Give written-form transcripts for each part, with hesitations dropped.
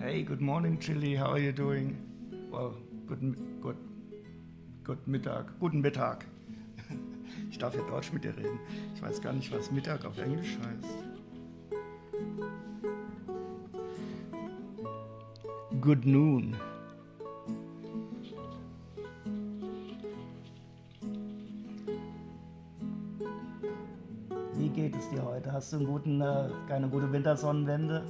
Hey, good morning, Chili. How are you doing? Well, good Mittag. Guten Mittag. Ich darf ja Deutsch mit dir reden. Ich weiß gar nicht, was Mittag auf Englisch heißt. Good noon. Wie geht es dir heute? Hast du keine gute Wintersonnenwende?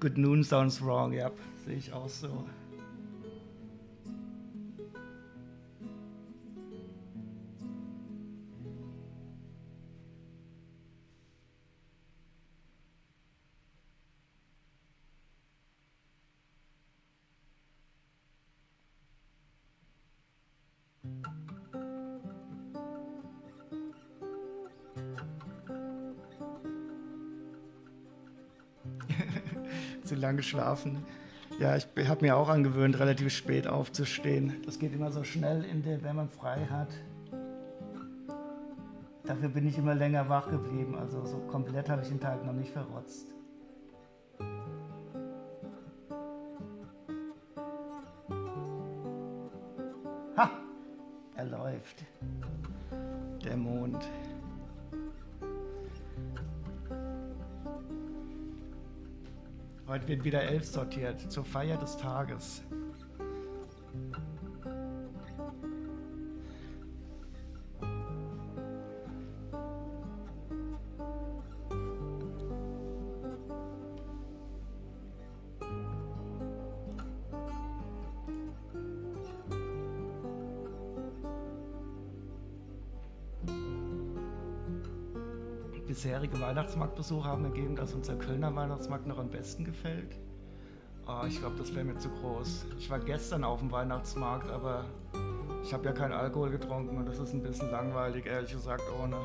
Good noon sounds wrong, ja, sehe ich auch so. Zu lange geschlafen. Ja, ich habe mir auch angewöhnt, relativ spät aufzustehen. Das geht immer so schnell, wenn man frei hat. Dafür bin ich immer länger wach geblieben. Also so komplett habe ich den Tag noch nicht verrotzt. Ha! Er läuft. Der Mond. Heute wird wieder Elves sortiert, zur Feier des Tages. Bisherige Weihnachtsmarktbesuche haben ergeben, dass uns der Kölner Weihnachtsmarkt noch am besten gefällt. Oh, ich glaube, das wäre mir zu groß. Ich war gestern auf dem Weihnachtsmarkt, aber ich habe ja keinen Alkohol getrunken und das ist ein bisschen langweilig, ehrlich gesagt, ohne.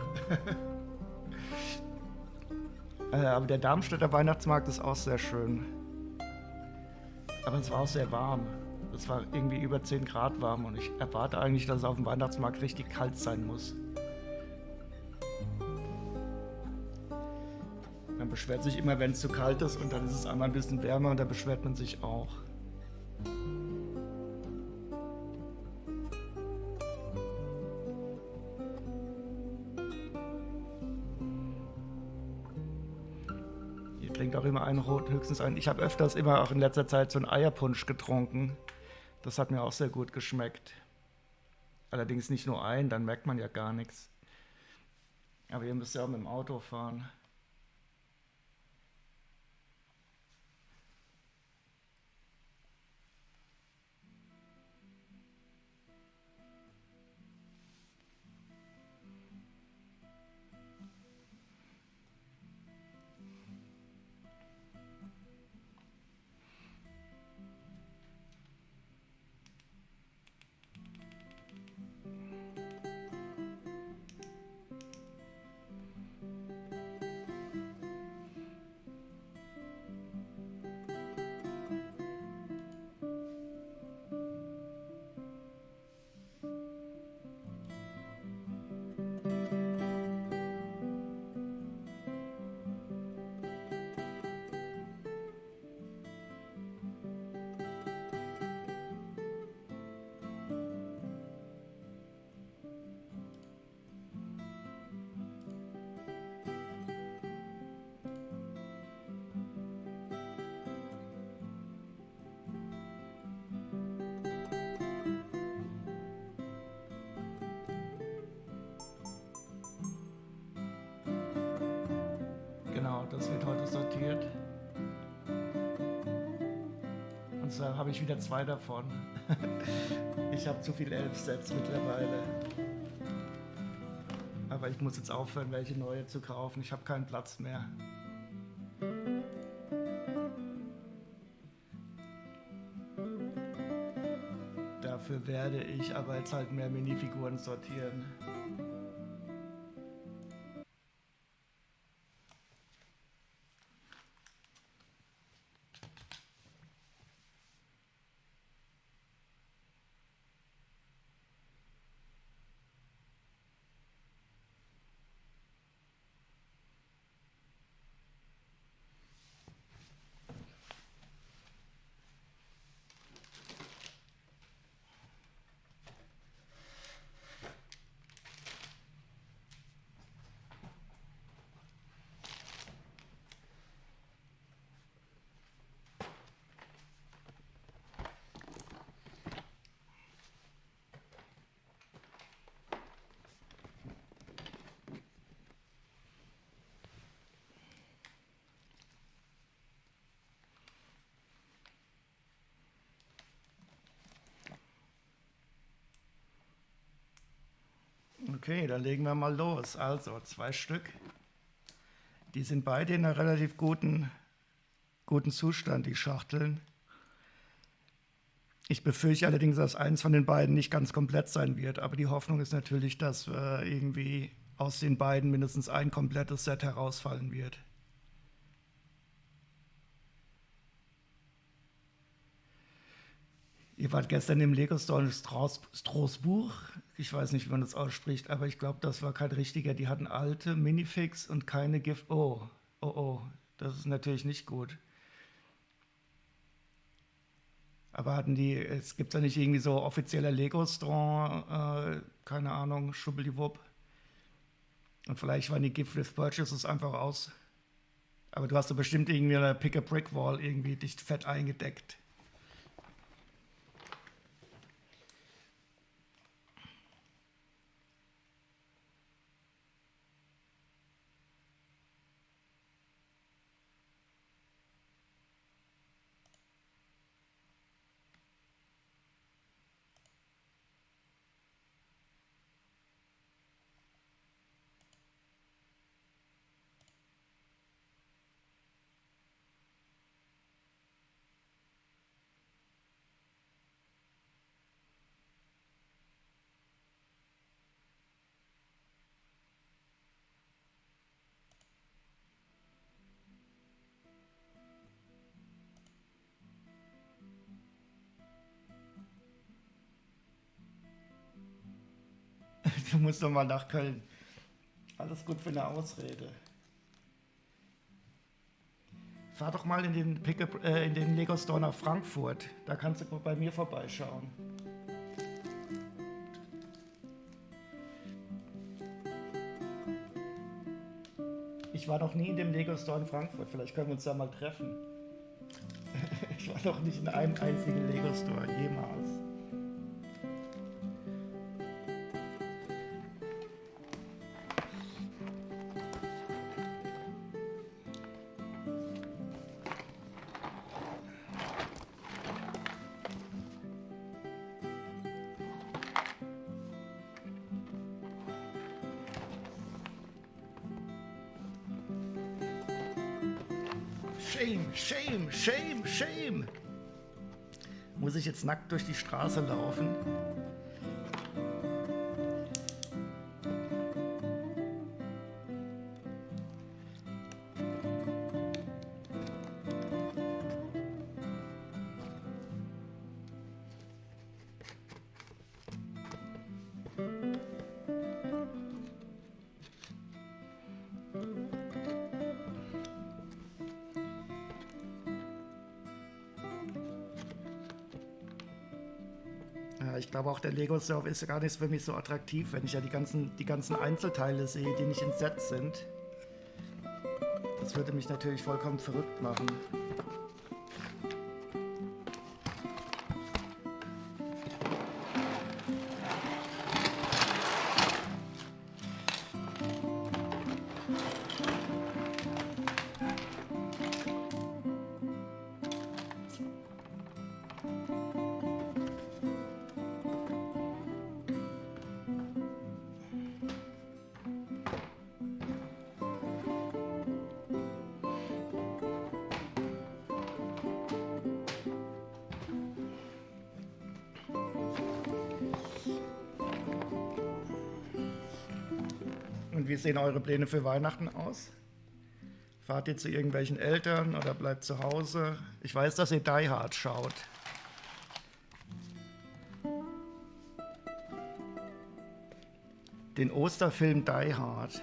Aber der Darmstädter Weihnachtsmarkt ist auch sehr schön. Aber es war auch sehr warm. Es war irgendwie über 10 Grad warm und ich erwarte eigentlich, dass es auf dem Weihnachtsmarkt richtig kalt sein muss. Man beschwert sich immer, wenn es zu kalt ist und dann ist es einmal ein bisschen wärmer und da beschwert man sich auch. Ihr trinkt auch immer einen Rot, höchstens einen. Ich habe öfters immer auch in letzter Zeit so einen Eierpunsch getrunken. Das hat mir auch sehr gut geschmeckt. Allerdings nicht nur einen, dann merkt man ja gar nichts. Aber ihr müsst ja auch mit dem Auto fahren. Genau, das wird heute sortiert. Und deshalb habe ich wieder 2 davon. Ich habe zu viel Elf-Sets mittlerweile. Aber ich muss jetzt aufhören, welche neue zu kaufen. Ich habe keinen Platz mehr. Dafür werde ich aber jetzt halt mehr Minifiguren sortieren. Okay, dann legen wir mal los. Also 2 Stück. Die sind beide in einem relativ guten Zustand, die Schachteln. Ich befürchte allerdings, dass eins von den beiden nicht ganz komplett sein wird. Aber die Hoffnung ist natürlich, dass irgendwie aus den beiden mindestens ein komplettes Set herausfallen wird. Ihr wart gestern im Lego Store in Straßburg. Ich weiß nicht, wie man das ausspricht, aber ich glaube, das war kein richtiger. Die hatten alte Minifix und keine Gift. Oh, oh, oh, das ist natürlich nicht gut. Aber hatten die, es gibt ja nicht irgendwie so offizieller Lego Store, keine Ahnung, schubblidiwupp. Und vielleicht waren die Gift with Purchases einfach aus. Aber du hast doch bestimmt irgendwie eine Pick-a-Brick-Wall irgendwie dicht fett eingedeckt. Du musst doch mal nach Köln. Alles gut für eine Ausrede. Fahr doch mal in den Lego Store nach Frankfurt. Da kannst du bei mir vorbeischauen. Ich war noch nie in dem Lego Store in Frankfurt. Vielleicht können wir uns da mal treffen. Ich war noch nicht in einem einzigen Lego Store, jemals. Shame, shame, shame, shame. Muss ich jetzt nackt durch die Straße laufen? Ja, ich glaube auch der Lego Store ist gar nicht für mich so attraktiv, wenn ich ja die ganzen Einzelteile sehe, die nicht in Sets sind. Das würde mich natürlich vollkommen verrückt machen. Und wie sehen eure Pläne für Weihnachten aus? Fahrt ihr zu irgendwelchen Eltern oder bleibt zu Hause? Ich weiß, dass ihr Die Hard schaut. Den Osterfilm Die Hard.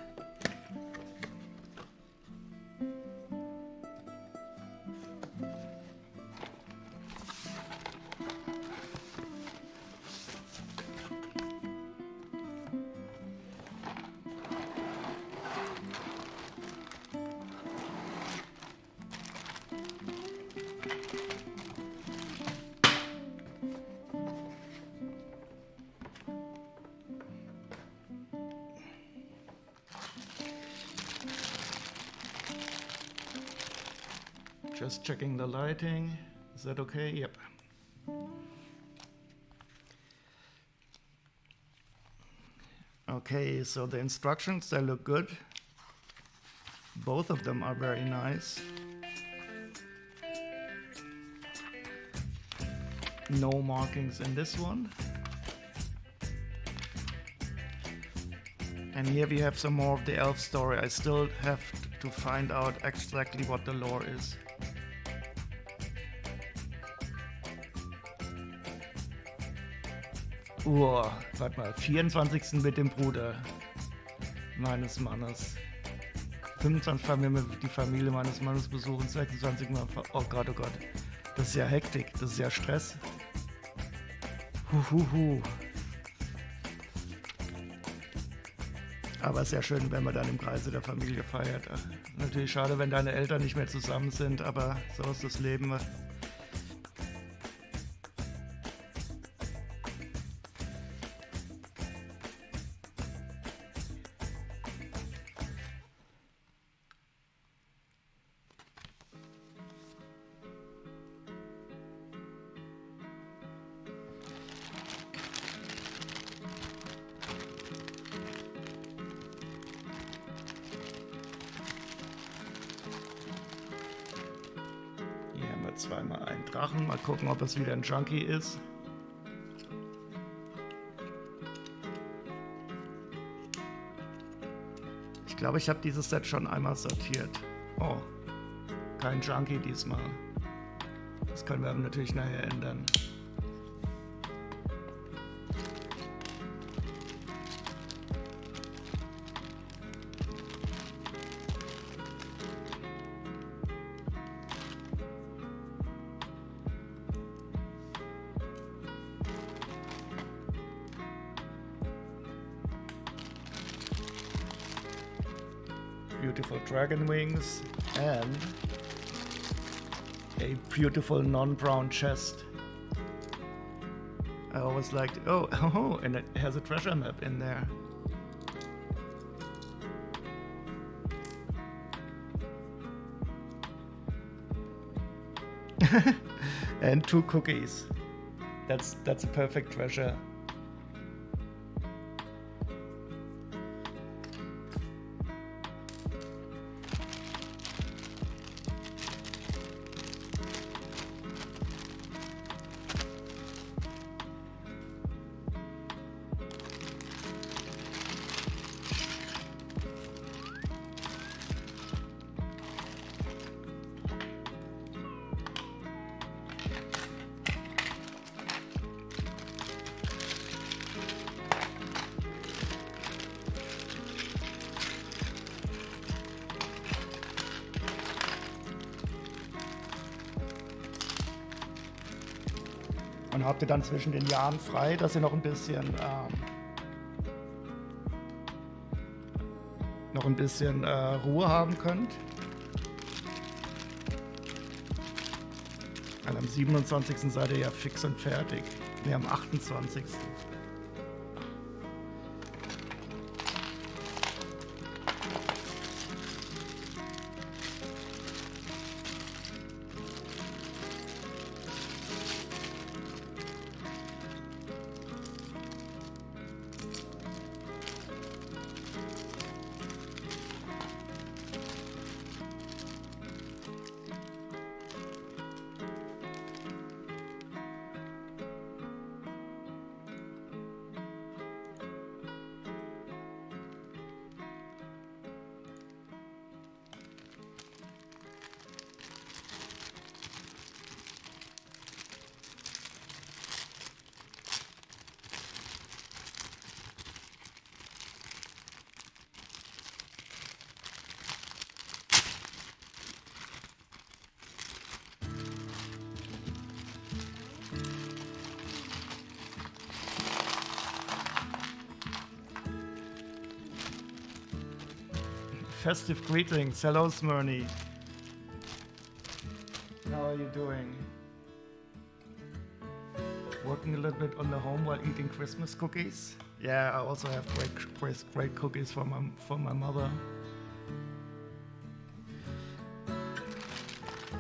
Just checking the lighting. Is that okay? Yep. Okay, so the instructions, they look good. Both of them are very nice. No markings in this one. And here we have some more of the elf story. I still have to find out exactly what the lore is. Warte mal, 24. mit dem Bruder meines Mannes. 25 fahren wir die Familie meines Mannes besuchen, 26 Mal. Oh Gott, oh Gott. Das ist ja Hektik, das ist ja Stress. Aber sehr schön, wenn man dann im Kreise der Familie feiert. Natürlich schade, wenn deine Eltern nicht mehr zusammen sind, aber so ist das Leben. Zweimal einen Drachen. Mal gucken, ob es wieder ein Junkie ist. Ich glaube, ich habe dieses Set schon einmal sortiert. Oh, kein Junkie diesmal. Das können wir aber natürlich nachher ändern. Beautiful dragon wings and a beautiful non-brown chest. I always liked, oh, and it has a treasure map in there. And 2 cookies. That's a perfect treasure. Und habt ihr dann zwischen den Jahren frei, dass ihr noch ein bisschen Ruhe haben könnt. Weil am 27. seid ihr ja fix und fertig. Ne, am 28. festive greetings. Hello, Smyrny. How are you doing? Working a little bit on the home while eating Christmas cookies. Yeah, I also have great cookies for my mother.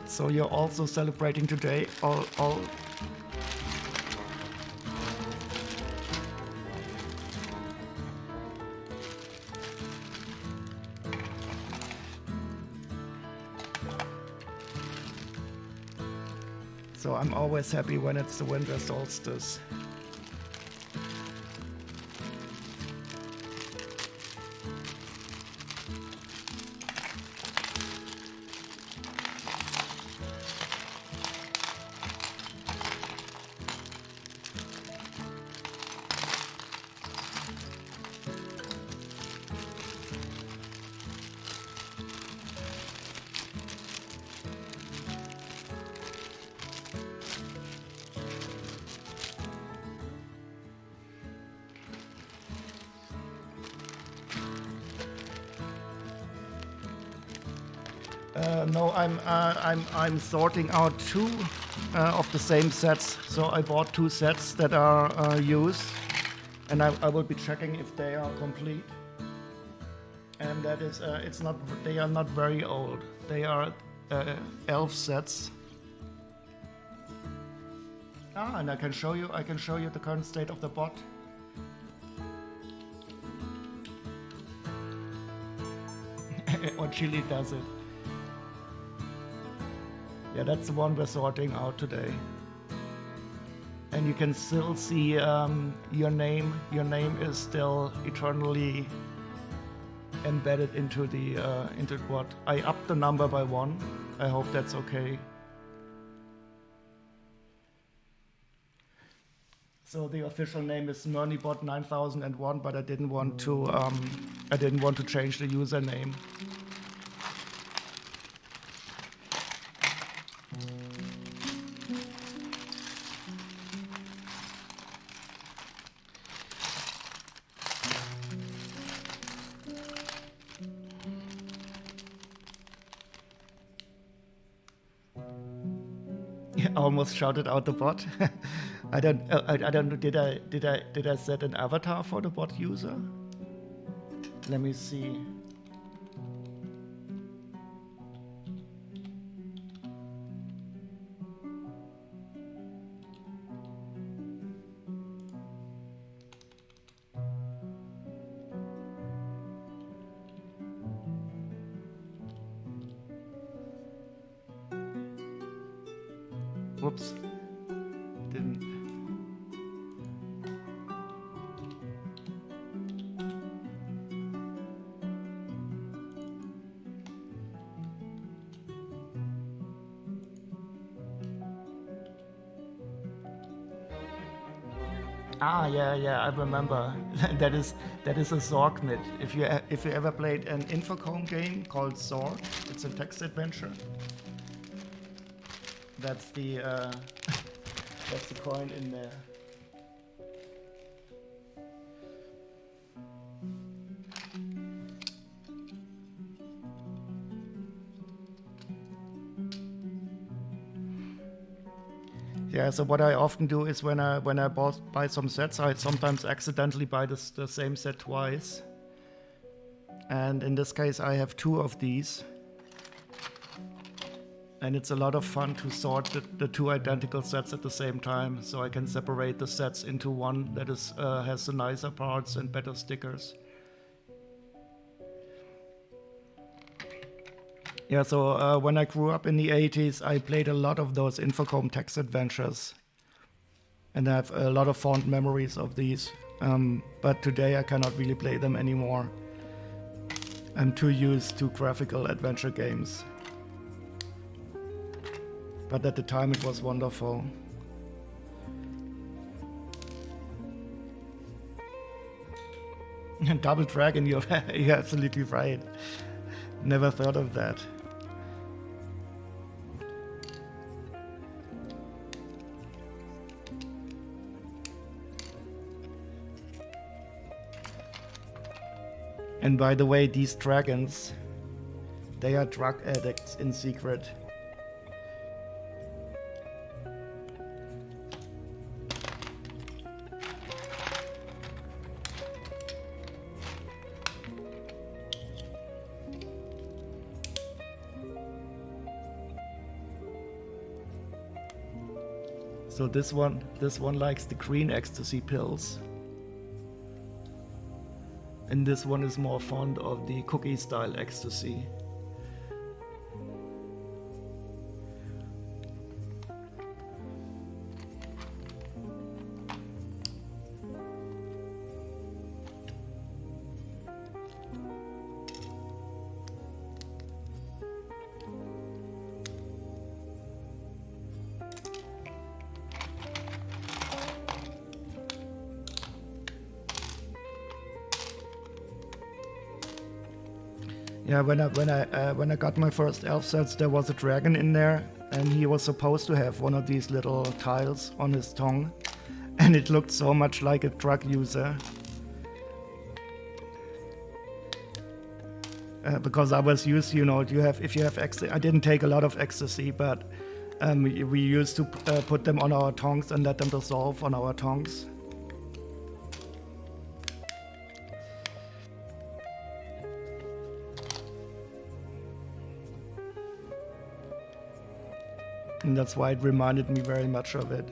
So you're also celebrating today? All. So I'm always happy when it's the winter solstice. No, I'm sorting out two of the same sets. So I bought two sets that are used, and I will be checking if they are complete. And that is, they are not very old. They are elf sets. And I can show you the current state of the bot. Or Chili does it. Yeah, that's the one we're sorting out today. And you can still see your name. Your name is still eternally embedded into the into what? I upped the number by 1. I hope that's okay. So the official name is SmyrnyBot 9001, but I didn't want to change the username. Almost shouted out the bot. I don't know. Did I set an avatar for the bot user? Let me see. Whoops. Didn't. Yeah, I remember. that is a Zork myth. If you ever played an Infocom game called Zork, it's a text adventure. That's the that's the coin in there. Yeah, so what I often do is when I buy some sets, I sometimes accidentally buy the same set twice. And in this case, I have 2 of these. And it's a lot of fun to sort the 2 identical sets at the same time, so I can separate the sets into one that is has the nicer parts and better stickers. Yeah, so when I grew up in the 80s, I played a lot of those Infocom text adventures. And I have a lot of fond memories of these. But today I cannot really play them anymore. I'm too used to graphical adventure games. But at the time it was wonderful. Double Dragon, you're absolutely right. Never thought of that. And by the way, these dragons, They are drug addicts in secret. So this one likes the green ecstasy pills. And this one is more fond of the cookie style ecstasy. Yeah, when I got my first elf sets, there was a dragon in there, and he was supposed to have one of these little tiles on his tongue, and it looked so much like a drug user. Because I was used, you know, if you have ecstasy, I didn't take a lot of ecstasy, but we used to put them on our tongues and let them dissolve on our tongues. And that's why it reminded me very much of it.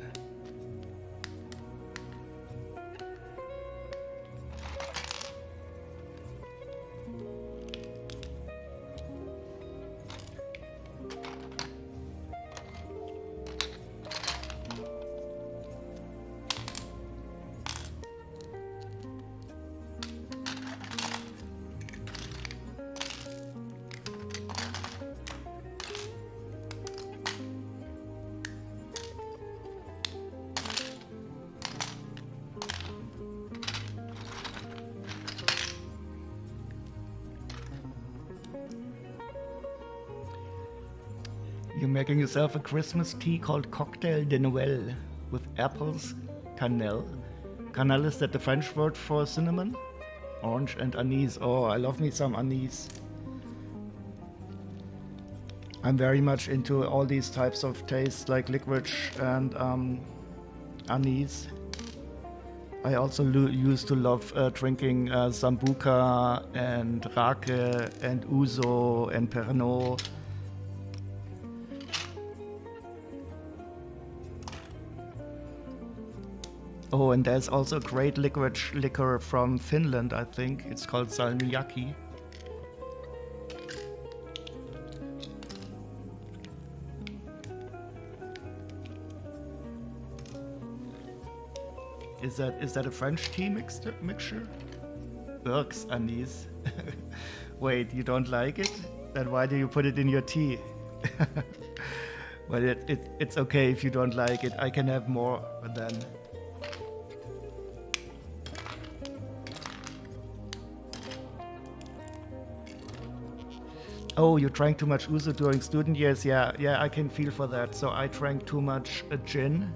You're making yourself a Christmas tea called Cocktail de Noël with apples, cannelle. Cannelle, is that the French word for cinnamon? Orange and anise. Oh, I love me some anise. I'm very much into all these types of tastes like licorice and anise. I also used to love drinking Sambuca and Rake and Ouzo and Pernod. Oh, and there's also a great licorice liquor from Finland, I think. It's called Salmiakki. Is that a French tea mixture? Burks anise. Wait, you don't like it? Then why do you put it in your tea? Well, it's okay if you don't like it. I can have more then. Oh, you drank too much ouzo during student years? Yeah, I can feel for that. So I drank too much gin.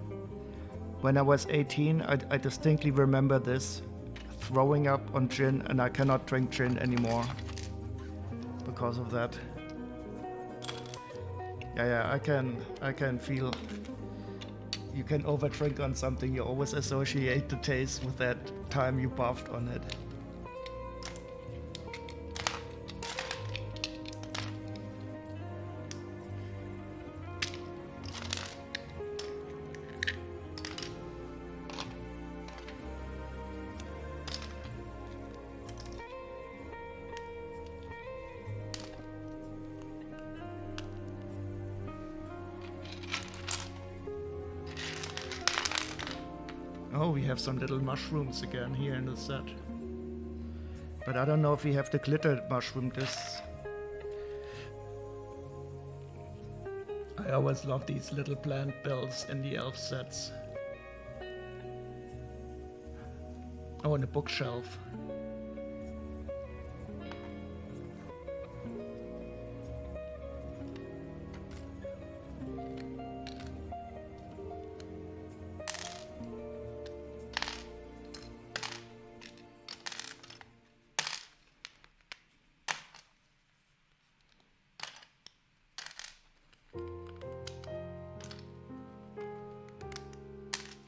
When I was 18, I distinctly remember this, throwing up on gin, and I cannot drink gin anymore because of that. Yeah, I can feel. You can overdrink on something, you always associate the taste with that time you buffed on it. Oh, we have some little mushrooms again here in the set. But I don't know if we have the glitter mushroom discs. I always love these little plant bells in the elf sets. Oh, and a bookshelf.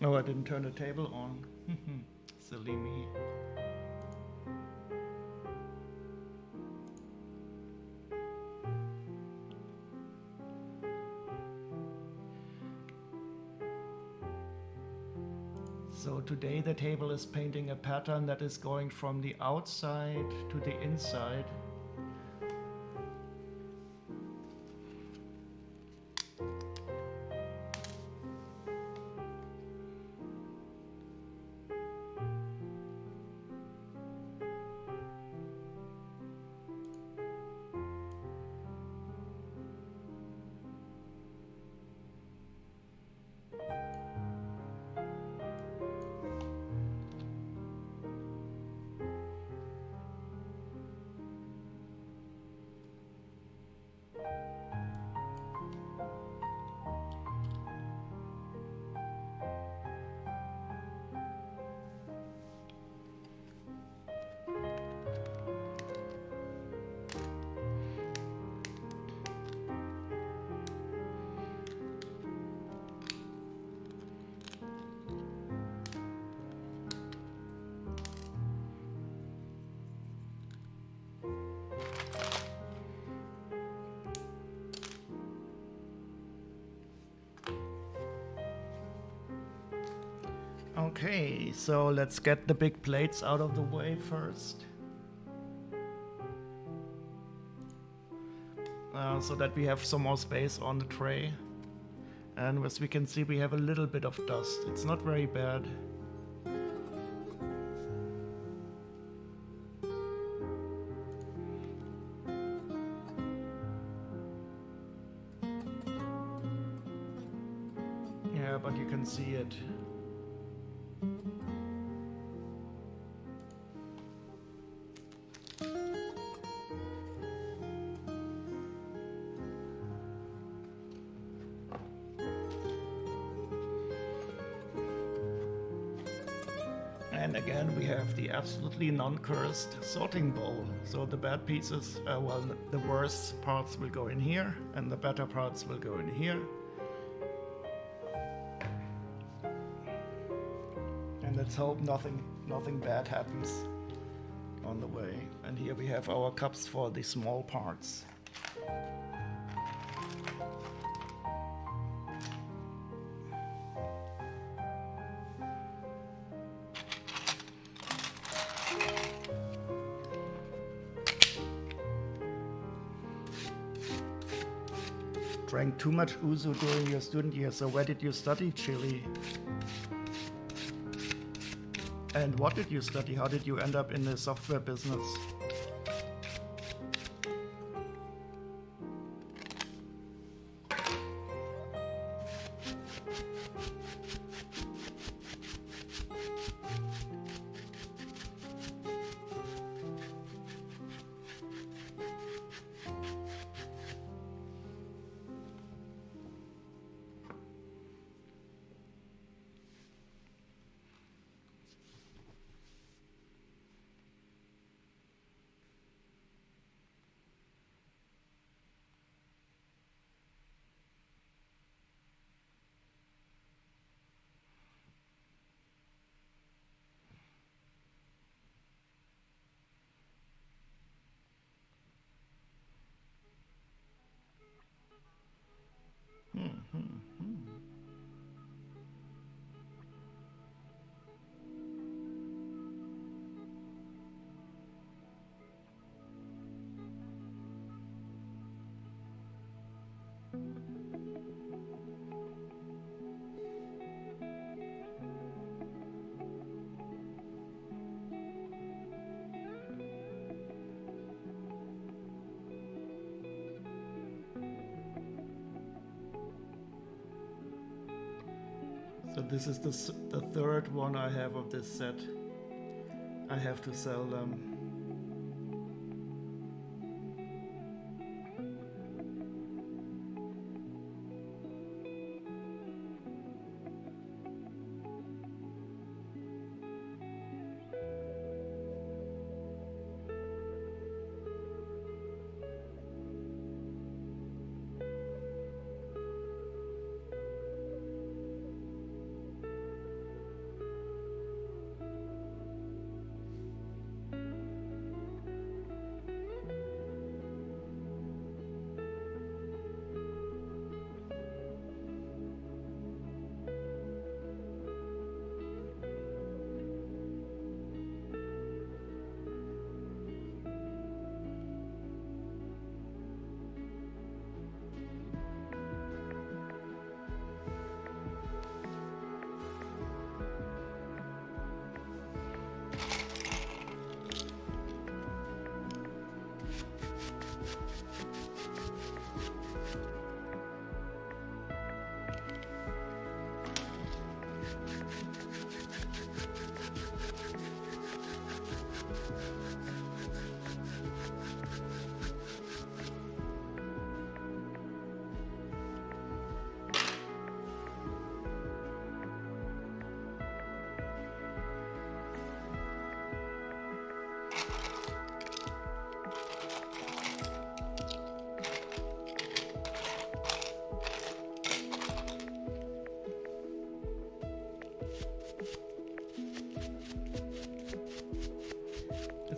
Oh, I didn't turn the table on. Silly me. So today the table is painting a pattern that is going from the outside to the inside. Okay, so let's get the big plates out of the way first. So that we have some more space on the tray. And as we can see, we have a little bit of dust. It's not very bad. Yeah, but you can see it. And again, we have the absolutely non-cursed sorting bowl. So the bad pieces, well, the worst parts will go in here, and the better parts will go in here. And let's hope nothing bad happens on the way. And here we have our cups for the small parts. Drank too much ouzo during your student year, so where did you study Chile? And what did you study? How did you end up in the software business? So this is the third one I have of this set. I have to sell them.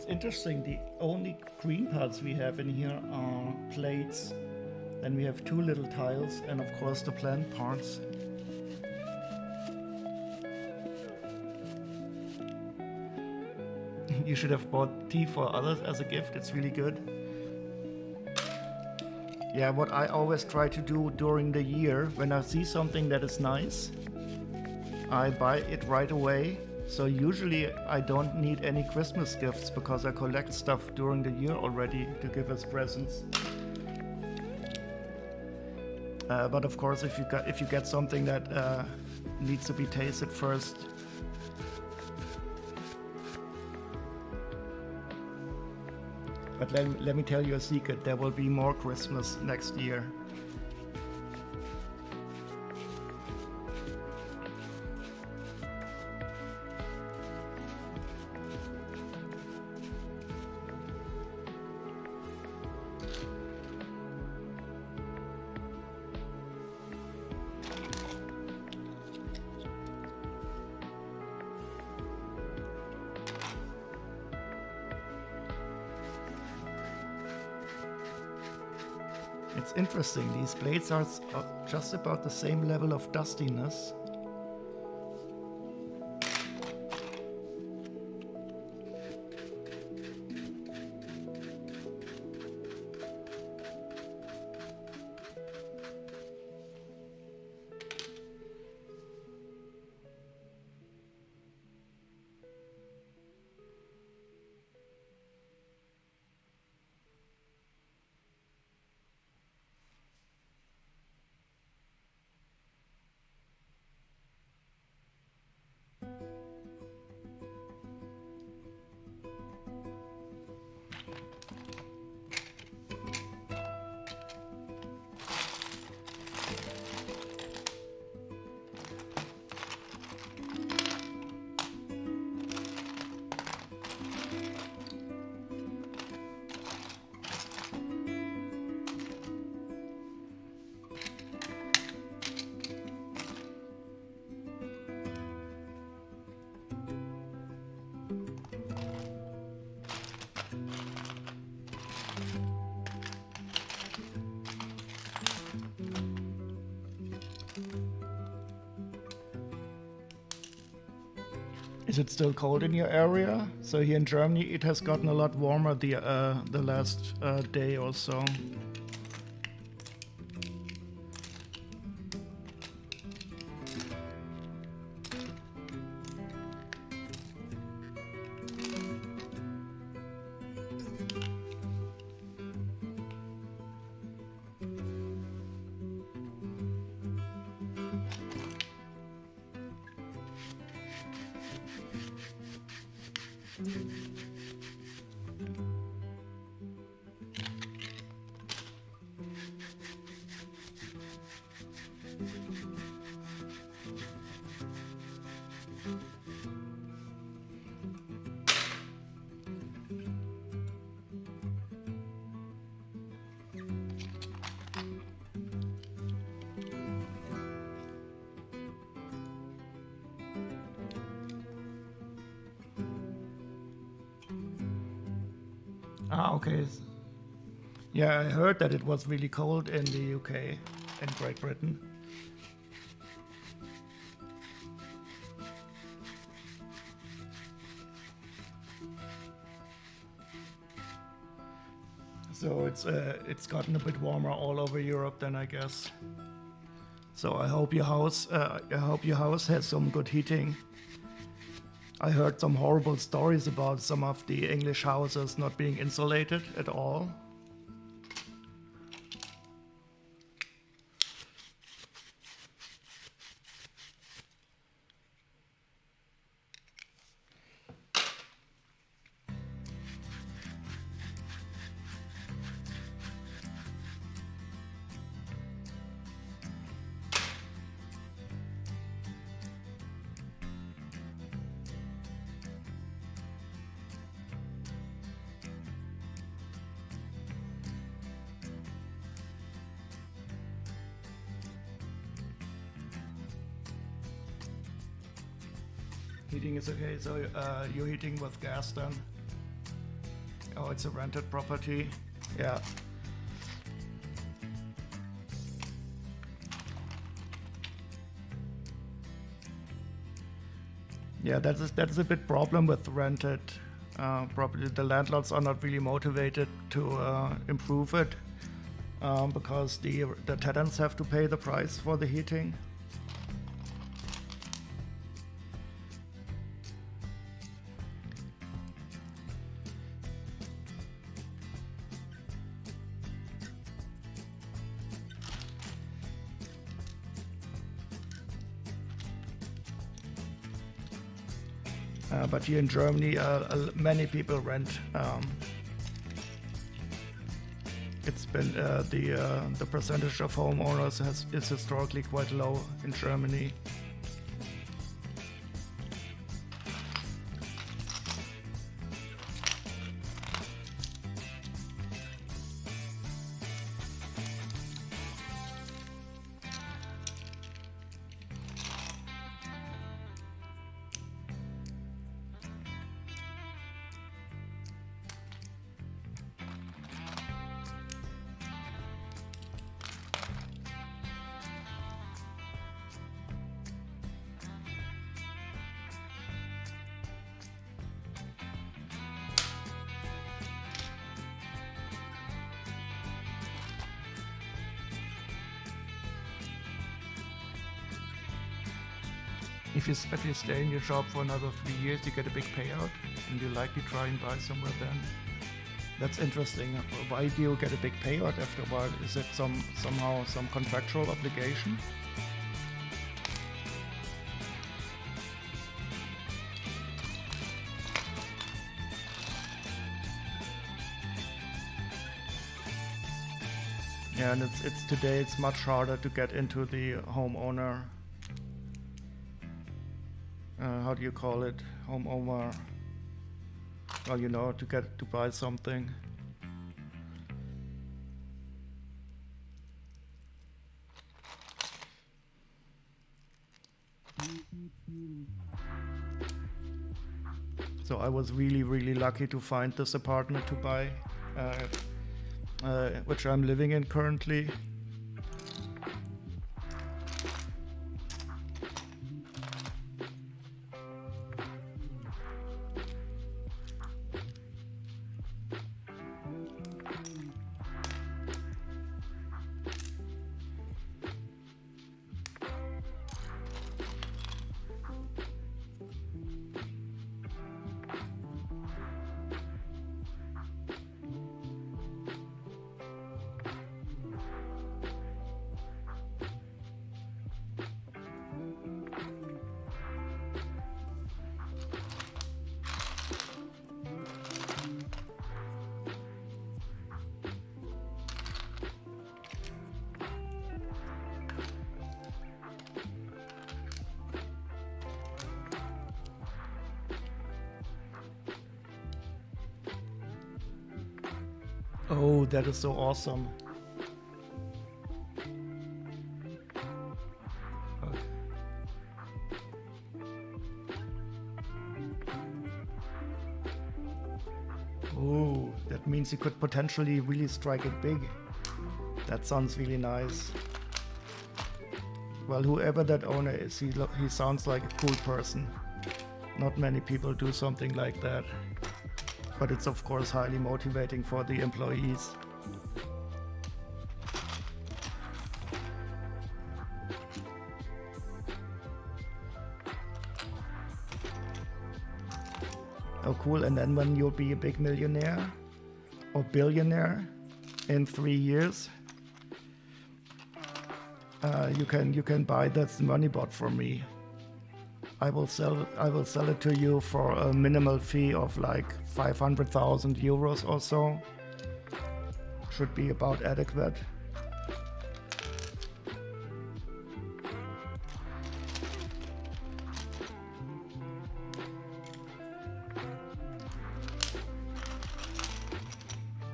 It's interesting, the only green parts we have in here are plates. Then we have 2 little tiles and of course the plant parts. You should have bought tea for others as a gift, it's really good. Yeah, what I always try to do during the year, when I see something that is nice, I buy it right away. So usually I don't need any Christmas gifts because I collect stuff during the year already to give as presents. But of course, if you get something that needs to be tasted first. But let me tell you a secret, there will be more Christmas next year. It's interesting, these blades are just about the same level of dustiness. Is it still cold in your area? So here in Germany it has gotten a lot warmer the last day or so. Ah, okay. Yeah, I heard that it was really cold in the UK and Great Britain. So it's gotten a bit warmer all over Europe then, I guess. So I hope your house has some good heating. I heard some horrible stories about some of the English houses not being insulated at all. Heating is okay, so you're heating with gas then? Oh, it's a rented property. Yeah. Yeah, that's a bit problem with rented property. The landlords are not really motivated to improve it because the tenants have to pay the price for the heating. But here in Germany, many people rent. It's been the percentage of homeowners is historically quite low in Germany. If you stay in your job for another 3 years, you get a big payout, and you likely try and buy somewhere then. That's interesting. Why do you get a big payout after a while? Is it somehow some contractual obligation? Yeah, and it's today it's much harder to get into the homeowner. How do you call it? Homeowner. Well, you know, to buy something. So I was really lucky to find this apartment to buy, which I'm living in currently. Oh, that is so awesome. Okay. Oh, that means you could potentially really strike it big. That sounds really nice. Well, whoever that owner is, he sounds like a cool person. Not many people do something like that. But it's of course highly motivating for the employees. Oh cool, and then when you'll be a big millionaire or billionaire in 3 years, you can buy that money bot from me. I will sell it to you for a minimal fee of like 500,000 euros or so. Should be about adequate.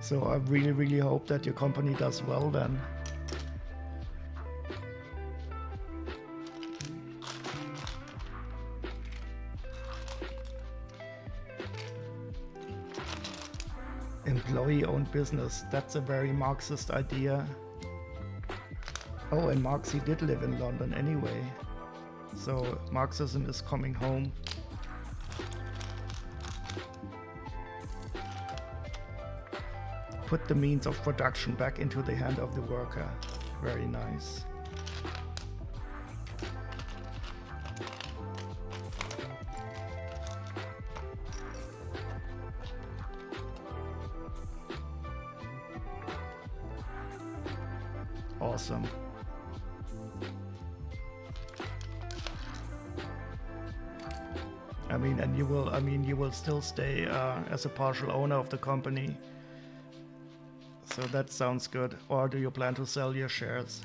So I really hope that your company does well then. employee-owned business. That's a very Marxist idea. Oh, and Marx, he did live in London anyway. So Marxism is coming home. Put the means of production back into the hand of the worker. Very nice. Awesome. You will still stay as a partial owner of the company. So that sounds good. Or do you plan to sell your shares?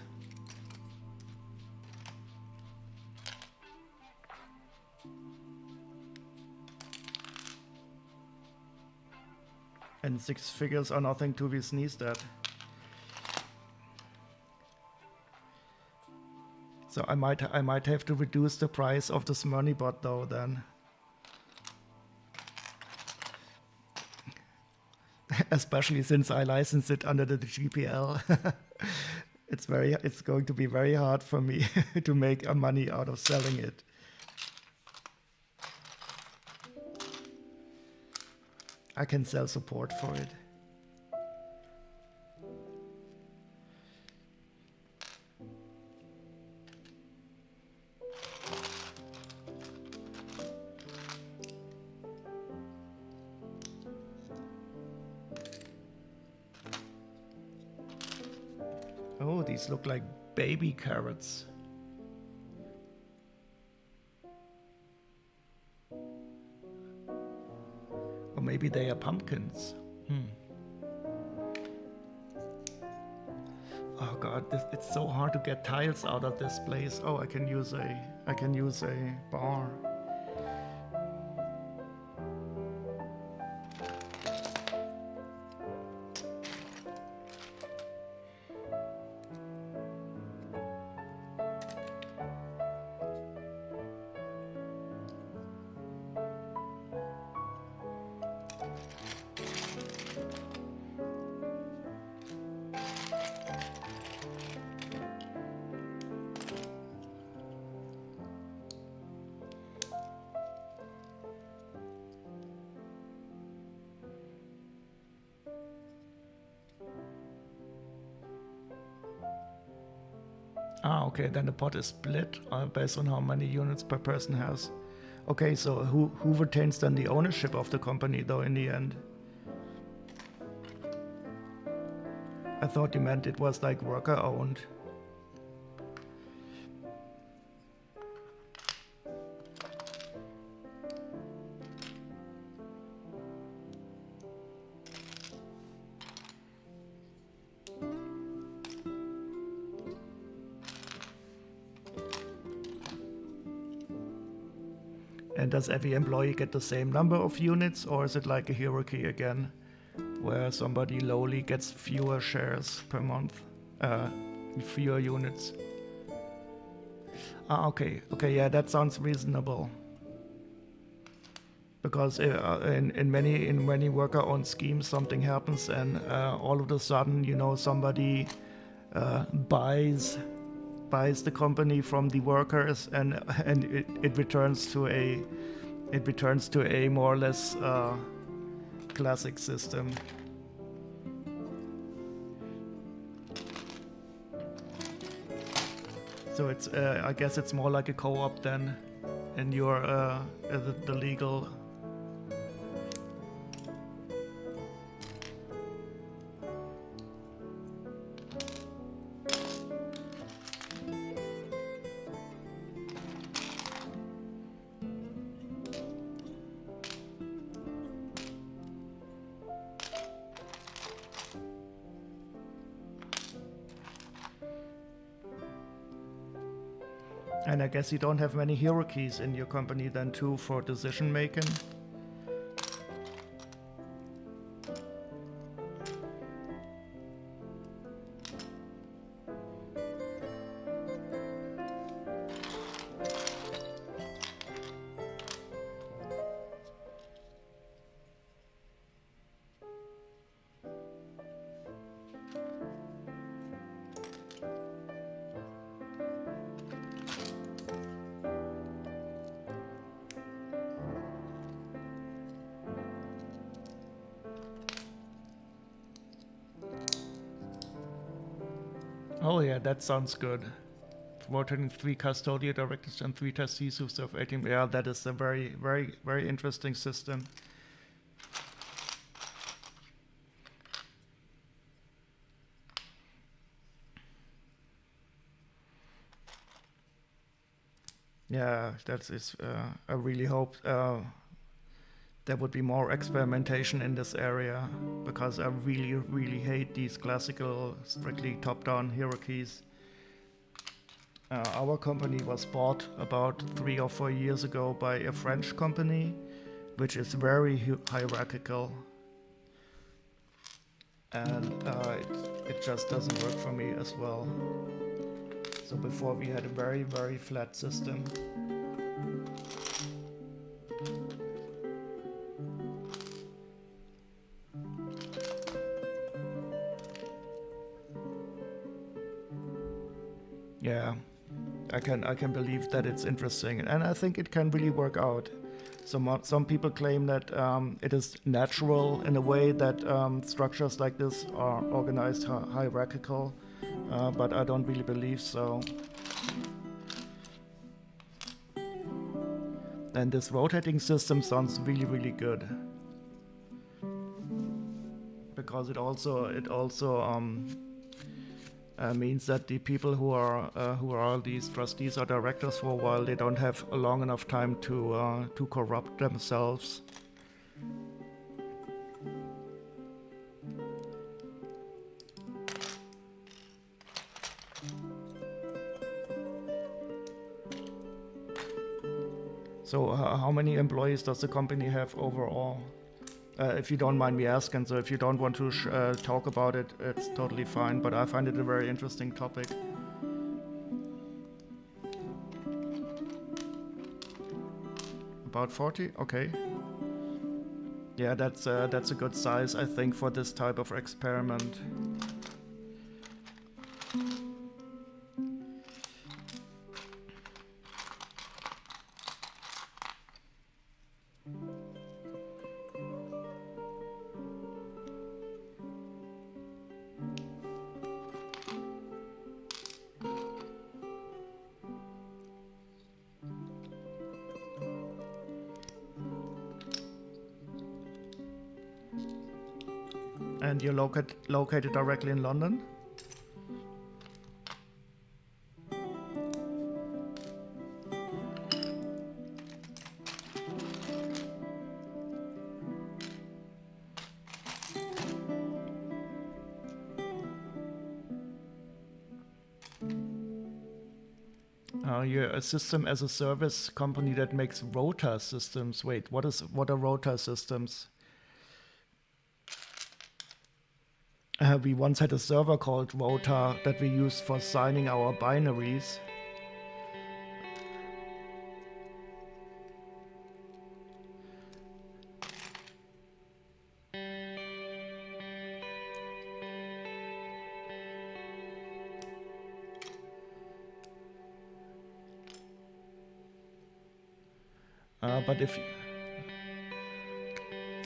And 6 figures are nothing to be sneezed at. So I might have to reduce the price of this money bot though then. Especially since I license it under the GPL. It's going to be very hard for me to make money out of selling it. I can sell support for it. Oh, these look like baby carrots. Or maybe they are pumpkins. Oh god, it's so hard to get tiles out of this place. Oh, I can use a bar. Ah, okay, then the pot is split based on how many units per person has. Okay, so who retains then the ownership of the company though in the end? I thought you meant it was like worker owned. And does every employee get the same number of units, or is it like a hierarchy again, where somebody lowly gets fewer shares per month, fewer units? Ah, okay, yeah, that sounds reasonable. Because in many worker-owned schemes, something happens, and all of a sudden, somebody buys the company from the workers, and it returns to a more or less classic system. So it's I guess it's more like a co-op then, in your the legal. And I guess you don't have many hierarchies in your company then too for decision making. Oh yeah, that sounds good. Rotating 3 custodial directors and 3 trustees who serve 18. Yeah, that is a very, very, very interesting system. Yeah, that's is. I really hope there would be more experimentation in this area, because I really, really hate these classical, strictly top-down hierarchies. Our company was bought about 3 or 4 years ago by a French company, which is very hierarchical, and it just doesn't work for me as well. So before we had a very, very flat system. Yeah, I can believe that it's interesting, and I think it can really work out. Some people claim that it is natural in a way that structures like this are organized hierarchical, but I don't really believe so. And this rotating system sounds really, really good, because it also means that the people who are these trustees or directors for a while, they don't have a long enough time to corrupt themselves. So how many employees does the company have overall? If you don't mind me asking, so if you don't want to talk about it, it's totally fine, but I find it a very interesting topic. About 40? Okay. Yeah, that's a good size, I think, for this type of experiment. And you're located directly in London? You're a system as a service company that makes rota systems. Wait, what are rota systems? We once had a server called Rota that we used for signing our binaries. But if...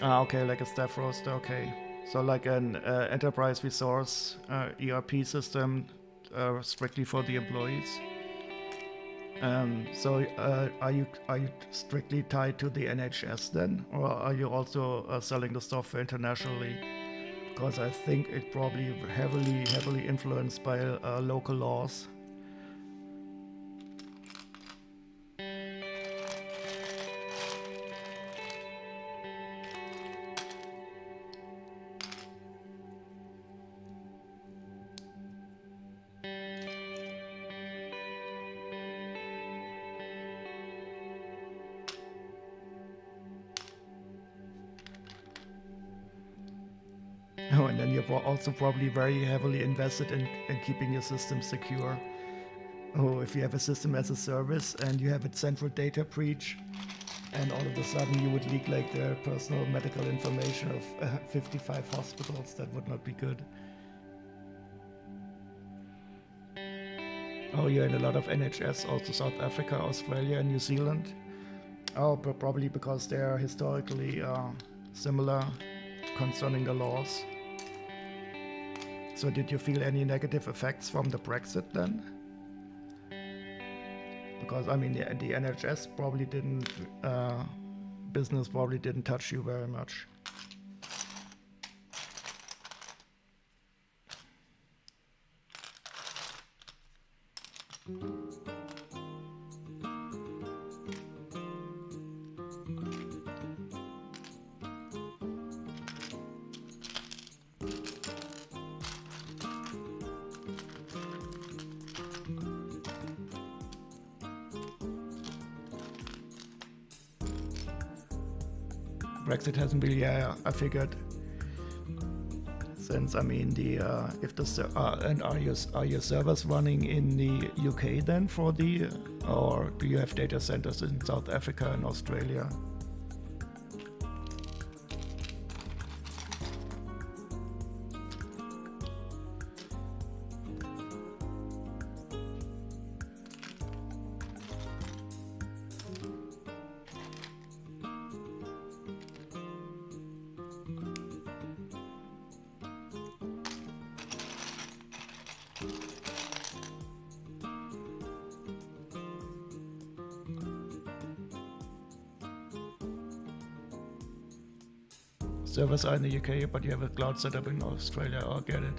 okay, like a staff roster, okay. So like an enterprise resource ERP system strictly for the employees. So are you strictly tied to the NHS then, or are you also selling the software internationally? Because I think it probably heavily influenced by local laws. Oh, and then you're also probably very heavily invested in keeping your system secure. Oh, if you have a system as a service and you have a central data breach, and all of a sudden you would leak like the personal medical information of 55 hospitals, that would not be good. Oh, you're in a lot of NHS, also South Africa, Australia, and New Zealand. Oh, but probably because they are historically similar concerning the laws. So did you feel any negative effects from the Brexit then? Because I mean, the NHS probably didn't, business probably didn't touch you very much. Brexit hasn't really, yeah, I figured. Since I mean if the and are your servers running in the UK then for the, or do you have data centers in South Africa and Australia? Servers are in the UK, but you have a cloud setup in Australia. I'll get it.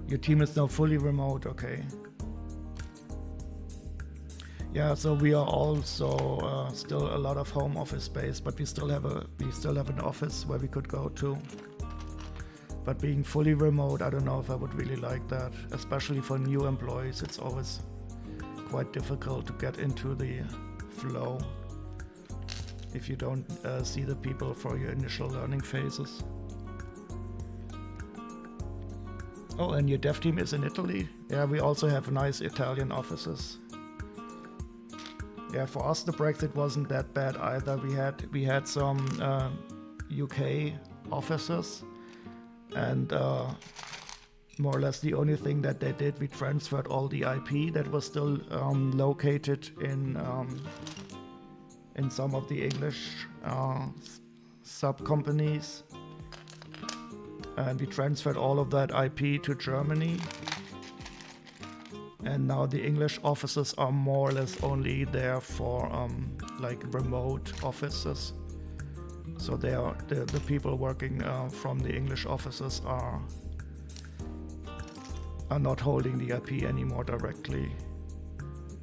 Your team is now fully remote, okay. Yeah, so we are also still a lot of home office space, but we still have an office where we could go to. But being fully remote, I don't know if I would really like that, especially for new employees. It's always quite difficult to get into the flow if you don't see the people for your initial learning phases. Oh, and your dev team is in Italy? Yeah, we also have nice Italian offices. Yeah, for us the Brexit wasn't that bad either. We had some UK offices, and more or less the only thing that they did, we transferred all the IP that was still located in some of the English sub-companies, and we transferred all of that IP to Germany, and now the English offices are more or less only there for like remote offices. So they are the people working from the English offices are not holding the IP anymore directly,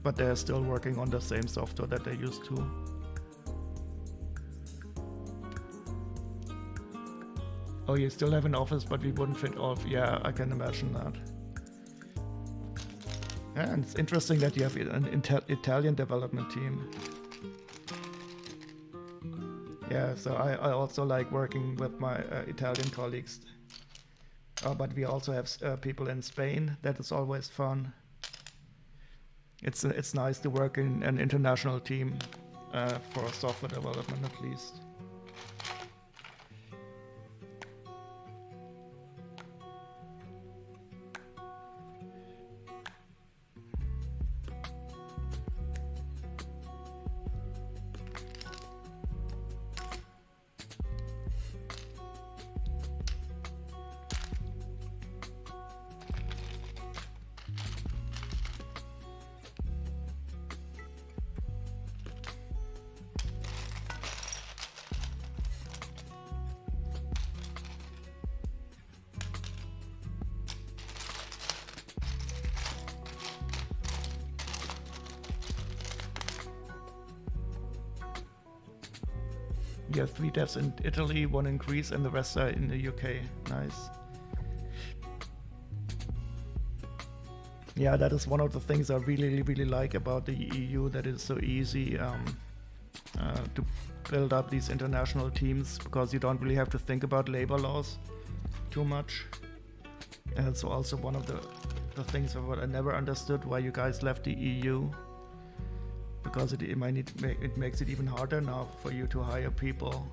but they're still working on the same software that they used to. Oh, you still have an office, but we wouldn't fit all. Yeah, I can imagine that. Yeah, and it's interesting that you have an Italian development team. Yeah, so I also like working with my Italian colleagues. But we also have people in Spain. That is always fun. It's nice to work in an international team for software development, at least. You have 3 devs in Italy, 1 in Greece, and the rest are in the UK. Nice. Yeah, that is one of the things I really like about the EU, that it's so easy to build up these international teams, because you don't really have to think about labor laws too much. And it's also one of the things of what I never understood, why you guys left the EU. Because it makes it even harder now for you to hire people.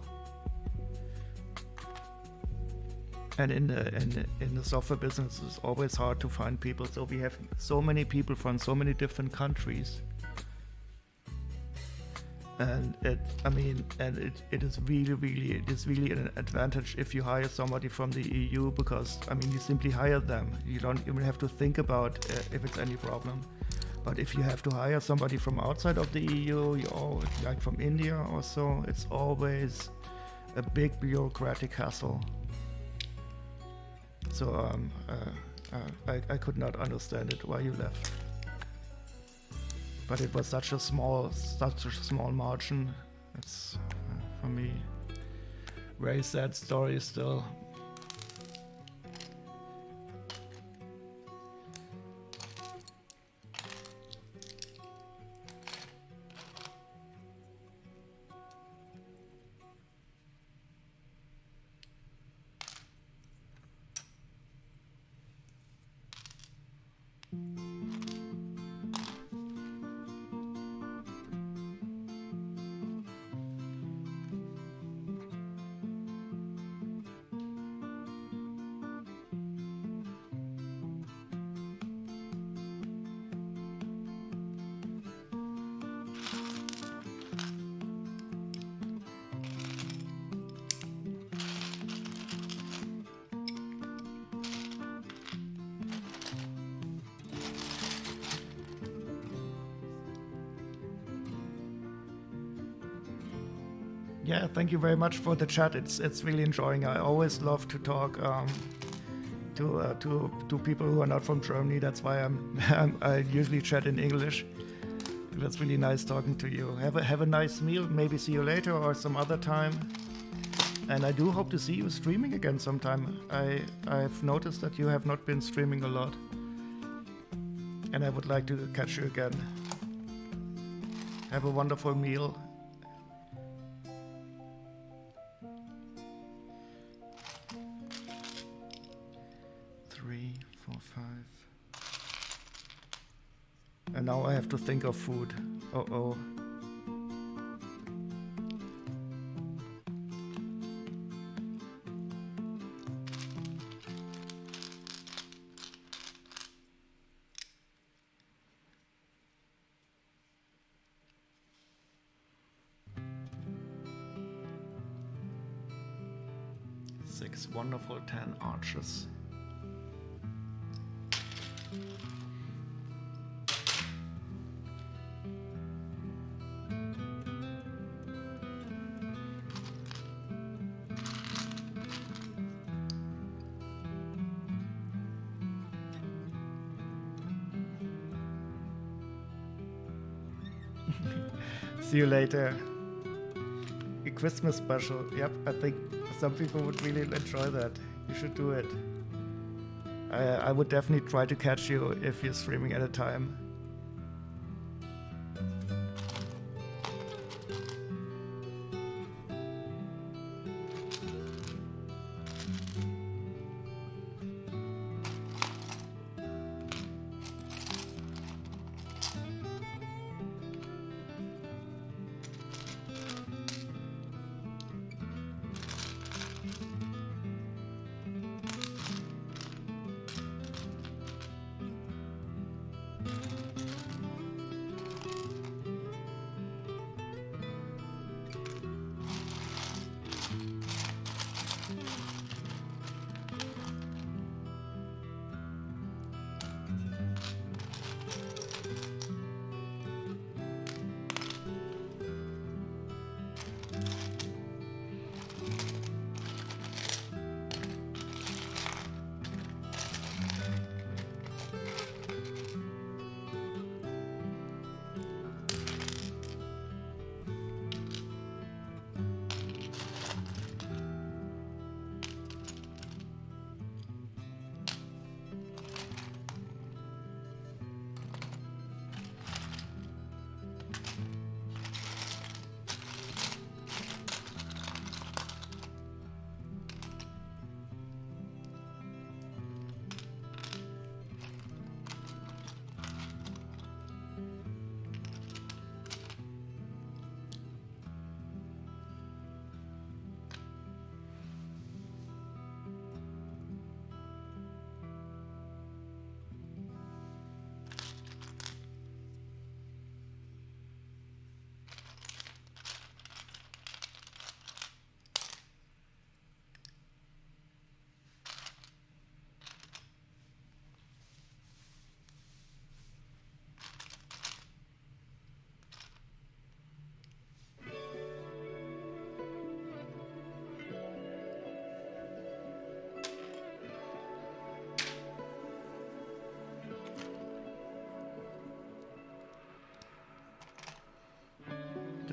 And in the software business, it's always hard to find people. So we have so many people from so many different countries. And it is really an advantage if you hire somebody from the EU, because I mean you simply hire them. You don't even have to think about if it's any problem. But if you have to hire somebody from outside of the EU, like from India or so, it's always a big bureaucratic hassle. So I could not understand it why you left. But it was such a small margin. It's for me very sad story still. Yeah, thank you very much for the chat. It's really enjoying. I always love to talk to people who are not from Germany. That's why I usually chat in English. That's really nice talking to you. Have a nice meal. Maybe see you later or some other time. And I do hope to see you streaming again sometime. I've noticed that you have not been streaming a lot, and I would like to catch you again. Have a wonderful meal. And now I have to think of food. Uh-oh. Six wonderful 10 arches. See you later. A Christmas special. Yep, I think some people would really enjoy that. You should do it. I would definitely try to catch you if you're streaming at a time.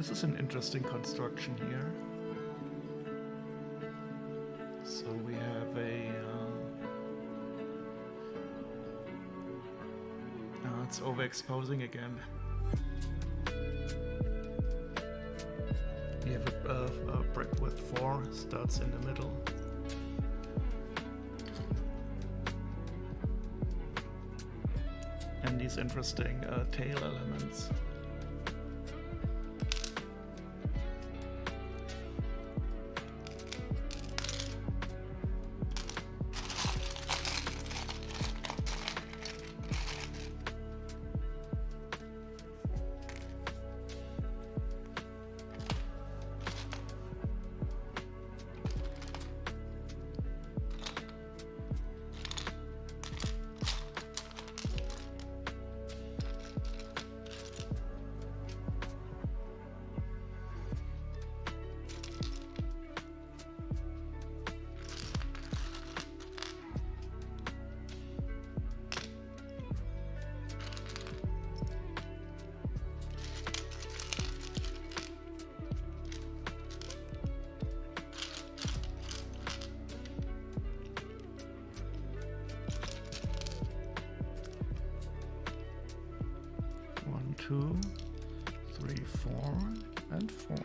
This is an interesting construction here. So we have it's overexposing again. You have a brick with 4 studs in the middle. And these interesting tail elements. Two, 3, 4, and 4.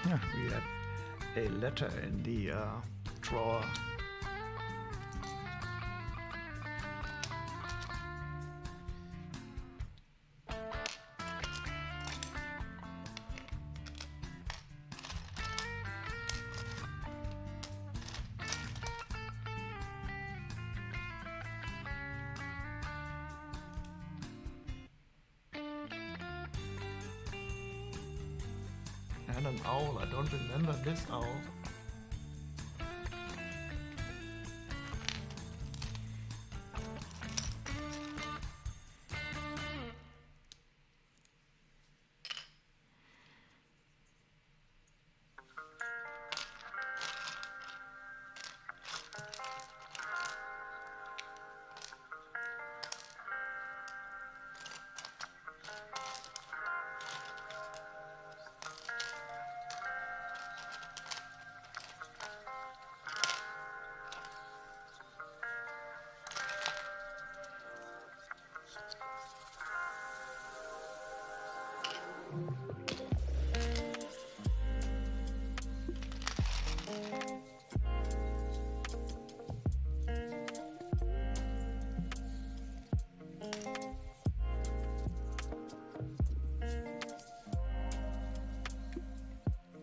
We had a letter in the drawer. And an owl. I don't remember this owl.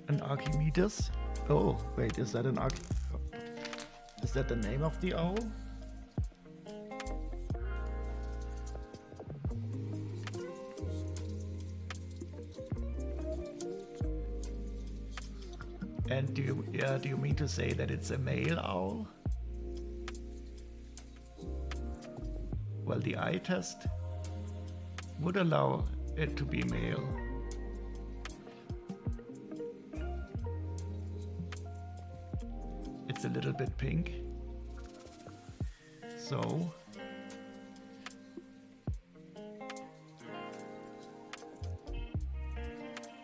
An Archimedes? Oh, wait, is that an Is that the name of the owl? And do you mean to say that it's a male owl? Well, the eye test would allow it to be male. It's a little bit pink. So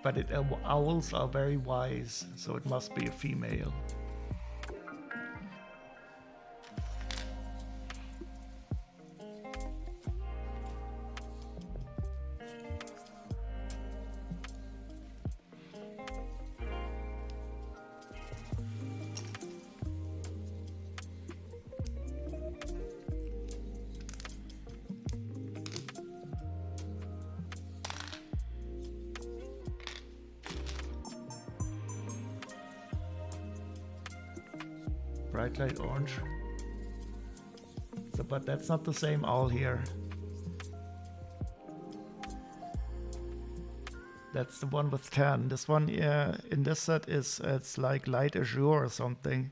but owls are very wise, so it must be a female. Bright light orange. So, but that's not the same owl here. That's the one with tan. This one in this set is it's like light azure or something.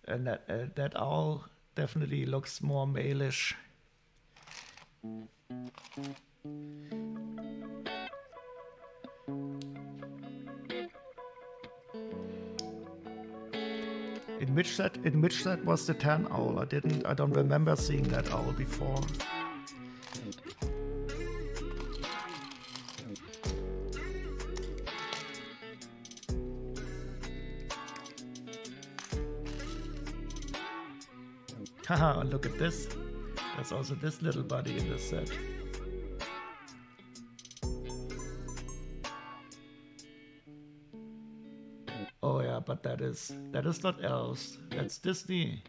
And that owl definitely looks more malish. In which set was the tan owl? I don't remember seeing that owl before. Haha, look at this. There's also this little buddy in this set. Oh yeah, but that is not Elves. That's Disney.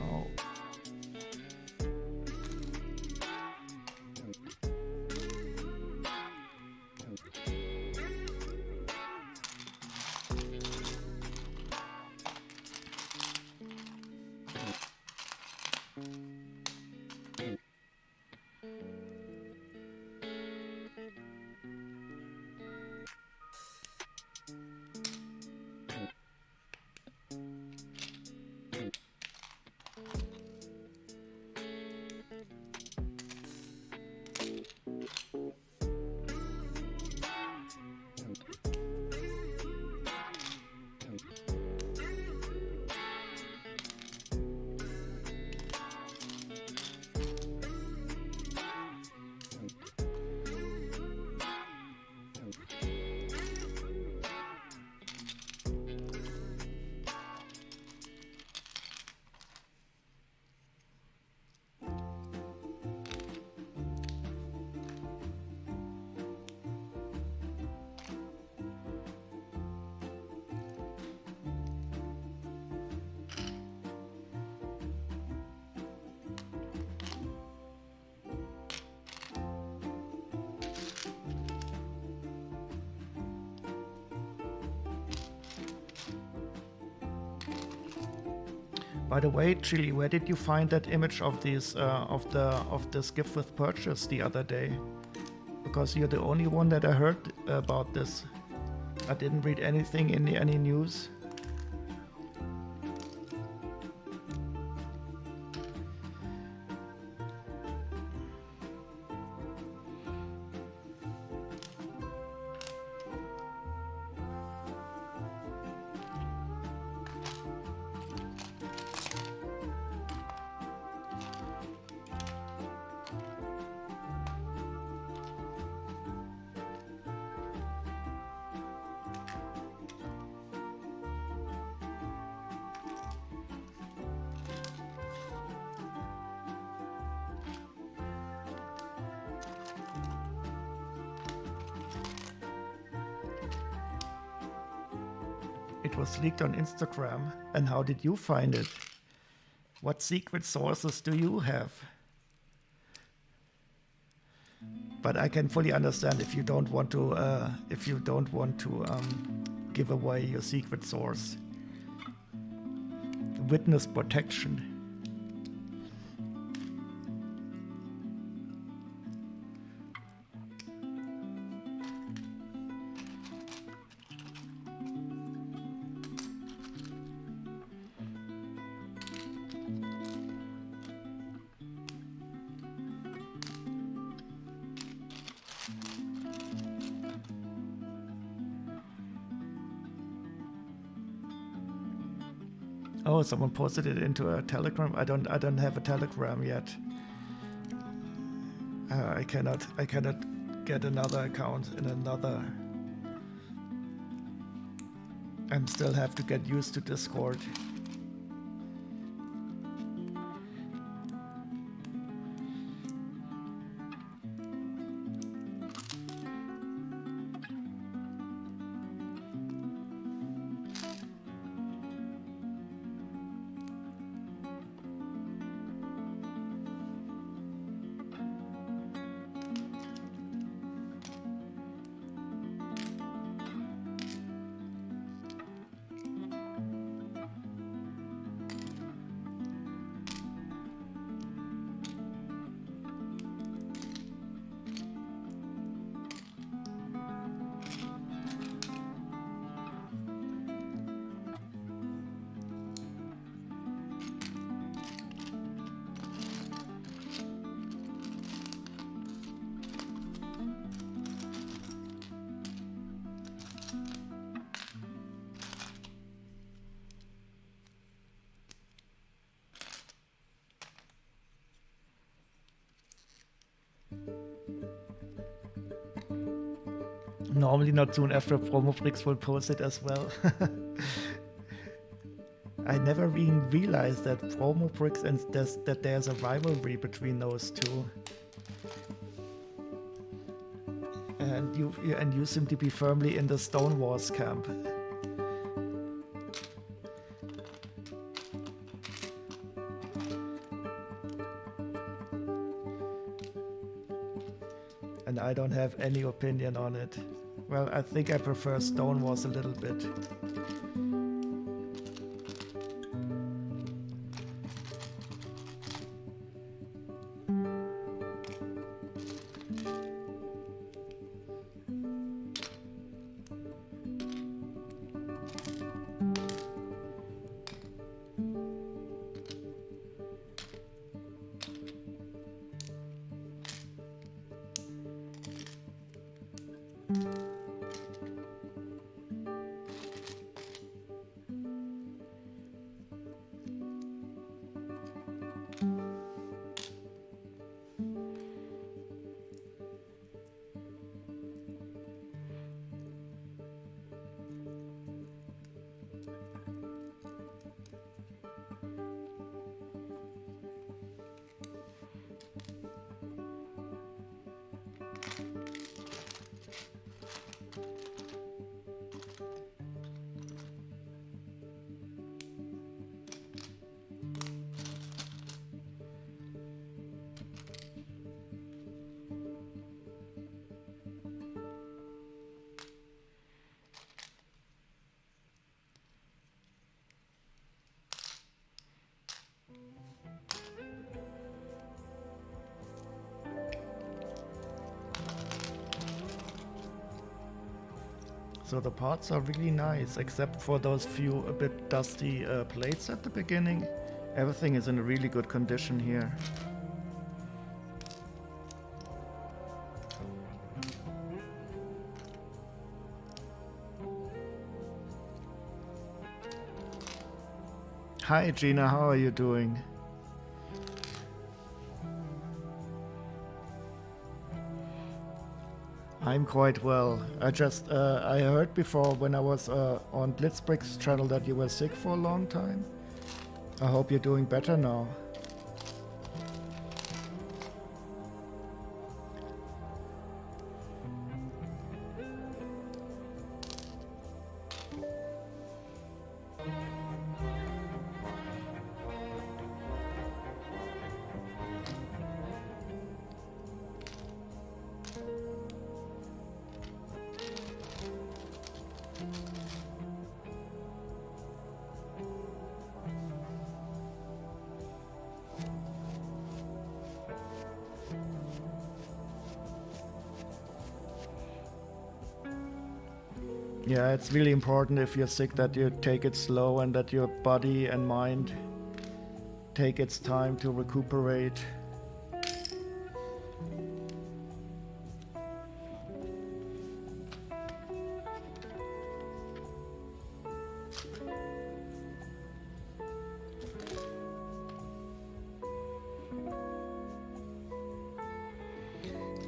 Oh. By the way, Chili, where did you find that image of these of this gift with purchase the other day? Because you're the only one that I heard about this. I didn't read anything in any news. It was leaked on Instagram. And how did you find it? What secret sources do you have? But I can fully understand if you don't want to give away your secret source. Witness protection. Oh, someone posted it into a Telegram. I don't have a Telegram yet. I cannot get another account in another. I still have to get used to Discord. Normally not soon after Promofrix will post it as well. I never even realized that Promofrix and that there's a rivalry between those two. And you seem to be firmly in the Stone Wars camp. And I don't have any opinion on it. Well, I think I prefer Stone Wars a little bit. So the parts are really nice, except for those few a bit dusty plates at the beginning. Everything is in a really good condition here. Hi Gina, how are you doing? I'm quite well. I heard before when I was on Blitzbrick's channel that you were sick for a long time. I hope you're doing better now. Yeah, it's really important if you're sick that you take it slow and that your body and mind take its time to recuperate.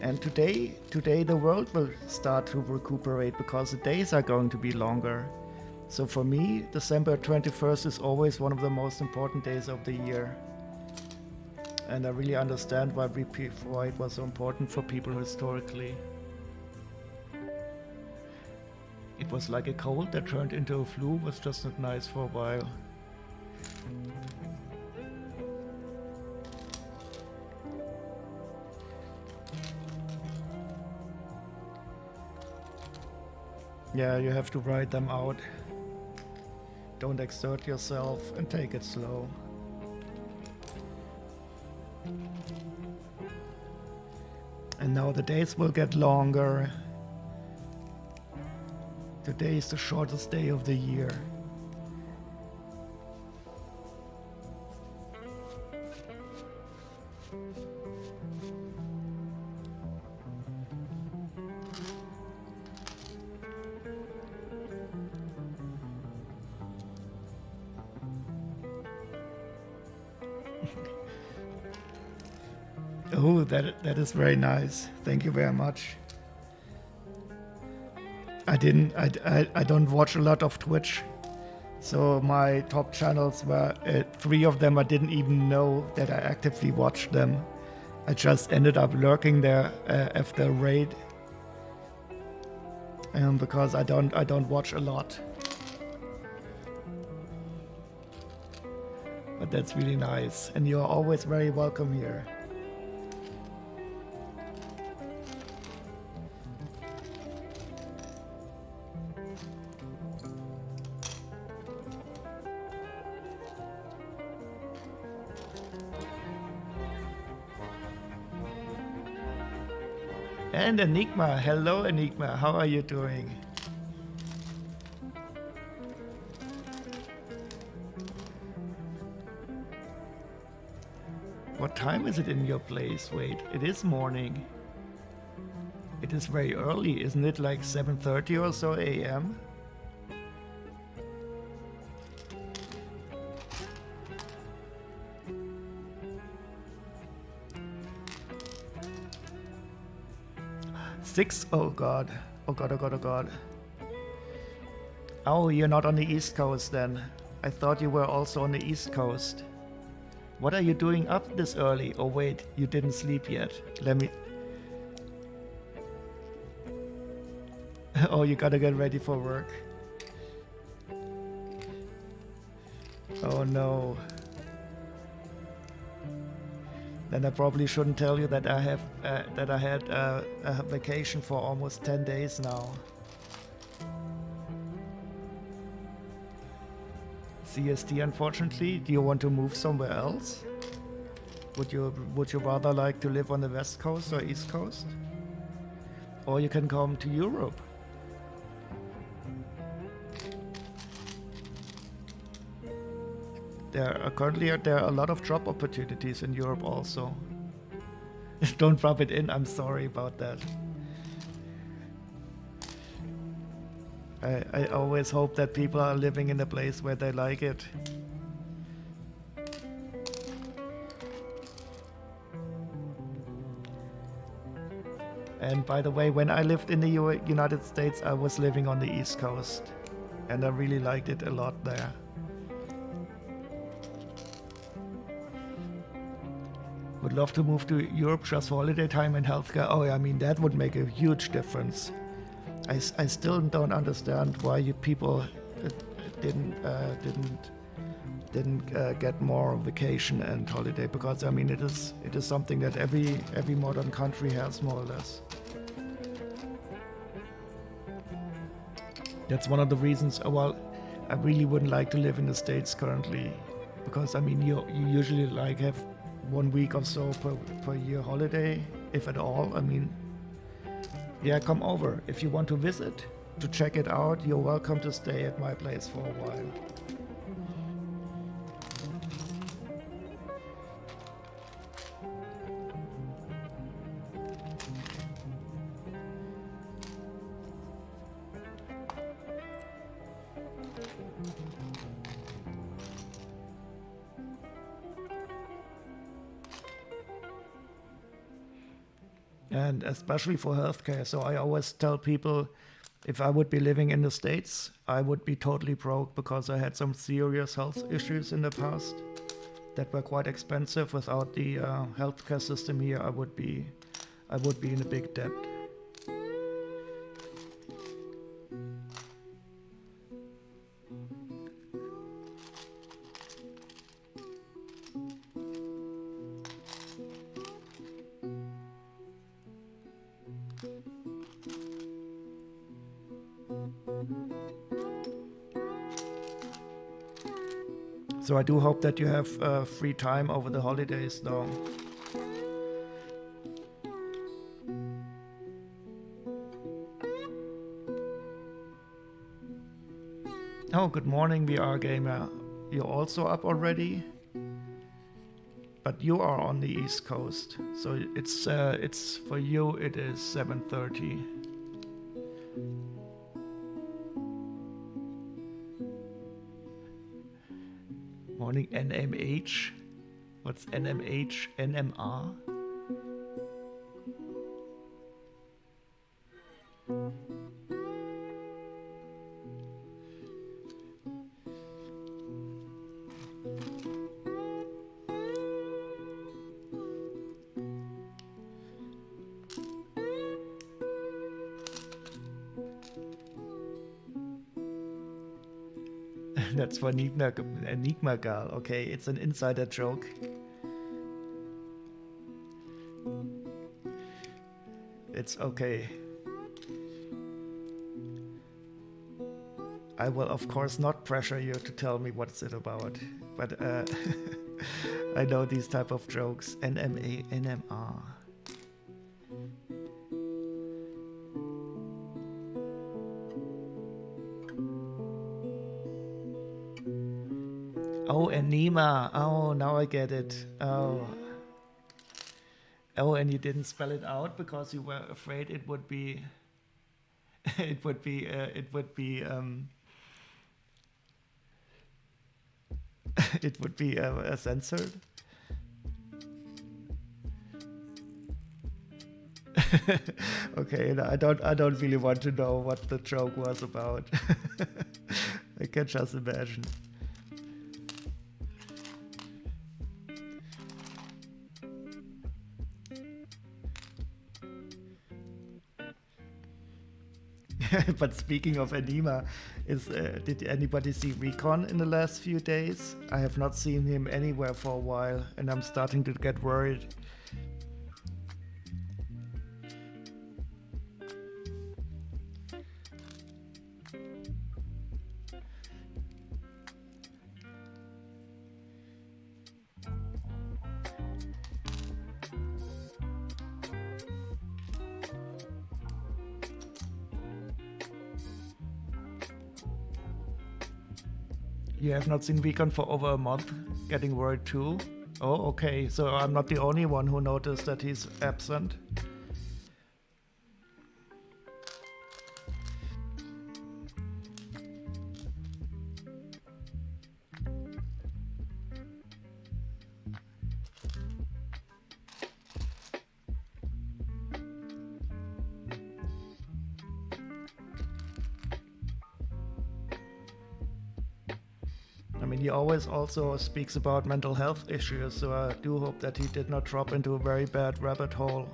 And today the world will start to recuperate because the days are going to be longer. So for me, December 21st is always one of the most important days of the year. And I really understand why it was so important for people historically. It was like a cold that turned into a flu, was just not nice for a while. Yeah, you have to ride them out. Don't exert yourself and take it slow. And now the days will get longer. Today is the shortest day of the year. Oh, that is very nice. Thank you very much. I don't watch a lot of Twitch, so my top channels were 3 of them. I didn't even know that I actively watched them. I just ended up lurking there after a raid, because I don't watch a lot. But that's really nice, and you're always very welcome here. And Enigma, hello Enigma, how are you doing? What time is it in your place? Wait, it is morning. It is very early, isn't it? Like 7:30 or so a.m.? Six? Oh god. Oh god, oh god, oh god. Oh, you're not on the East Coast then. I thought you were also on the East Coast. What are you doing up this early? Oh wait, you didn't sleep yet. Let me... Oh, you gotta get ready for work. Oh no. Then I probably shouldn't tell you that I have that I had a vacation for almost 10 days now. CST, unfortunately. Do you want to move somewhere else? Would you rather like to live on the West Coast or East Coast? Or you can come to Europe. There are a lot of job opportunities in Europe also. Don't rub it in. I'm sorry about that. I always hope that people are living in a place where they like it. And by the way, when I lived in the United States, I was living on the East Coast, and I really liked it a lot there. Would love to move to Europe just for holiday time and healthcare. Oh, I mean, that would make a huge difference. I still don't understand why you people didn't get more vacation and holiday, because I mean it is something that every modern country has, more or less. That's one of the reasons. Well, I really wouldn't like to live in the States currently, because I mean you usually like have 1 week or so per year holiday, if at all. I mean, yeah, come over if you want to visit, to check it out. You're welcome to stay at my place for a while. And especially for healthcare. So I always tell people, if I would be living in the States, I would be totally broke, because I had some serious health issues in the past that were quite expensive. Without the healthcare system here, I would be in a big debt. So I do hope that you have free time over the holidays, though. Oh, good morning, VR Gamer. You're also up already? But you are on the East Coast, so it's for you it is 7:30. Morning, NMH. What's NMH? NMR? That's for Enigma Gal. Okay, it's an insider joke. It's okay. I will, of course, not pressure you to tell me what's it about, but I know these type of jokes. NMA, NMR. Oh, Enema. Oh, now I get it. Oh. Oh, and you didn't spell it out because you were afraid it would be it would be it would be censored. Okay, no, I don't really want to know what the joke was about. I can just imagine. But speaking of Enema, did anybody see Recon in the last few days? I have not seen him anywhere for a while, and I'm starting to get worried. You have not seen Beacon for over a month, getting worried too? Oh, okay, so I'm not the only one who noticed that he's absent. I mean, he always also speaks about mental health issues, so I do hope that he did not drop into a very bad rabbit hole.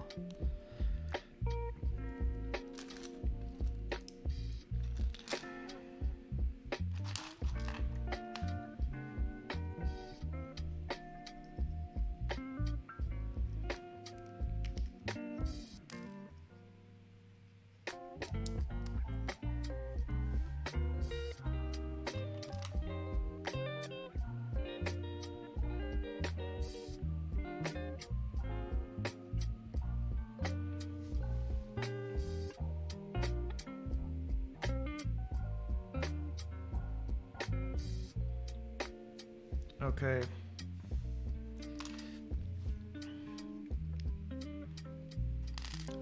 Okay.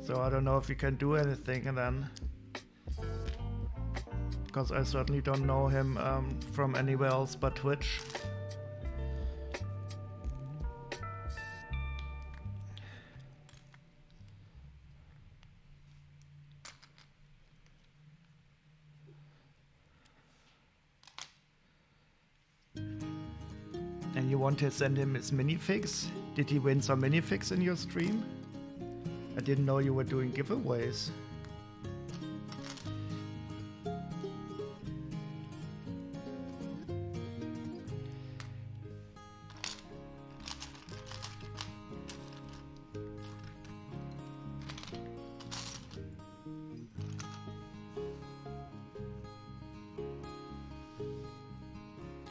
So I don't know if we can do anything and then, because I certainly don't know him from anywhere else but Twitch. And you want to send him his minifigs? Did he win some minifigs in your stream? I didn't know you were doing giveaways.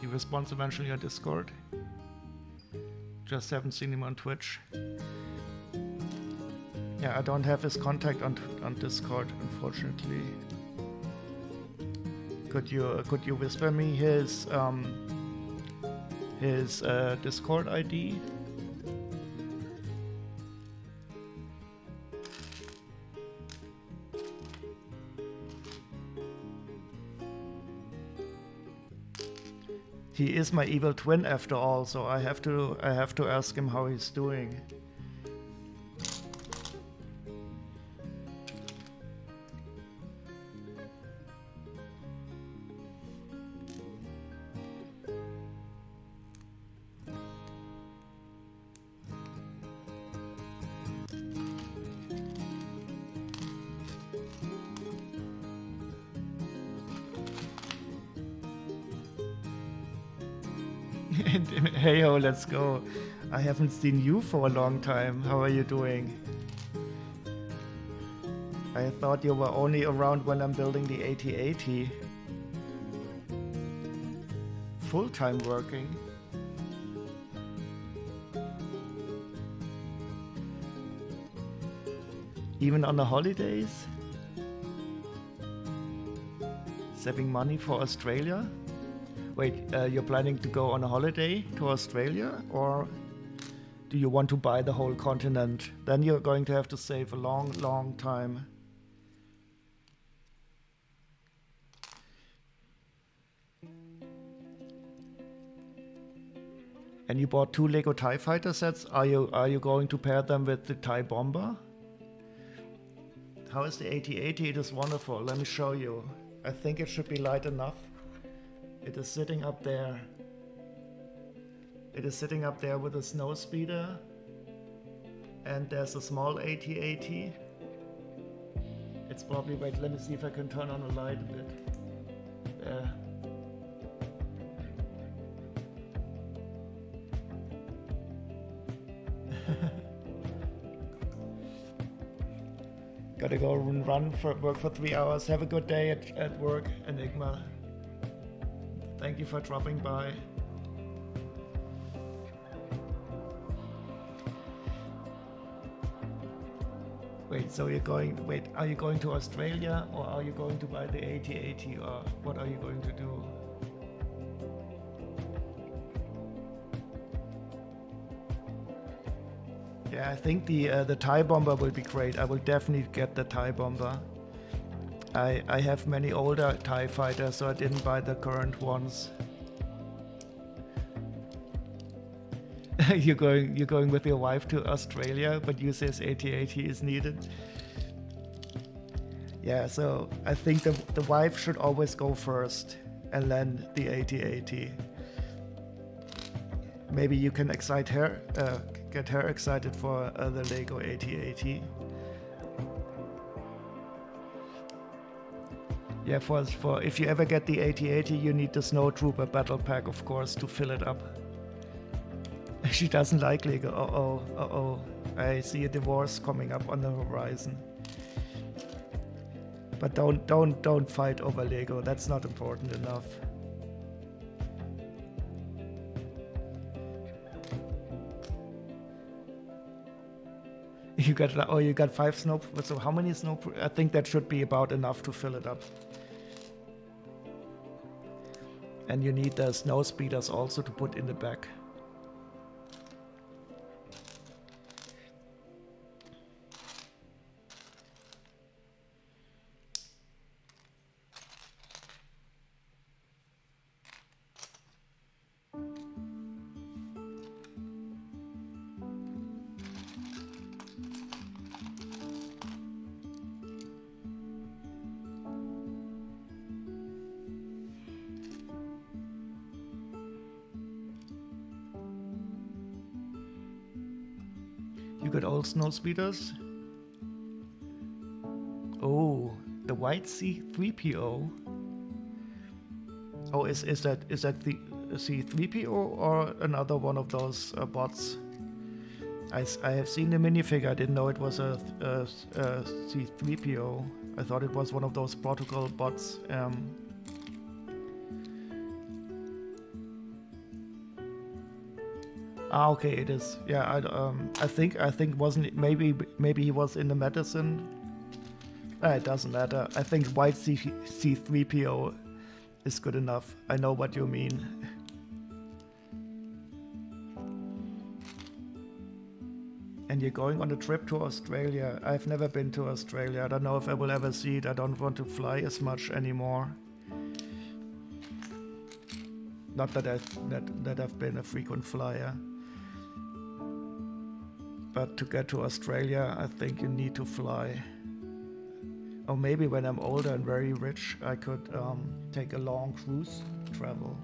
He responds eventually on Discord. Just haven't seen him on Twitch. Yeah, I don't have his contact on Discord, unfortunately. Could you whisper me his Discord ID? He is my evil twin after all, so I have to ask him how he's doing. Hey ho, let's go. I haven't seen you for a long time. How are you doing? I thought you were only around when I'm building the 8080. Full-time working. Even on the holidays? Saving money for Australia? Wait, you're planning to go on a holiday to Australia, or do you want to buy the whole continent? Then you're going to have to save a long, long time. And you bought 2 Lego TIE Fighter sets. Are you going to pair them with the TIE Bomber? How is the 8080? It is wonderful. Let me show you. I think it should be light enough. It is sitting up there. It is sitting up there with a snow speeder. And there's a small 8080. It's probably, wait, let me see if I can turn on the light a bit. There. Gotta go and run for work for 3 hours. Have a good day at work, Enigma. Thank you for dropping by. Wait, so you're going, wait, are you going to Australia or are you going to buy the 8080 or what are you going to do? I think the TIE bomber will be great. I will definitely get the TIE bomber. I have many older TIE fighters, so I didn't buy the current ones. You're going with your wife to Australia, but you says AT-AT is needed. Yeah, so I think the wife should always go first, and then the AT-AT. Maybe you can excite her, get her excited for the Lego AT-AT. Yeah, for if you ever get the AT-AT, you need the Snowtrooper battle pack, of course, to fill it up. She doesn't like Lego. Uh-oh. I see a divorce coming up on the horizon. But don't fight over Lego. That's not important enough. You got 5 snow. So how many snow? I think that should be about enough to fill it up. And you need the snow speeders also to put in the back. You got all snow speeders? Oh, the white C3PO. Oh, is that the C3PO or another one of those bots? I have seen the minifigure. I didn't know it was a C3PO. I thought it was one of those protocol bots. Okay, it is. Yeah, I think wasn't it, maybe he was in the medicine. It doesn't matter. I think white C3PO is good enough. I know what you mean. And you're going on a trip to Australia. I've never been to Australia. I don't know if I will ever see it. I don't want to fly as much anymore. Not that I've been a frequent flyer. But to get to Australia, I think you need to fly. Or maybe when I'm older and very rich, I could take a long cruise travel.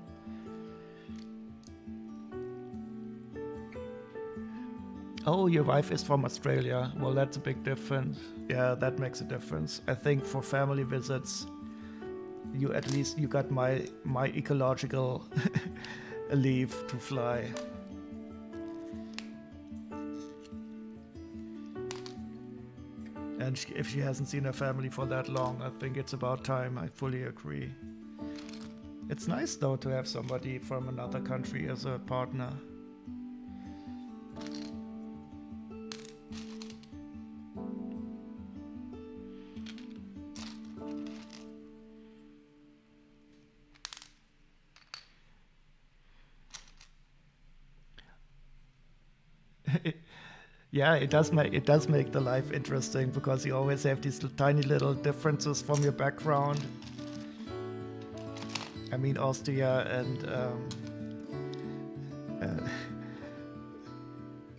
Oh, your wife is from Australia. Well, that's a big difference. Yeah, that makes a difference. I think for family visits, you got my ecological leave to fly. And if she hasn't seen her family for that long, I think it's about time. I fully agree. It's nice, though, to have somebody from another country as a partner. Yeah, it does make the life interesting because you always have these tiny little differences from your background. I mean, Austria and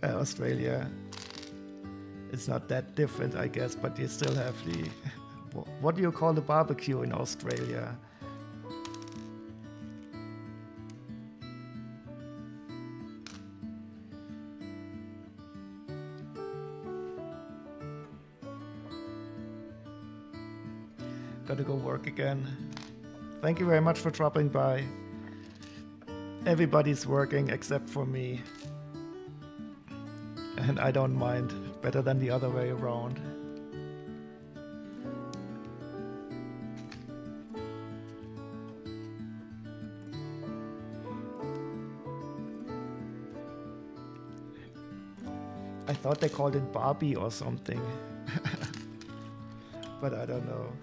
Australia, it's not that different, I guess, but you still have the what do you call the barbecue in Australia? Gotta go work again. Thank you very much for dropping by. Everybody's working except for me. And I don't mind. Better than the other way around. I thought they called it Barbie or something. But I don't know.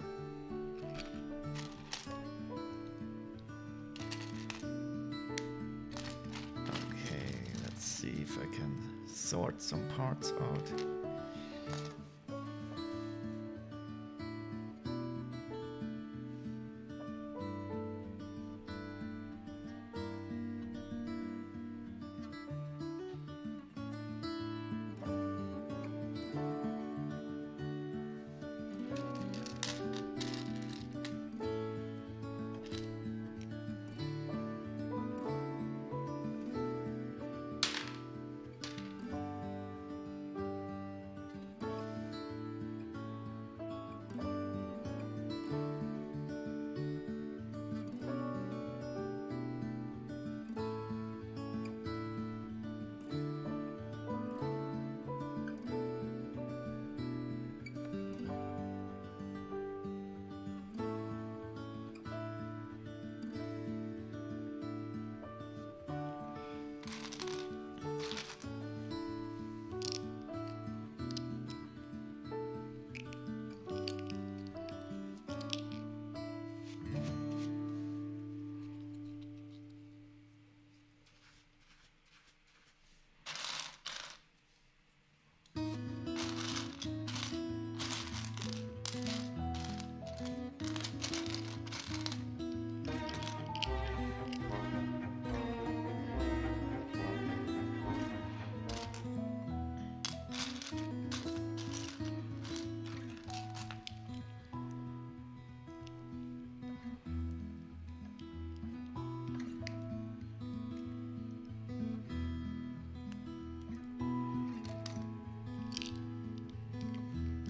sort some parts out.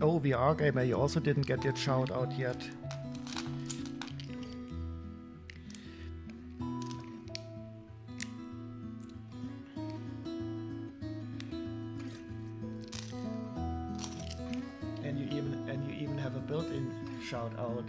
Oh, VR gamer, you also didn't get your shout out yet. And you even have a built-in shout out.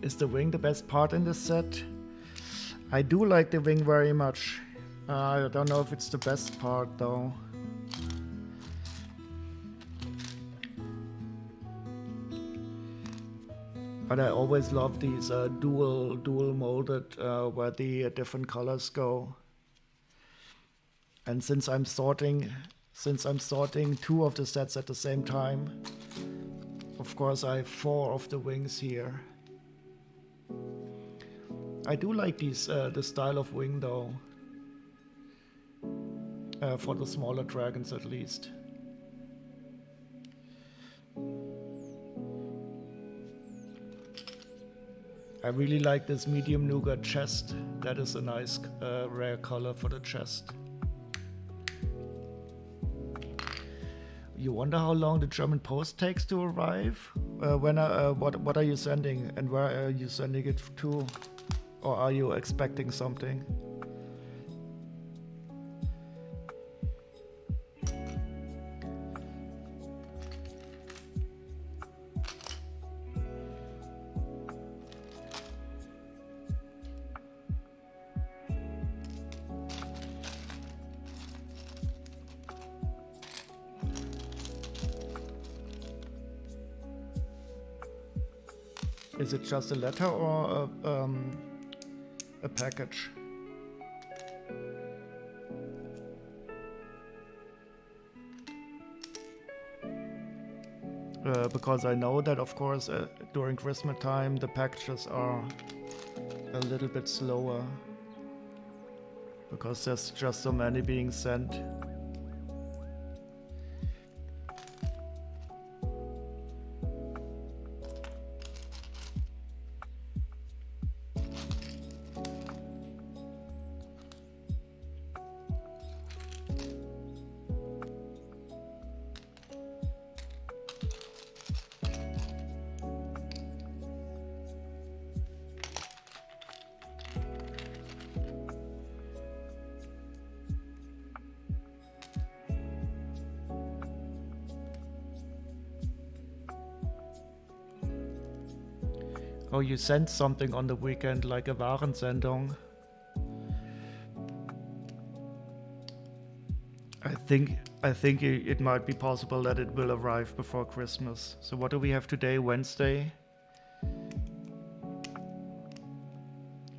Is the wing the best part in this set? I do like the wing very much. I don't know if it's the best part though. But I always love these dual molded where the different colors go. And since I'm sorting two of the sets at the same time, of course I have 4 of the wings here. I do like these the style of wing though, for the smaller dragons at least. I really like this medium nougat chest. That is a nice rare color for the chest. You wonder how long the German post takes to arrive? What are you sending and where are you sending it to? Or are you expecting something? Is it just a letter or a package? Because I know that, of course, during Christmas time the packages are a little bit slower because there's just so many being sent. Oh, you sent something on the weekend, like a Warensendung. I think it might be possible that it will arrive before Christmas. So what do we have today? Wednesday.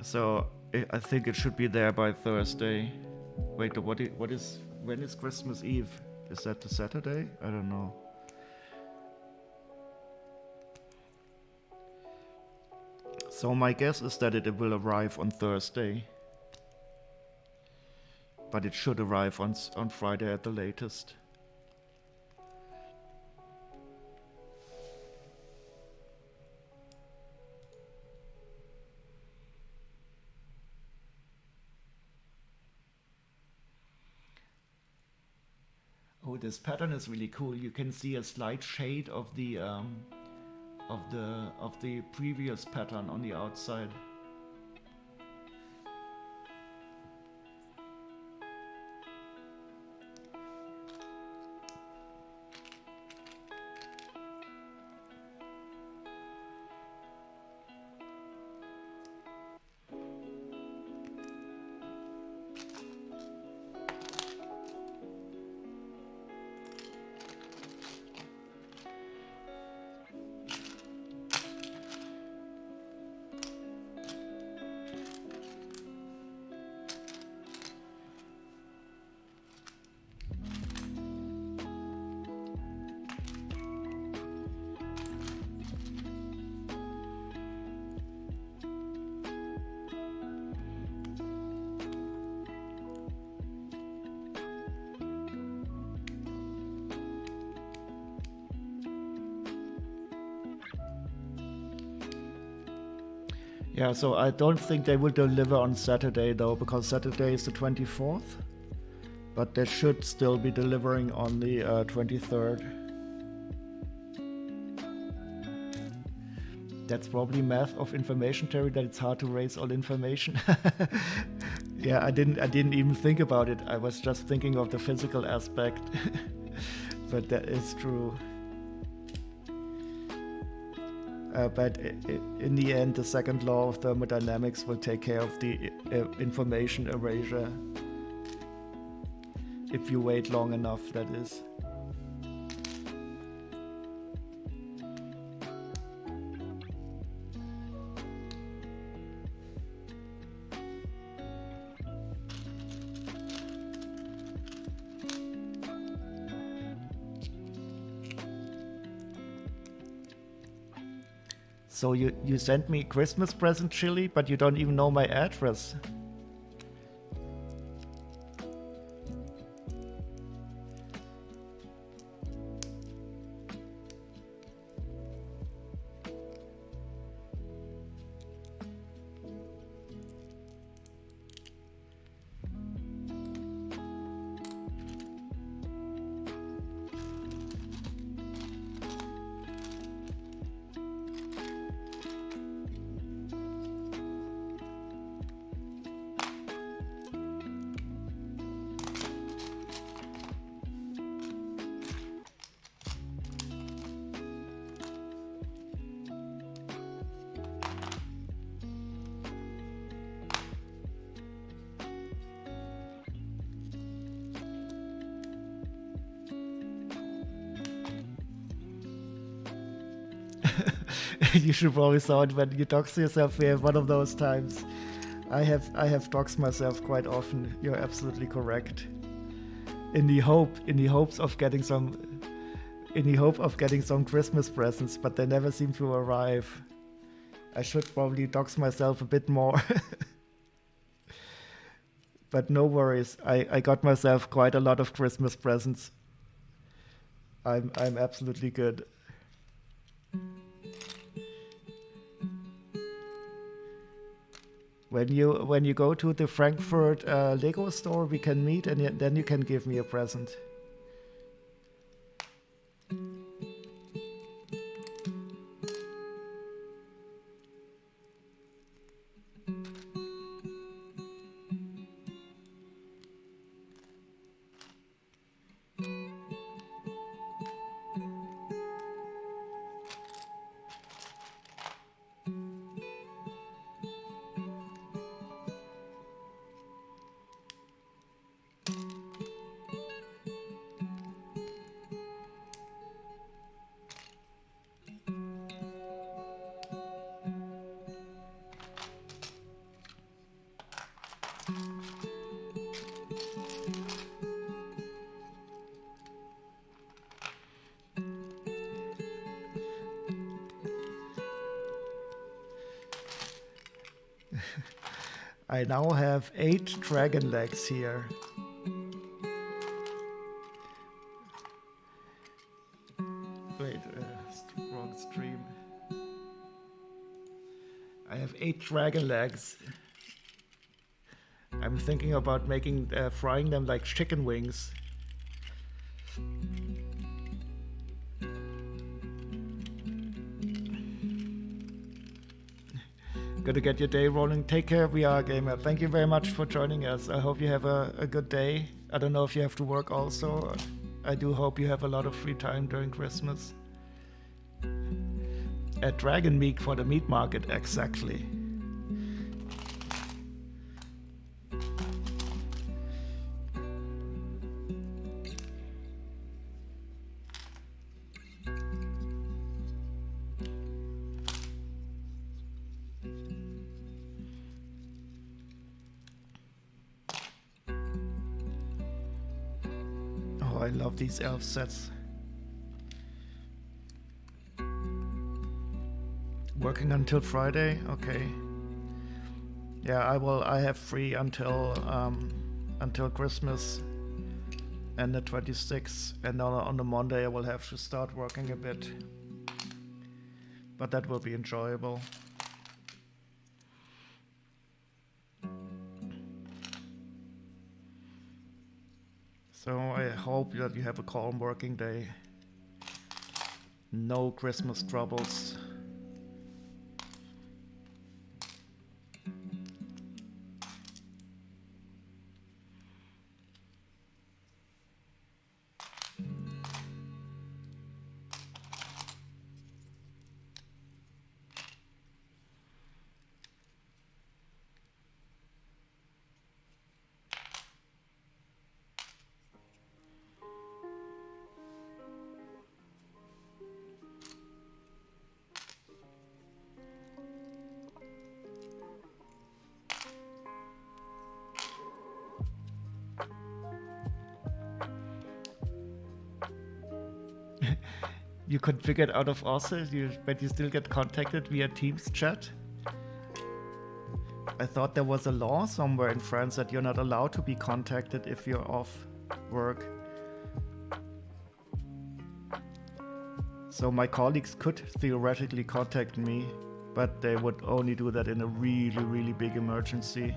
So I think it should be there by Thursday. Wait, when is Christmas Eve? Is that the Saturday? I don't know. So my guess is that it will arrive on Thursday. But it should arrive on Friday at the latest. Oh, this pattern is really cool. You can see a slight shade of the previous pattern on the outside. Yeah, so I don't think they will deliver on Saturday though, because Saturday is the 24th. But they should still be delivering on the 23rd. That's probably math of information, Terry, that it's hard to raise all information. Yeah, I didn't even think about it. I was just thinking of the physical aspect. But that is true. But in the end, the second law of thermodynamics will take care of the information erasure. If you wait long enough, that is. So you sent me Christmas present chili, but you don't even know my address. You should probably saw it when you dox yourself. We have one of those times. I have doxed myself quite often. You're absolutely correct. In the hopes of getting some Christmas presents, but they never seem to arrive. I should probably dox myself a bit more. But no worries. I got myself quite a lot of Christmas presents. I'm absolutely good. When you go to the Frankfurt Lego store, we can meet, and then you can give me a present. I now have 8 dragon legs here. Wait, wrong stream. I have 8 dragon legs. I'm thinking about frying them like chicken wings. Gotta get your day rolling. Take care, VR Gamer. Thank you very much for joining us. I hope you have a good day. I don't know if you have to work also. I do hope you have a lot of free time during Christmas. At Dragon Meat for the meat market, exactly. I love these elf sets. Working until Friday? Okay. Yeah, I have free until Christmas and the 26th, and on the Monday I will have to start working a bit. But that will be enjoyable. So I hope that you have a calm working day. No Christmas troubles. You configured out of Austin, but you still get contacted via Teams chat? I thought there was a law somewhere in France that you're not allowed to be contacted if you're off work. So my colleagues could theoretically contact me, but they would only do that in a really, really big emergency.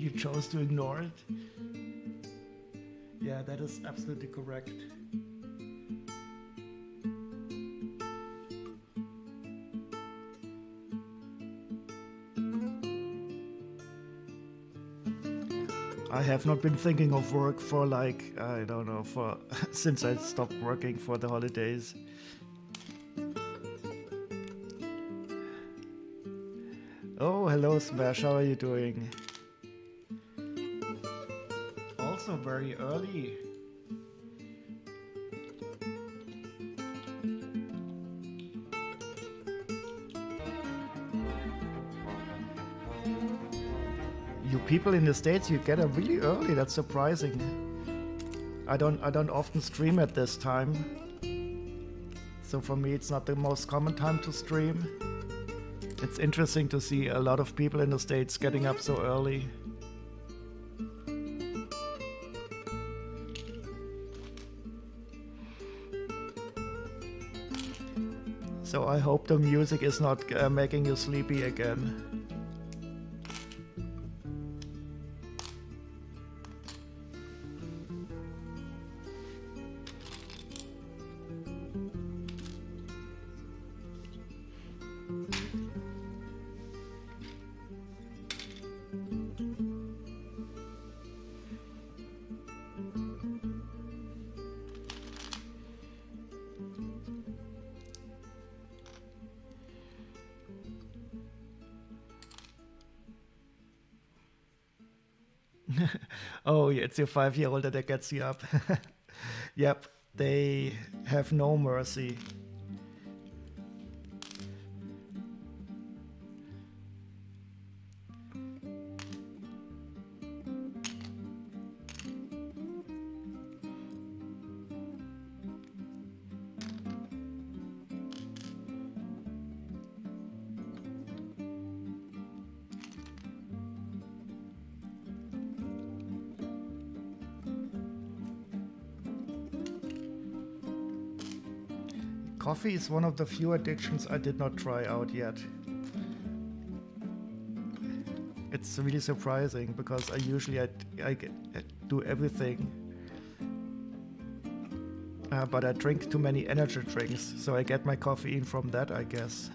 you chose to ignore it. Yeah, that is absolutely correct. I have not been thinking of work for like, I don't know, for since I stopped working for the holidays. Oh, hello Smash, how are you doing? Also very early. You people in the States, you get up really early. That's surprising. I don't often stream at this time. So for me it's not the most common time to stream. It's interesting to see a lot of people in the States getting up so early. So I hope the music is not making you sleepy again. Oh, it's your 5-year-old that gets you up. Yep, they have no mercy. Coffee is one of the few addictions I did not try out yet. It's really surprising because I usually I do everything. But I drink too many energy drinks, so I get my caffeine from that, I guess.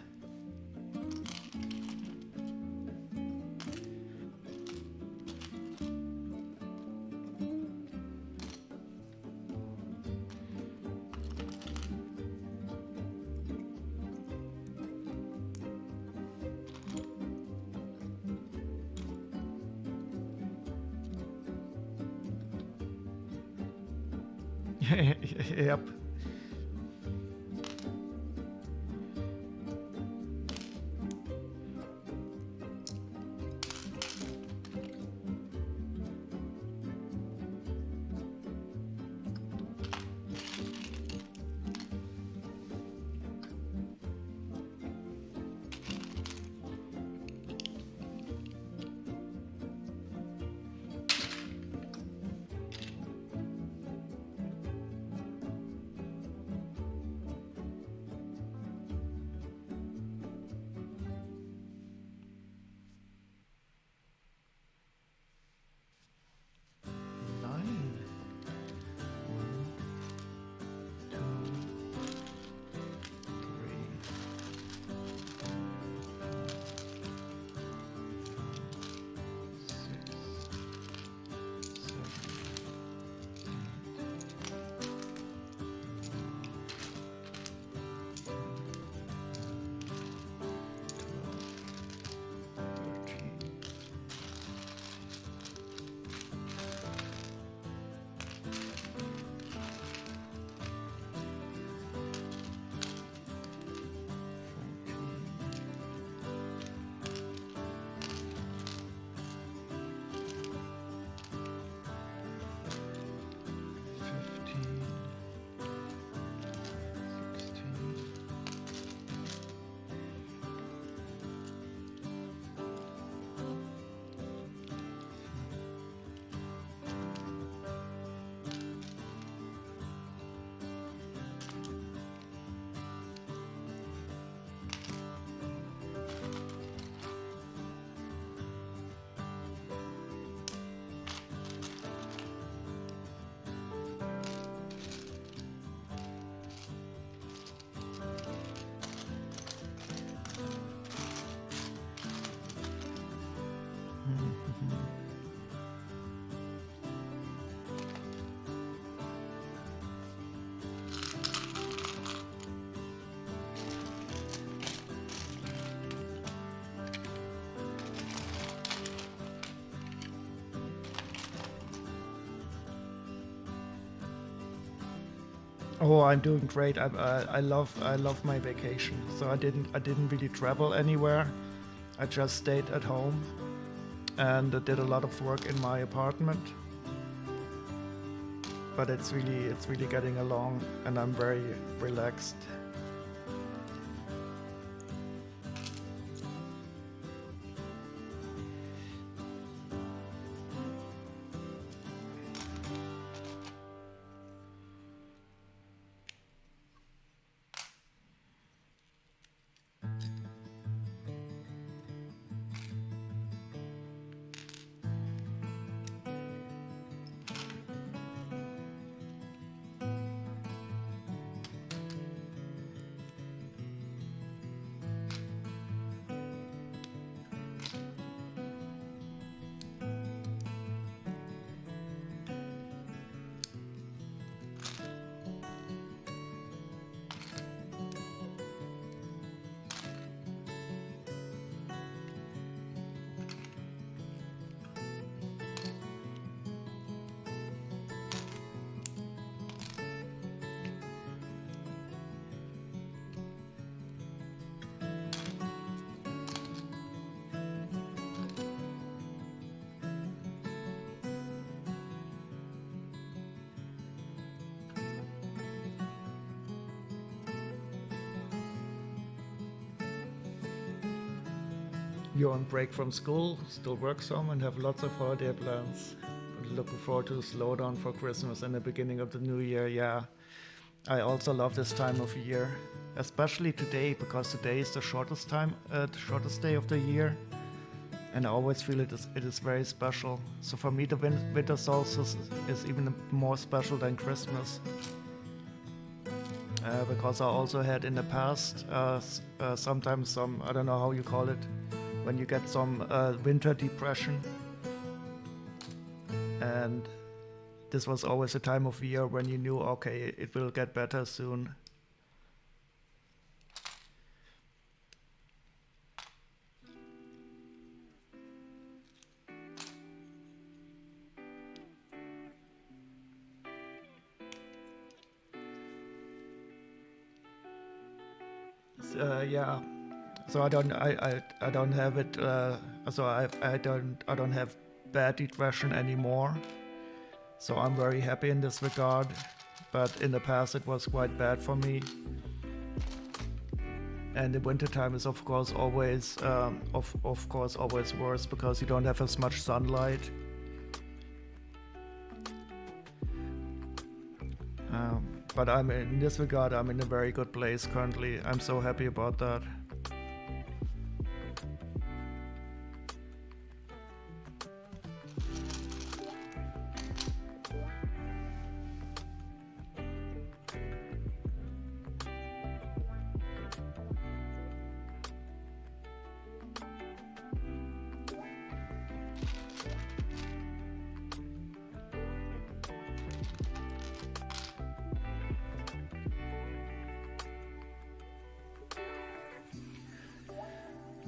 Yep. Oh, I'm doing great. I love my vacation. So I didn't really travel anywhere. I just stayed at home and did a lot of work in my apartment. But it's really getting along, and I'm very relaxed. You're on break from school, still work some, and have lots of holiday plans. Looking forward to the slowdown for Christmas and the beginning of the new year. Yeah, I also love this time of year, especially today, because today is the shortest day of the year, and I always feel it is very special. So for me, the winter solstice is even more special than Christmas, because I also had in the past sometimes some, I don't know how you call it, when you get some winter depression, and this was always a time of year when you knew, okay, it will get better soon. Yeah, so I don't have it. So I don't have bad depression anymore. So I'm very happy in this regard. But in the past it was quite bad for me. And the wintertime is of course always of course always worse because you don't have as much sunlight. But I'm in this regard, I'm in a very good place currently. I'm so happy about that.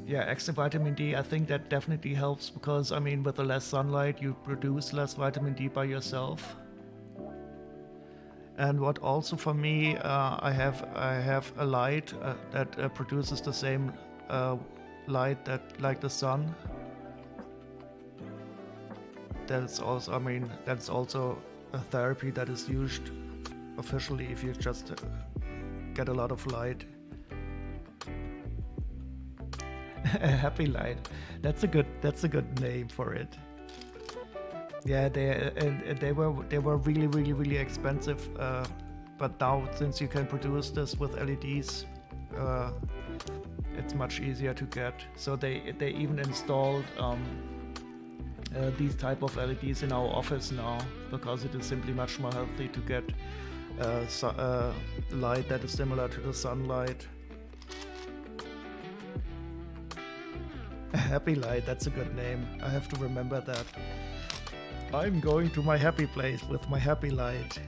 Yeah, extra vitamin D, I think that definitely helps because, I mean, with the less sunlight, you produce less vitamin D by yourself. And what also for me, I have a light that produces the same light that like the sun. That's also, I mean, that's also a therapy that is used officially if you just get a lot of light. A happy light. That's a good name for it. Yeah, they were really expensive, but now since you can produce this with LEDs, it's much easier to get. So they even installed these type of LEDs in our office now because it is simply much more healthy to get light that is similar to the sunlight. Happy Light, that's a good name. I have to remember that. I'm going to my happy place with my happy light.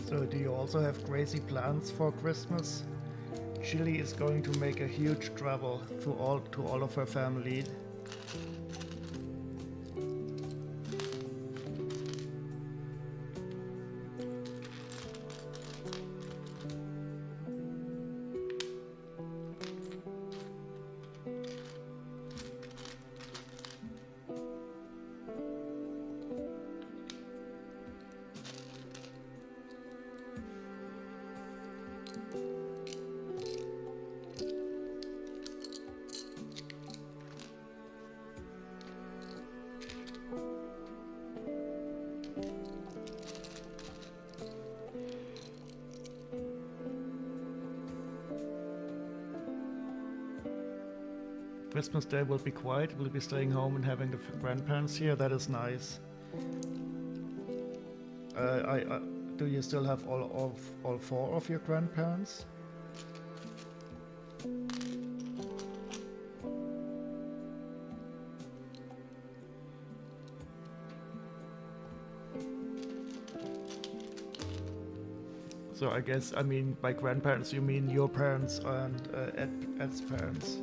So do you also have crazy plans for Christmas? Chili is going to make a huge travel to all of her family. Christmas Day will be quiet. We'll be staying home and having the grandparents here. That is nice. Do you still have all four of your grandparents? So I guess, I mean, by grandparents you mean your parents and Ed's parents.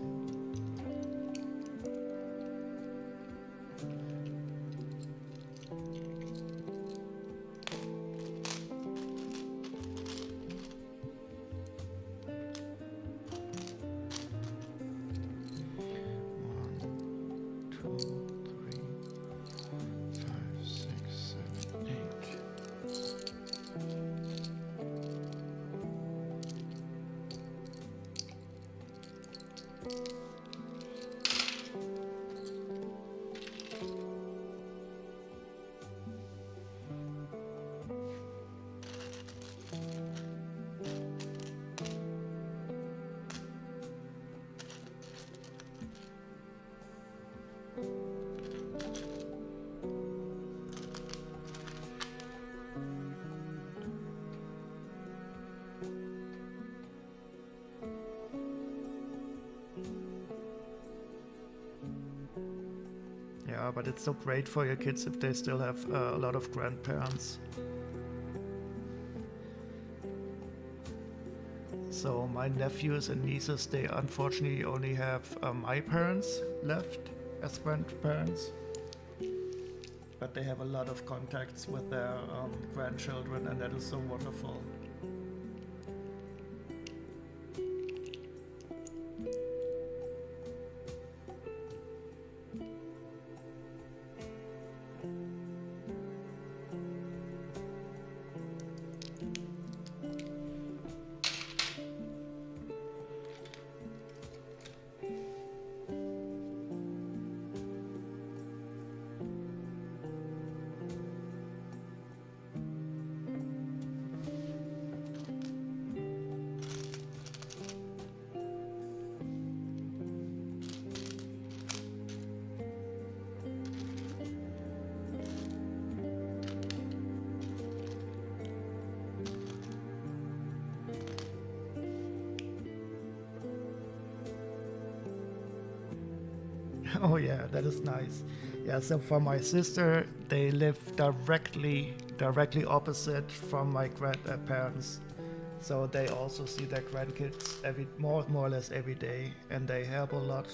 Yeah, but it's so great for your kids if they still have a lot of grandparents. So my nephews and nieces, they unfortunately only have my parents left as grandparents, but they have a lot of contacts with their grandchildren, and that is so wonderful. Oh yeah, that is nice. Yeah, so for my sister, they live directly opposite from my grandparents. So they also see their grandkids more or less every day, and they help a lot.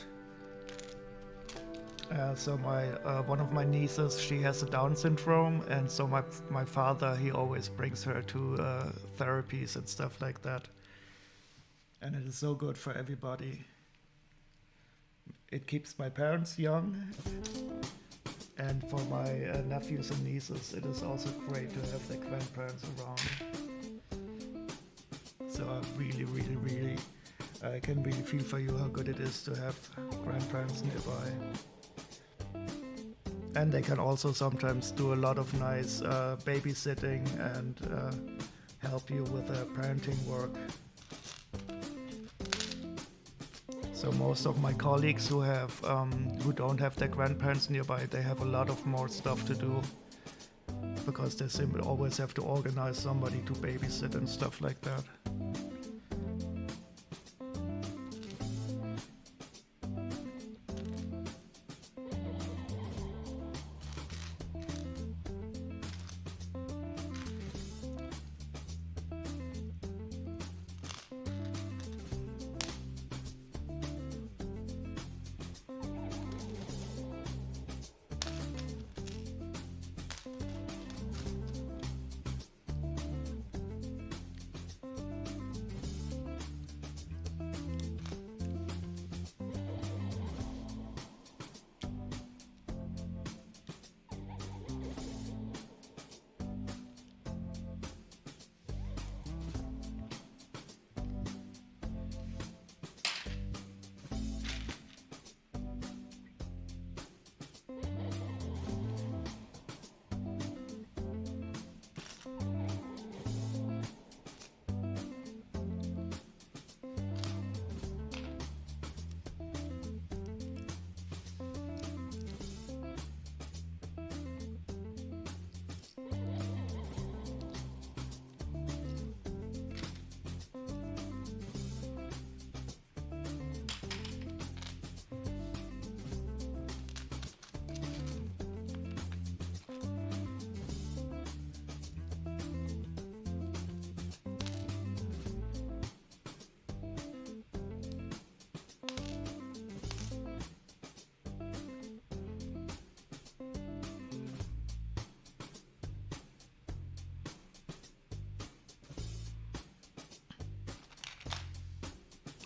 So one of my nieces, she has a Down syndrome, and so my father, he always brings her to therapies and stuff like that. And it is so good for everybody. It keeps my parents young, and for my nephews and nieces, it is also great to have their grandparents around. So I can really feel for you how good it is to have grandparents nearby. And they can also sometimes do a lot of nice babysitting and help you with parenting work. So most of my colleagues who don't have their grandparents nearby, they have a lot of more stuff to do because they simply always have to organize somebody to babysit and stuff like that.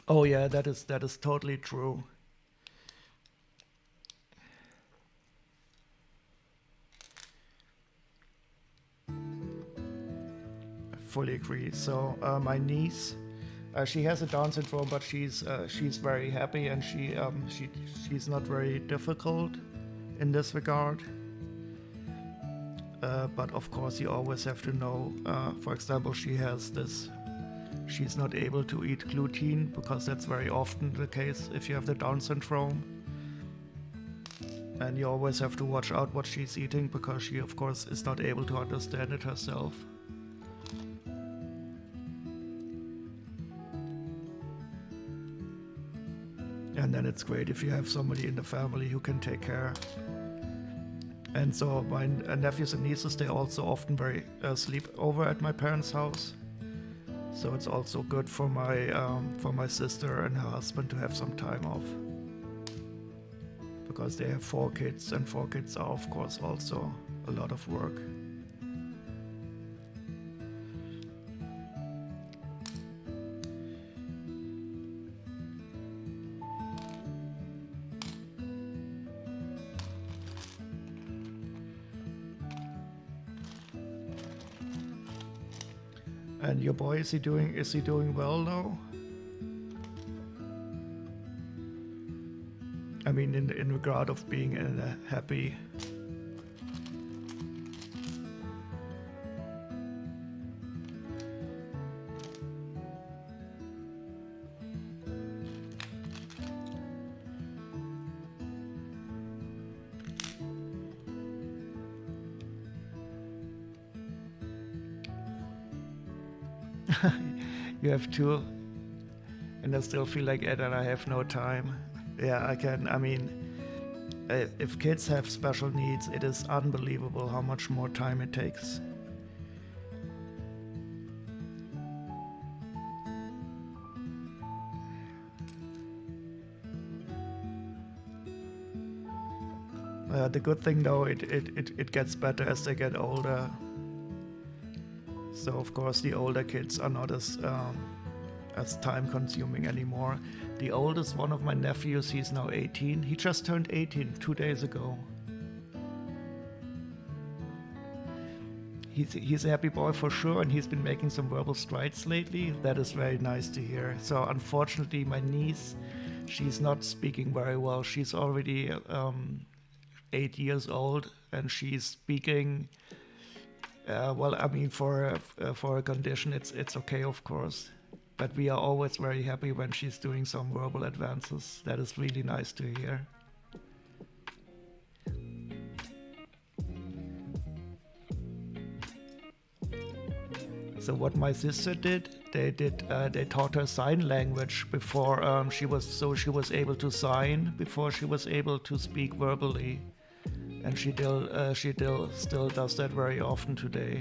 Oh yeah, that is totally true. I fully agree. So my niece, she has a Down syndrome, but she's very happy, and she's not very difficult in this regard. But of course, you always have to know. For example, she's not able to eat gluten because that's very often the case if you have the Down syndrome. And you always have to watch out what she's eating because she, of course, is not able to understand it herself. And then it's great if you have somebody in the family who can take care. And so my nephews and nieces, they also often sleep over at my parents' house. So it's also good for my sister and her husband to have some time off, because they have 4 kids, and 4 kids are of course also a lot of work. And your boy, is he doing well now? I mean, in regard of being happy. You have 2, and I still feel like Ed and I have no time. Yeah, I can. I mean, if kids have special needs, it is unbelievable how much more time it takes. The good thing though, it gets better as they get older. So of course the older kids are not as time consuming anymore. The oldest one of my nephews, he's now 18. He just turned 18 2 days ago. He's a happy boy for sure, and he's been making some verbal strides lately. That is very nice to hear. So unfortunately, my niece, she's not speaking very well. She's already 8 years old, and she's speaking. Well, I mean, for a condition, it's okay, of course. But we are always very happy when she's doing some verbal advances. That is really nice to hear. So what my sister did, they taught her sign language before she was able to sign before she was able to speak verbally, and she still does that very often today.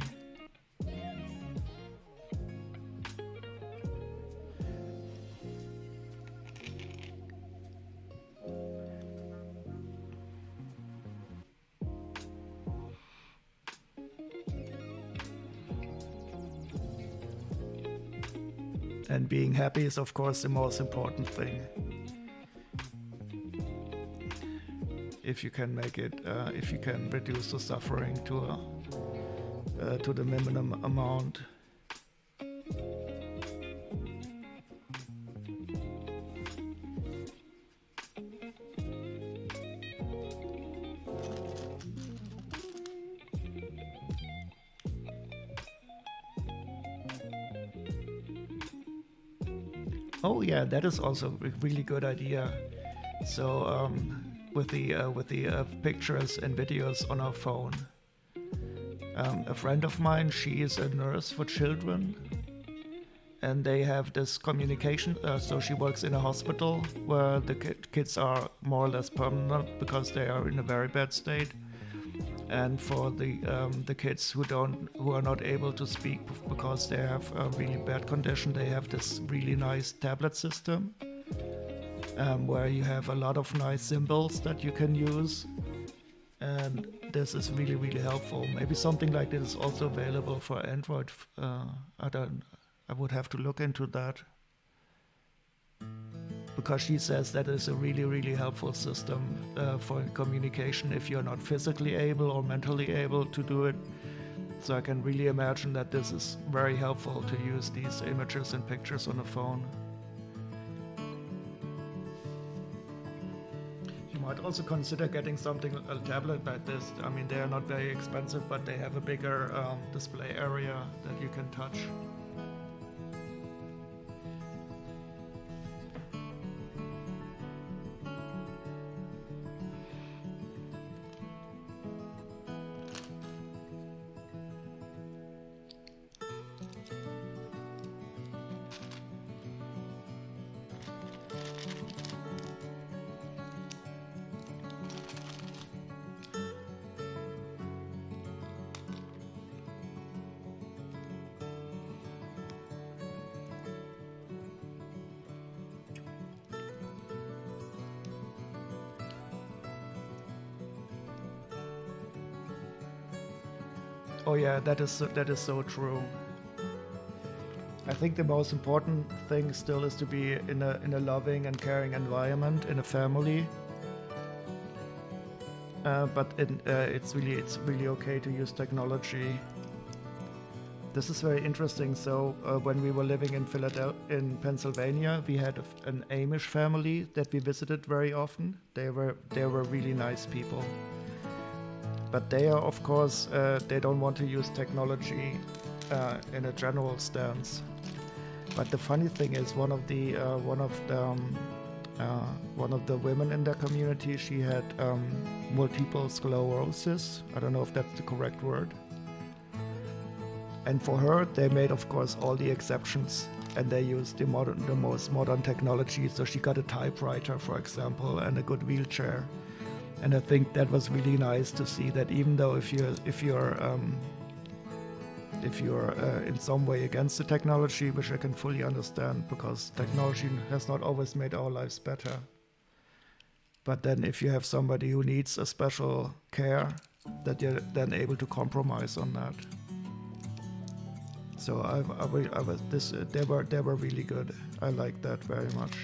And being happy is, of course, the most important thing. If you can make it, if you can reduce the suffering to the minimum amount. Oh yeah, that is also a really good idea. So with the pictures and videos on our phone. A friend of mine, she is a nurse for children, and they have this communication. So she works in a hospital where the kids are more or less permanent because they are in a very bad state. And for the kids who are not able to speak because they have a really bad condition, they have this really nice tablet system where you have a lot of nice symbols that you can use, and this is really, really helpful. Maybe something like this is also available for Android. I would have to look into that, because she says that is a really, really helpful system for communication if you're not physically able or mentally able to do it. So I can really imagine that this is very helpful to use these images and pictures on a phone. You might also consider getting a tablet like this. I mean, they are not very expensive, but they have a bigger display area that you can touch. Oh yeah, that is so true. I think the most important thing still is to be in a loving and caring environment in a family. It's really okay to use technology. This is very interesting. So when we were living in in Pennsylvania, we had an Amish family that we visited very often. They were really nice people, but they are, of course, they don't want to use technology in a general stance. But the funny thing is, one of the women in their community, she had multiple sclerosis. I don't know if that's the correct word. And for her, they made, of course, all the exceptions, and they used the most modern technology. So she got a typewriter, for example, and a good wheelchair. And I think that was really nice to see that even though if you're in some way against the technology, which I can fully understand, because technology has not always made our lives better. But then if you have somebody who needs a special care, that you're then able to compromise on that. So they were really good. I like that very much.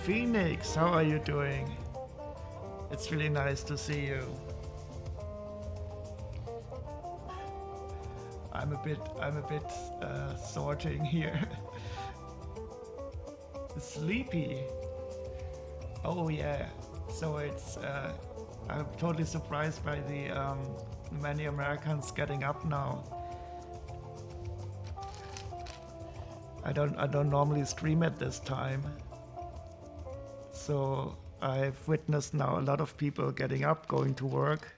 Phoenix, how are you doing? It's really nice to see you. I'm a bit sorting here. Sleepy. Oh yeah. So it's I'm totally surprised by the many Americans getting up now. I don't normally stream at this time. So I've witnessed now a lot of people getting up, going to work.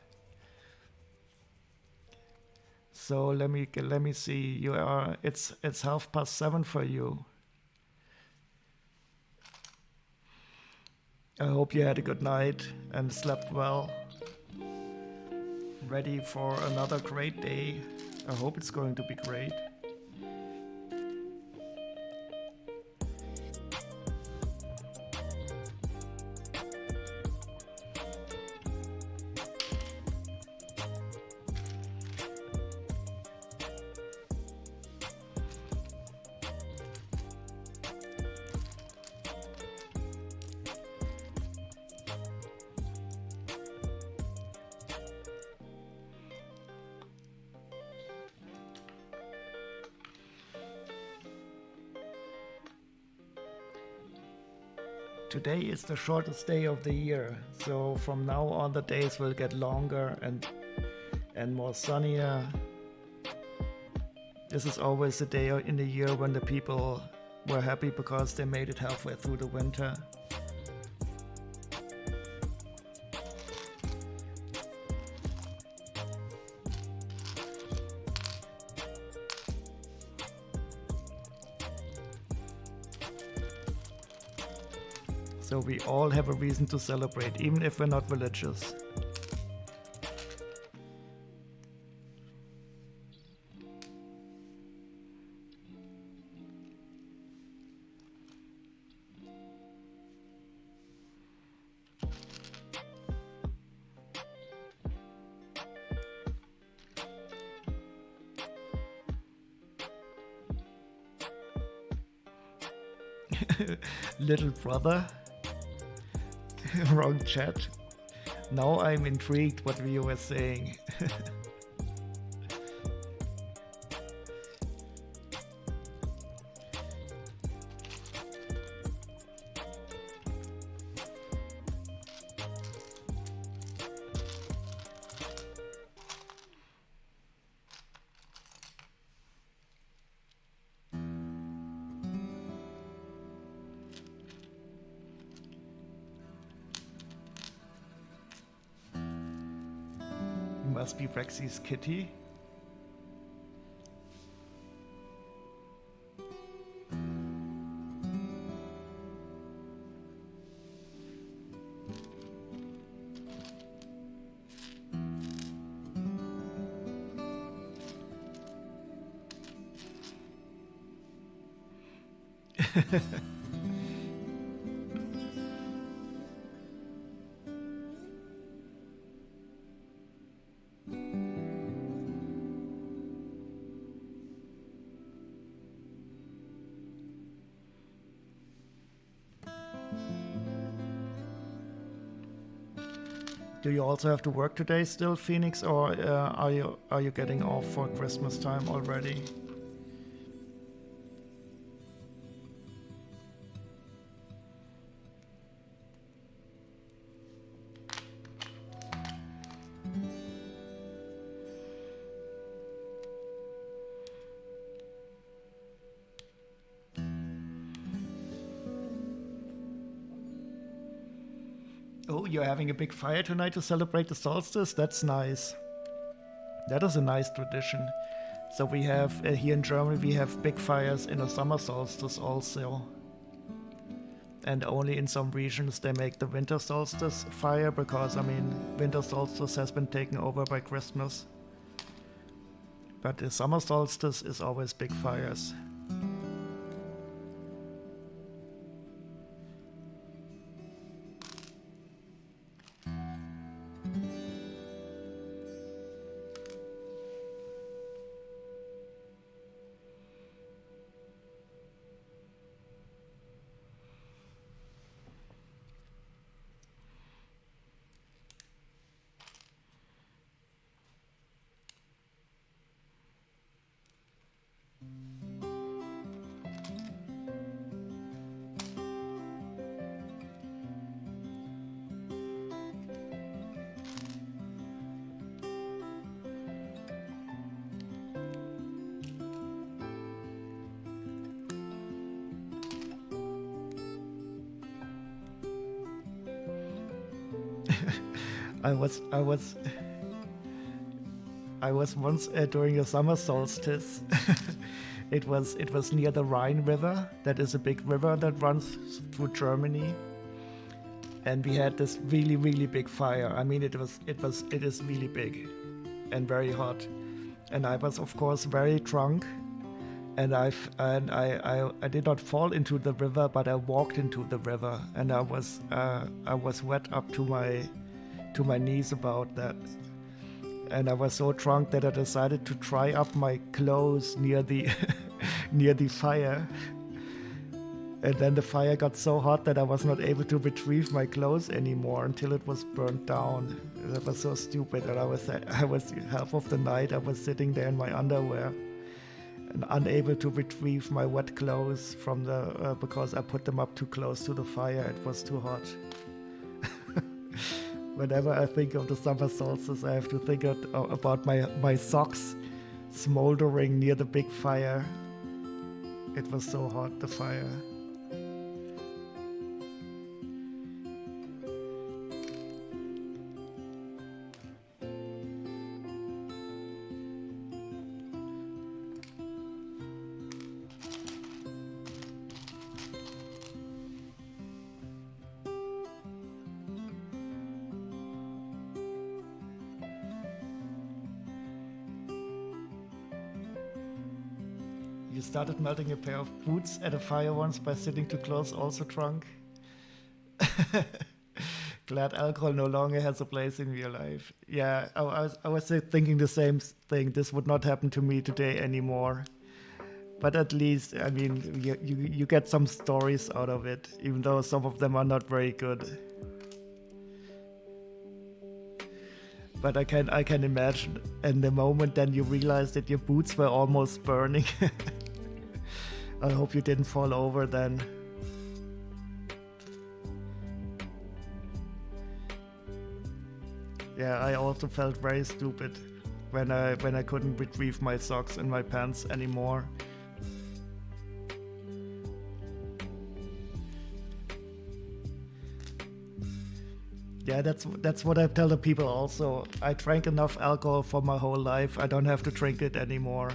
So let me see. You are it's 7:30 for you. I hope you had a good night and slept well. Ready for another great day. I hope it's going to be great. Today is the shortest day of the year, so from now on the days will get longer and more sunnier. This is always the day in the year when the people were happy because they made it halfway through the winter. So we all have a reason to celebrate, even if we're not religious. Little brother? Wrong chat. Now I'm intrigued what you were saying. Must be Rexy's kitty. Do you also have to work today still, Phoenix, or are you getting off for Christmas time already? Oh, you're having a big fire tonight to celebrate the solstice? That's nice. That is a nice tradition. So we have, here in Germany, we have big fires in the summer solstice also. And only in some regions they make the winter solstice fire because, I mean, winter solstice has been taken over by Christmas. But the summer solstice is always big fires. I was I was once during the summer solstice. It was near the Rhine River. That is a big river that runs through Germany, and we had this really really big fire. I mean, it is really big and very hot, and I was of course very drunk, and I did not fall into the river, but I walked into the river, and I was wet up to my knees about that. And I was so drunk that I decided to dry up my clothes near the near the fire. And then the fire got so hot that I was not able to retrieve my clothes anymore until it was burnt down. That was so stupid. And I was half of the night I was sitting there in my underwear and unable to retrieve my wet clothes from the because I put them up too close to the fire. It was too hot. Whenever I think of the summer solstice, I have to think about my socks smoldering near the big fire. It was so hot, the fire. You started melting a pair of boots at a fire once by sitting too close, also drunk. Glad alcohol no longer has a place in your life. Yeah, I was thinking the same thing. This would not happen to me today anymore. But at least, I mean, you get some stories out of it, even though some of them are not very good. But I can imagine in the moment then you realize that your boots were almost burning. I hope you didn't fall over then. Yeah, I also felt very stupid when I couldn't retrieve my socks and my pants anymore. Yeah, that's what I tell the people also. I drank enough alcohol for my whole life. I don't have to drink it anymore.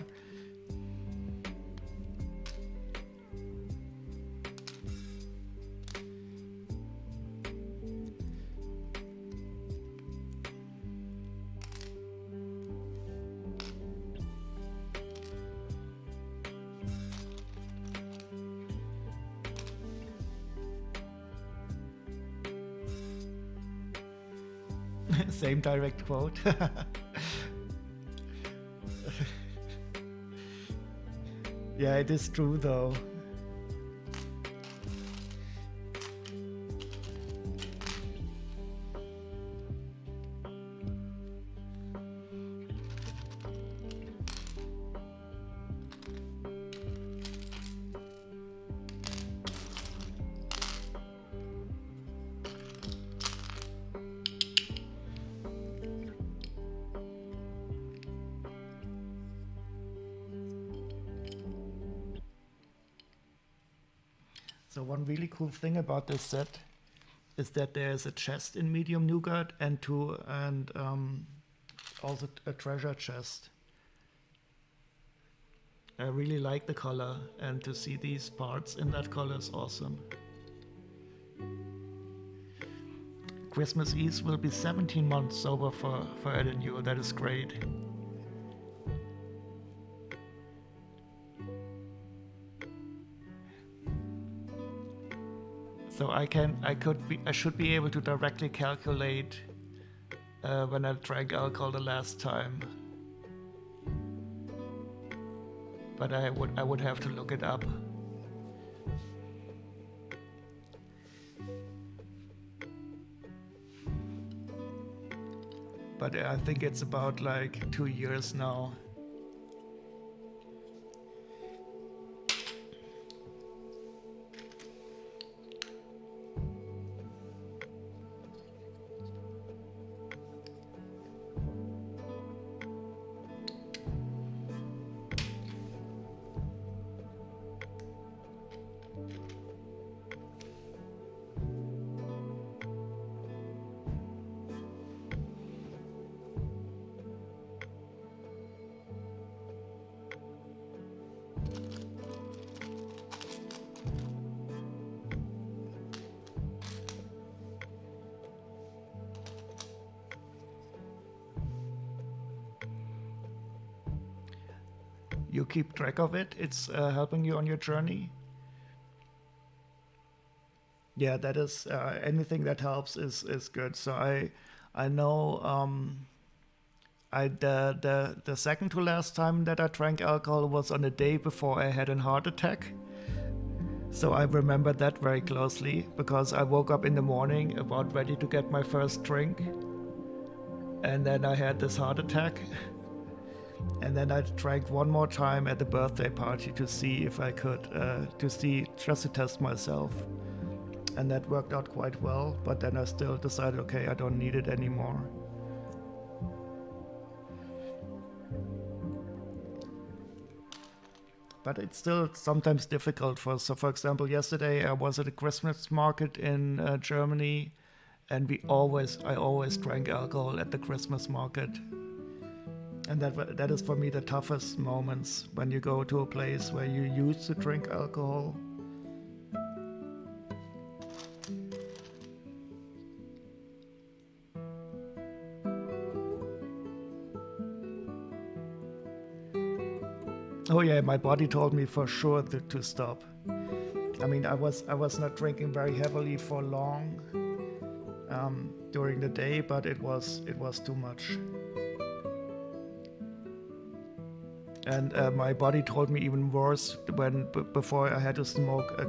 Same direct quote. Yeah, it is true though. So one really cool thing about this set is that there's a chest in medium nougat and also a treasure chest. I really like the color, and to see these parts in that color is awesome. Christmas Eve will be 17 months sober for Ed and you. That is great. So I should be able to directly calculate when I drank alcohol the last time. But I would have to look it up. But I think it's about like 2 years now. you keep track of it. It's helping you on your journey. Yeah, that is anything that helps is good. So I know the second to last time that I drank alcohol was on the day before I had a heart attack. So I remember that very closely because I woke up in the morning about ready to get my first drink, and then I had this heart attack. And then I drank one more time at the birthday party to see if I could, just to test myself. And that worked out quite well, but then I still decided, okay, I don't need it anymore. But it's still sometimes difficult for example, yesterday I was at a Christmas market in Germany, and I always drank alcohol at the Christmas market. And that is for me the toughest moments, when you go to a place where you used to drink alcohol. Oh yeah, my body told me for sure to stop. I mean, I was not drinking very heavily for long during the day, but it was too much. And my body told me even worse before I had to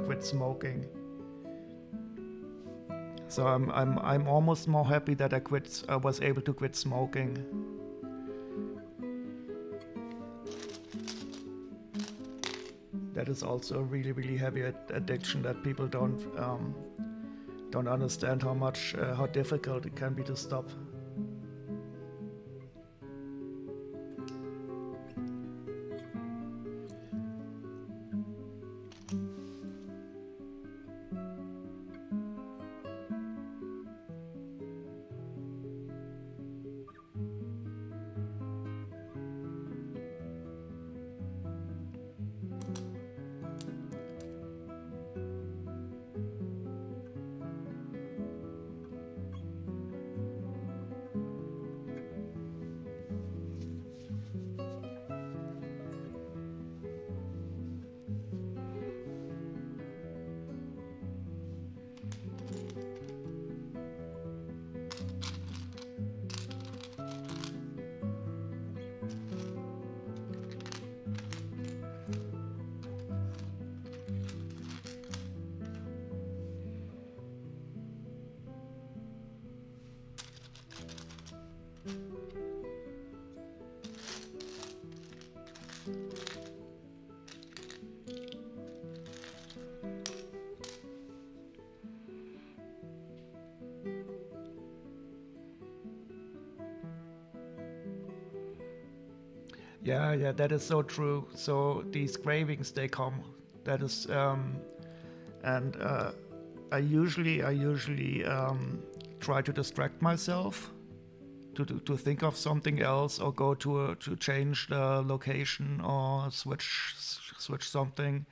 quit smoking. So I'm almost more happy that I was able to quit smoking. That is also a really, really heavy addiction that people don't understand how difficult it can be to stop. Yeah, that is so true. So these cravings, they come. That is, and I usually try to distract myself, to think of something else, or go to change the location, or switch something,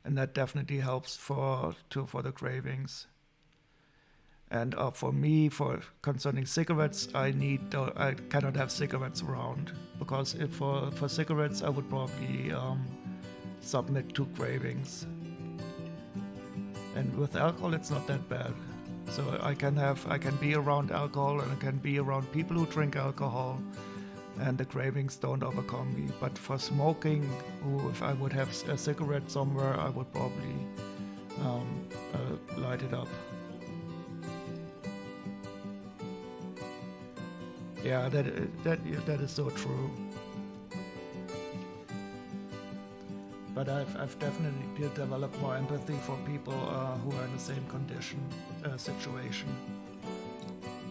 and that definitely helps for the cravings. And for me, for concerning cigarettes, I cannot have cigarettes around, because for cigarettes I would probably submit to cravings. And with alcohol, it's not that bad. So I can be around alcohol, and I can be around people who drink alcohol, and the cravings don't overcome me. But for smoking, if I would have a cigarette somewhere, I would probably light it up. Yeah, that is so true. But I've definitely developed more empathy for people who are in the same situation.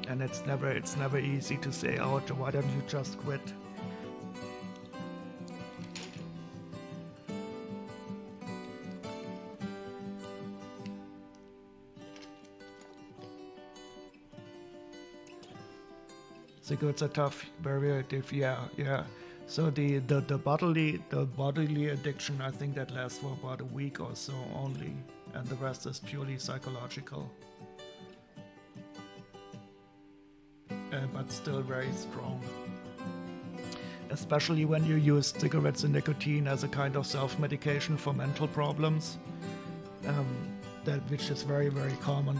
And it's never easy to say, oh, why don't you just quit? Cigarettes are tough, very addictive. Yeah. So the bodily addiction, I think that lasts for about a week or so only, and the rest is purely psychological. But still very strong. especially when you use cigarettes and nicotine as a kind of self-medication for mental problems, um, which is very, very common.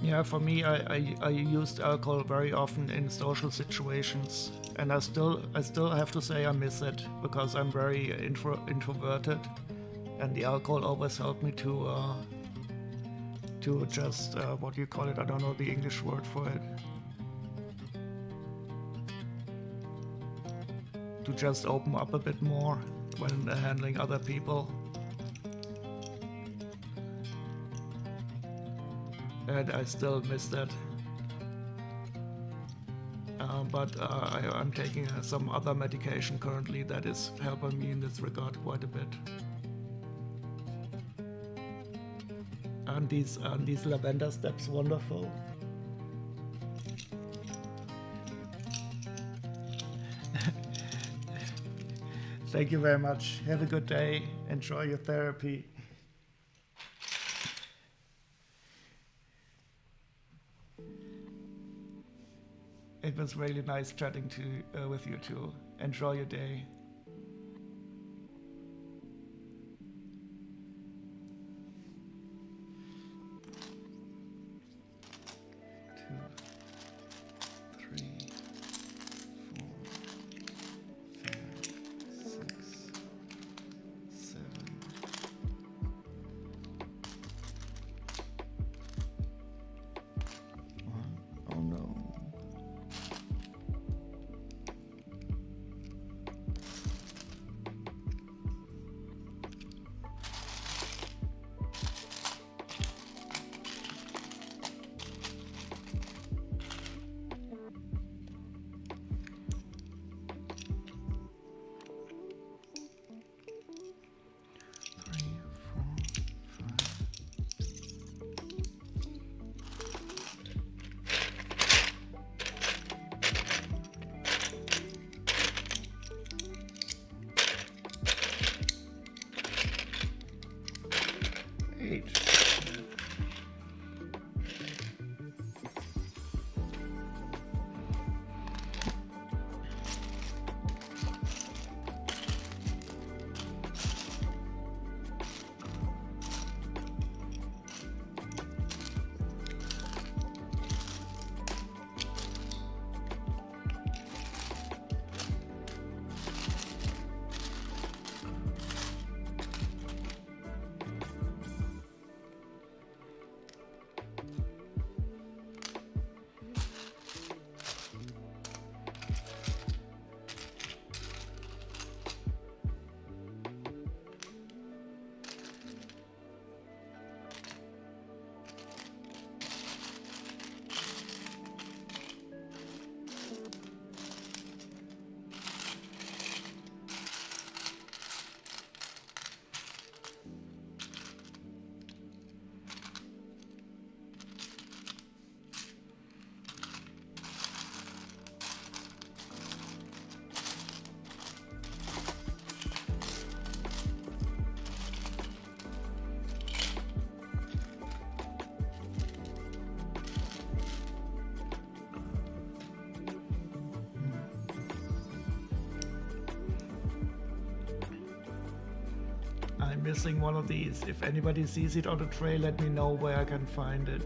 Yeah, for me, I used alcohol very often in social situations, and I still have to say I miss it because I'm very introverted, and the alcohol always helped me to just what do you call it? I don't know the English word for it. To just open up a bit more when handling other people. And I still miss that. But I'm taking some other medication currently that is helping me in this regard quite a bit. And these lavender steps wonderful? Thank you very much. Have a good day. Enjoy your therapy. It was really nice chatting with you too. Enjoy your day. Oh no. I'm missing one of these. If anybody sees it on the trail, let me know where I can find it.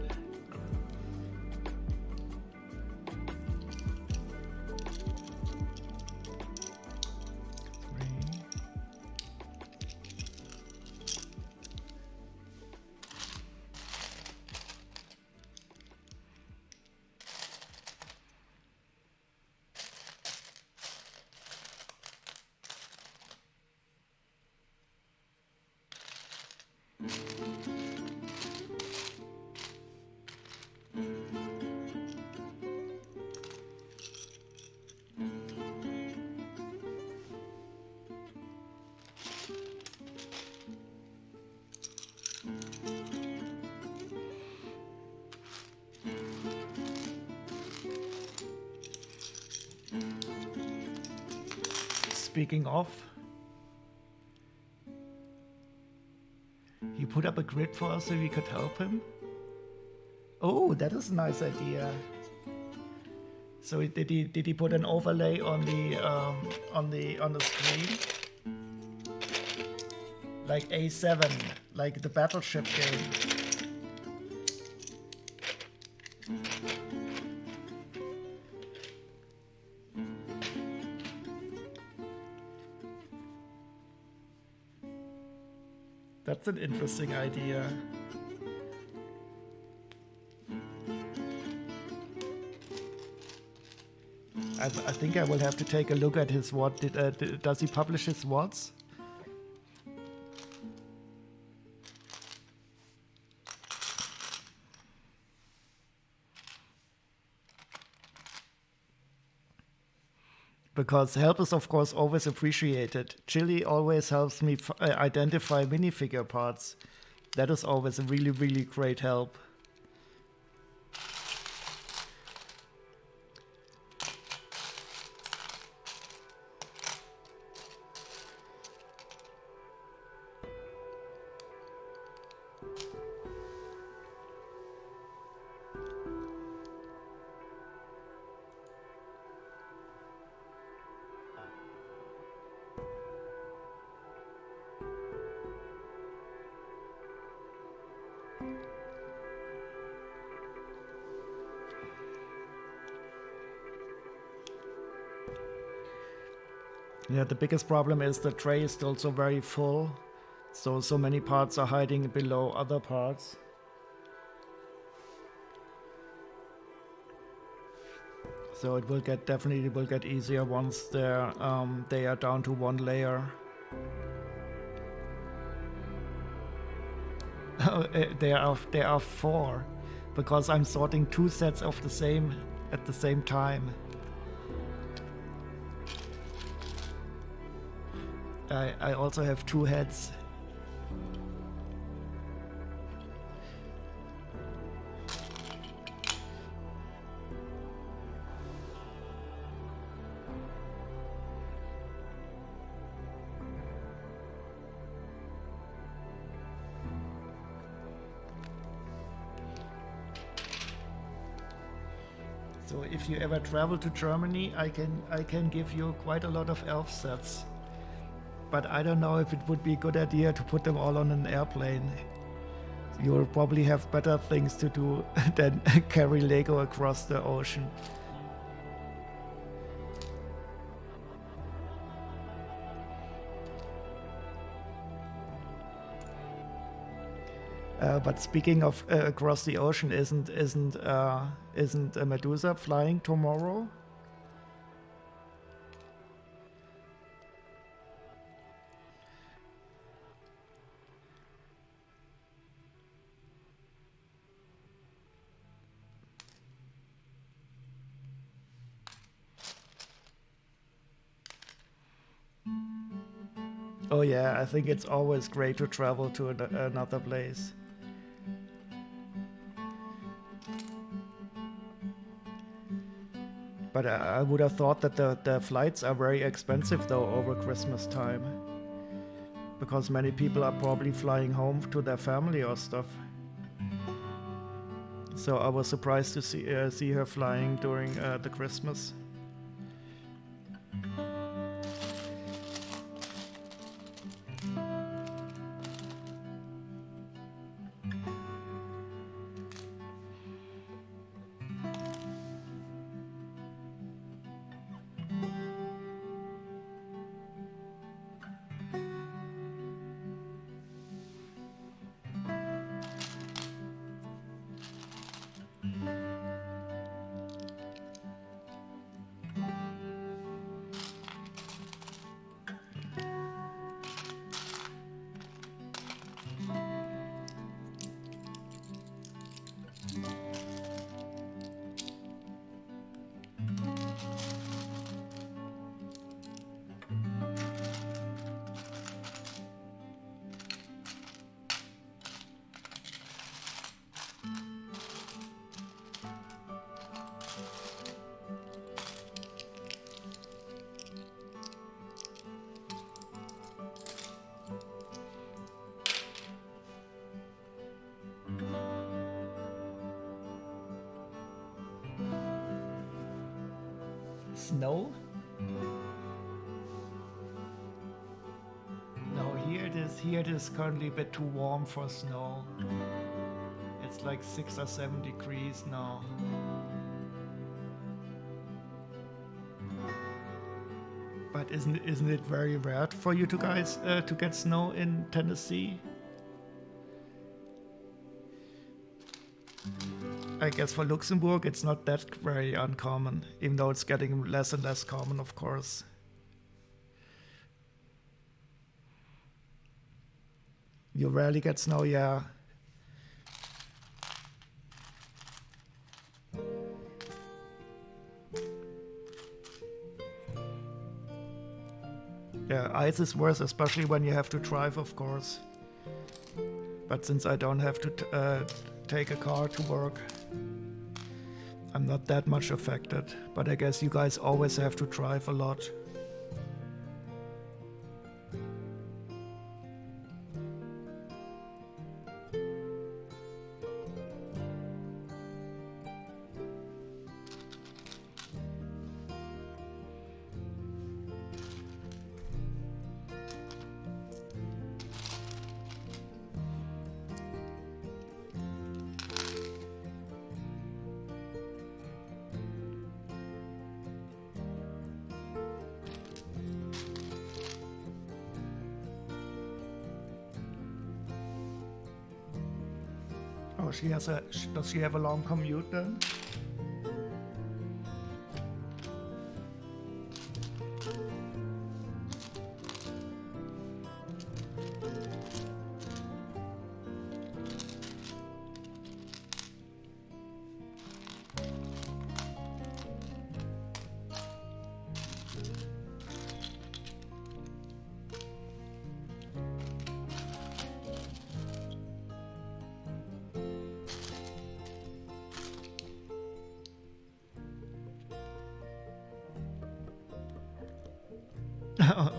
Speaking of, he put up a grid for us so we could help him. Oh, that is a nice idea. So did he put an overlay on the screen, like A7, like the battleship game? That's an interesting idea. I think I will have to take a look at his WOD. Does he publish his WODs? Because help is of course always appreciated. Chili always helps me identify minifigure parts. That is always a really, really great help. Yeah, the biggest problem is the tray is still so very full. So many parts are hiding below other parts. So it will definitely will get easier once they are down to one layer. There are 4, because I'm sorting 2 sets of the same at the same time. I also have 2 heads. So if you ever travel to Germany, I can give you quite a lot of elf sets. But I don't know if it would be a good idea to put them all on an airplane. You'll probably have better things to do than carry Lego across the ocean. But speaking of across the ocean, isn't a Medusa flying tomorrow? Oh yeah, I think it's always great to travel to another place. But I would have thought that the flights are very expensive though over Christmas time. Because many people are probably flying home to their family or stuff. So I was surprised to see her flying during the Christmas. snow? No, here it is. Here it is currently a bit too warm for snow. It's like 6 or 7 degrees now. But isn't it very rare for you two guys to get snow in Tennessee? I guess for Luxembourg it's not that very uncommon, even though it's getting less and less common, of course. You rarely get snow, yeah. Yeah, ice is worse, especially when you have to drive, of course. But since I don't have to take a car to work, I'm not that much affected. But I guess you guys always have to drive a lot. Oh, does she have a long commute then?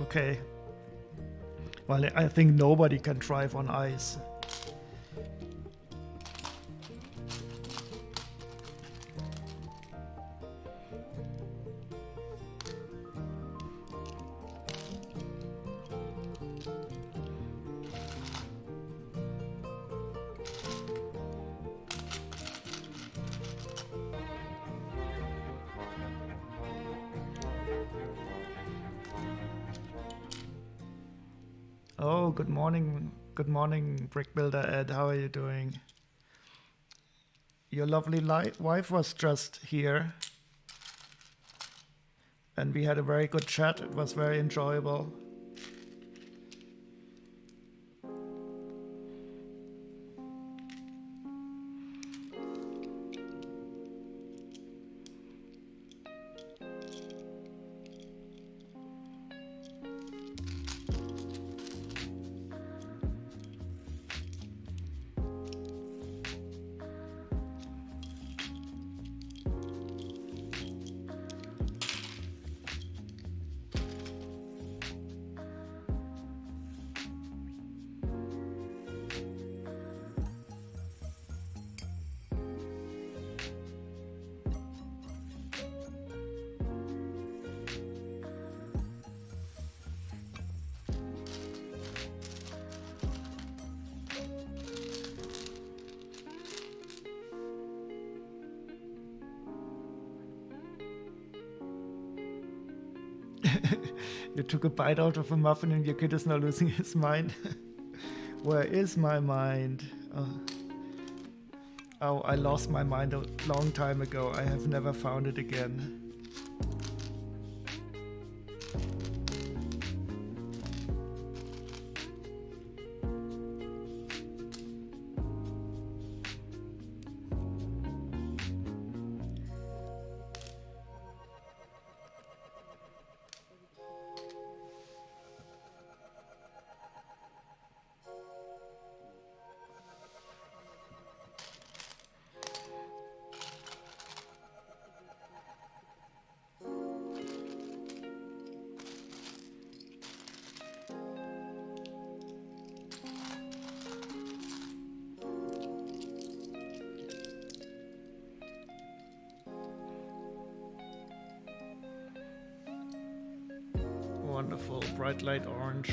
Okay. Well, I think nobody can drive on ice. Oh, good morning. Good morning, Brick Builder Ed. How are you doing? Your lovely wife was just here. And we had a very good chat. It was very enjoyable. You took a bite out of a muffin and your kid is now losing his mind. Where is my mind? Oh, I lost my mind a long time ago. I have never found it again. wonderful. Bright light orange.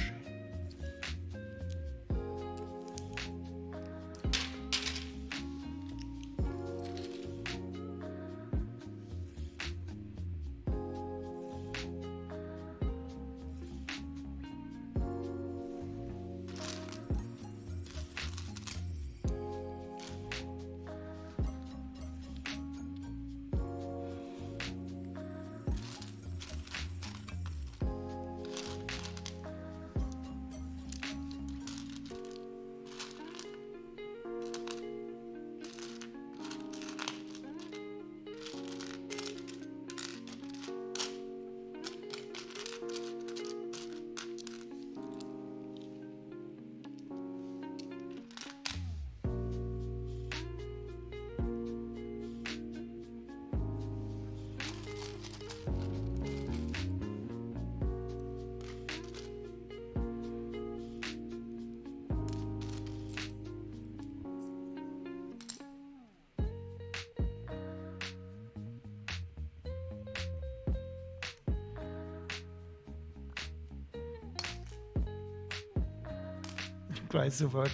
Tries the word.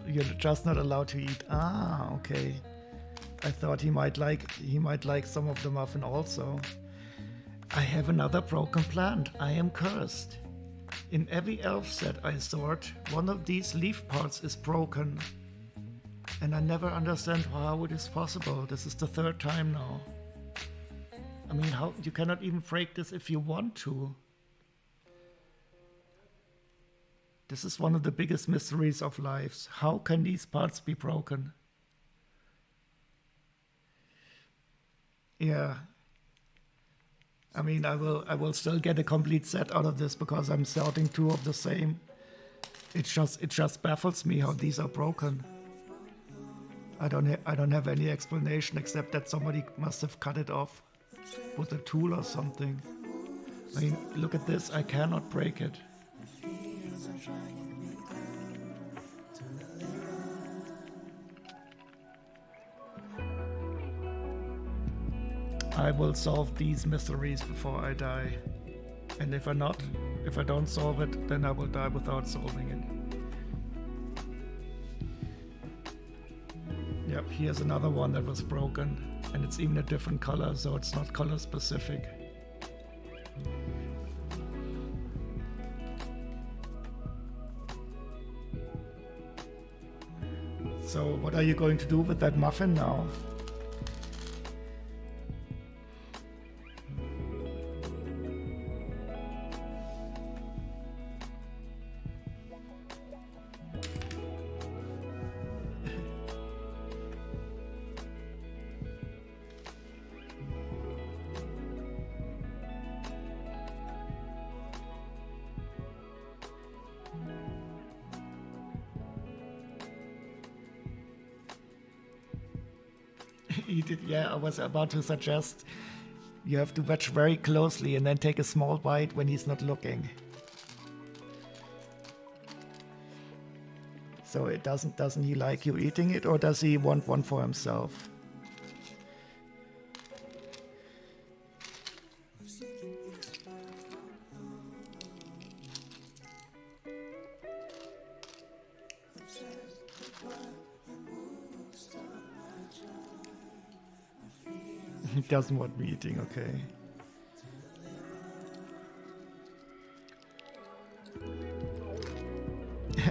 You're just not allowed to eat. Ah, okay. I thought he might like some of the muffin also. I have another broken plant. I am cursed. In every elf set I sort, one of these leaf parts is broken. And I never understand how it is possible. This is the third time now. I mean, how you cannot even break this if you want to. This is one of the biggest mysteries of lives. How can these parts be broken? Yeah. I mean, I will still get a complete set out of this because I'm sorting two of the same. It just baffles me how these are broken. I don't have any explanation except that somebody must have cut it off with a tool or something. I mean, look at this. I cannot break it. I will solve these mysteries before I die. And if I don't solve it, then I will die without solving it. Yep, here's another one that was broken. And it's even a different color, so it's not color specific. So what are you going to do with that muffin now? Eat it, yeah, I was about to suggest you have to watch very closely and then take a small bite when he's not looking. So it doesn't he like you eating it, or does he want one for himself? He doesn't want me eating, okay.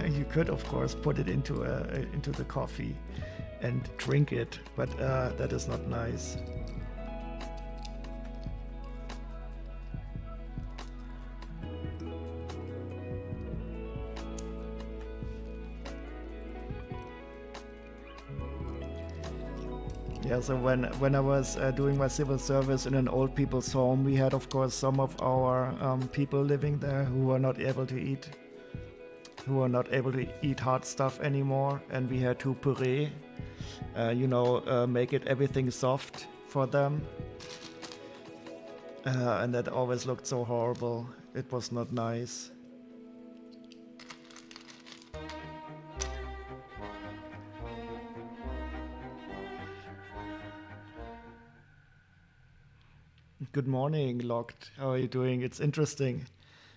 You could, of course, put it into the coffee and drink it, but that is not nice. Yeah, so when I was doing my civil service in an old people's home, we had, of course, some of our people living there who were not able to eat hard stuff anymore, and we had to puree, make it everything soft for them, and that always looked so horrible. It was not nice. Good morning, Locked. How are you doing? It's interesting.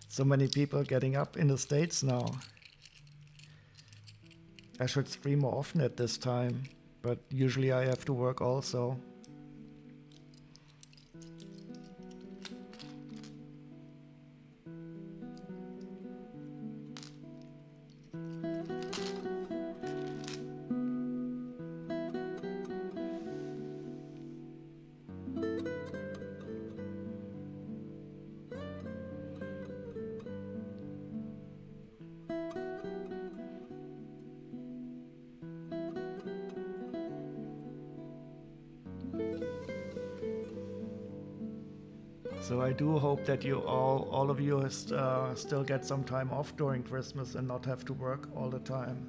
So many people getting up in the States now. I should stream more often at this time, but usually I have to work also. So I do hope that you all of you still get some time off during Christmas and not have to work all the time.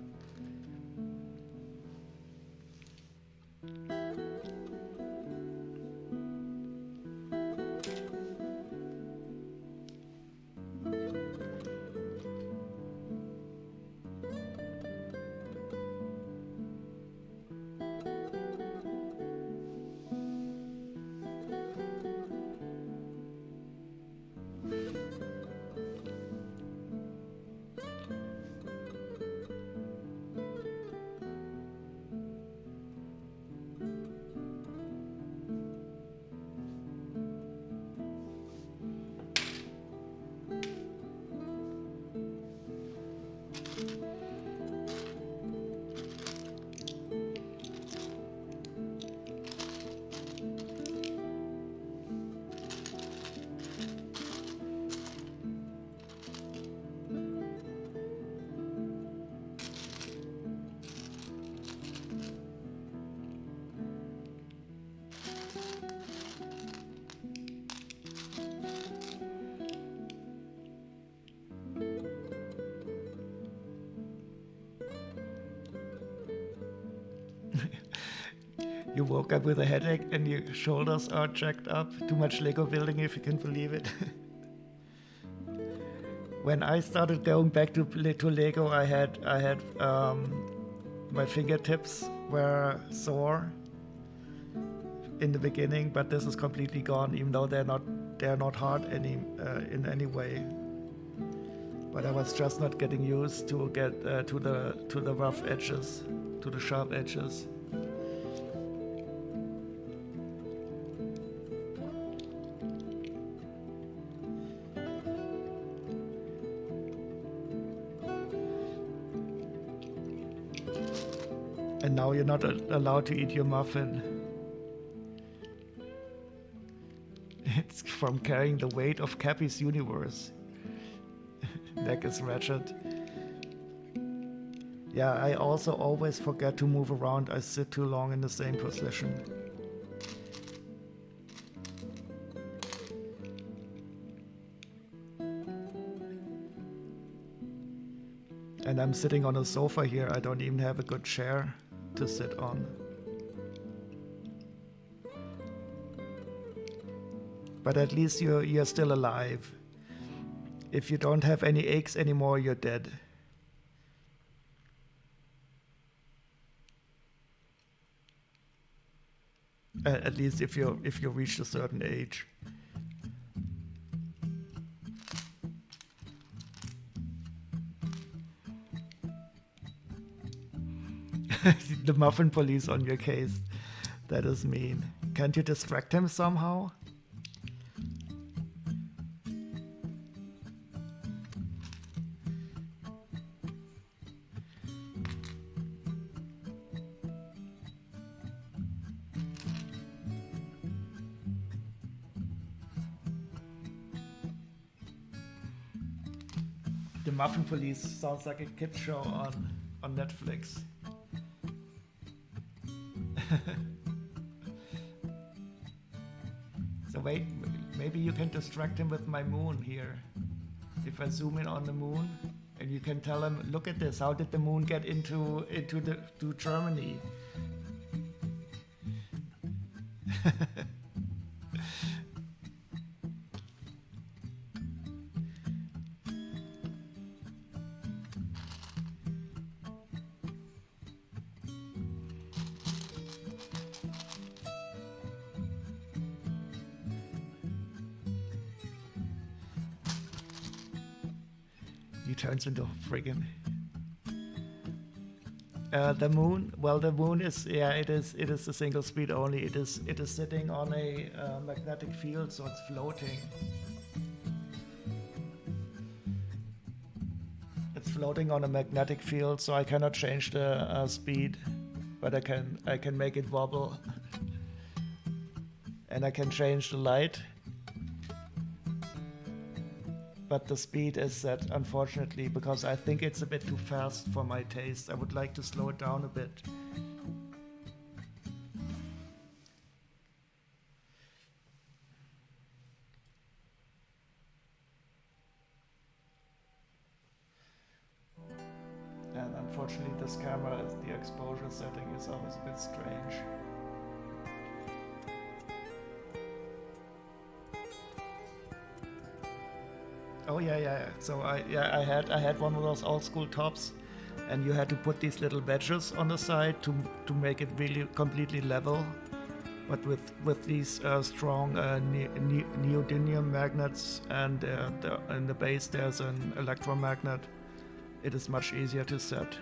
You woke up with a headache and your shoulders are jacked up. Too much Lego building, if you can believe it. When I started going back to Lego, I had my fingertips were sore in the beginning, but this is completely gone. Even though they're not hard in any way. But I was just not getting used to get to the rough edges, to the sharp edges. And now you're not allowed to eat your muffin. It's from carrying the weight of Cappy's universe. Neck is wretched. Yeah, I also always forget to move around. I sit too long in the same position. And I'm sitting on a sofa here. I don't even have a good chair to sit on. But at least you're still alive. If you don't have any aches anymore, you're dead. At least if you reach a certain age. The muffin police on your case. That is mean. Can't you distract him somehow? The Muffin Police sounds like a kids show on Netflix. So wait, maybe you can distract him with my moon here. If I zoom in on the moon, and you can tell him, look at this, how did the moon get into Germany? turns into a friggin' the moon. Well, the moon is, yeah, it is a single speed only. It is sitting on a magnetic field, so it's floating. It's floating on a magnetic field, so I cannot change the speed, but I can make it wobble, and I can change the light. But the speed is set, unfortunately, because I think it's a bit too fast for my taste. I would like to slow it down a bit. And unfortunately, this camera, the exposure setting is always a bit strange. Oh yeah. So I had one of those old school tops, and you had to put these little badges on the side to make it really completely level. But with these strong neodymium magnets, and in the base there's an electromagnet, it is much easier to set.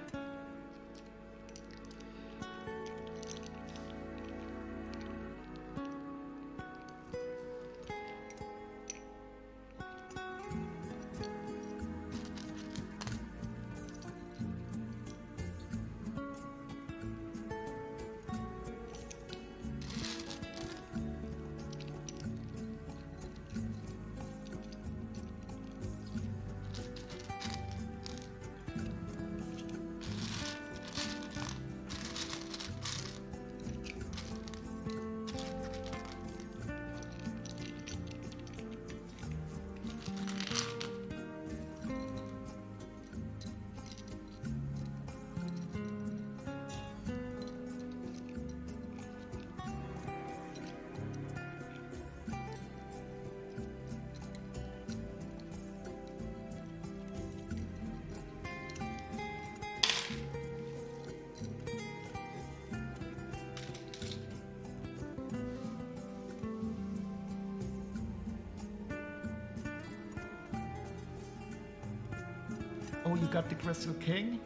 Oh, you got the Crystal King?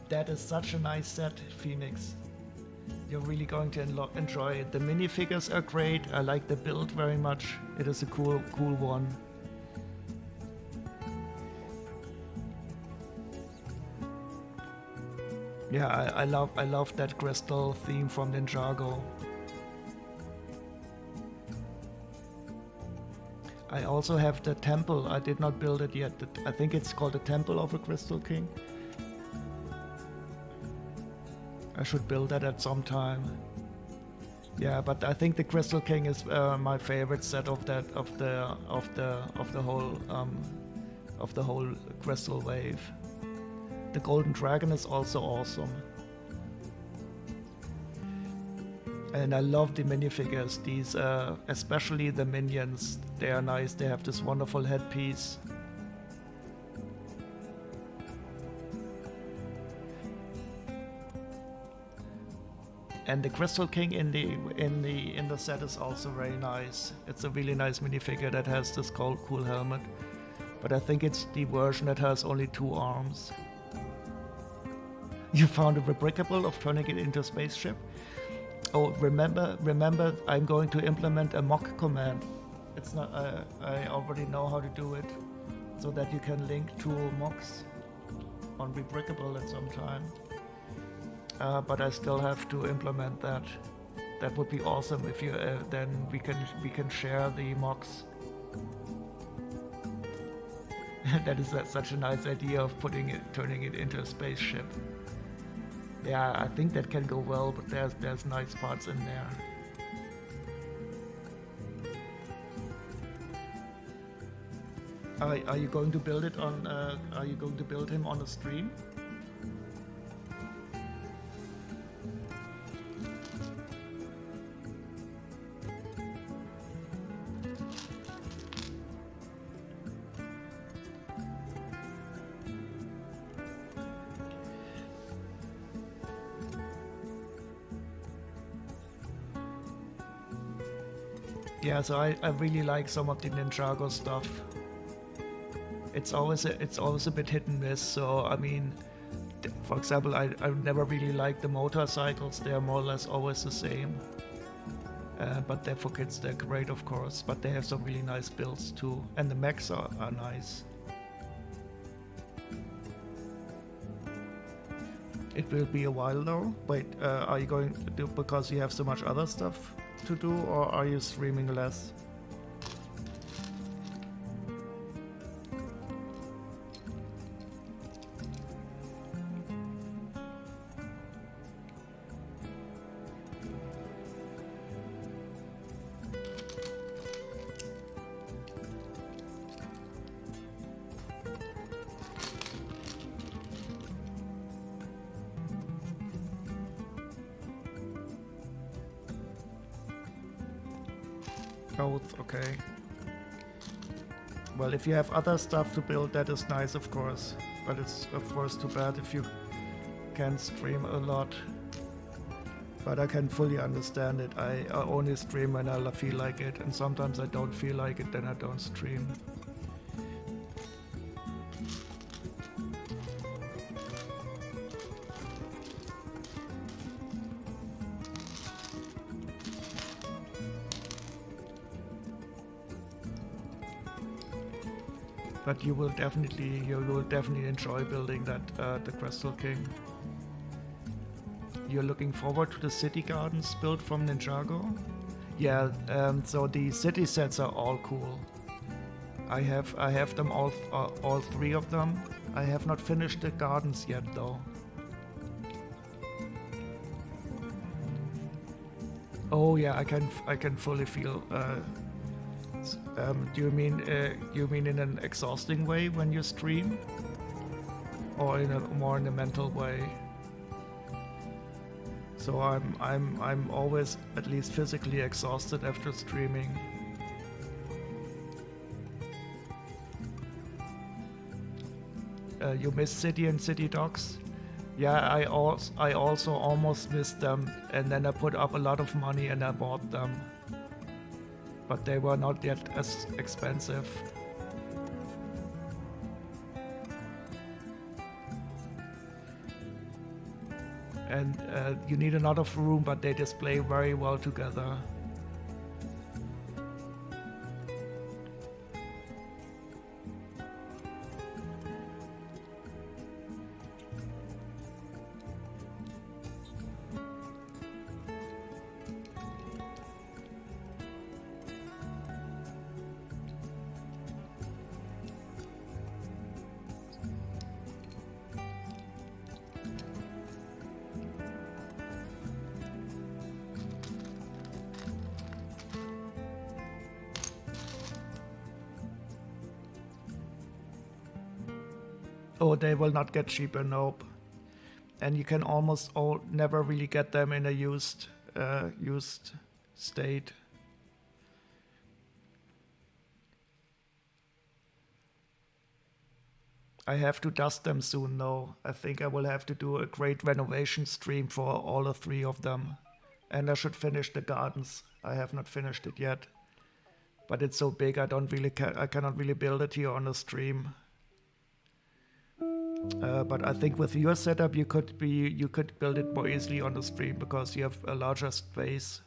That is such a nice set, Phoenix. You're really going to enjoy it. The minifigures are great. I like the build very much. It is a cool one. Yeah, I love that crystal theme from Ninjago. I also have the temple. I did not build it yet. I think it's called the Temple of the Crystal King. I should build that at some time. Yeah, but I think the Crystal King is my favorite set of the whole crystal wave. The Golden Dragon is also awesome. And I love the minifigures. These, especially the minions, they are nice. They have this wonderful headpiece. And the Crystal King in the set is also very nice. It's a really nice minifigure that has this cool helmet. But I think it's the version that has only 2 arms. You found a replicable of turning it into a spaceship? Oh, remember, I'm going to implement a mock command. It's not, I already know how to do it, so that you can link 2 mocks on Rebrickable at some time. But I still have to implement that. That would be awesome if you, then we can share the mocks. That is such a nice idea of turning it into a spaceship. Yeah, I think that can go well, but there's nice parts in there. Are you going to build it on? Are you going to build him on a stream? Yeah, so I really like some of the Ninjago stuff. it's always a bit hit and miss. So I mean, for example, I never really liked the motorcycles. They are more or less always the same. But for kids they're great, of course. But they have some really nice builds too, and the mechs are nice. It will be a while though. Wait, are you going to do because you have so much other stuff to do, or are you streaming less? Both, okay. Well, if you have other stuff to build, that is nice, of course. But it's, of course, too bad if you can't stream a lot. But I can fully understand it. I only stream when I feel like it, and sometimes I don't feel like it, then I don't stream. But you will definitely enjoy building that the Crystal King. You're looking forward to the city gardens built from Ninjago? Yeah, so the city sets are all cool. I have them all three of them. I have not finished the gardens yet though. Oh yeah, I can fully feel. Do you mean in an exhausting way when you stream, or in a more in a mental way? So I'm always at least physically exhausted after streaming. You miss City and City Dogs? Yeah, I also almost missed them, and then I put up a lot of money and I bought them. But they were not yet as expensive. And you need a lot of room, but they display very well together. Oh, they will not get cheaper, nope. And you can almost never really get them in a used state. I have to dust them soon though. I think I will have to do a great renovation stream for all the three of them. And I should finish the gardens. I have not finished it yet. But it's so big I cannot really build it here on the stream. But I think with your setup you could build it more easily on the stream because you have a larger space.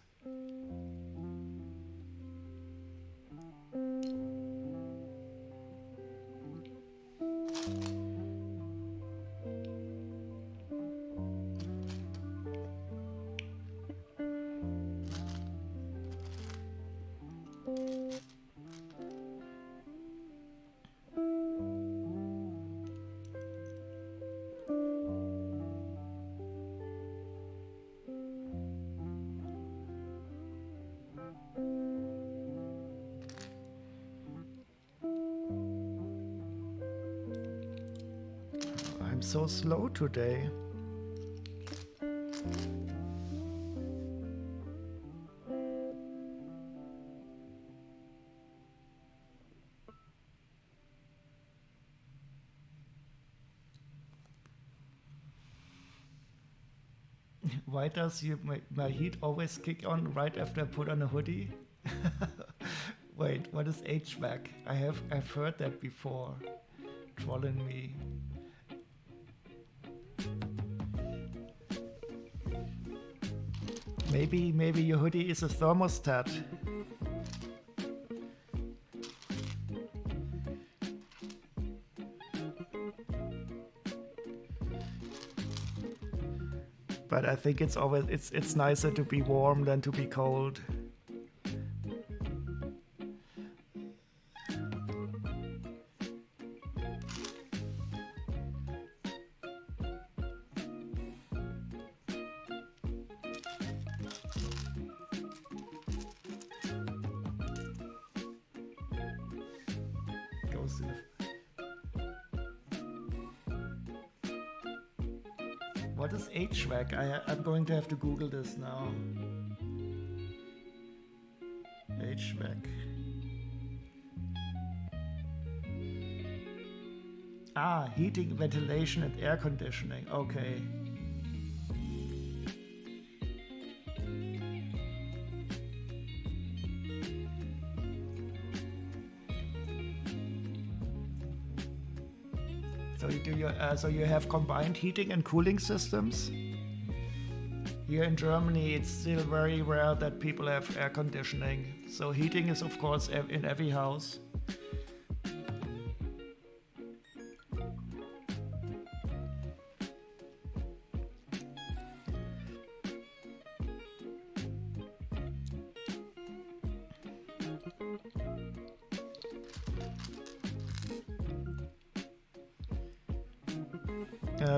So slow today. Why does my heat always kick on right after I put on a hoodie? Wait, what is HVAC? I've heard that before. trolling me. Maybe your hoodie is a thermostat. But I think it's always it's nicer to be warm than to be cold. Goes to the What is HVAC? I'm going to have to Google this now. HVAC. Ah, heating, ventilation, and air conditioning. Okay. So you have combined heating and cooling systems? Here in Germany, it's still very rare that people have air conditioning. So heating is of course in every house.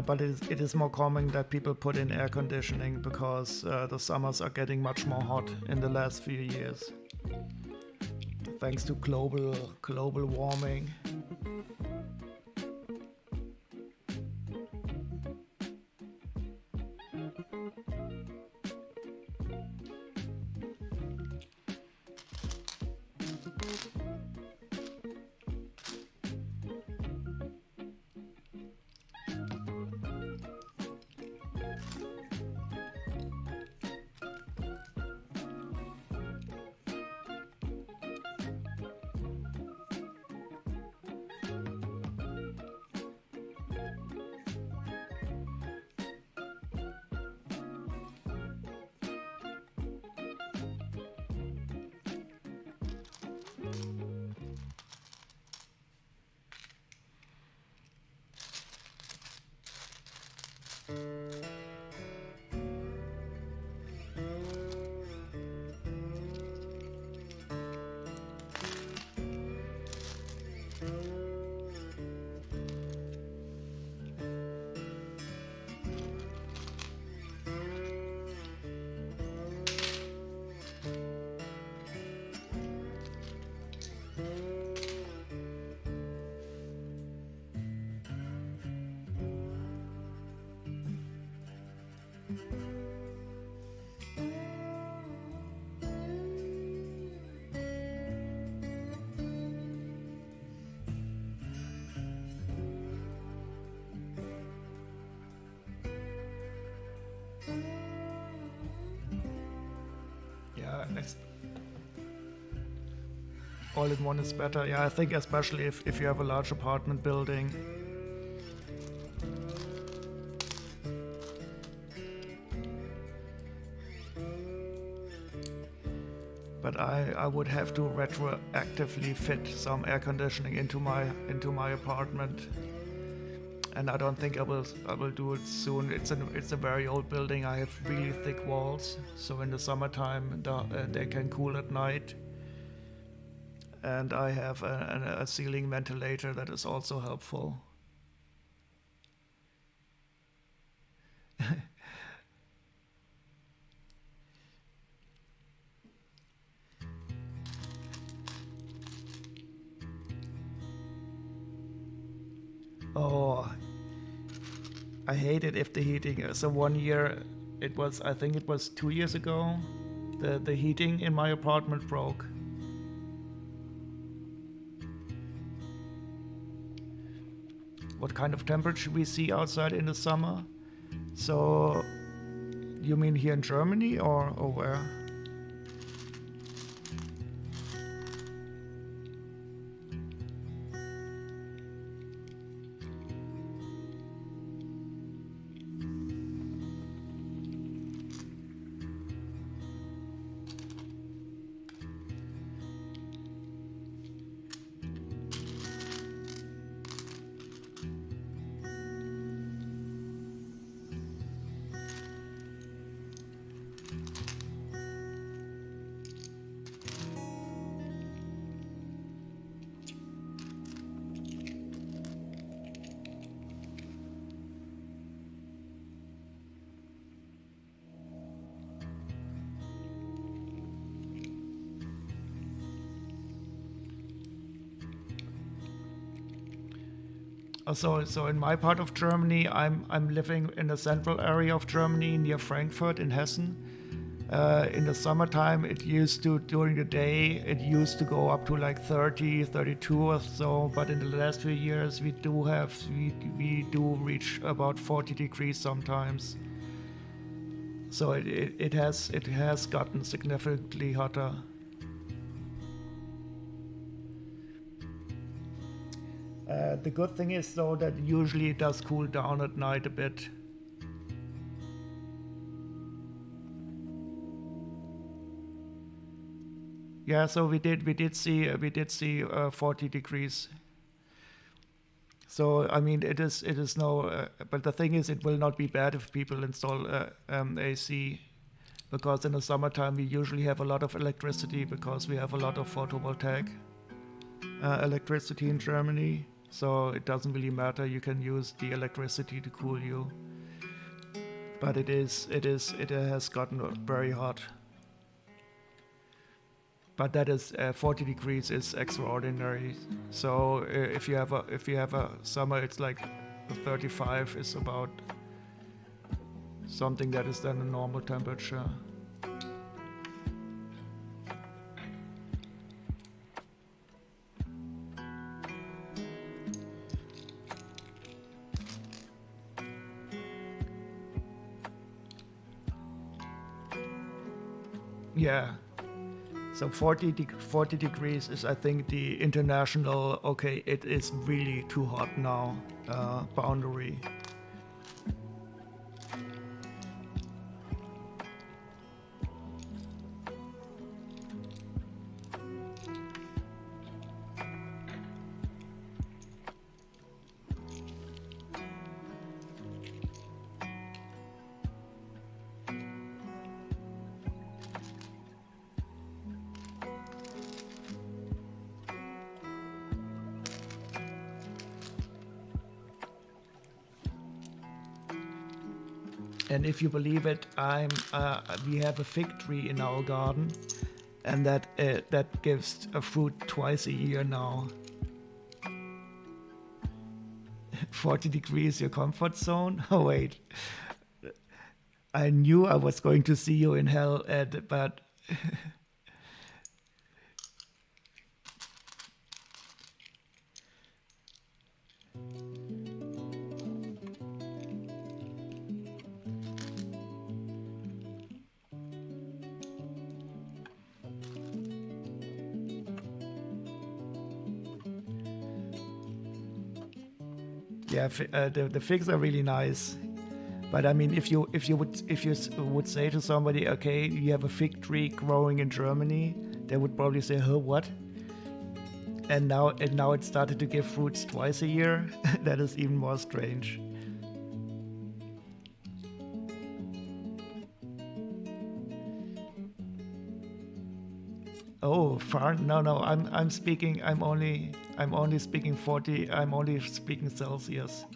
But it is more common that people put in air conditioning because the summers are getting much more hot in the last few years, thanks to global warming. All in one is better. Yeah, I think especially if you have a large apartment building. But I would have to retroactively fit some air conditioning into my apartment, and I don't think I will do it soon. It's a very old building. I have really thick walls, so in the summertime they can cool at night. And I have a ceiling ventilator that is also helpful. Oh, I hate it if the heating. So 1 year, I think it was 2 years ago, the heating in my apartment broke. What kind of temperature we see outside in the summer? So, you mean here in Germany or where? So in my part of Germany, I'm living in the central area of Germany near Frankfurt in Hessen. In the summertime, it used to, during the day, it used to go up to like 30, 32 or so. But in the last few years, we do reach about 40 degrees sometimes. So it has gotten significantly hotter. The good thing is though that usually it does cool down at night a bit. Yeah, so we did see 40 degrees. So I mean it is no, but the thing is it will not be bad if people install AC, because in the summertime we usually have a lot of electricity because we have a lot of photovoltaic electricity in Germany. So it doesn't really matter. You can use the electricity to cool you, but it has gotten very hot. But that is 40 degrees is extraordinary. So if you have a summer, it's like 35 is about something that is then a normal temperature. Yeah. So 40 degrees is, I think, the international, okay, it is really too hot now, boundary. And if you believe it, we have a fig tree in our garden, and that gives a fruit twice a year now. 40 degrees, your comfort zone? Oh wait, I knew I was going to see you in hell, Ed, but yeah, the figs are really nice. But I mean, if you would say to somebody, okay, you have a fig tree growing in Germany, they would probably say, "Huh, what?" And now it started to give fruits twice a year. That is even more strange. Oh, far? No, no. I'm only speaking 40. I'm only speaking Celsius.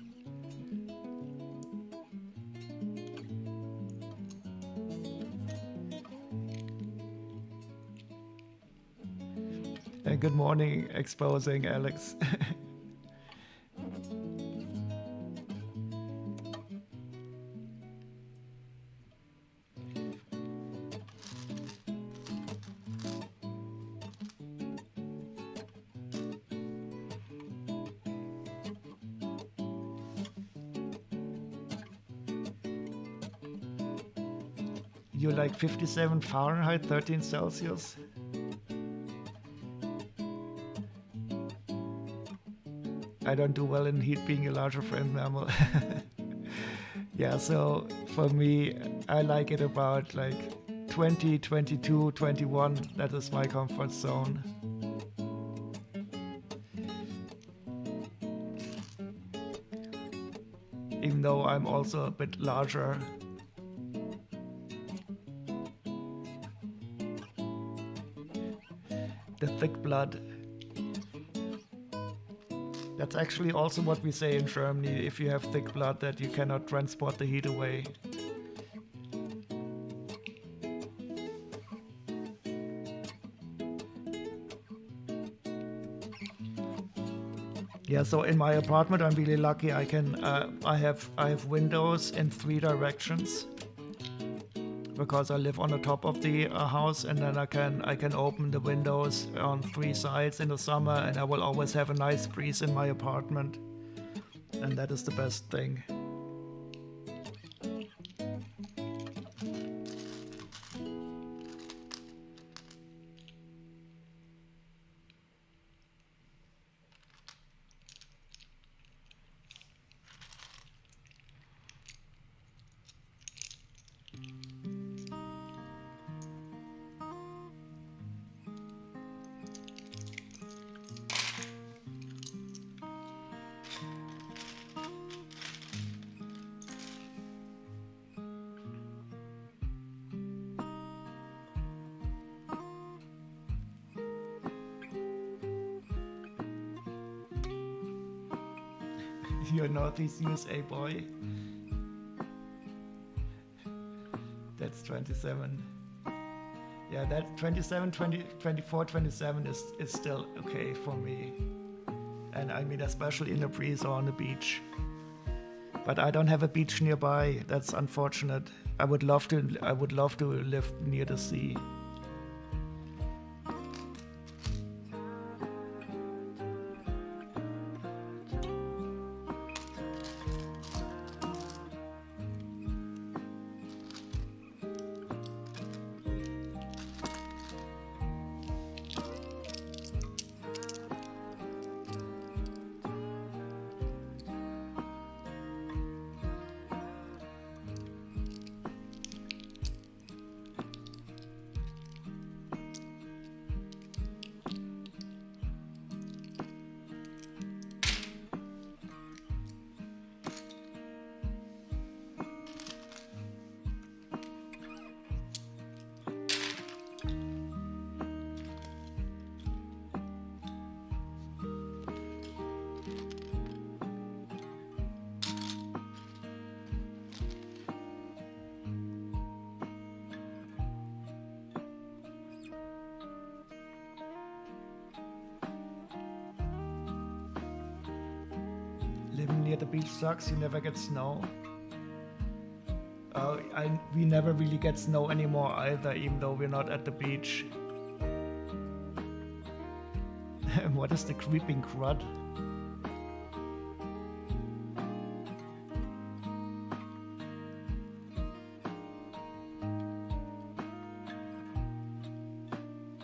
Good morning, exposing Alex. You like 57 Fahrenheit, 13 Celsius? I don't do well in heat, being a larger friend mammal. Yeah, so for me, I like it about like 20, 22, 21. That is my comfort zone. Even though I'm also a bit larger. The thick blood. That's actually also what we say in Germany, if you have thick blood, that you cannot transport the heat away. Yeah, so in my apartment, I'm really lucky. I have windows in 3 directions because I live on the top of the house, and then I can open the windows on 3 sides in the summer, and I will always have a nice breeze in my apartment, and that is the best thing. You're Northeast USA boy. That's 27. Yeah, that 27, 20, 24, 27 is still okay for me. And I mean, especially in the breeze or on the beach. But I don't have a beach nearby. That's unfortunate. I would love to live near the sea. Living near the beach sucks. You never get snow. We never really get snow anymore either, even though we're not at the beach. What is the creeping crud?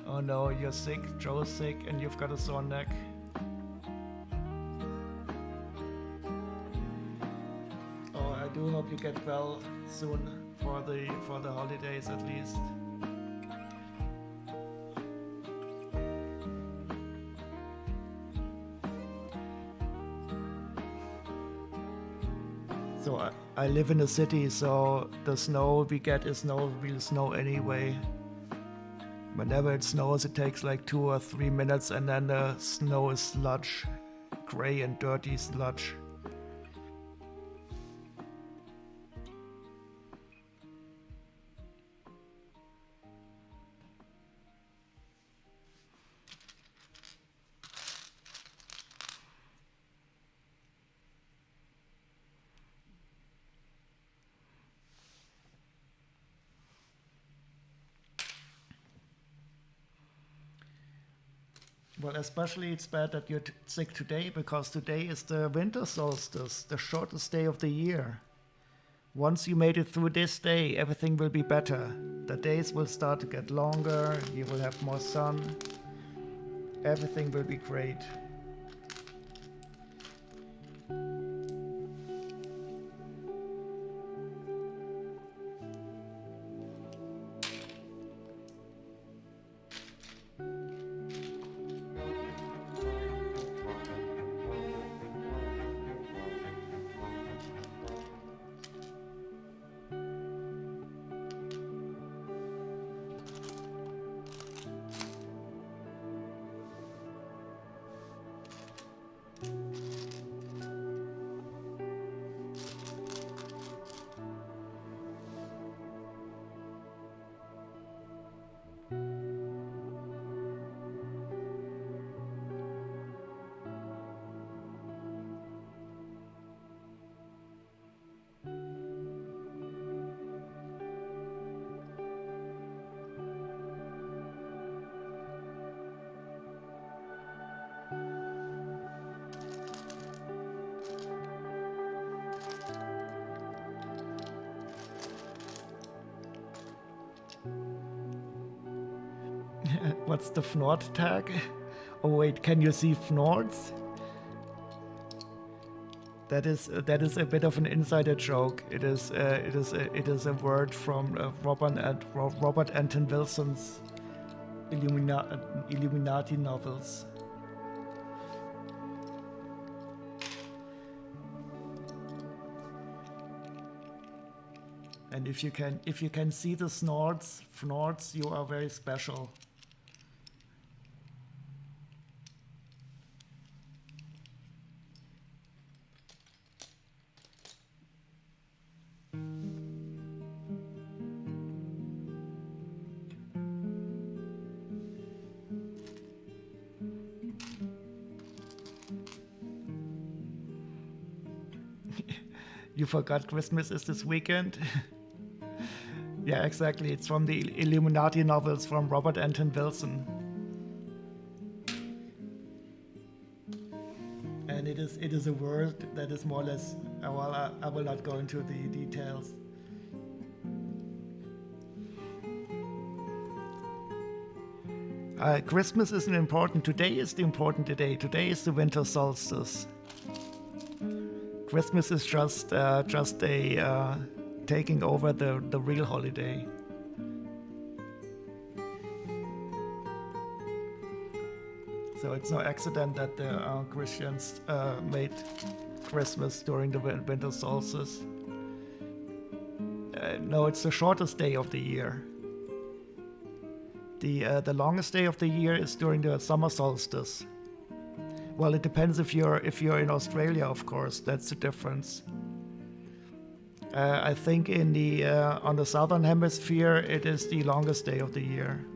Oh no, you're sick, Joe's sick, and you've got a sore neck. I do hope you get well soon for the holidays at least. So I live in a city, so the snow we get is no real snow anyway. Whenever it snows, it takes like 2 or 3 minutes, and then the snow is sludge, gray and dirty sludge. Well, especially it's bad that you're sick today, because today is the winter solstice, the shortest day of the year. Once you made it through this day, everything will be better. The days will start to get longer, you will have more sun. Everything will be great. What's the Fnord tag? Oh wait, can you see Fnords? That is a bit of an insider joke. It is a word from Robert Anton Wilson's Illuminati novels. And if you can see the Fnords, you are very special. You forgot Christmas is this weekend? Yeah, exactly. It's from the Illuminati novels from Robert Anton Wilson. And it is a word that is more or less, well, I will not go into the details. Christmas isn't important. Today is the important day. Today is the winter solstice. Christmas is just a taking over the real holiday. So it's no accident that the Christians made Christmas during the winter solstice. No, it's the shortest day of the year. The longest day of the year is during the summer solstice. Well, it depends if you're in Australia, of course. That's the difference. I think on the southern hemisphere, it is the longest day of the year.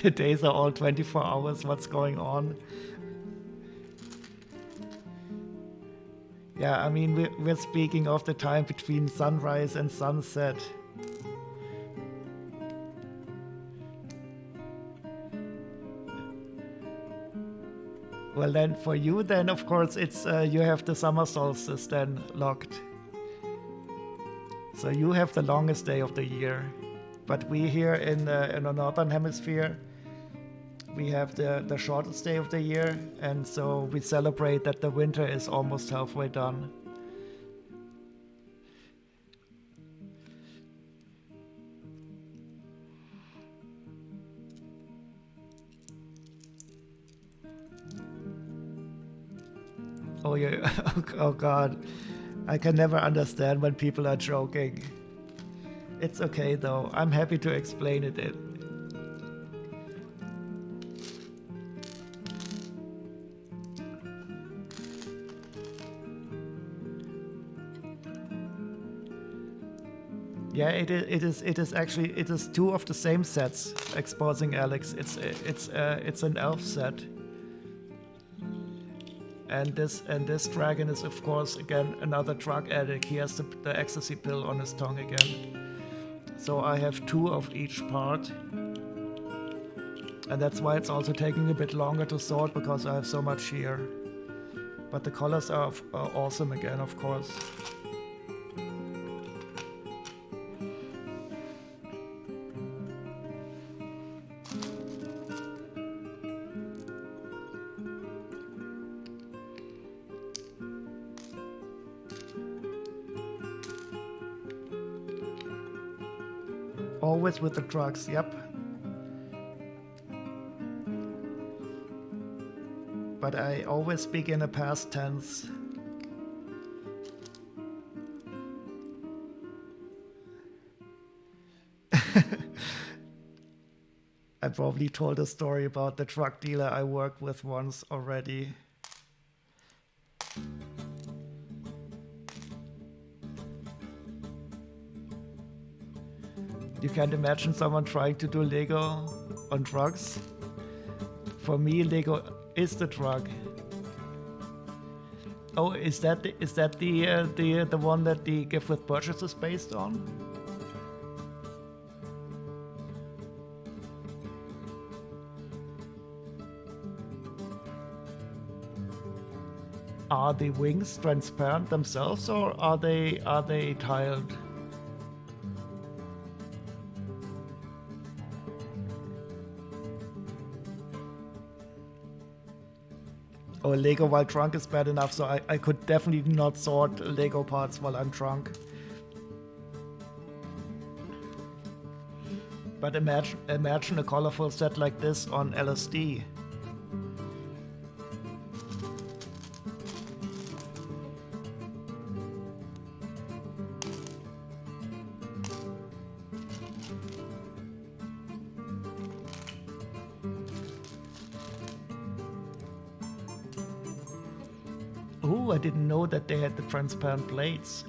The days are all 24 hours. What's going on? Yeah, I mean, we're speaking of the time between sunrise and sunset. Well, then for you, then of course it's you have the summer solstice then locked. So you have the longest day of the year, but we here in the northern hemisphere, we have the shortest day of the year, and so we celebrate that the winter is almost halfway done. Oh yeah, oh God. I can never understand when people are joking. It's okay though, I'm happy to explain it. Yeah, it is two of the same sets exposing Alex. It's an elf set. And this dragon is, of course, again another drug addict. He has the ecstasy pill on his tongue again. So I have two of each part, and that's why it's also taking a bit longer to sort, because I have so much here. But the colors are awesome again, of course. Always with the drugs, yep. But I always speak in a past tense. I probably told a story about the drug dealer I worked with once already. You can't imagine someone trying to do Lego on drugs. For me, Lego is the drug. Oh, is that the one that the Gift with Purchase is based on? Are the wings transparent themselves, or are they tiled? Oh, Lego while drunk is bad enough, so I could definitely not sort Lego parts while I'm drunk. But imagine a colorful set like this on LSD. Oh, I didn't know that they had the transparent plates.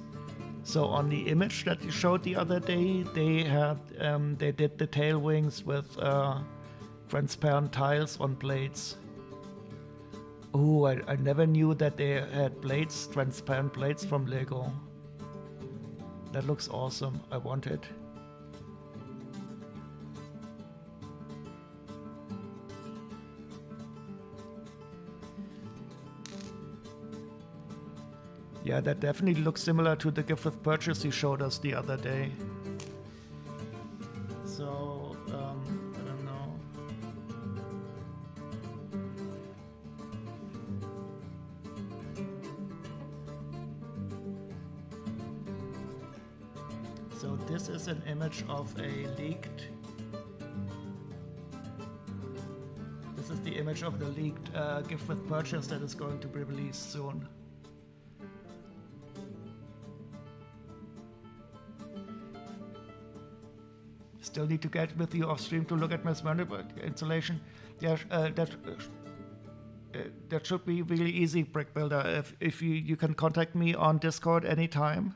So on the image that you showed the other day, they had they did the tail wings with transparent tiles on plates. Oh, I never knew that they had plates, transparent plates from Lego. That looks awesome. I want it. Yeah, that definitely looks similar to the gift with purchase you showed us the other day. So, I don't know. So this is an image of a leaked... This is the image of the leaked gift with purchase that is going to be released soon. Still need to get with you off stream to look at my smart installation. Yeah, that should be really easy, Brick Builder. If you can contact me on Discord anytime,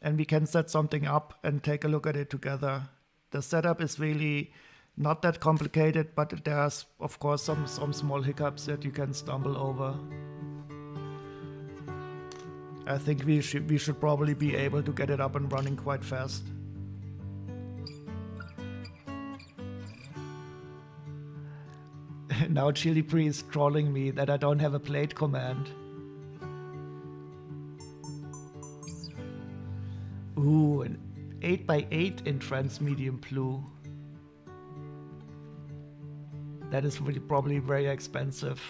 and we can set something up and take a look at it together. The setup is really not that complicated, but there's of course some small hiccups that you can stumble over. I think we should probably be able to get it up and running quite fast. Now Chili Pre is trolling me that I don't have a plate command. Ooh, an 8x8 in trans medium blue. That is really probably very expensive.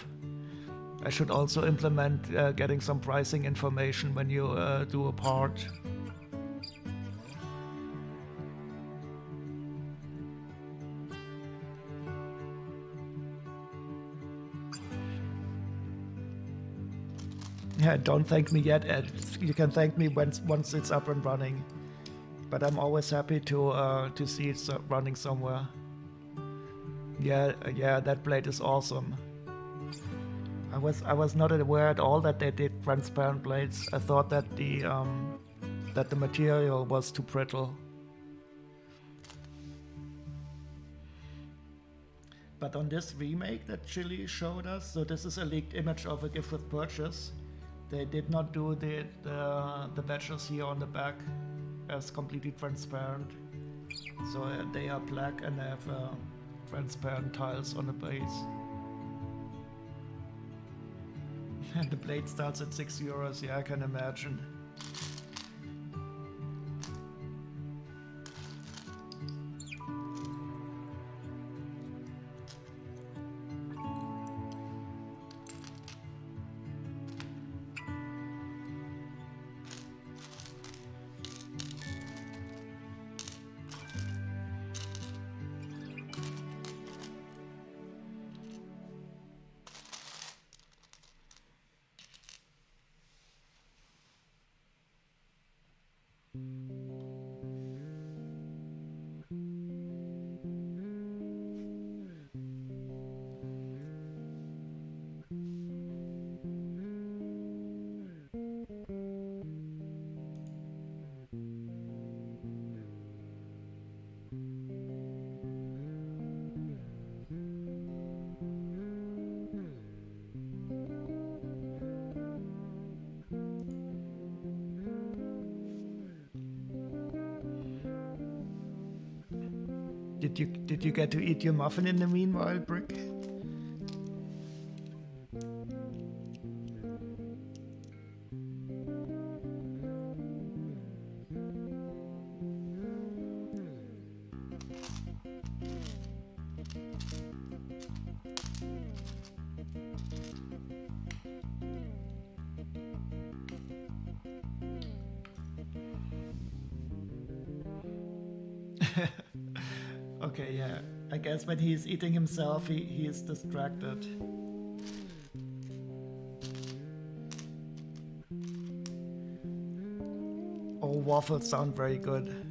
I should also implement getting some pricing information when you do a part. Yeah, don't thank me yet, Ed. You can thank me once it's up and running. But I'm always happy to see it running somewhere. Yeah, that plate is awesome. I was not aware at all that they did transparent plates. I thought that the material was too brittle. But on this remake that Chili showed us, so this is a leaked image of a gift with purchase. They did not do the badges here on the back as completely transparent. So they are black and have transparent tiles on the base. And the blade starts at €6, yeah, I can imagine. Did you get to eat your muffin in the meanwhile, Brick? Okay, yeah. I guess when he's eating himself, he is distracted. Oh, waffles sound very good.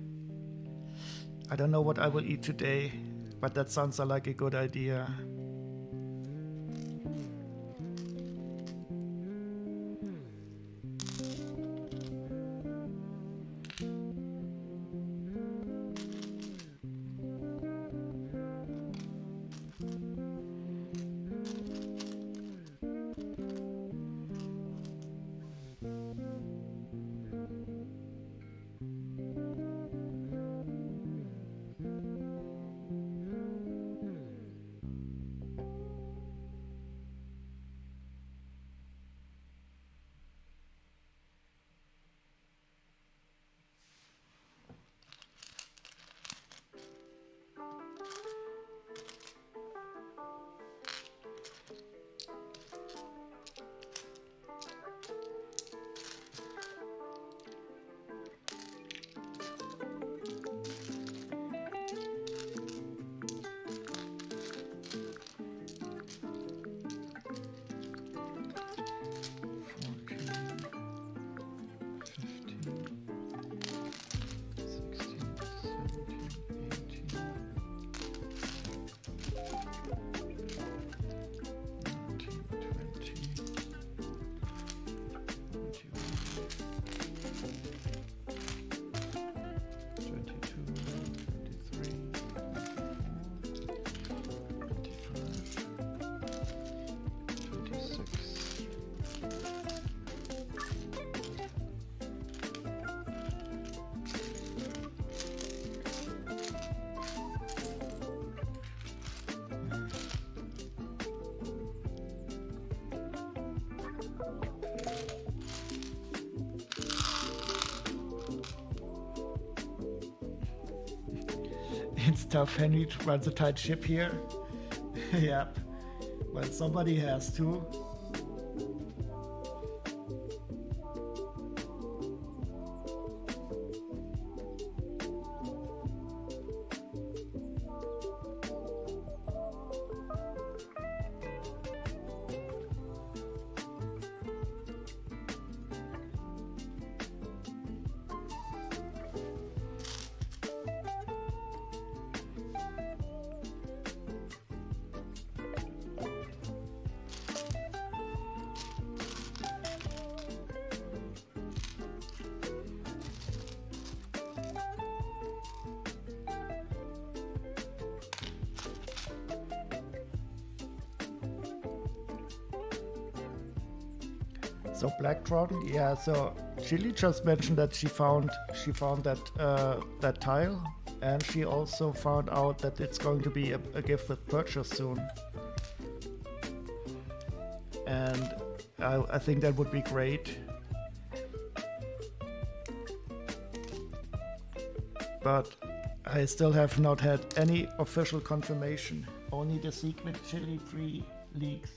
I don't know what I will eat today, but that sounds like a good idea. It's tough. Henry runs a tight ship here. Yep. Well, somebody has to. So Black Dragon, yeah. So Chili just mentioned that she found that tile, and she also found out that it's going to be a gift with purchase soon. And I think that would be great. But I still have not had any official confirmation. Only the secret Chili tree leaks.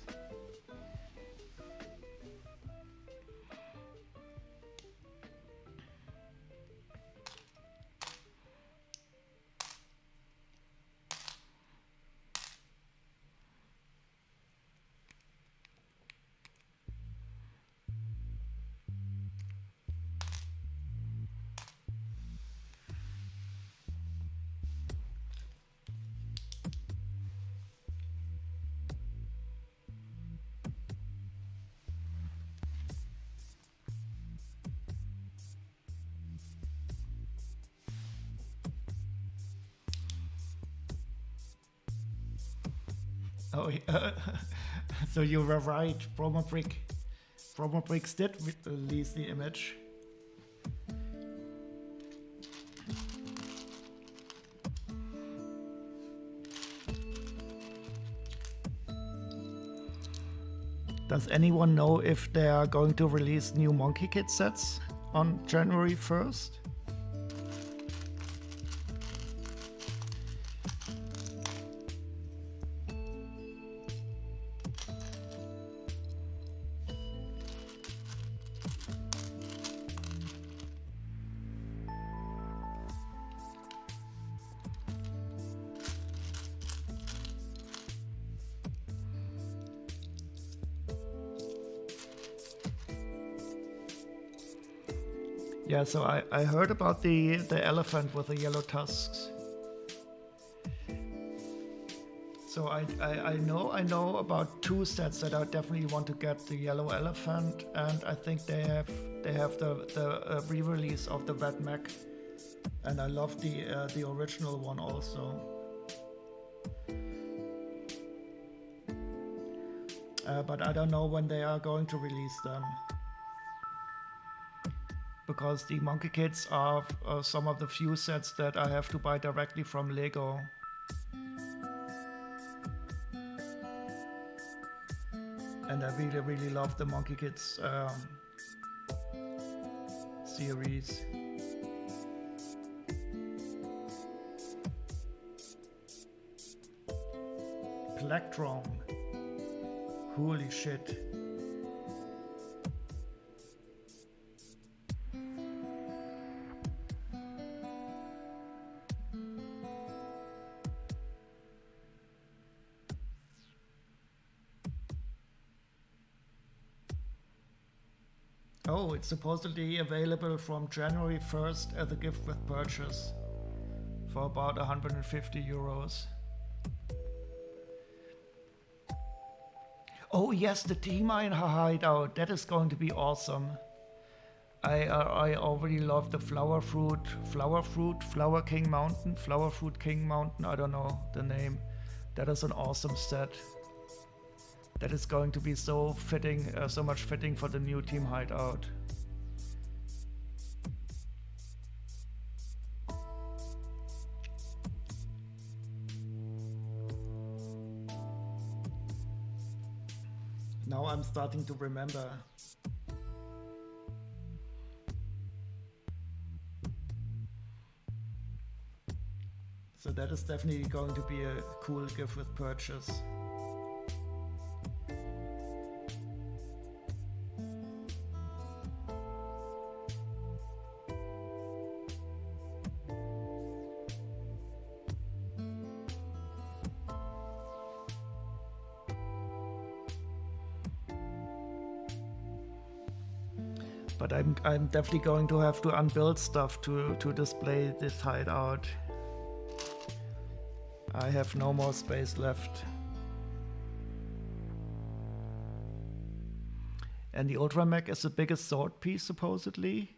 Oh, so you were right. Promobricks did release the image. Does anyone know if they are going to release new Monkey Kid sets on January 1st? Yeah, so I heard about the elephant with the yellow tusks. So I know about two sets that I definitely want to get: the yellow elephant, and I think they have the re-release of the red mech, and I love the original one also. But I don't know when they are going to release them, because the Monkey Kids are some of the few sets that I have to buy directly from Lego. And I really love the Monkey Kids series. Plectron. Holy shit. Oh, it's supposedly available from January 1st as a gift with purchase for about 150 euros. Oh yes, the T-Mine hideout, that is going to be awesome. I already love the Flower King Mountain, I don't know the name. That is an awesome set. That is going to be so fitting, so much fitting for the new team hideout. Now I'm starting to remember. So that is definitely going to be a cool gift with purchase. But I'm definitely going to have to unbuild stuff to display this hideout. I have no more space left. And the Ultra Mech is the biggest sword piece, supposedly.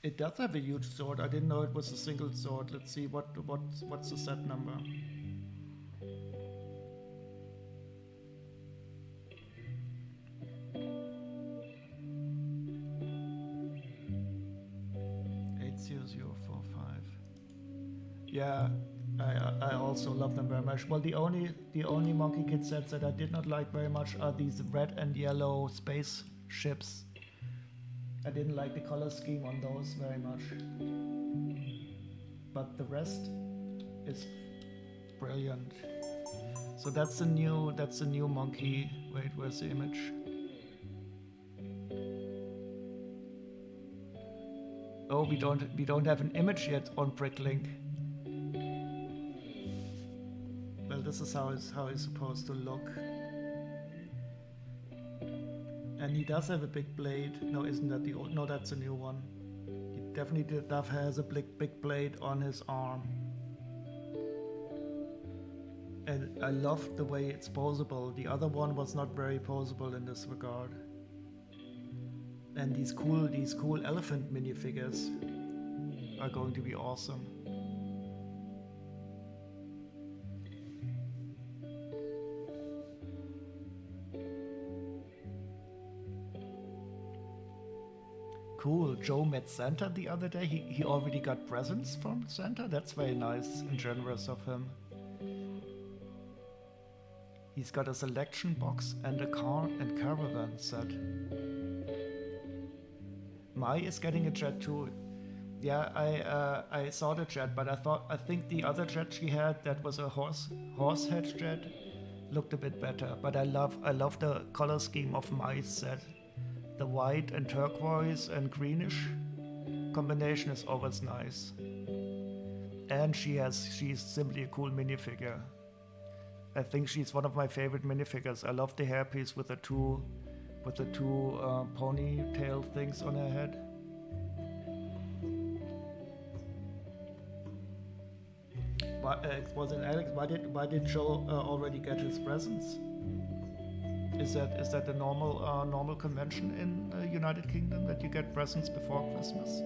It does have a huge sword. I didn't know it was a single sword. Let's see what's the set number. Yeah, I also love them very much. Well, the only Monkey Kid sets that I did not like very much are these red and yellow space ships. I didn't like the color scheme on those very much. But the rest is brilliant. So that's the new monkey. Wait, where's the image? Oh, we don't have an image yet on Bricklink. Well, this is how he's supposed to look. And he does have a big blade. No, isn't that the old? No, that's a new one. He definitely has a big blade on his arm. And I love the way it's posable. The other one was not very posable in this regard. And these cool elephant minifigures are going to be awesome. Cool. Joe met Santa the other day. He already got presents from Santa. That's very nice and generous of him. He's got a selection box and a car and caravan set. Mai is getting a jet too. Yeah, I saw the jet, but I think the other jet she had, that was a horse head jet, looked a bit better. But I love the color scheme of Mai's set. The white and turquoise and greenish combination is always nice. And she's simply a cool minifigure. I think she's one of my favorite minifigures. I love the hairpiece with the two ponytail things on her head. was it Alex? Why did Joe already get his presents? Is that the normal convention in the United Kingdom that you get presents before Christmas?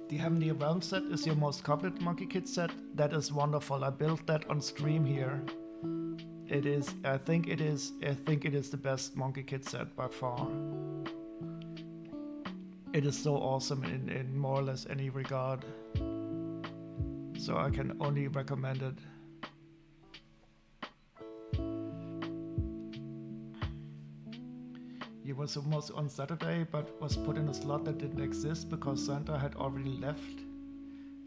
The Heavenly Realm set is your most coveted Monkey Kid set. That is wonderful. I built that on stream here. It is. I think it is the best Monkey Kid set by far. It is so awesome in more or less any regard. So I can only recommend it. He was almost on Saturday, but was put in a slot that didn't exist because Santa had already left.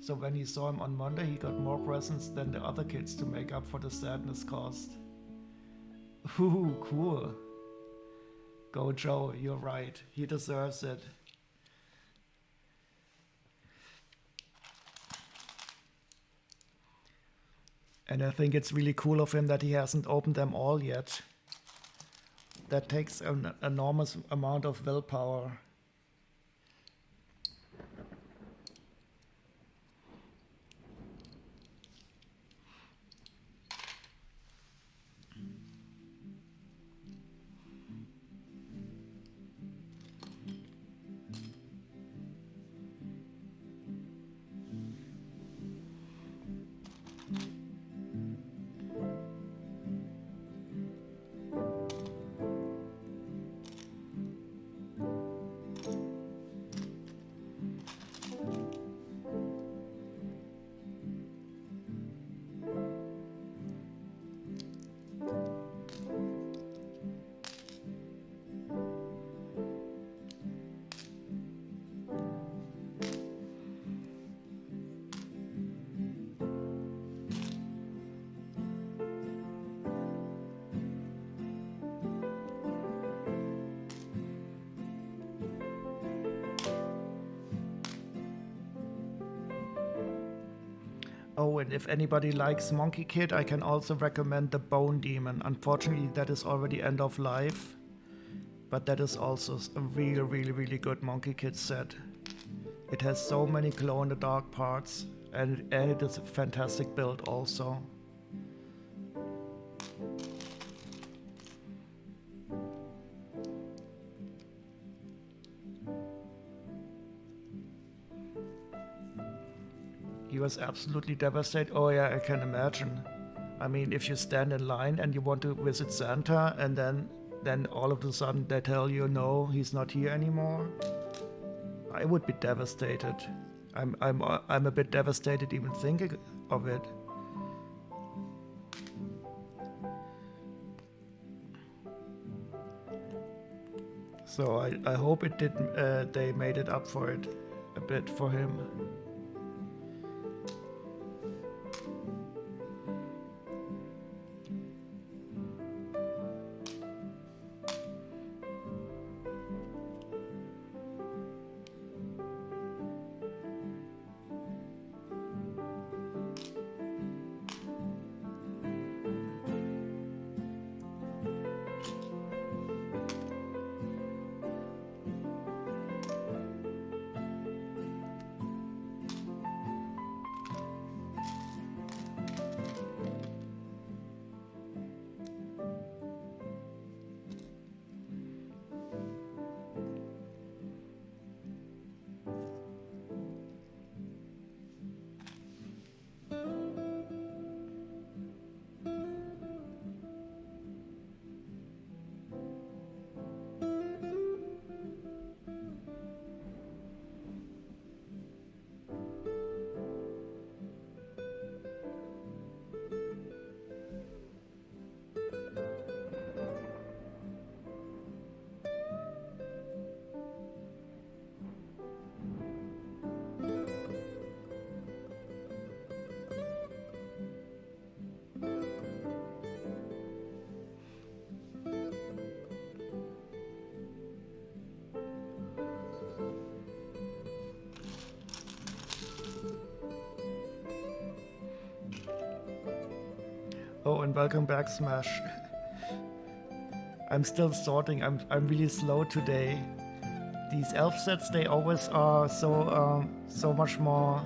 So when he saw him on Monday, he got more presents than the other kids to make up for the sadness caused. Ooh, cool. Go Joe, you're right. He deserves it. And I think it's really cool of him that he hasn't opened them all yet. That takes an enormous amount of willpower. Oh, and if anybody likes Monkey Kid, I can also recommend the Bone Demon. Unfortunately, that is already end of life, but that is also a really, really, really good Monkey Kid set. It has so many glow-in-the-dark parts, and it is a fantastic build also. He was absolutely devastated. Oh yeah, I can imagine. I mean, if you stand in line and you want to visit Santa, and then all of a sudden they tell you no, he's not here anymore, I would be devastated. I'm a bit devastated even thinking of it. So I hope it did. They made it up for it a bit for him. Oh, and welcome back, Smash. I'm still sorting. I'm really slow today. These elf sets, they always are so much more.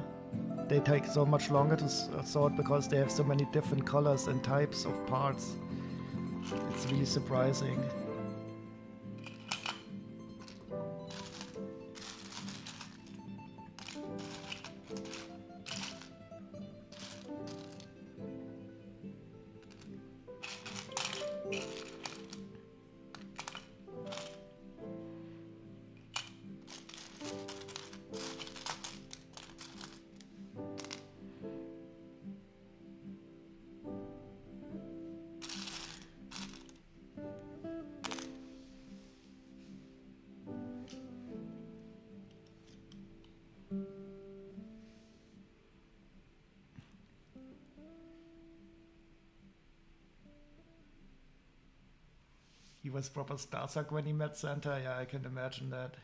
They take so much longer to sort because they have so many different colors and types of parts. It's really surprising. He was proper starstruck when he met Santa. Yeah, I can imagine that.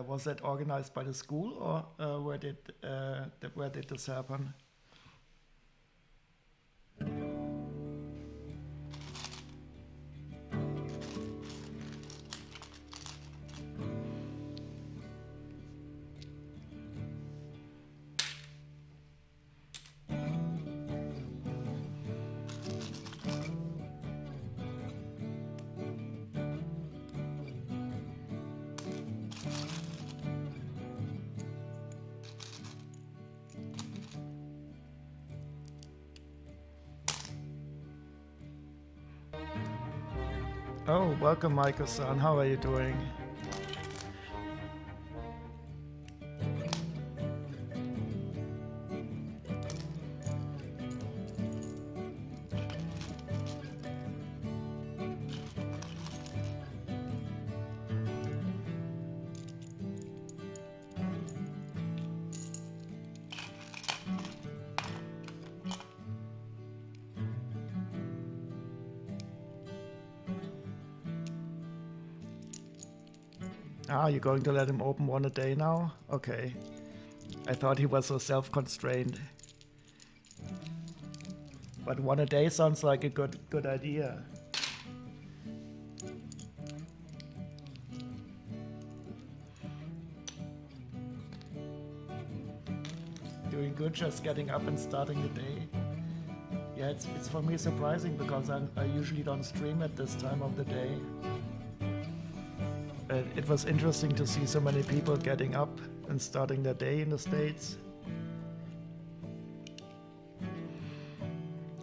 Was that organized by the school, or where did this happen? Oh, welcome, Michael-san. How are you doing? Ah, you're going to let him open one a day now? Okay. I thought he was so self-constrained. But one a day sounds like a good idea. Doing good, just getting up and starting the day. Yeah, it's for me surprising because I usually don't stream at this time of the day. It was interesting to see so many people getting up and starting their day in the States.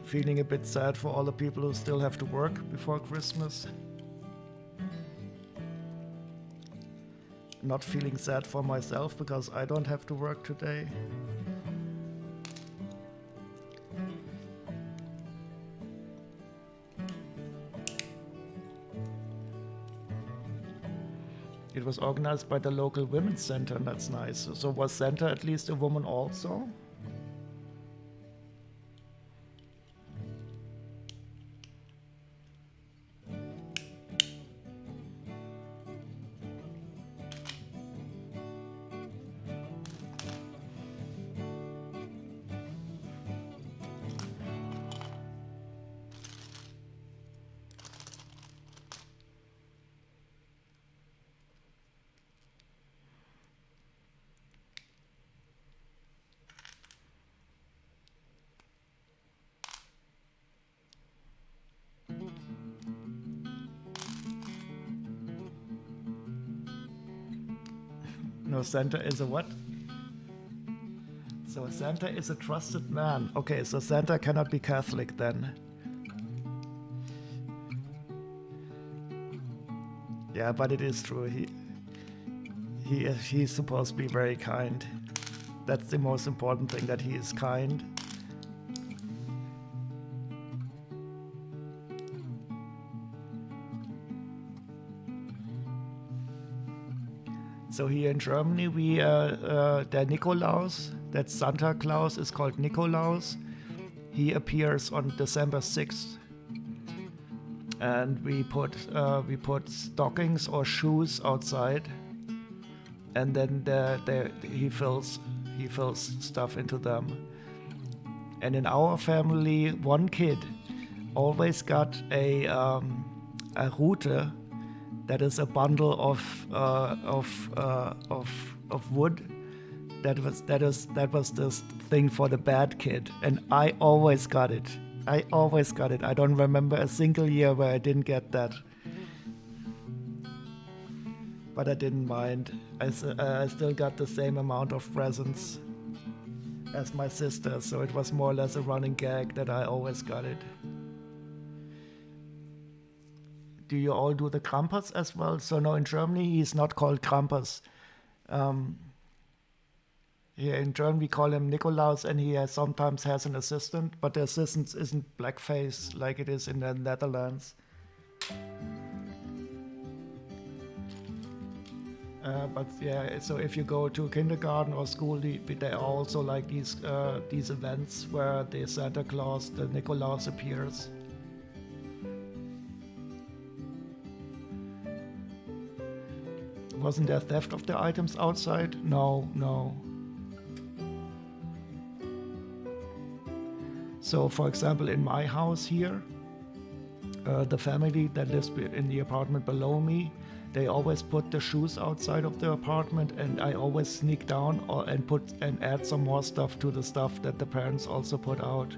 Feeling a bit sad for all the people who still have to work before Christmas. Not feeling sad for myself because I don't have to work today. It was organized by the local women's center, and that's nice. So was Santa at least a woman also? No, Santa is a what? So Santa is a trusted man. Okay, so Santa cannot be Catholic then. Yeah, but it is true. He's supposed to be very kind. That's the most important thing, that he is kind. So here in Germany, we der Nikolaus, that Santa Claus is called Nikolaus. He appears on December 6th, and we put stockings or shoes outside, and then he fills stuff into them. And in our family, one kid always got a Rute. That is a bundle of wood. That was this thing for the bad kid, and I always got it. I don't remember a single year where I didn't get that. But I didn't mind. I still got the same amount of presents as my sister, so it was more or less a running gag that I always got it. Do you all do the Krampus as well? So no, in Germany he's not called Krampus. Here in Germany we call him Nikolaus, and he sometimes has an assistant, but the assistant isn't blackface like it is in the Netherlands. But yeah, so if you go to kindergarten or school, there are also like these events where the Santa Claus, the Nikolaus, appears. Wasn't there theft of the items outside? No. So, for example, in my house here, the family that lives in the apartment below me, they always put the shoes outside of the apartment, and I always sneak down and add some more stuff to the stuff that the parents also put out.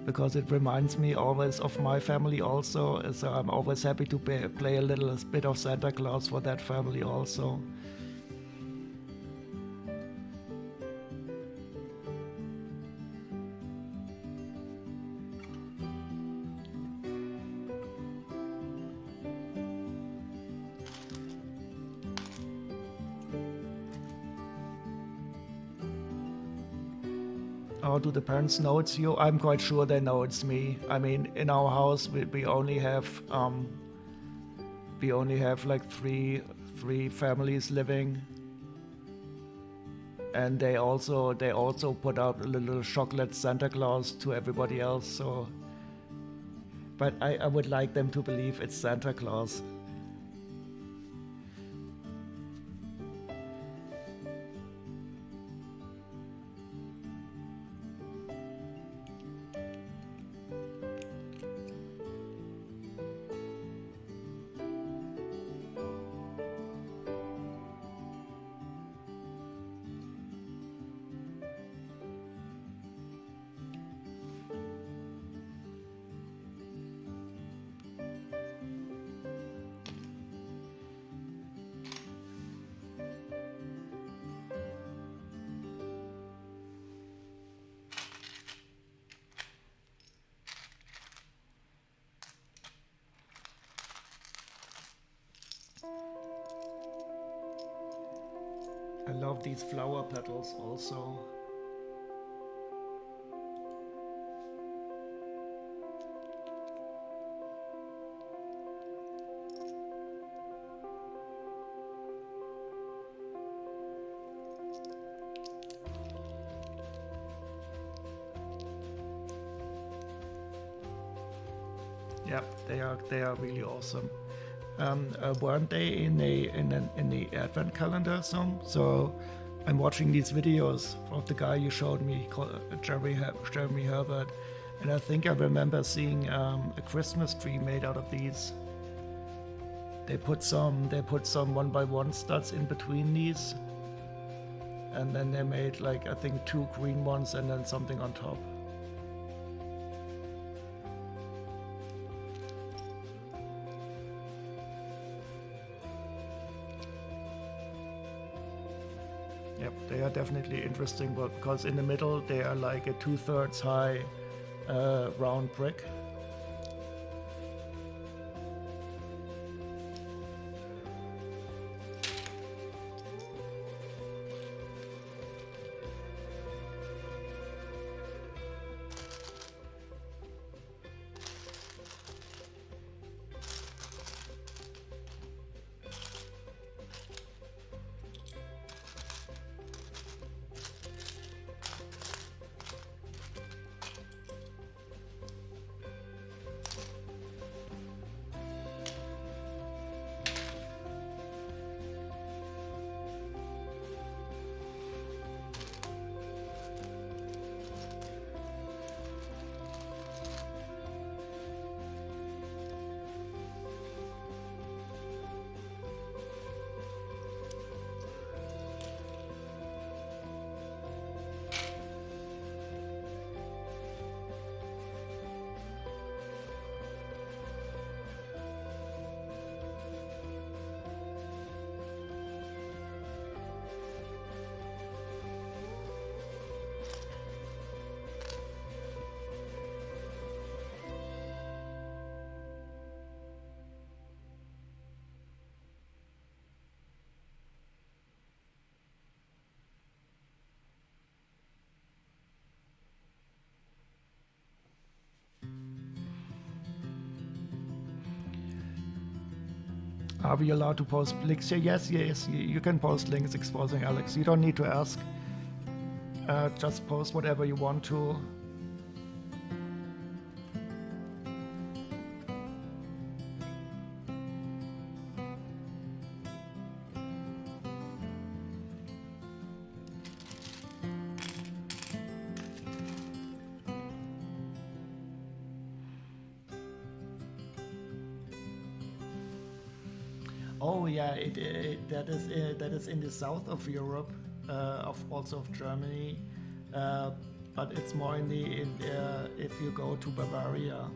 Because it reminds me always of my family also, so I'm always happy to play a little bit of Santa Claus for that family also. Or do the parents know it's you? I'm quite sure they know it's me. I mean, in our house we only have like three families living, and they also put out a little chocolate Santa Claus to everybody else. So, but I would like them to believe it's Santa Claus. love these flower petals also. Yeah, they are really awesome. Weren't they in the advent calendar some? So I'm watching these videos of the guy you showed me, called Jeremy Herbert, and I think I remember seeing a Christmas tree made out of these. They put some 1x1 studs in between these, and then they made, like, I think 2 green ones and then something on top. Yep, they are definitely interesting, but because in the middle they are like a 2/3 high round brick. Are we allowed to post links here? Yes, you can post links exposing Alex. You don't need to ask. Just post whatever you want to. Oh yeah, that is in the south of Europe, also of Germany, but it's more if you go to Bavaria.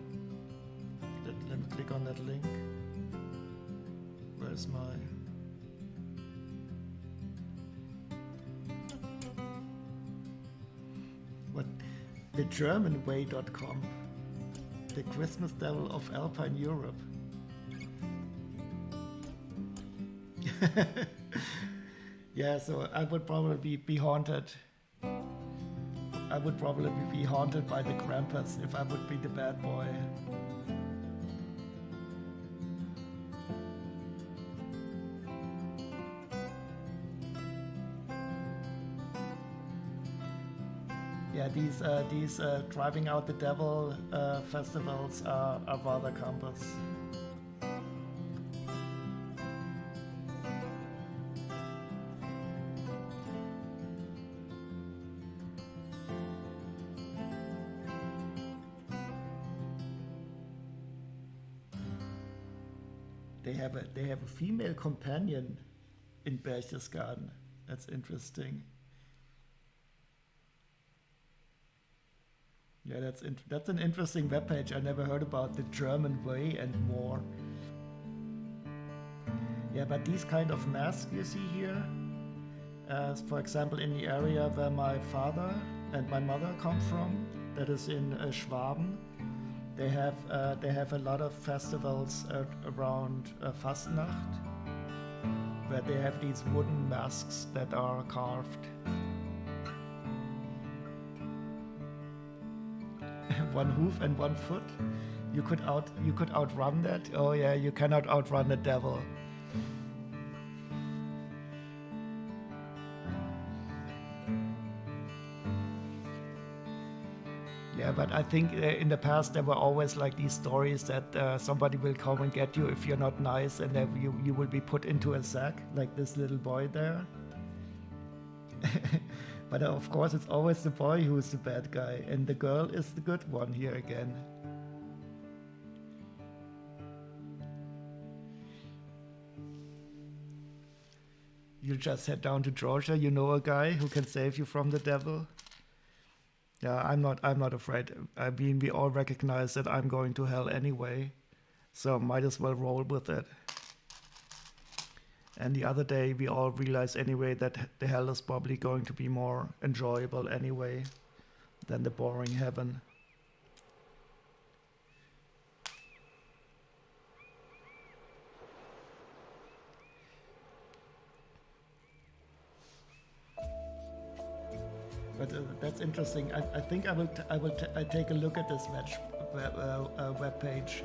Let me click on that link. Where's my? What? The Germanway.com. The Christmas Devil of Alpine Europe. Yeah, so I would probably be haunted. I would probably be haunted by the Krampus if I would be the bad boy. Yeah, these driving out the devil festivals are rather campus. They have a female companion in Berchtesgaden. That's interesting. Yeah, that's an interesting webpage. I never heard about the German way and more. Yeah, but these kind of masks you see here, for example, in the area where my father and my mother come from, that is in Schwaben. They have a lot of festivals around Fastnacht, where they have these wooden masks that are carved. One hoof and one foot. You could outrun that. Oh yeah, you cannot outrun the devil. Yeah, but I think in the past there were always like these stories that somebody will come and get you if you're not nice, and then you will be put into a sack, like this little boy there. But of course, it's always the boy who's the bad guy, and the girl is the good one here again. You just head down to Georgia. You know a guy who can save you from the devil. Yeah, I'm not afraid. I mean, we all recognize that I'm going to hell anyway, so might as well roll with it. And the other day, we all realized anyway that the hell is probably going to be more enjoyable anyway than the boring heaven. But that's interesting. I think I take a look at this web page.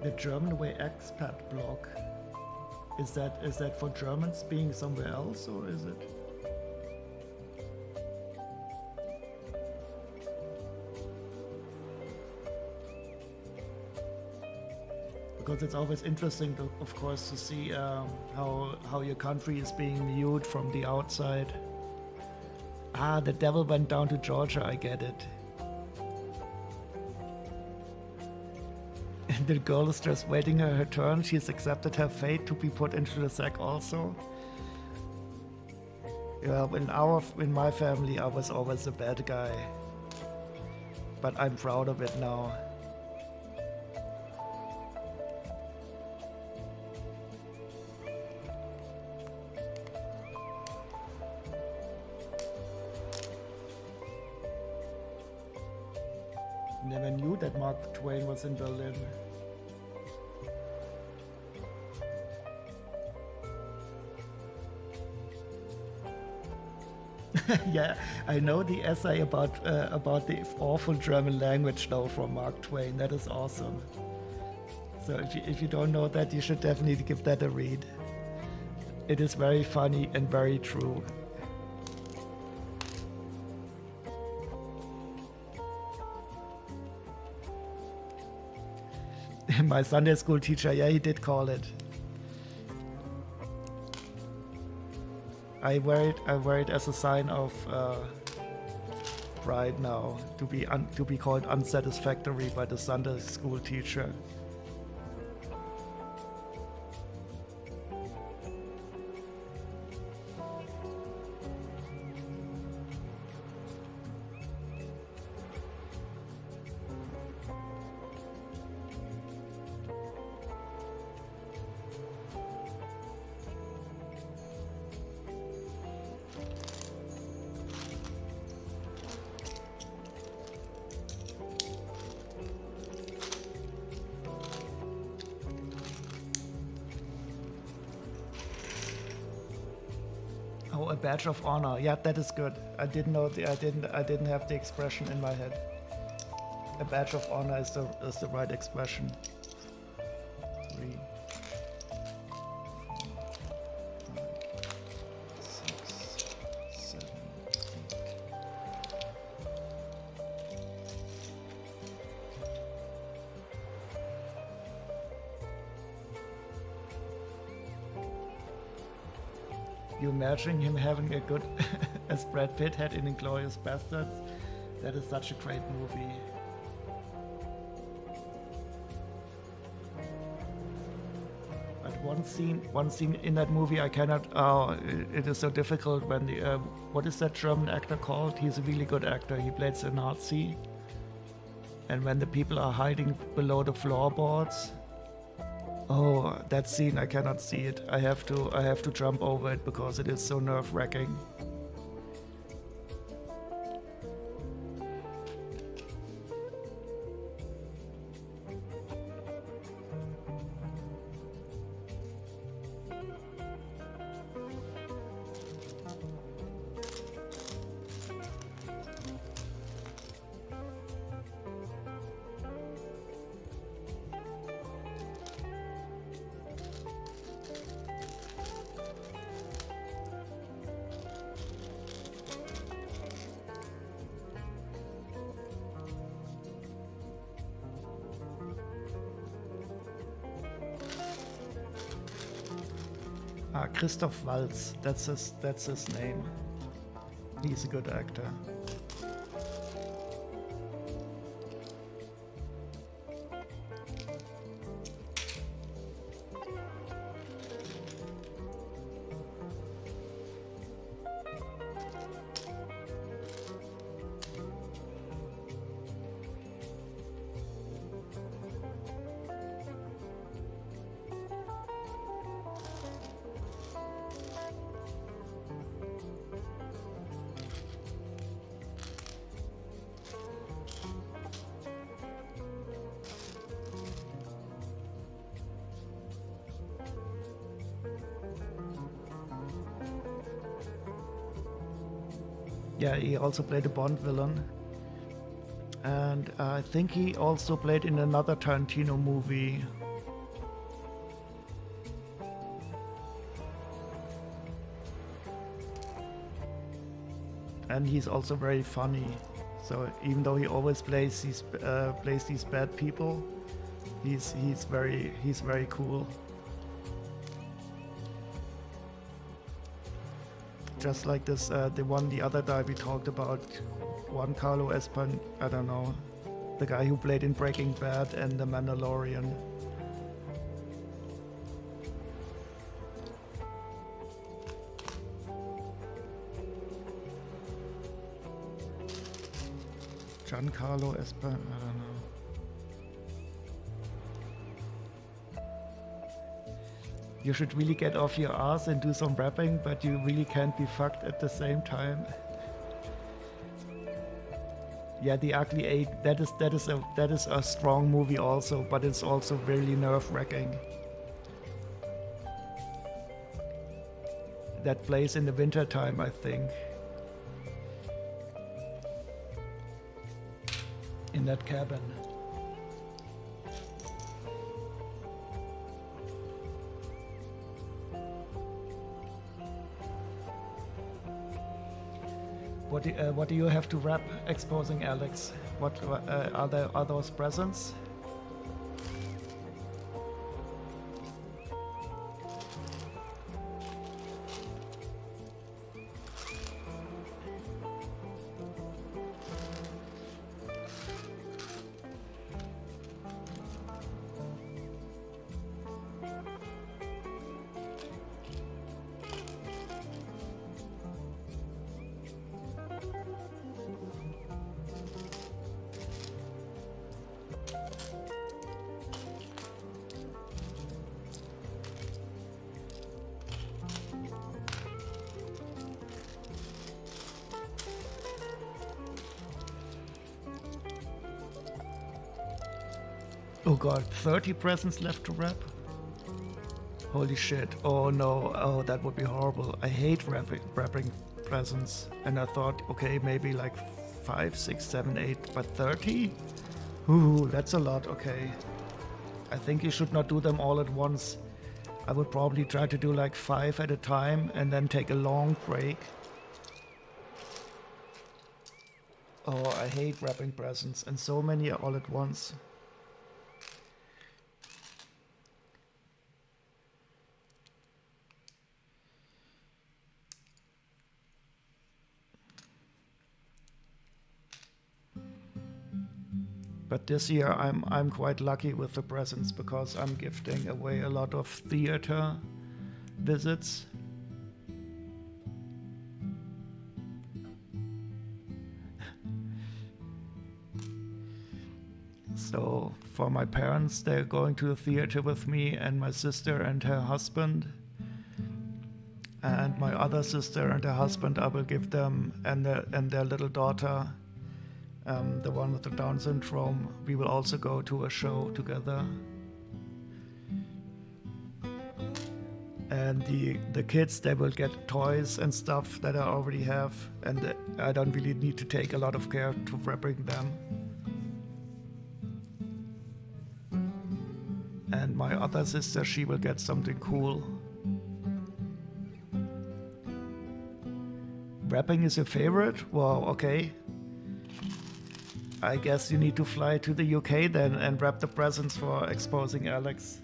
The German Way expat blog. Is that for Germans being somewhere else, or is it? Because it's always interesting, of course, to see how your country is being viewed from the outside. Ah, the devil went down to Georgia, I get it. And the girl is just waiting her turn. She's accepted her fate to be put into the sack also. Yeah, in my family, I was always the bad guy. But I'm proud of it now. Never knew that Mark Twain was in Berlin. Yeah, I know the essay about the awful German language though from Mark Twain. That is awesome. So if you don't know that, you should definitely give that a read. It is very funny and very true. My Sunday school teacher, yeah, he did call it. I wear it as a sign of pride now, to be called unsatisfactory by the Sunday school teacher. Oh, a badge of honor. Yeah, that is good. I didn't know I didn't have the expression in my head. A badge of honor is the right expression. 3, 4, 5, 6, 7, 8. You imagine him having a good, as Brad Pitt had in Inglourious Bastards? That is such a great movie. But one scene in that movie I cannot. It is so difficult when the what is that German actor called? He's a really good actor. He plays a Nazi. And when the people are hiding below the floorboards. Oh, that scene, I cannot see it. I have to jump over it because it is so nerve-wracking. Christoph Waltz. That's his name. He's a good actor. Yeah, he also played a Bond villain. And I think he also played in another Tarantino movie. And he's also very funny. So even though he always plays these bad people, he's very cool. Just like this, the other guy we talked about, Giancarlo Espan, I don't know, the guy who played in Breaking Bad and The Mandalorian. Giancarlo Espan, I don't know. You should really get off your ass and do some rapping, but you really can't be fucked at the same time. Yeah, The Ugly Eight, that is a strong movie also, but it's also really nerve-wracking. That plays in the winter time, I think. In that cabin. What do you have to rap exposing Alex? What are those presents? Oh god, 30 presents left to wrap? Holy shit. Oh no, oh that would be horrible. I hate wrapping presents. And I thought, okay, maybe like 5, 6, 7, 8, but 30? Ooh, that's a lot, okay. I think you should not do them all at once. I would probably try to do like 5 at a time and then take a long break. Oh, I hate wrapping presents, and so many all at once. But this year I'm quite lucky with the presents because I'm gifting away a lot of theater visits. So for my parents, they're going to the theater with me, and my sister and her husband. And my other sister and her husband, I will give them, and their little daughter, the one with the Down syndrome, we will also go to a show together. And the kids, they will get toys and stuff that I already have, and I don't really need to take a lot of care to wrapping them. And my other sister, she will get something cool. Wrapping is your favorite? Well, okay. I guess you need to fly to the UK then and wrap the presents for exposing Alex.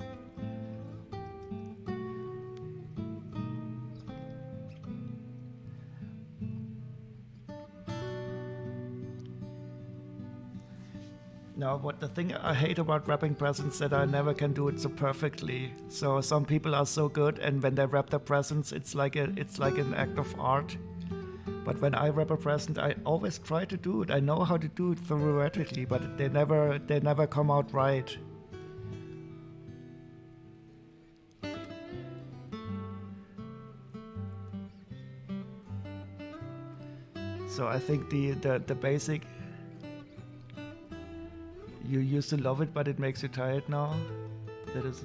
Now, what the thing I hate about wrapping presents that I never can do it so perfectly. So some people are so good, and when they wrap their presents, it's like an act of art. But when I wrap a present, I always try to do it. I know how to do it theoretically, but they never come out right. So I think the basic, you used to love it, but it makes you tired now. That is,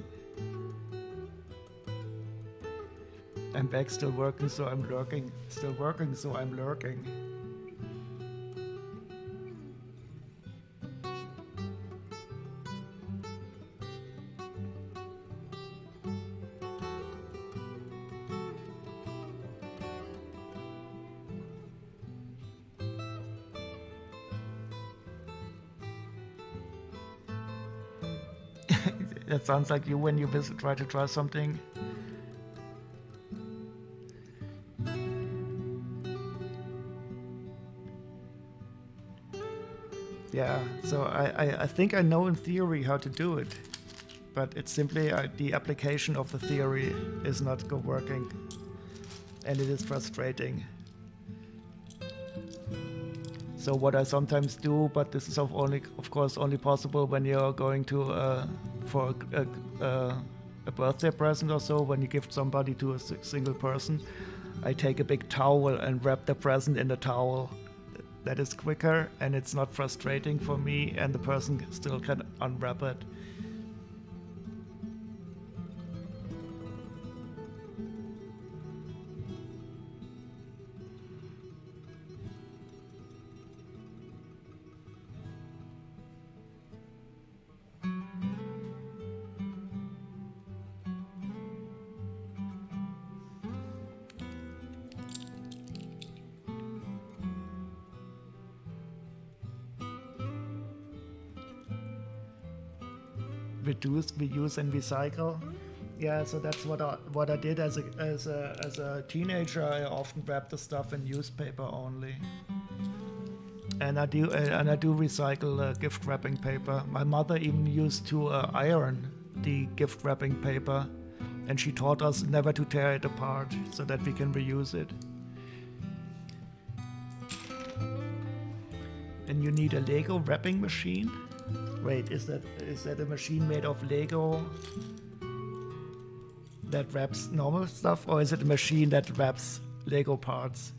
I'm back, still working, so I'm lurking. Still working, so I'm lurking. That sounds like you when you try to try something. Yeah, so I think I know in theory how to do it, but it's simply the application of the theory is not working, and it is frustrating. So what I sometimes do, but this is of course only possible when you're going to for a birthday present or so, when you gift somebody to a single person, I take a big towel and wrap the present in the towel. That is quicker, and it's not frustrating for me, and the person still can unwrap it. Reduce, reuse, and recycle. Yeah, so that's what I did as a teenager. I often wrapped the stuff in newspaper only, and I do recycle gift wrapping paper. My mother even used to iron the gift wrapping paper, and she taught us never to tear it apart so that we can reuse it. And you need a Lego wrapping machine. Wait, is that a machine made of Lego that wraps normal stuff, or is it a machine that wraps Lego parts?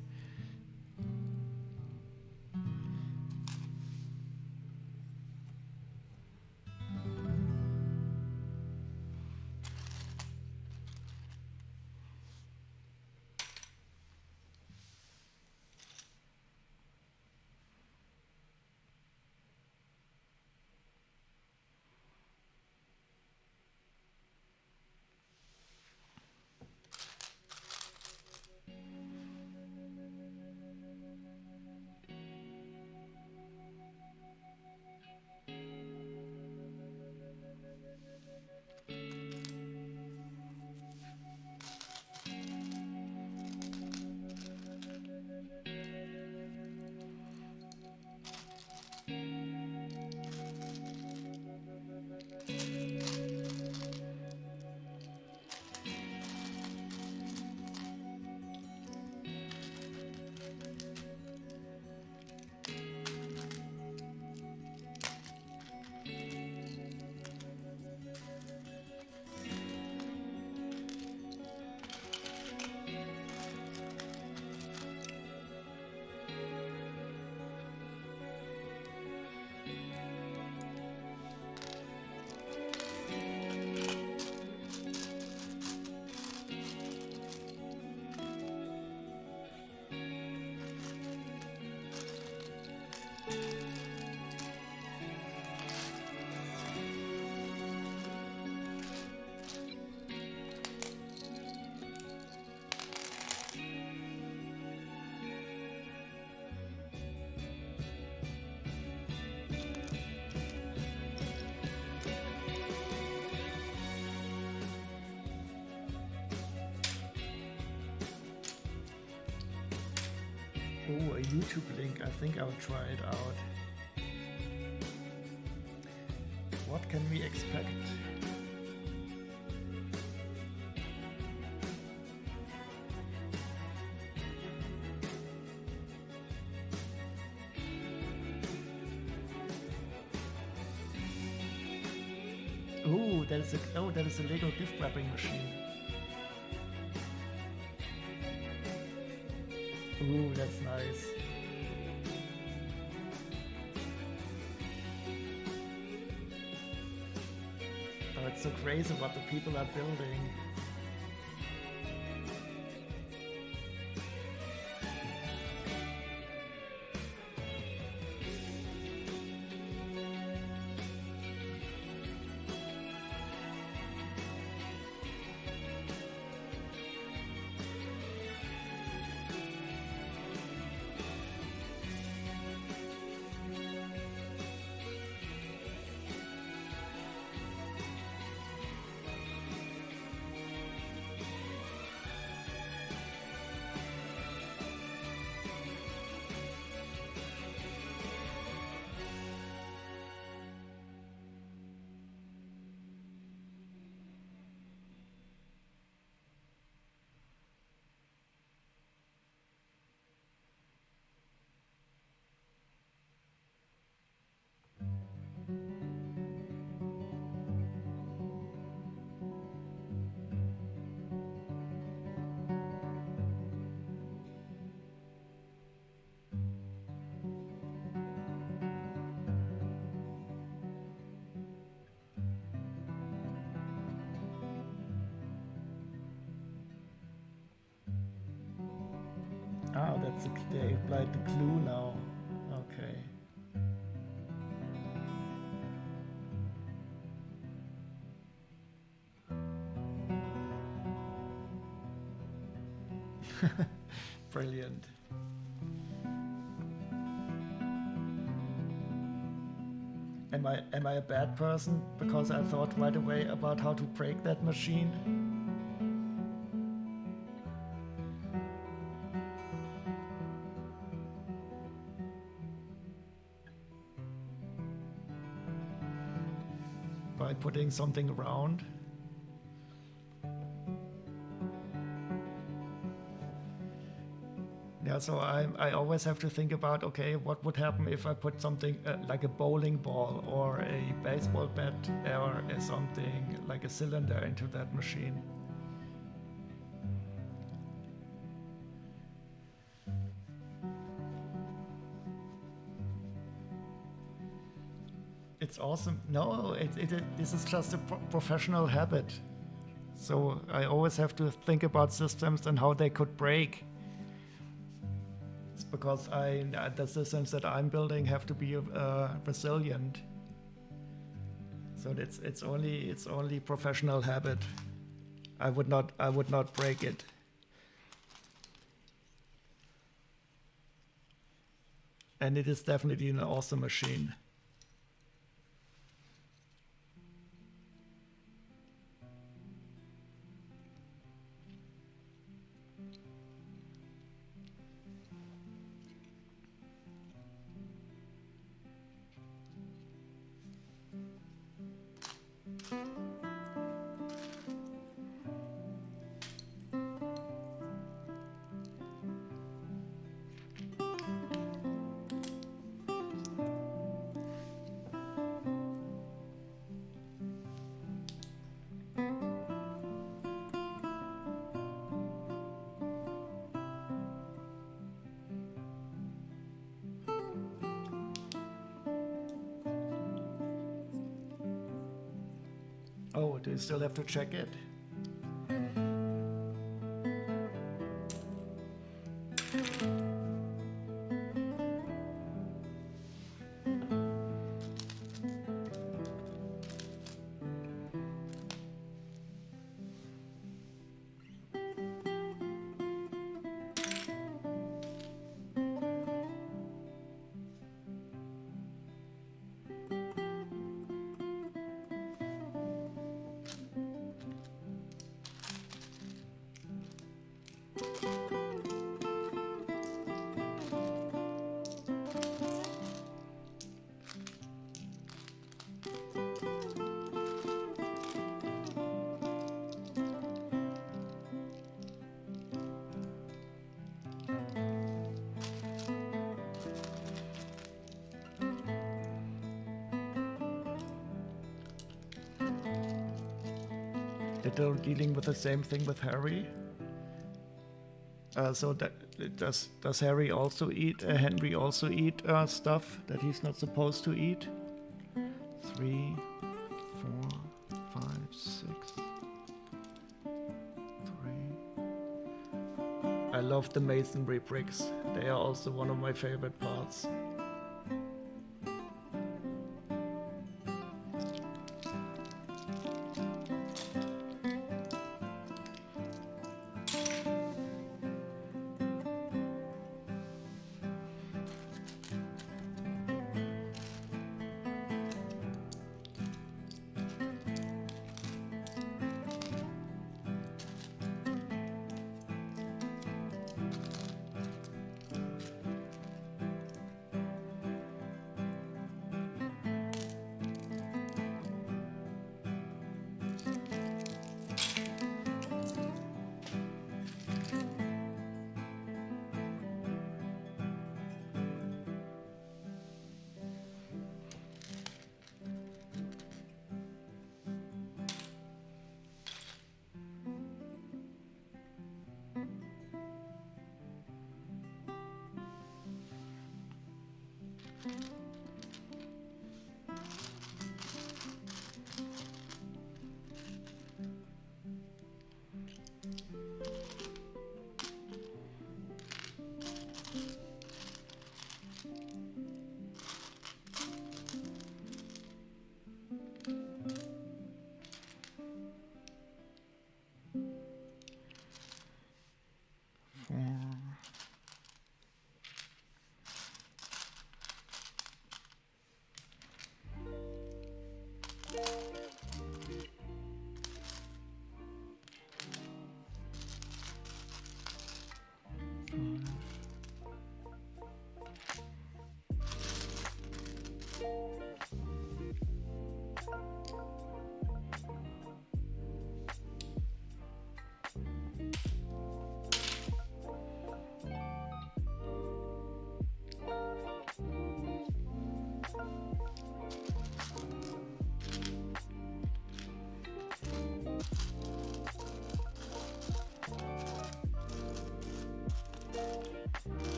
Oh, a YouTube link. I think I'll try it out. What can we expect? Ooh, that is a Lego gift wrapping machine. Ooh, that's nice. Oh, it's so crazy what the people are building. Ah, they applied the glue now. Okay. Brilliant. Am I a bad person because I thought right away about how to break that machine? By putting something around? Yeah, so I always have to think about, okay, what would happen if I put something like a bowling ball or a baseball bat or something like a cylinder into that machine. It's awesome. No, this is just a professional habit. So I always have to think about systems and how they could break. Because the systems that I'm building have to be resilient. So it's only professional habit. I would not break it. And it is definitely an awesome machine. Oh, do you still have to check it? that they're dealing with the same thing with Harry. So that does Harry also eat? Henry also eat stuff that he's not supposed to eat? 3, 4, 5, 6, 3. I love the masonry bricks. They are also one of my favorite parts.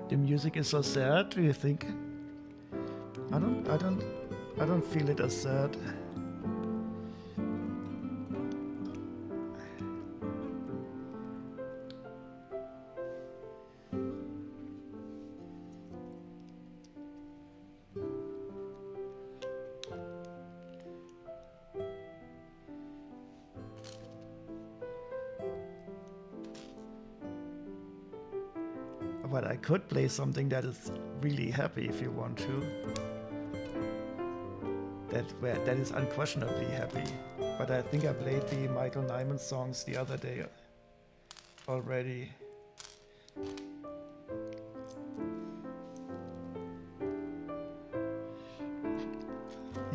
The music is so sad, do you think? I don't feel it as sad. But I could play something that is really happy if you want to. That is unquestionably happy. But I think I played the Michael Nyman songs the other day already.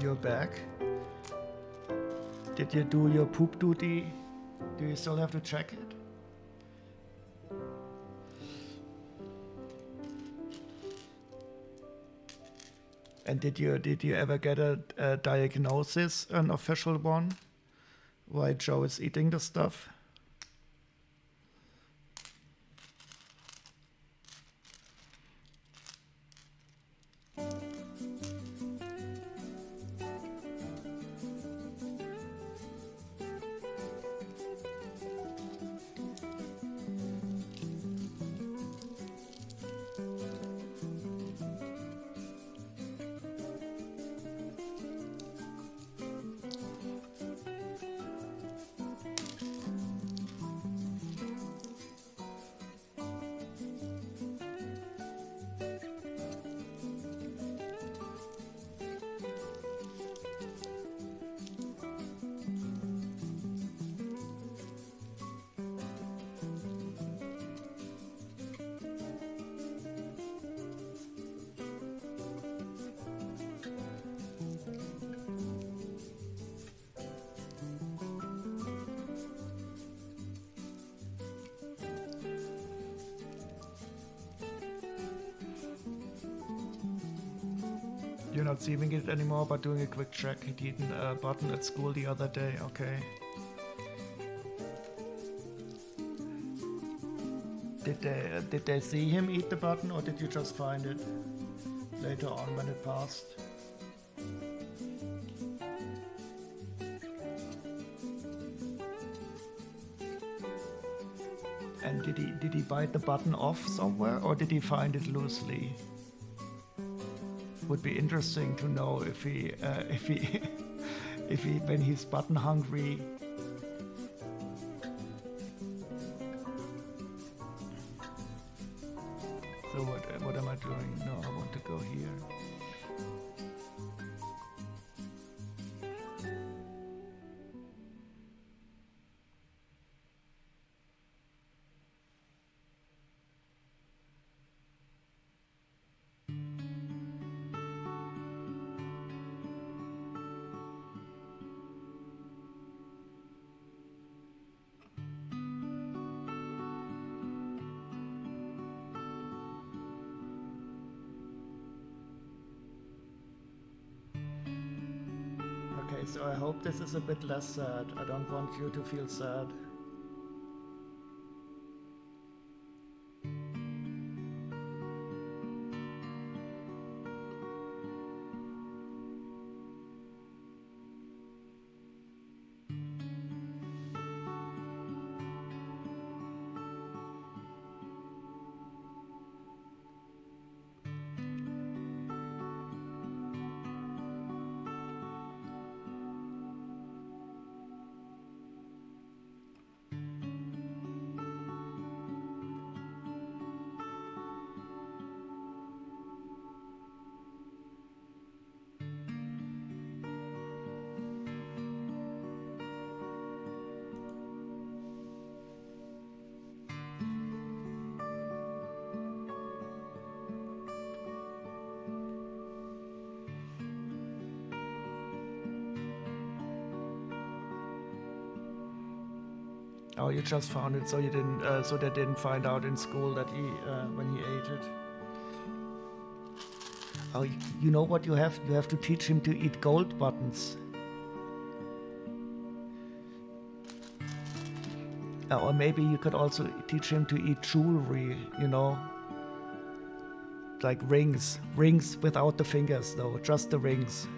You're back. Did you do your poop duty? Do you still have to check it? And did you ever get a diagnosis, an official one, why Joe is eating the stuff? You're not saving it anymore, but doing a quick check. He did a button at school the other day. Okay. Did they see him eat the button, or did you just find it later on when it passed? And did he bite the button off somewhere, or did he find it loosely? Would be interesting to know if he when he's button hungry, So what am I doing? No, I want to go here. Okay, so I hope this is a bit less sad. I don't want you to feel sad. Oh, you just found it, so you didn't, so they didn't find out in school that he, when he ate it. Oh, you know what you have? You have to teach him to eat gold buttons. Or maybe you could also teach him to eat jewelry, you know? Like rings. Rings without the fingers, though, just the rings.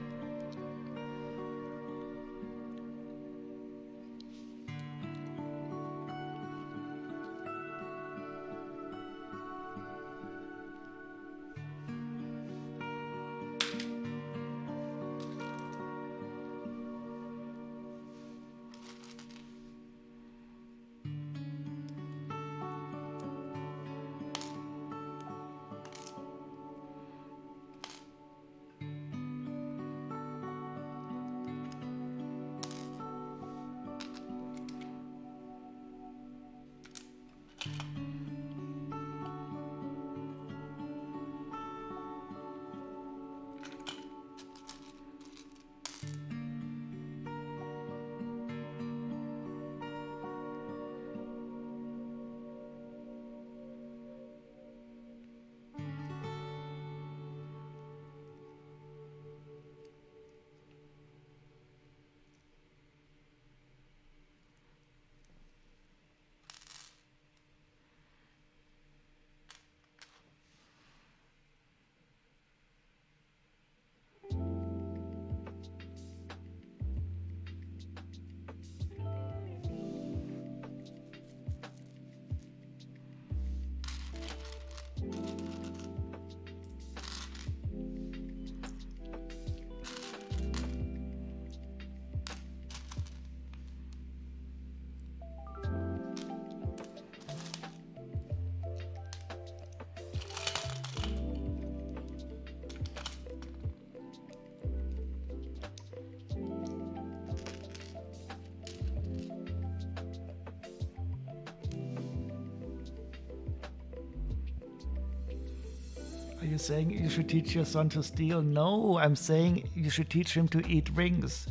Are you saying you should teach your son to steal? No, I'm saying you should teach him to eat rings.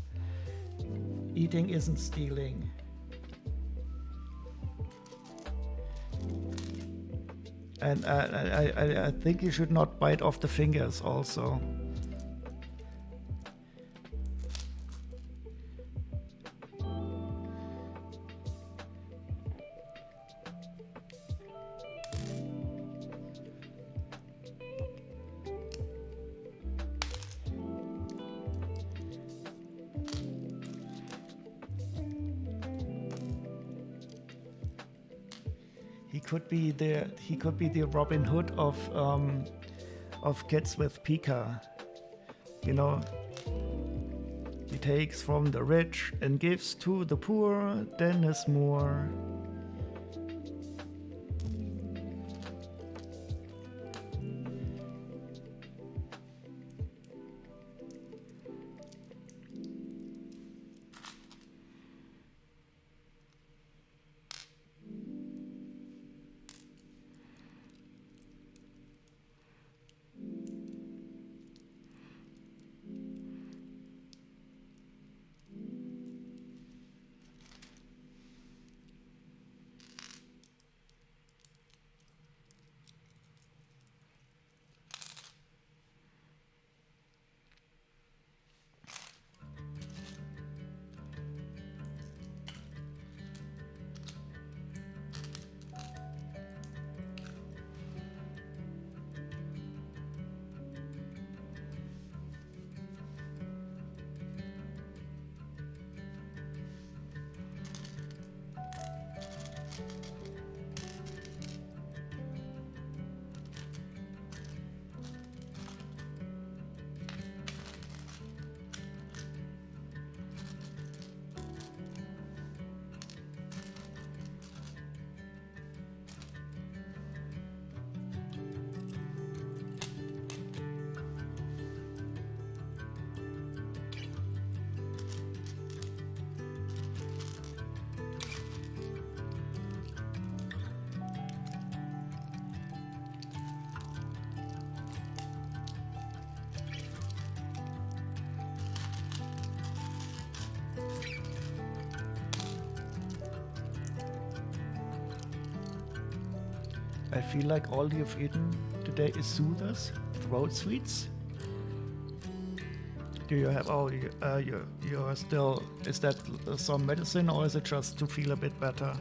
Eating isn't stealing. And I think you should not bite off the fingers also. He could be the Robin Hood of kids with Pika. You know, he takes from the rich and gives to the poor, then is more. I feel like all you've eaten today is soothers, throat sweets. Do you have? Oh, you are still. Is that some medicine or is it just to feel a bit better?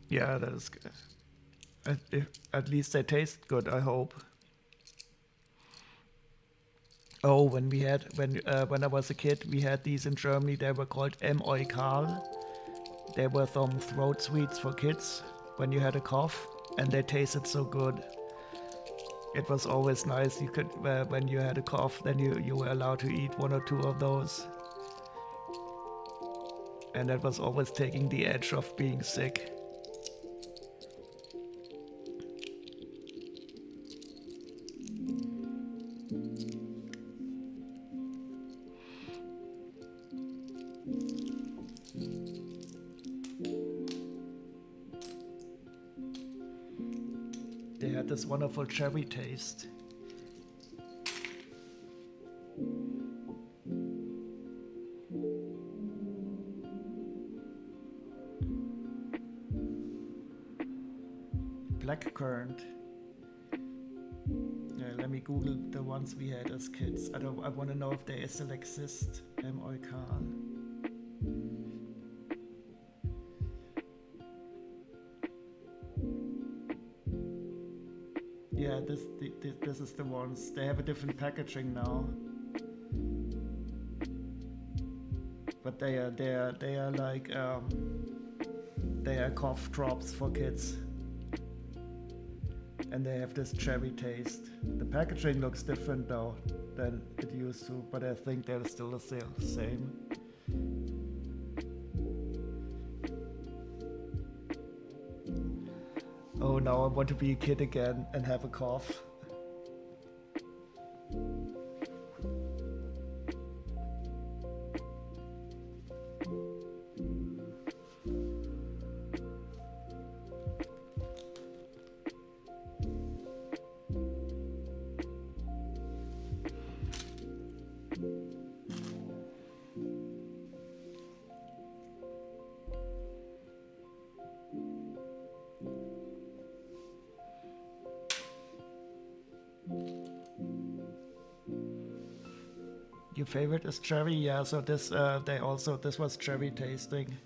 Yeah, that is good. At least they taste good, I hope. Oh, when I was a kid, we had these in Germany. They were called Karl. They were some throat sweets for kids when you had a cough, and they tasted so good. It was always nice. You could when you had a cough, then you were allowed to eat one or two of those, and that was always taking the edge of being sick. They had this wonderful cherry taste. Blackcurrant. Yeah, let me Google the ones we had as kids. I want to know if they still exist. Karl. Yeah, this is the ones. They have a different packaging now, but they are like they are cough drops for kids, and they have this cherry taste. The packaging looks different though than it used to, but I think they're still the same. Oh, now I want to be a kid again and have a cough. Your favorite is cherry, yeah. So this this was cherry tasting.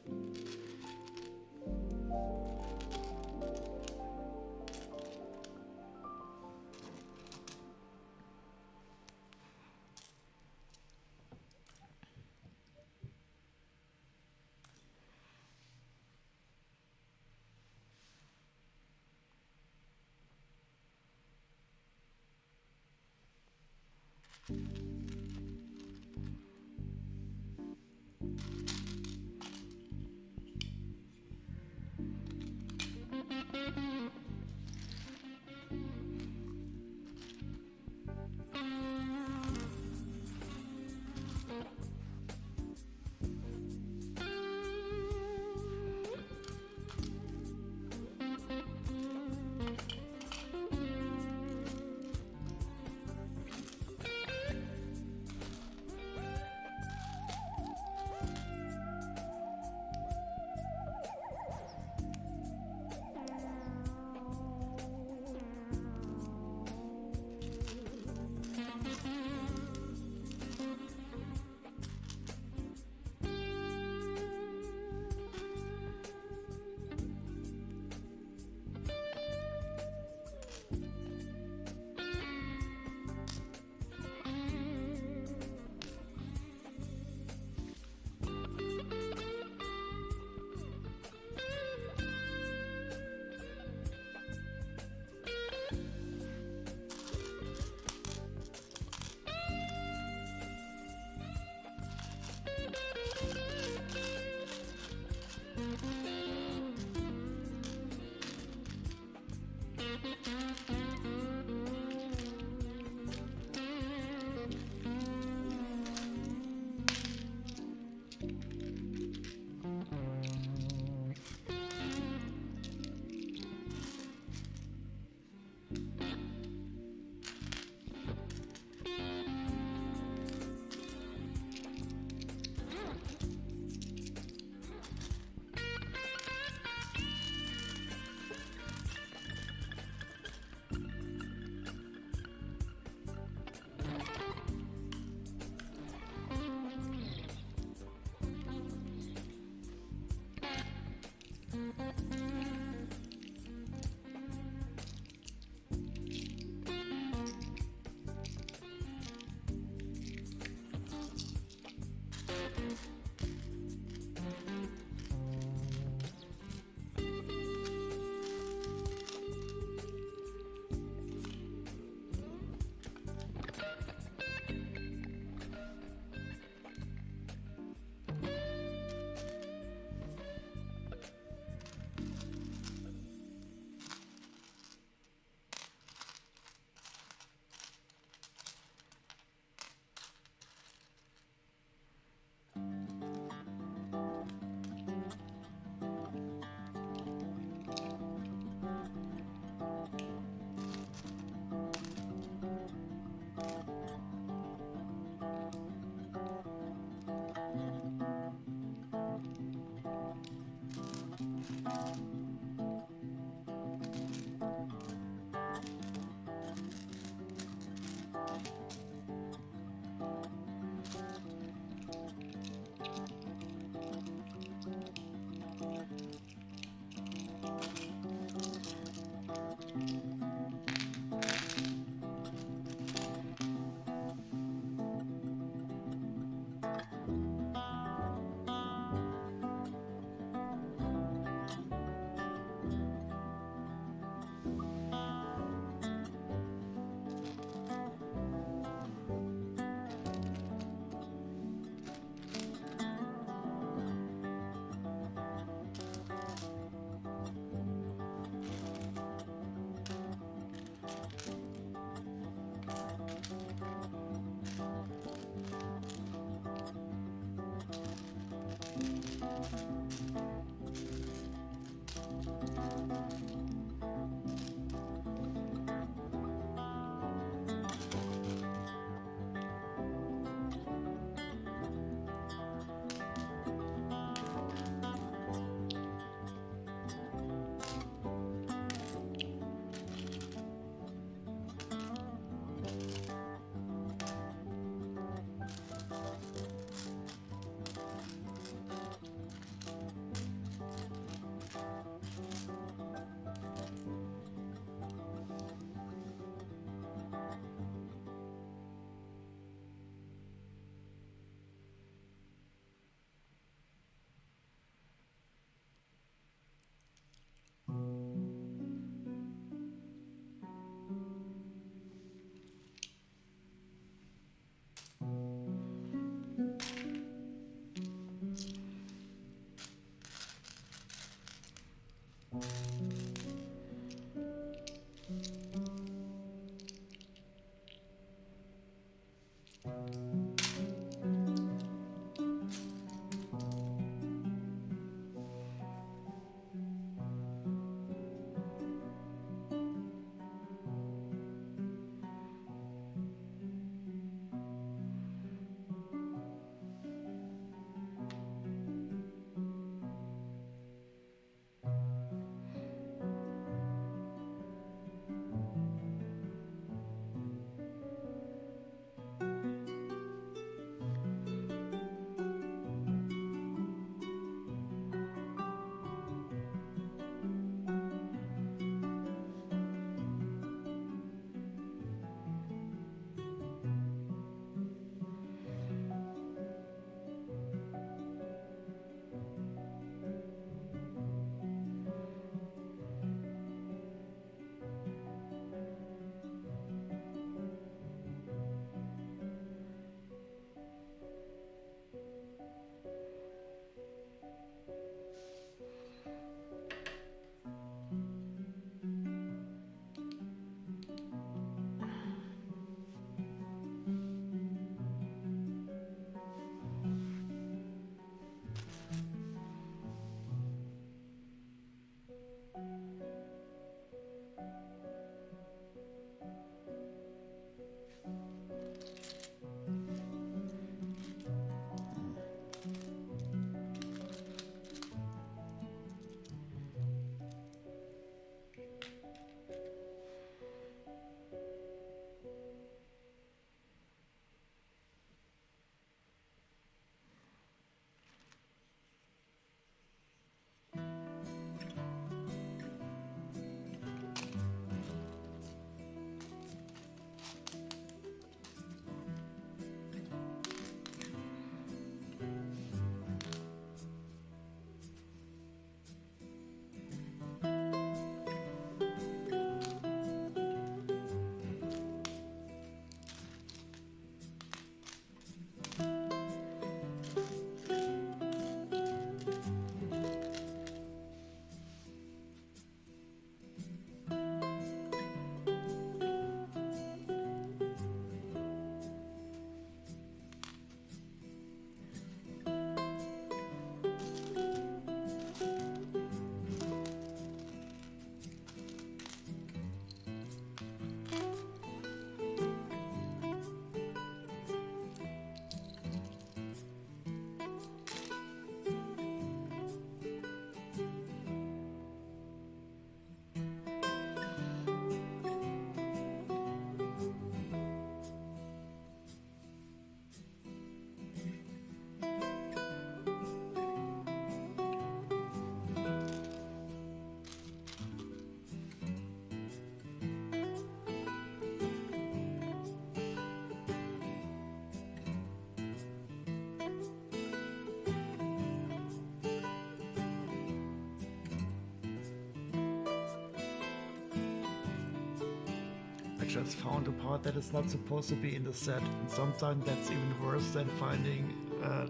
I just found a part that is not supposed to be in the set, and sometimes that's even worse than finding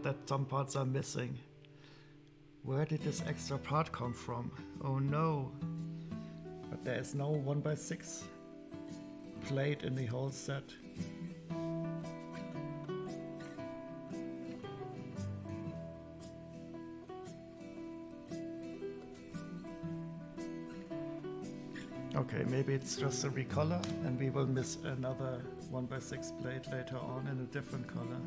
that some parts are missing. Where did this extra part come from? Oh no! But there is no 1x6 plate in the whole set. Okay, maybe it's just a recolor and we will miss another 1x6 blade later on in a different color.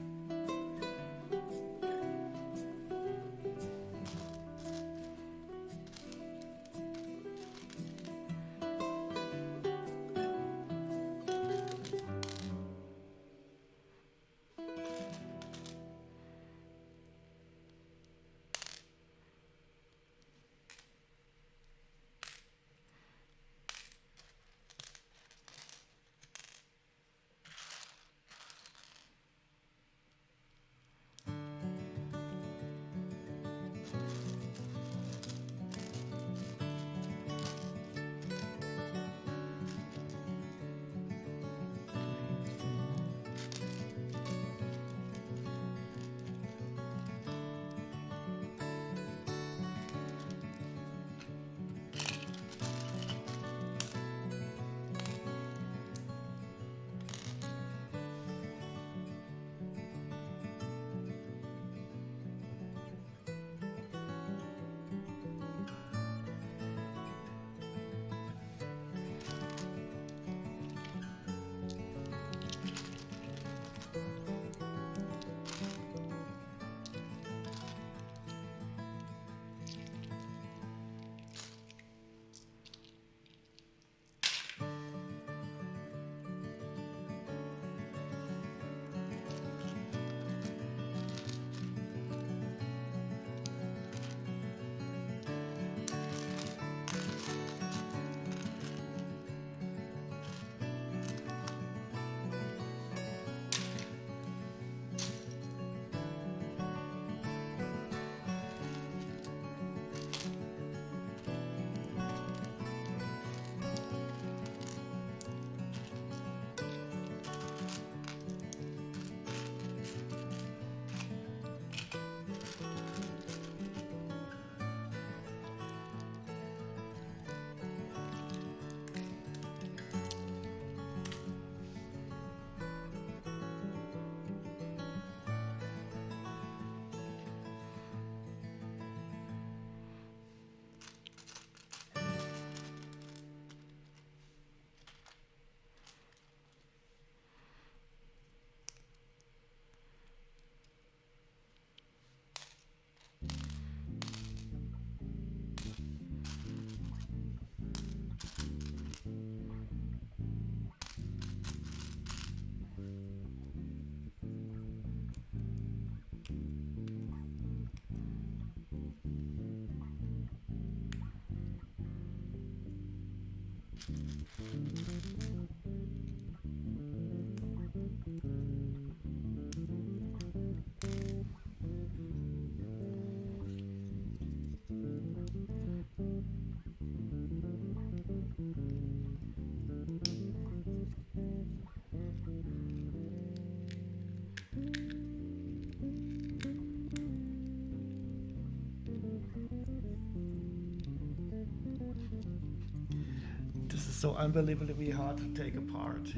This is so unbelievably hard to take apart.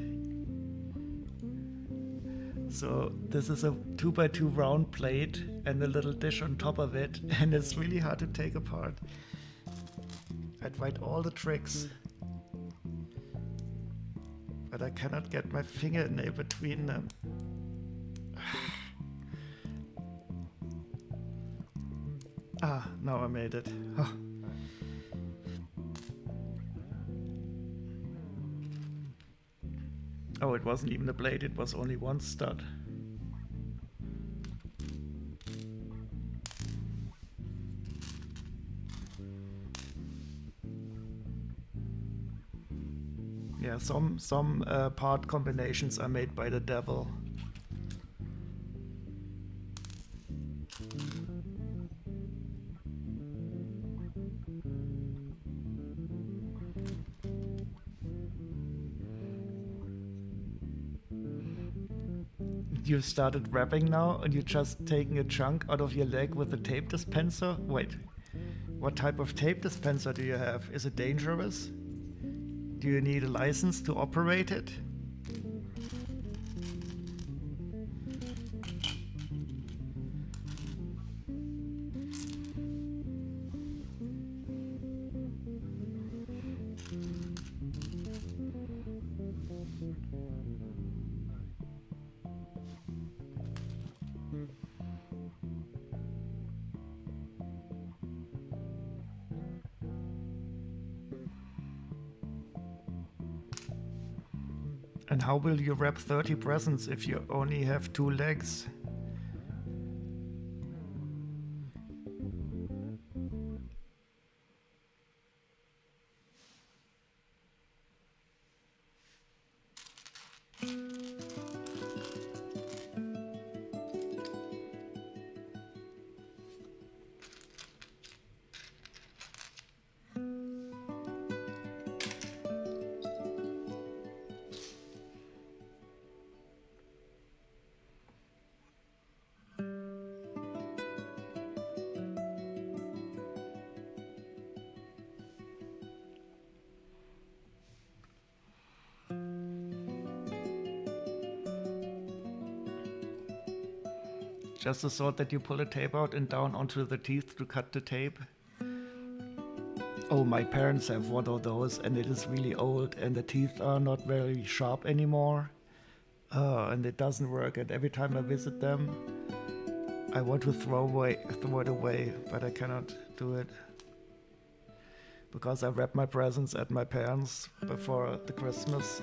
So this is a 2x2 round plate and a little dish on top of it, and it's really hard to take apart. I tried all the tricks, but I cannot get my fingernail between them. Ah, now I made it. Oh. Oh, it wasn't even a blade, it was only one stud. Yeah, some part combinations are made by the devil. You started rapping now and you're just taking a chunk out of your leg with a tape dispenser? Wait, what type of tape dispenser do you have? Is it dangerous? Do you need a license to operate it? And how will you wrap 30 presents if you only have 2 legs? Just the thought that you pull a tape out and down onto the teeth to cut the tape. Oh, my parents have one of those and it is really old and the teeth are not very sharp anymore. And it doesn't work, and every time I visit them, I want to throw it away, but I cannot do it. Because I wrap my presents at my parents before the Christmas.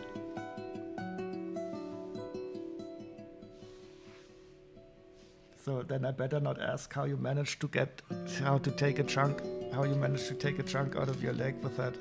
So then I better not ask how you managed to take a chunk out of your leg with that.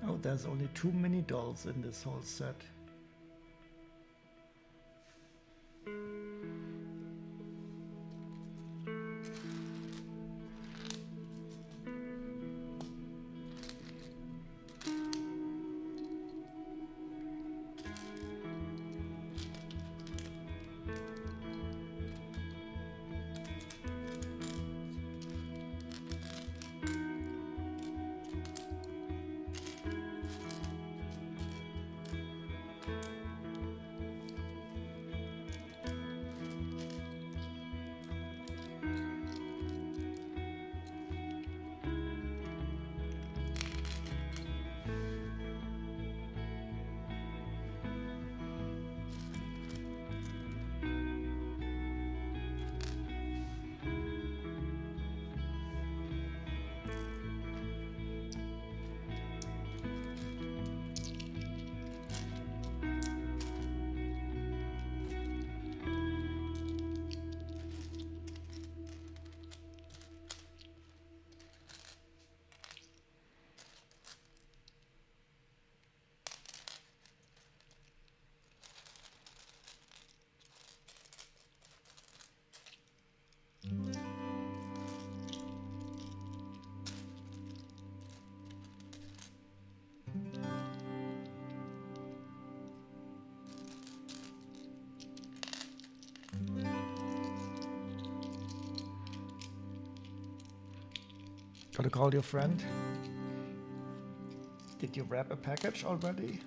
Oh, there's only too many dolls in this whole set. Gotta call your friend. Did you wrap a package already?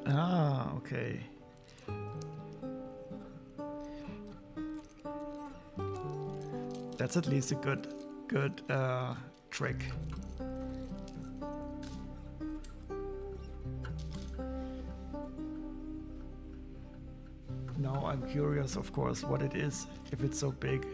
Ah, okay. That's at least a good trick. Now I'm curious, of course, what it is, if it's so big.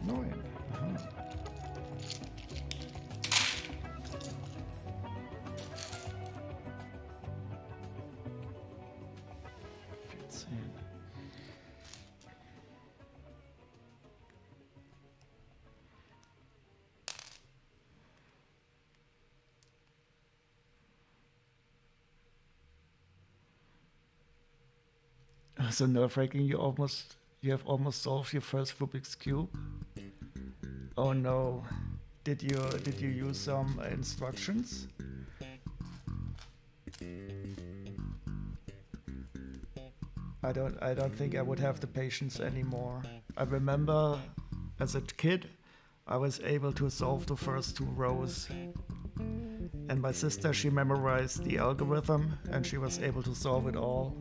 9. Aha. 14. So nerve-wracking. You have almost solved your first Rubik's cube. Oh no! Did you use some instructions? I don't think I would have the patience anymore. I remember as a kid I was able to solve the first 2 rows. And my sister, she memorized the algorithm and she was able to solve it all.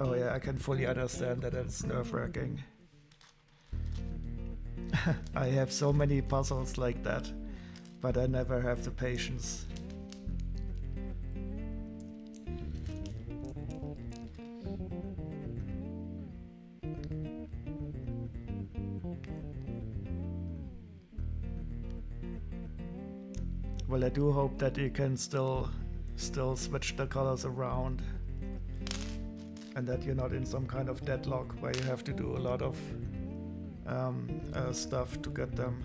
Oh yeah, I can fully understand that it's nerve-wracking. I have so many puzzles like that, but I never have the patience. Well, I do hope that you can still switch the colors around and that you're not in some kind of deadlock where you have to do a lot of stuff to get them.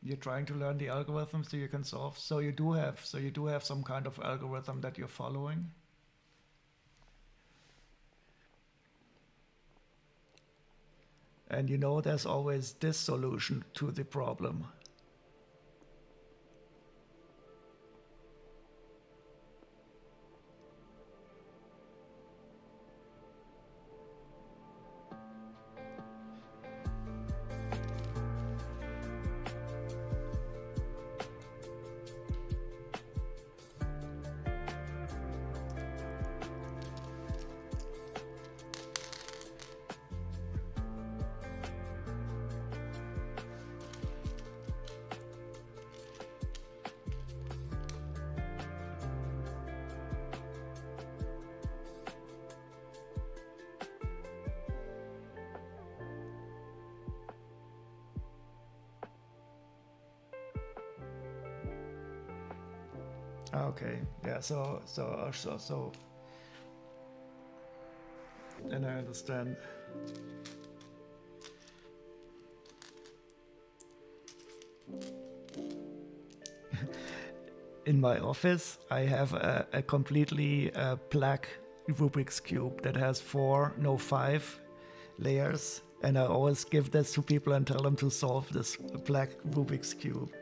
You're trying to learn the algorithm so you can solve. So you do have some kind of algorithm that you're following. And you know there's always this solution to the problem. Okay, yeah, so then I understand. In my office, I have a completely black Rubik's Cube that has 5 layers, and I always give this to people and tell them to solve this black Rubik's Cube.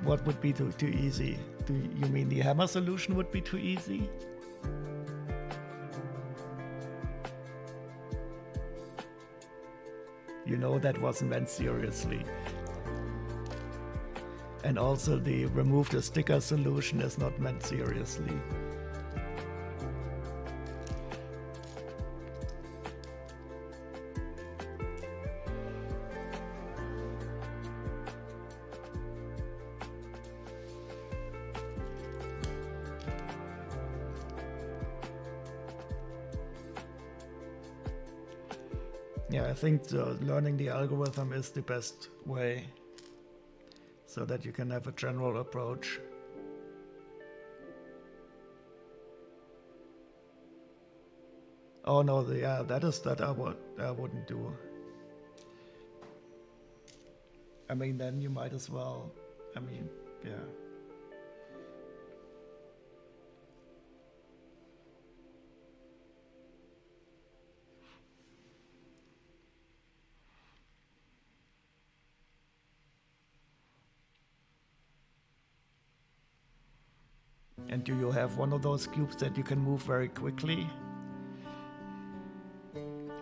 What would be too easy? Do you mean the hammer solution would be too easy? You know that wasn't meant seriously. And also the remove the sticker solution is not meant seriously. Yeah, I think learning the algorithm is the best way so that you can have a general approach. Oh no, yeah, that I wouldn't do. I mean, then you might as well. I mean, yeah. And do you have one of those cubes that you can move very quickly?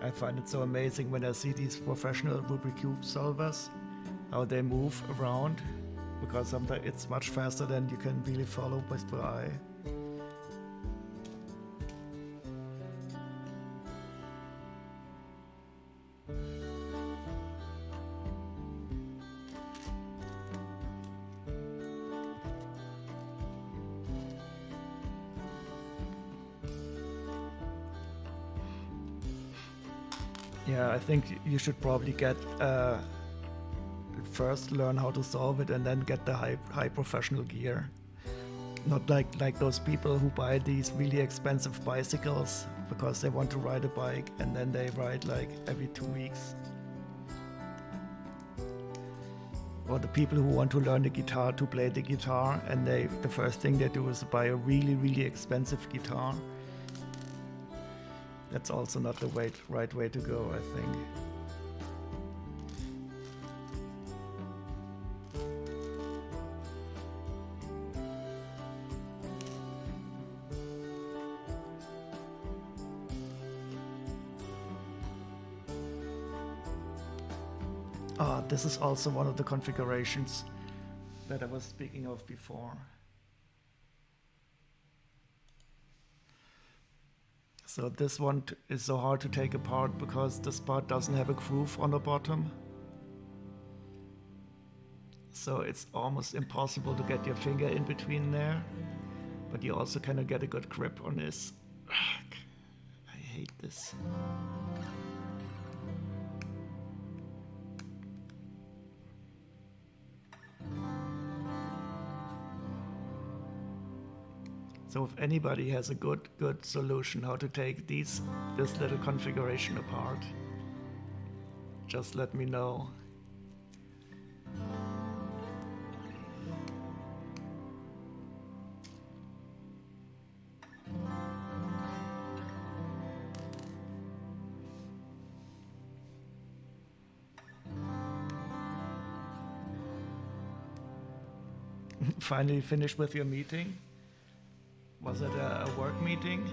I find it so amazing when I see these professional Rubik's Cube solvers, how they move around, because sometimes it's much faster than you can really follow with the eye. Yeah, I think you should probably get first learn how to solve it and then get the high professional gear. Not like those people who buy these really expensive bicycles because they want to ride a bike and then they ride like every 2 weeks. Or the people who want to learn the guitar to play the guitar and the first thing they do is buy a really expensive guitar. That's also not the right way to go, I think. This is also one of the configurations that I was speaking of before. So this one is so hard to take apart because this part doesn't have a groove on the bottom. So it's almost impossible to get your finger in between there. But you also cannot get a good grip on this. I hate this. So if anybody has a good solution how to take this little configuration apart, just let me know. Finally finished with your meeting? Was it a work meeting?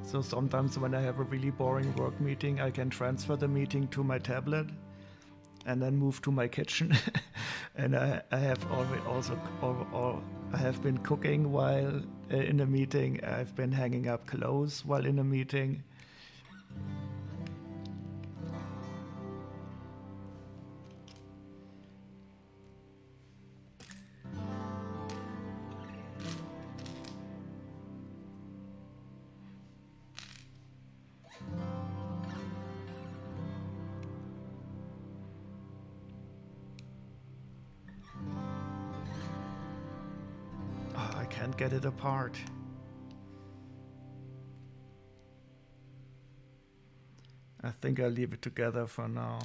So sometimes when I have a really boring work meeting, I can transfer the meeting to my tablet and then move to my kitchen. And I have I have been cooking while in a meeting. I've been hanging up clothes while in a meeting. I can't get it apart. I think I'll leave it together for now.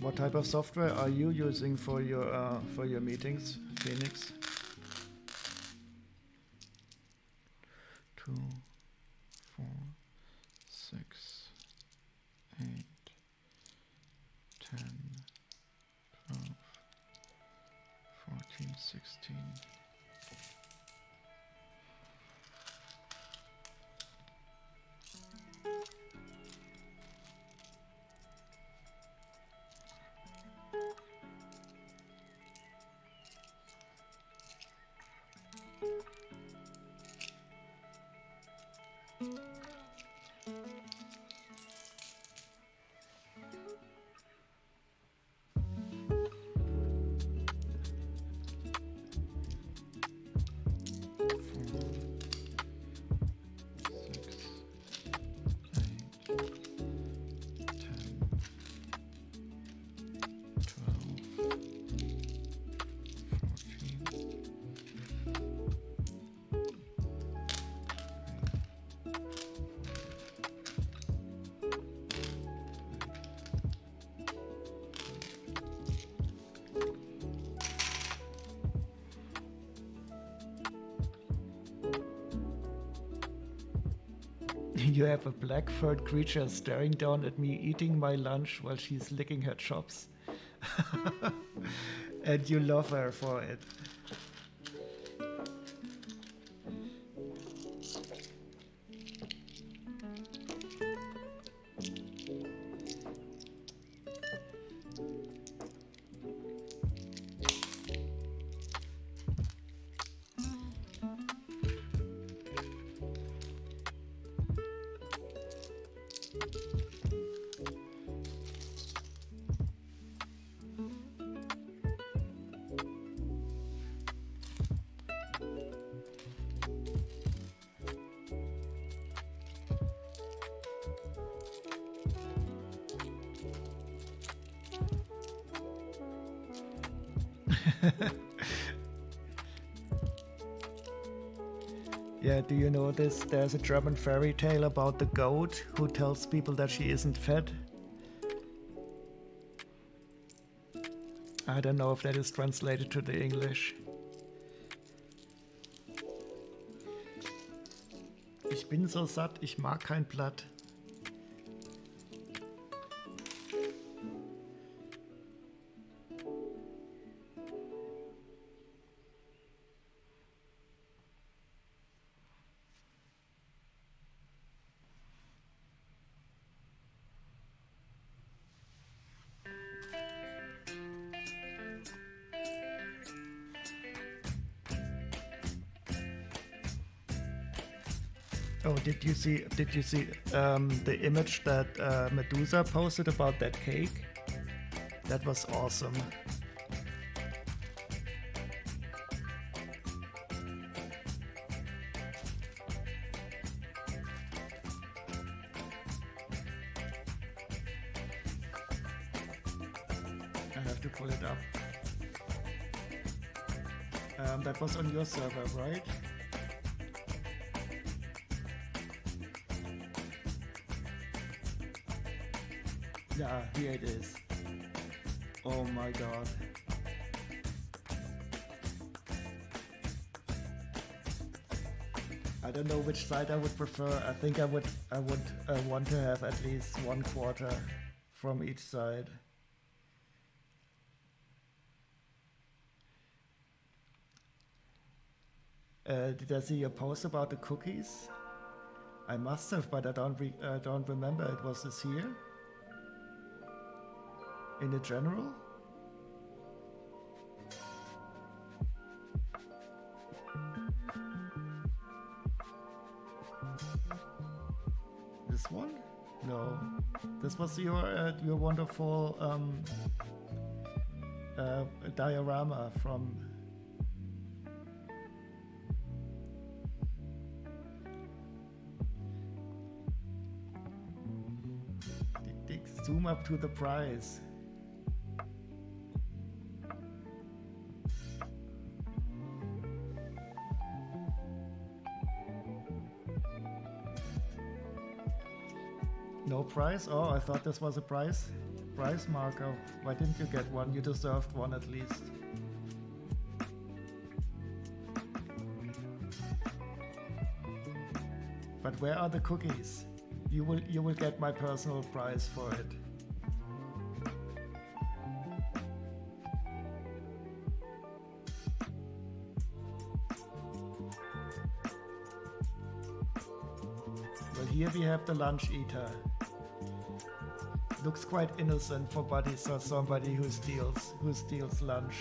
What type of software are you using for your meetings, Phoenix? 2, 4, 6, 8, 10, 12, 14, 16. You have a black-furred creature staring down at me, eating my lunch while she's licking her chops. And you love her for it. Yeah, do you know this? There's a German fairy tale about the goat who tells people that she isn't fed. I don't know if that is translated to the English. Ich bin so satt, ich mag kein Blatt. Oh, did you see the image that Medusa posted about that cake? That was awesome. I have to pull it up. That was on your server, right? Yeah, here it is. Oh my god. I don't know which side I would prefer. I think I would want to have at least 1/4 from each side. Did I see your post about the cookies? I must have, but I don't remember. It was this here. In the general? This one? No. This was your wonderful diorama from... Zoom up to the prize. No prize? Oh, I thought this was a prize. Prize marker. Why didn't you get one? You deserved one at least. But where are the cookies? You will get my personal prize for it. Well, here we have the lunch eater. Looks quite innocent for somebody who steals lunch.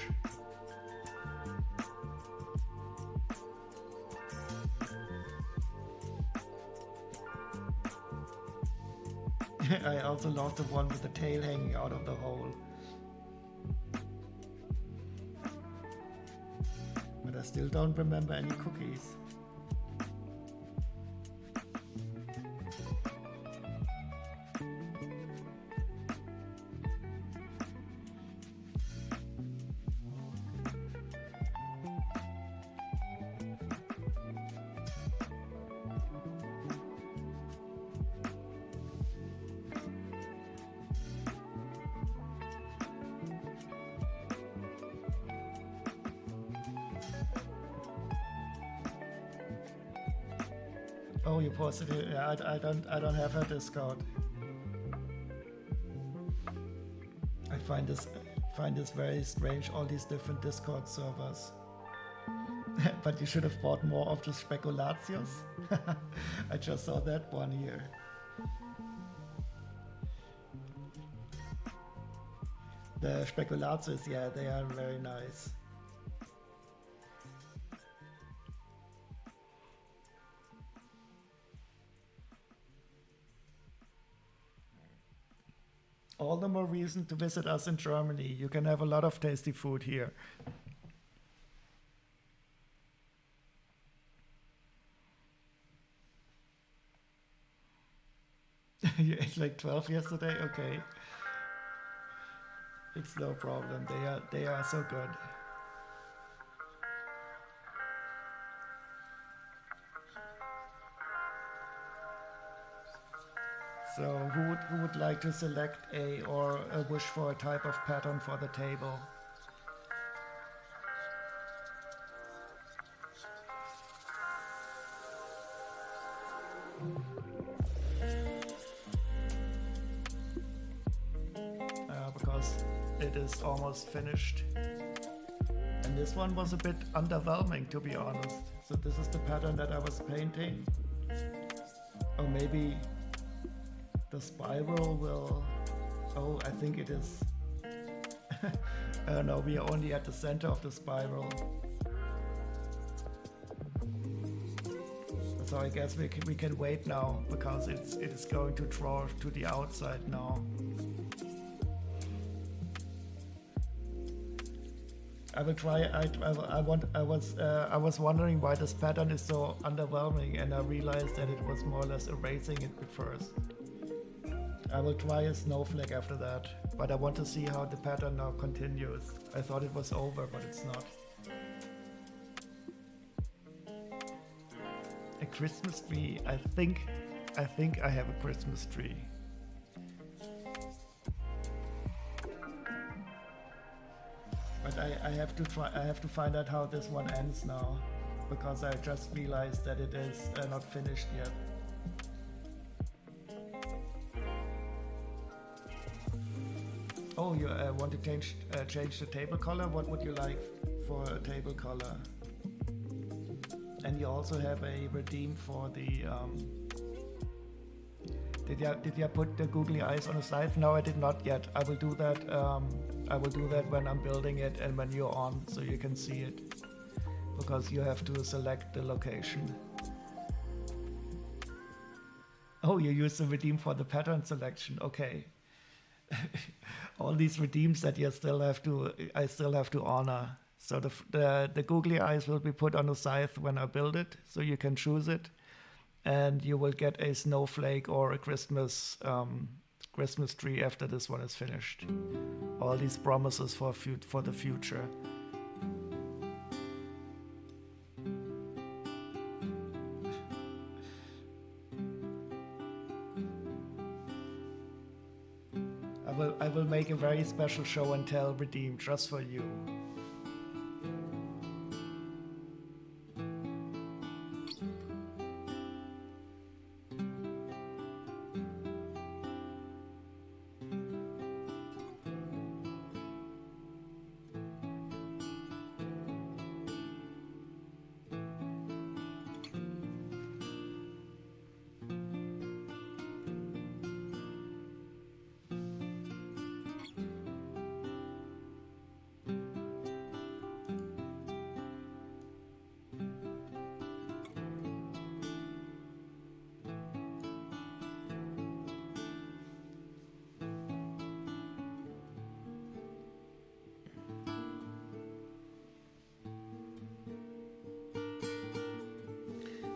I also love the one with the tail hanging out of the hole. But I still don't remember any cookies. Oh, you posted it. Yeah, I don't have a Discord. I find this very strange. All these different Discord servers. But you should have bought more of the Spekulatius. I just saw that one here. The Spekulatius, yeah, they are very nice. All the more reason to visit us in Germany. You can have a lot of tasty food here. You ate like 12 yesterday? Okay. It's no problem. They are so good. So who would like to select a wish for a type of pattern for the table? Because it is almost finished. And this one was a bit underwhelming, to be honest. So this is the pattern that I was painting. Or maybe the spiral will... Oh, I think it is... no, we are only at the center of the spiral. So I guess we can wait now, because it is going to draw to the outside now. I will try. I was wondering why this pattern is so underwhelming, and I realized that it was more or less erasing it at first. I will try a snowflake after that, but I want to see how the pattern now continues. I thought it was over, but it's not. A Christmas tree. I think I have a Christmas tree. But I have to try. I have to find out how this one ends now, because I just realized that it is not finished yet. Oh, you want to change the table color? What would you like for a table color? And you also have a redeem for the. Did you put the googly eyes on the side? No, I did not yet. I will do that. I will do that when I'm building it and when you're on, so you can see it. Because you have to select the location. Oh, you use the redeem for the pattern selection. Okay. All these redeems that I still have to honor. So the googly eyes will be put on the scythe when I build it, so you can choose it, and you will get a snowflake or a Christmas tree after this one is finished. All these promises for the future. I I will make a very special show and tell redeemed just for you.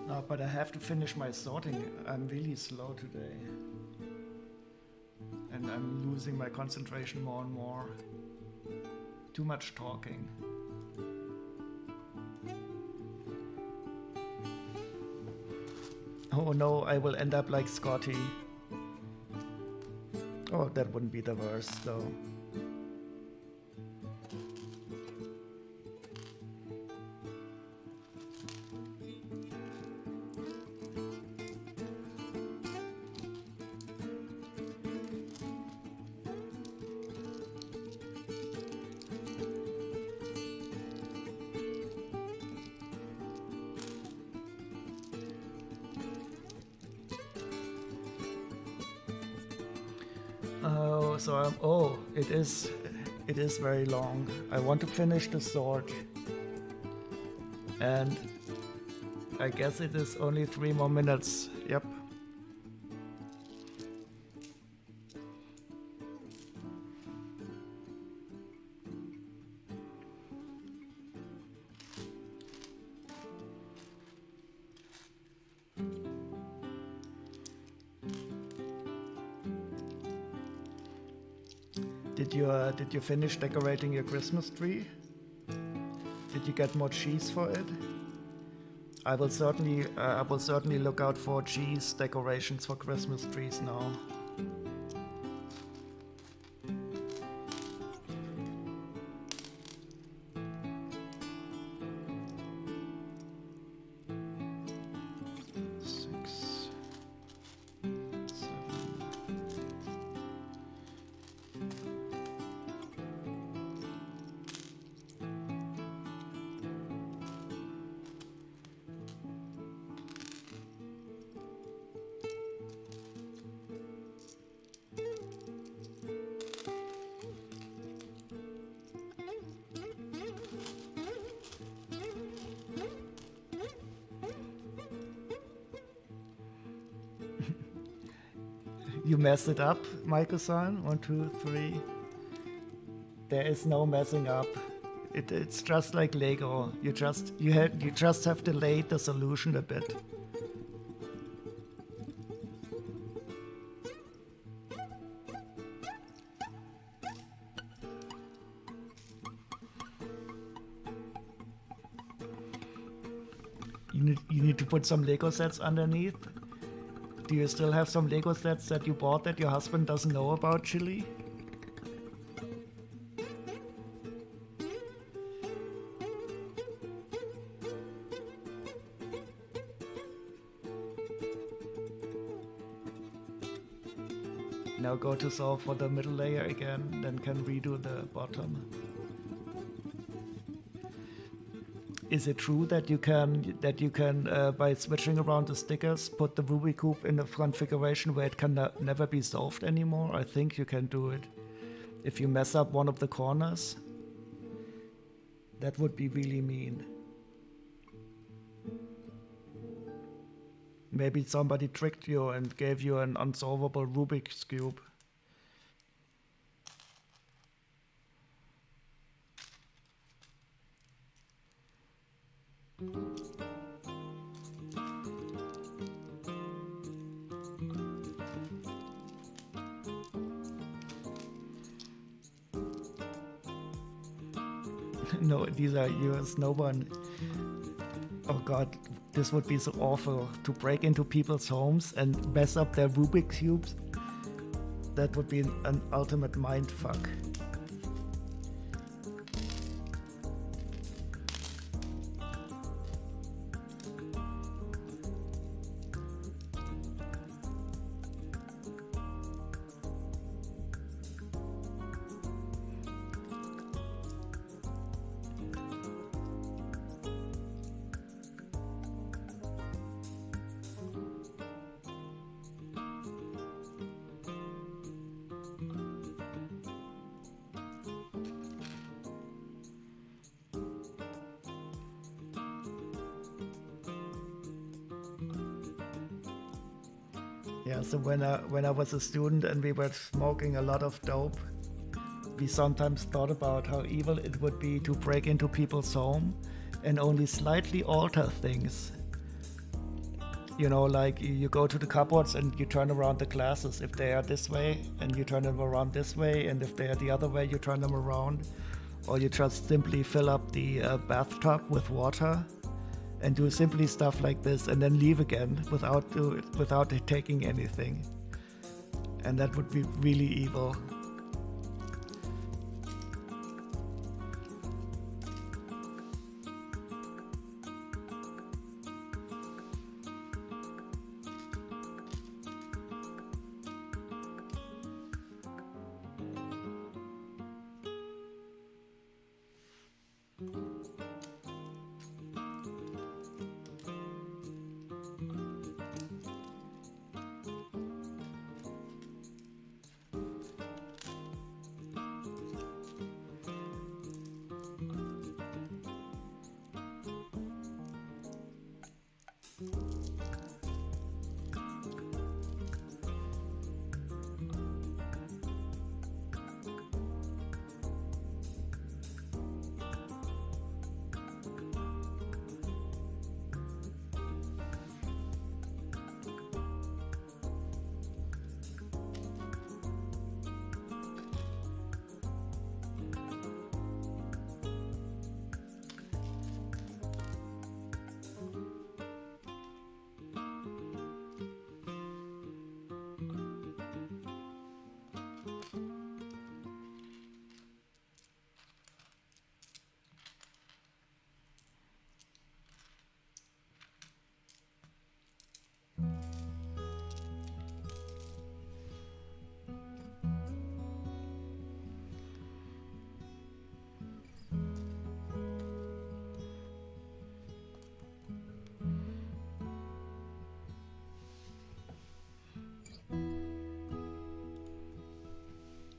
No, but I have to finish my sorting. I'm really slow today. And I'm losing my concentration more and more. Too much talking. Oh no, I will end up like Scotty. Oh, that wouldn't be the worst though. Oh, so it is very long. I want to finish the sword. And I guess it is only 3 more minutes. Yep. Did you finish decorating your Christmas tree? Did you get more cheese for it? I will certainly look out for cheese decorations for Christmas trees now. You mess it up, Michael-san. 1, 2, 3. There is no messing up. It's just like Lego. You just have delayed the solution a bit. You need to put some Lego sets underneath. Do you still have some Lego sets that you bought that your husband doesn't know about, Chili? Now go to solve for the middle layer again, then can redo the bottom. Is it true that you can by switching around the stickers put the Rubik cube in a configuration where it can never be solved anymore? I think you can do it. If you mess up one of the corners, that would be really mean. Maybe somebody tricked you and gave you an unsolvable Rubik's cube. No, these are yours. No one. Oh God, this would be so awful to break into people's homes and mess up their Rubik's cubes. That would be an ultimate mindfuck. Yeah, so when I was a student and we were smoking a lot of dope, we sometimes thought about how evil it would be to break into people's home and only slightly alter things. You know, like you go to the cupboards and you turn around the glasses if they are this way, and you turn them around this way, and if they are the other way, you turn them around. Or you just simply fill up the bathtub with water and do simply stuff like this and then leave again without taking anything. And that would be really evil.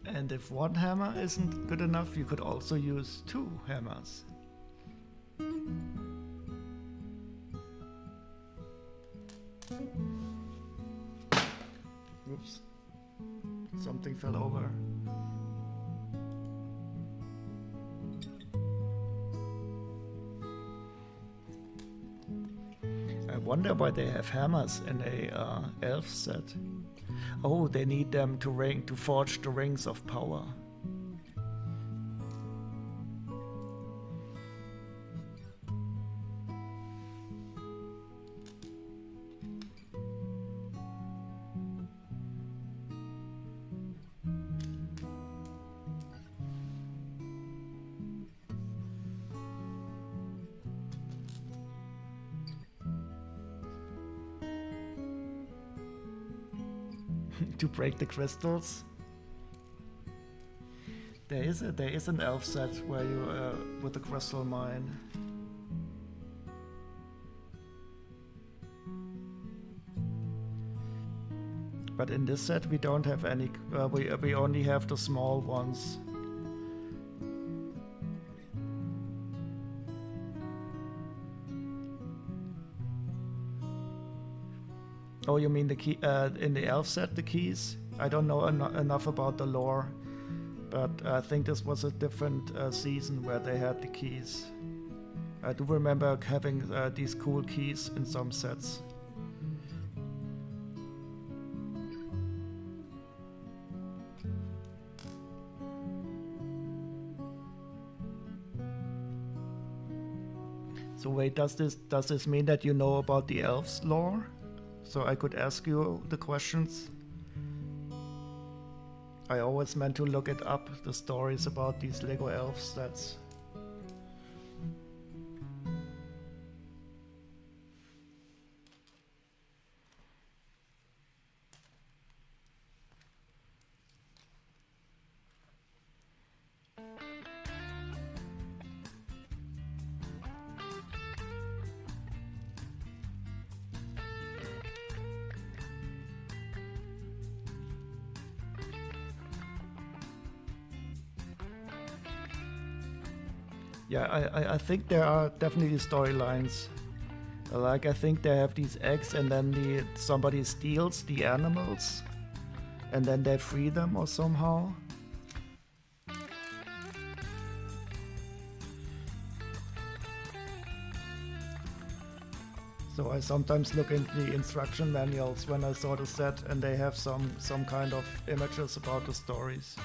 And if one hammer isn't good enough, you could also use 2 hammers. Oops. Something fell over. I wonder why they have hammers in a elf set. Oh, they need them to forge the rings of power. To break the crystals. There is an elf set where you with a crystal mine. But in this set we don't have any. We only have the small ones. Oh, you mean the key in the elf set, the keys? I don't know enough about the lore, but I think this was a different season where they had the keys. I do remember having these cool keys in some sets. So wait, does this mean that you know about the elves lore? So I could ask you the questions? I always meant to look it up, the stories about these Lego elves. That's yeah, I think there are definitely storylines. Like I think they have these eggs, and then somebody steals the animals, and then they free them or somehow. So I sometimes look into the instruction manuals when I saw the set, and they have some kind of images about the stories.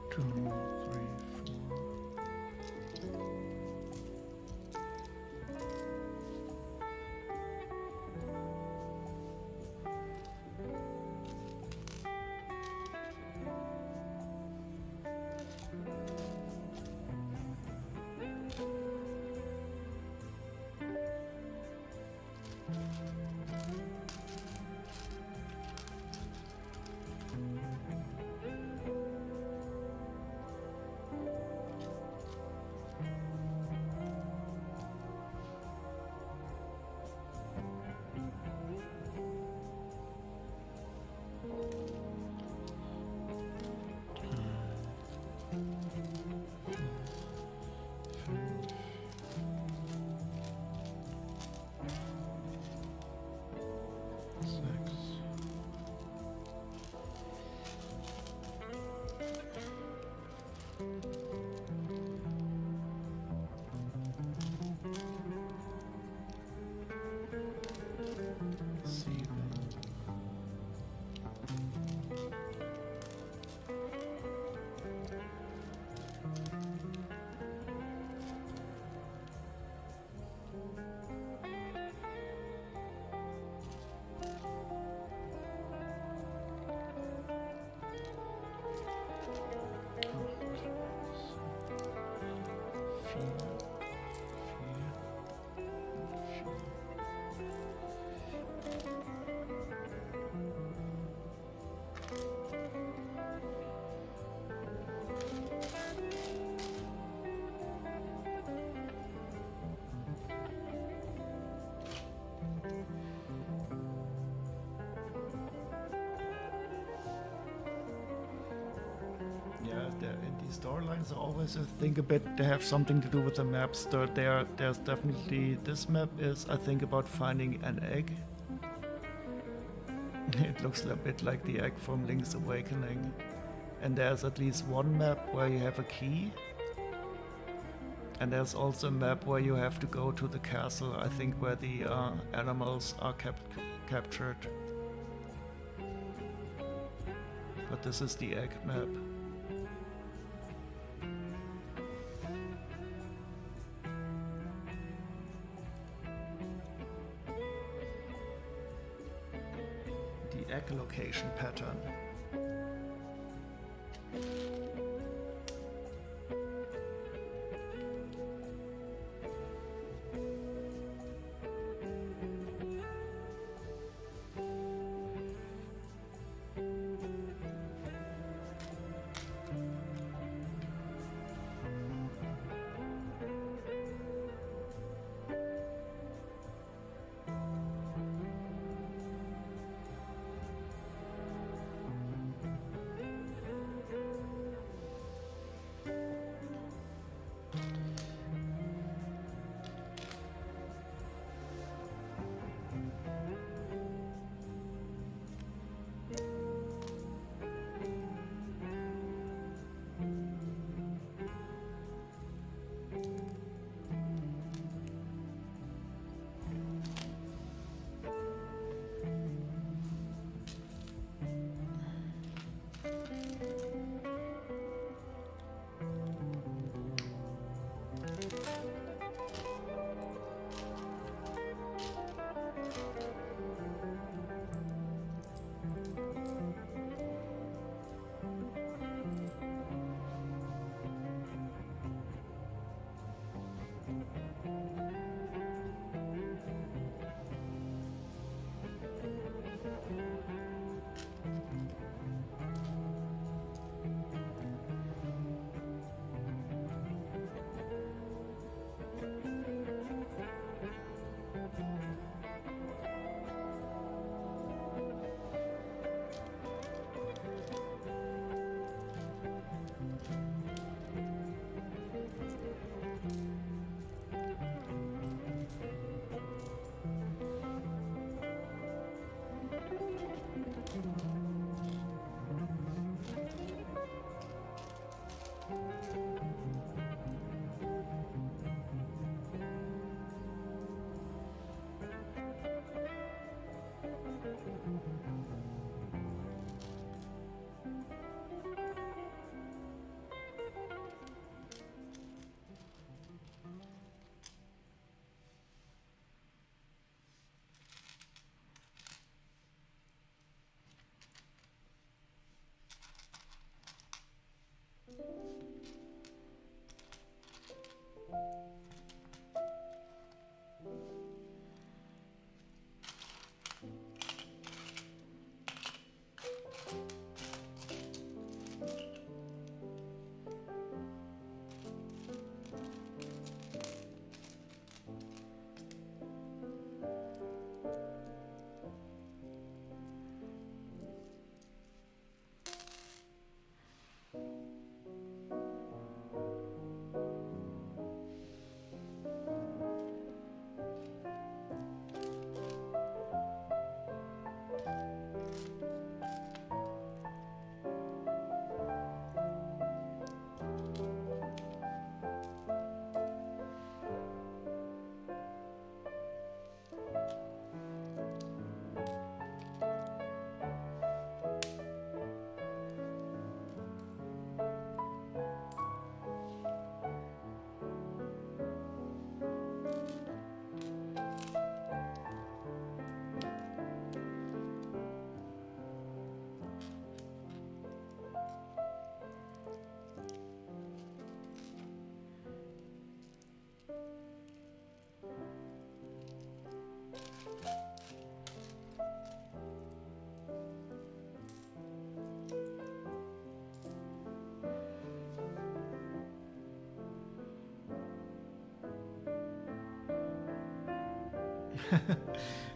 Two, three, four. in these storylines, I always think a bit they have something to do with the maps. There's definitely this map is, I think, about finding an egg. It looks a bit like the egg from Link's Awakening. And there's at least one map where you have a key. And there's also a map where you have to go to the castle, I think, where the animals are captured. But this is the egg map. The egg location pattern.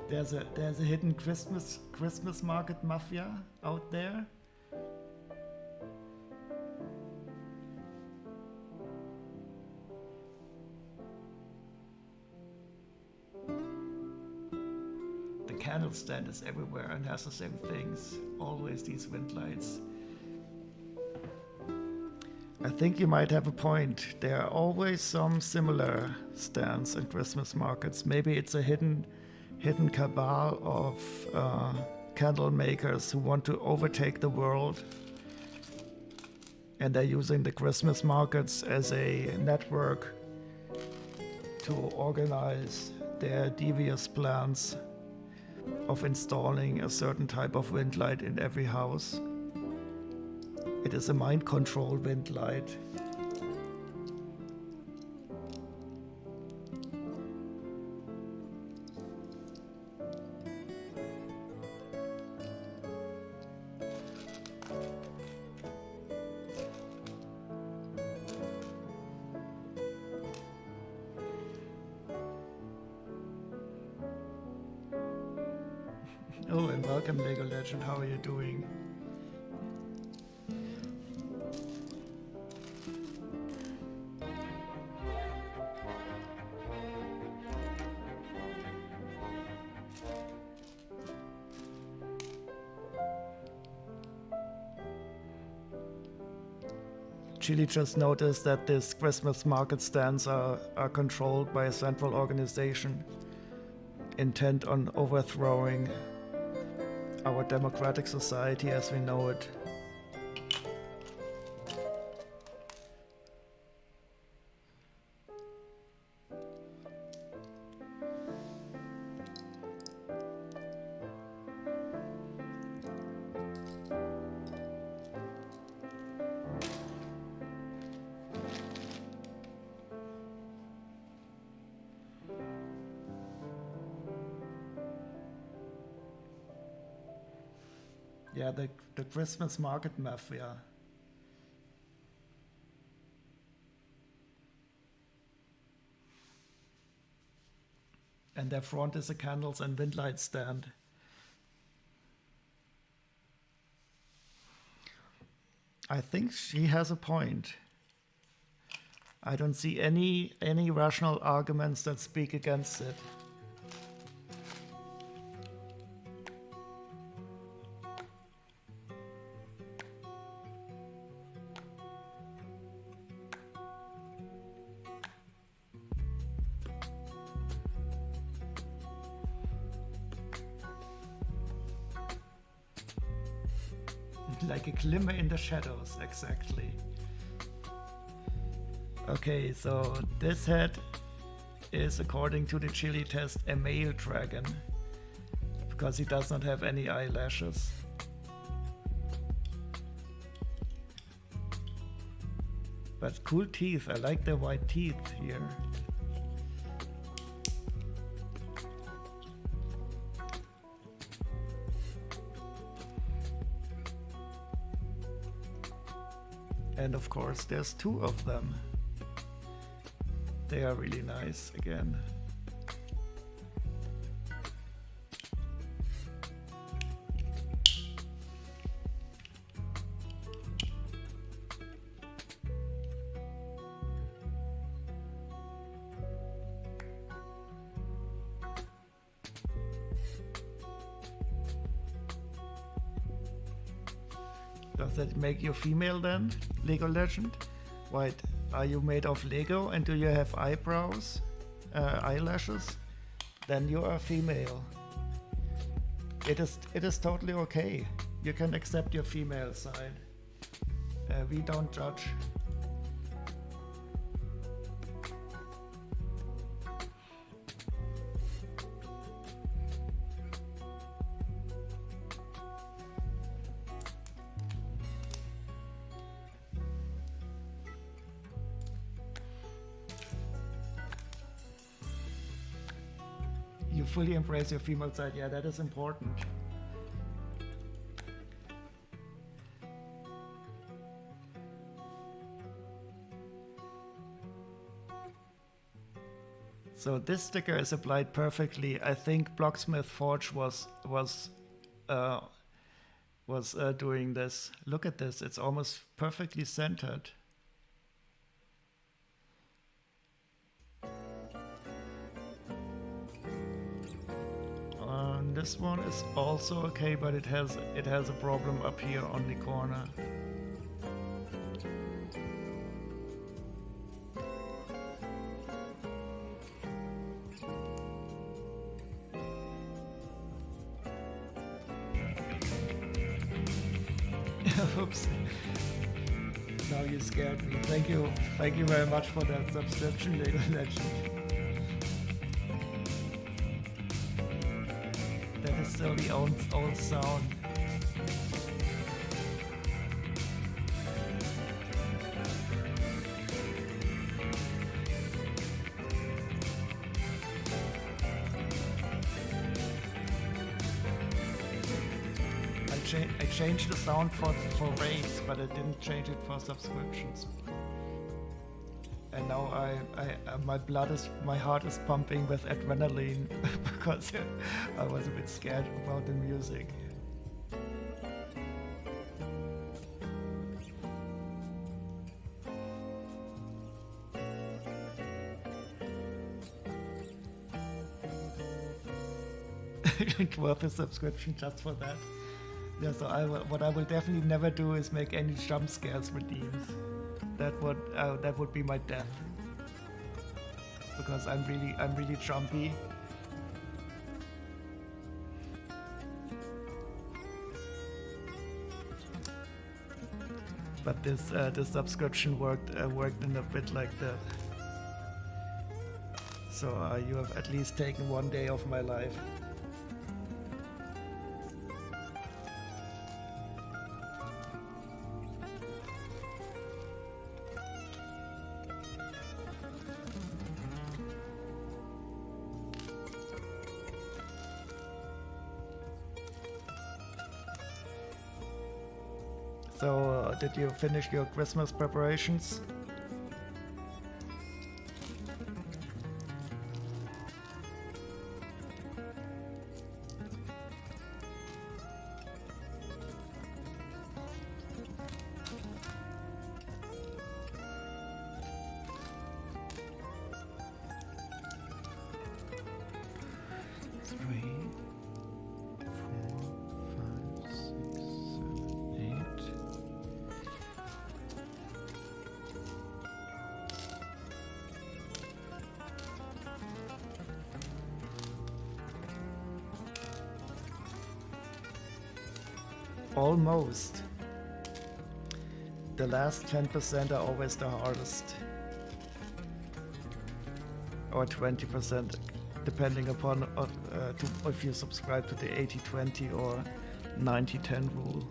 There's a hidden Christmas market mafia out there. candle stand is everywhere and has the same things. Always these wind lights. I think you might have a point. There are always some similar stands in Christmas markets. Maybe it's a hidden cabal of candle makers who want to overtake the world, and they're using the Christmas markets as a network to organize their devious plans of installing a certain type of wind light in every house. It is a mind control wind light. Oh, and welcome, Lego Legend. How are you doing? Chile just noticed that these Christmas market stands are controlled by a central organization intent on overthrowing our democratic society as we know it. Yeah, the Christmas market mafia. And their front is a candles and wind light stand. I think she has a point. I don't see any rational arguments that speak against it. Like a glimmer in the shadows, exactly. Okay, so this head is, according to the Chile test, a male dragon, because he does not have any eyelashes. But cool teeth, I like the white teeth here. And of course, there's two of them. They are really nice again. Does that make you female then, Lego Legend? Wait, are you made of Lego and do you have eyebrows, eyelashes? Then you are female. It is totally okay. You can accept your female side. We don't judge. You fully embrace your female side. Yeah, that is important. So this sticker is applied perfectly. I think Blocksmith Forge was doing this. Look at this. It's almost perfectly centered. This one is also okay, but it has a problem up here on the corner. Oops. Now you scared me. Thank you very much for that subscription, Lego Legend. That is still the old sound. I changed the sound for raids, but I didn't change it for subscriptions. And now my heart is pumping with adrenaline because I was a bit scared about the music. It's worth a subscription just for that. Yeah, so what I will definitely never do is make any jump scares redeems. That would be my death. Because I'm really jumpy. But this subscription worked in a bit like that. So you have at least taken one day of my life. So, did you finish your Christmas preparations? Almost. The last 10% are always the hardest. Or 20%, depending upon if you subscribe to the 80-20 or 90-10 rule.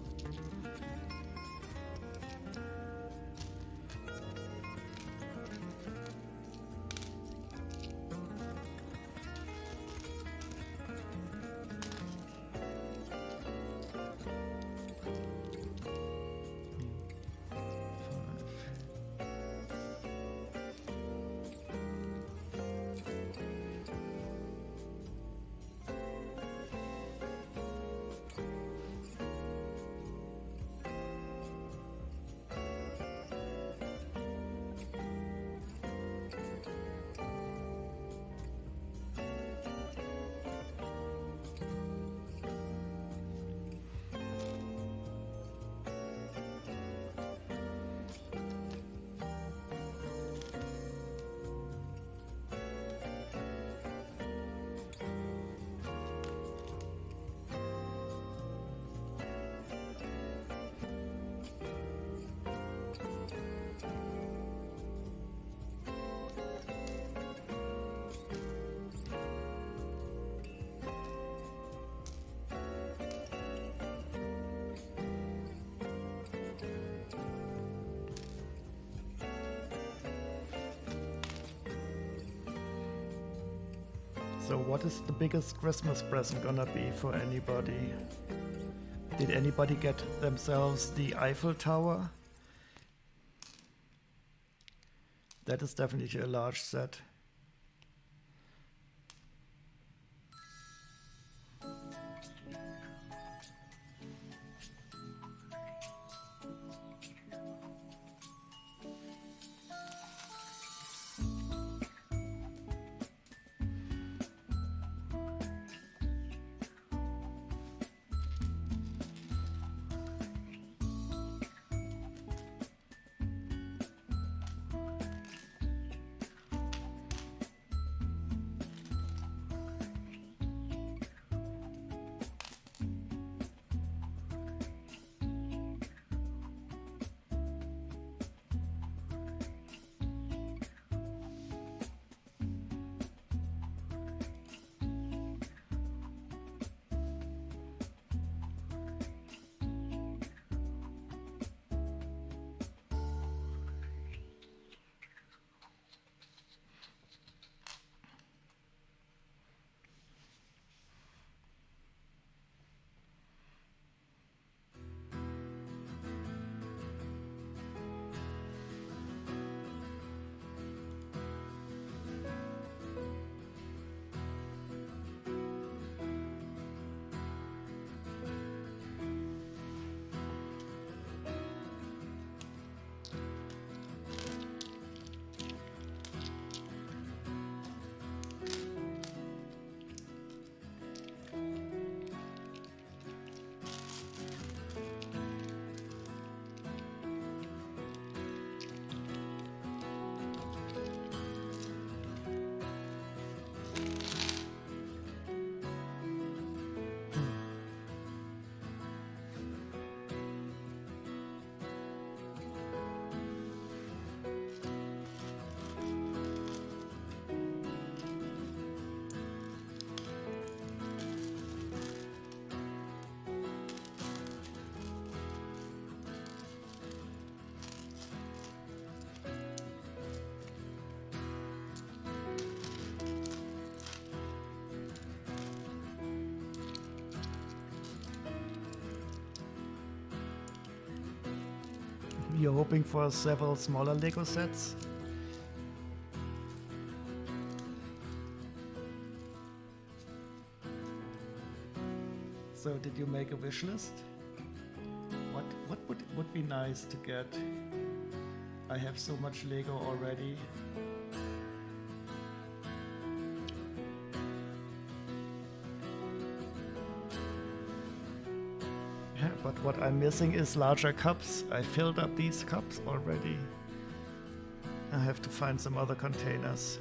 So what is the biggest Christmas present gonna be for anybody? Did anybody get themselves the Eiffel Tower? That is definitely a large set. You're hoping for several smaller Lego sets? So did you make a wish list? What would be nice to get? I have so much Lego already. Yeah, but what I'm missing is larger cups. I filled up these cups already. I have to find some other containers.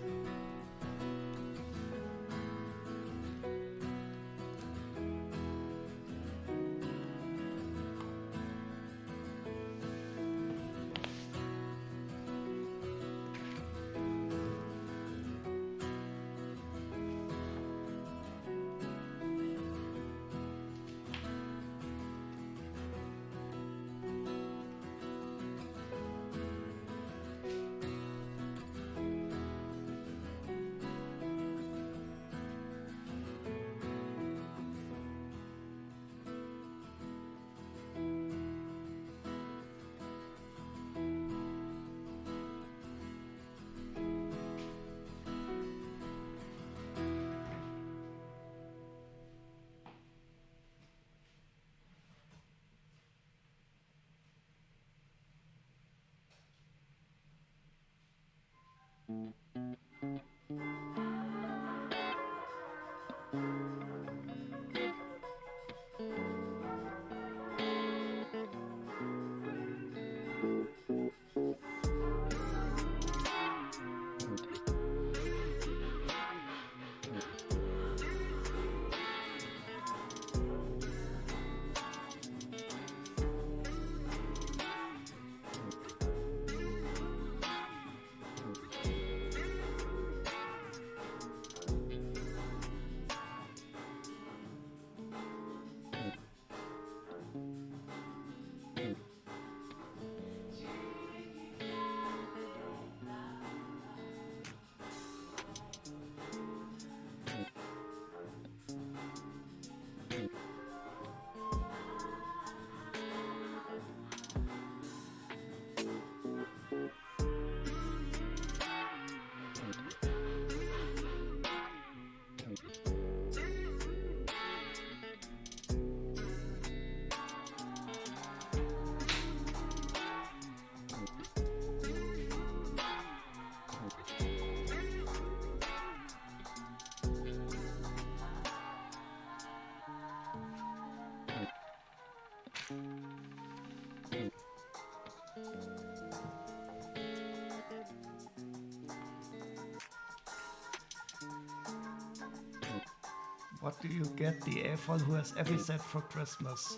What do you get the AFOL who has every set for Christmas?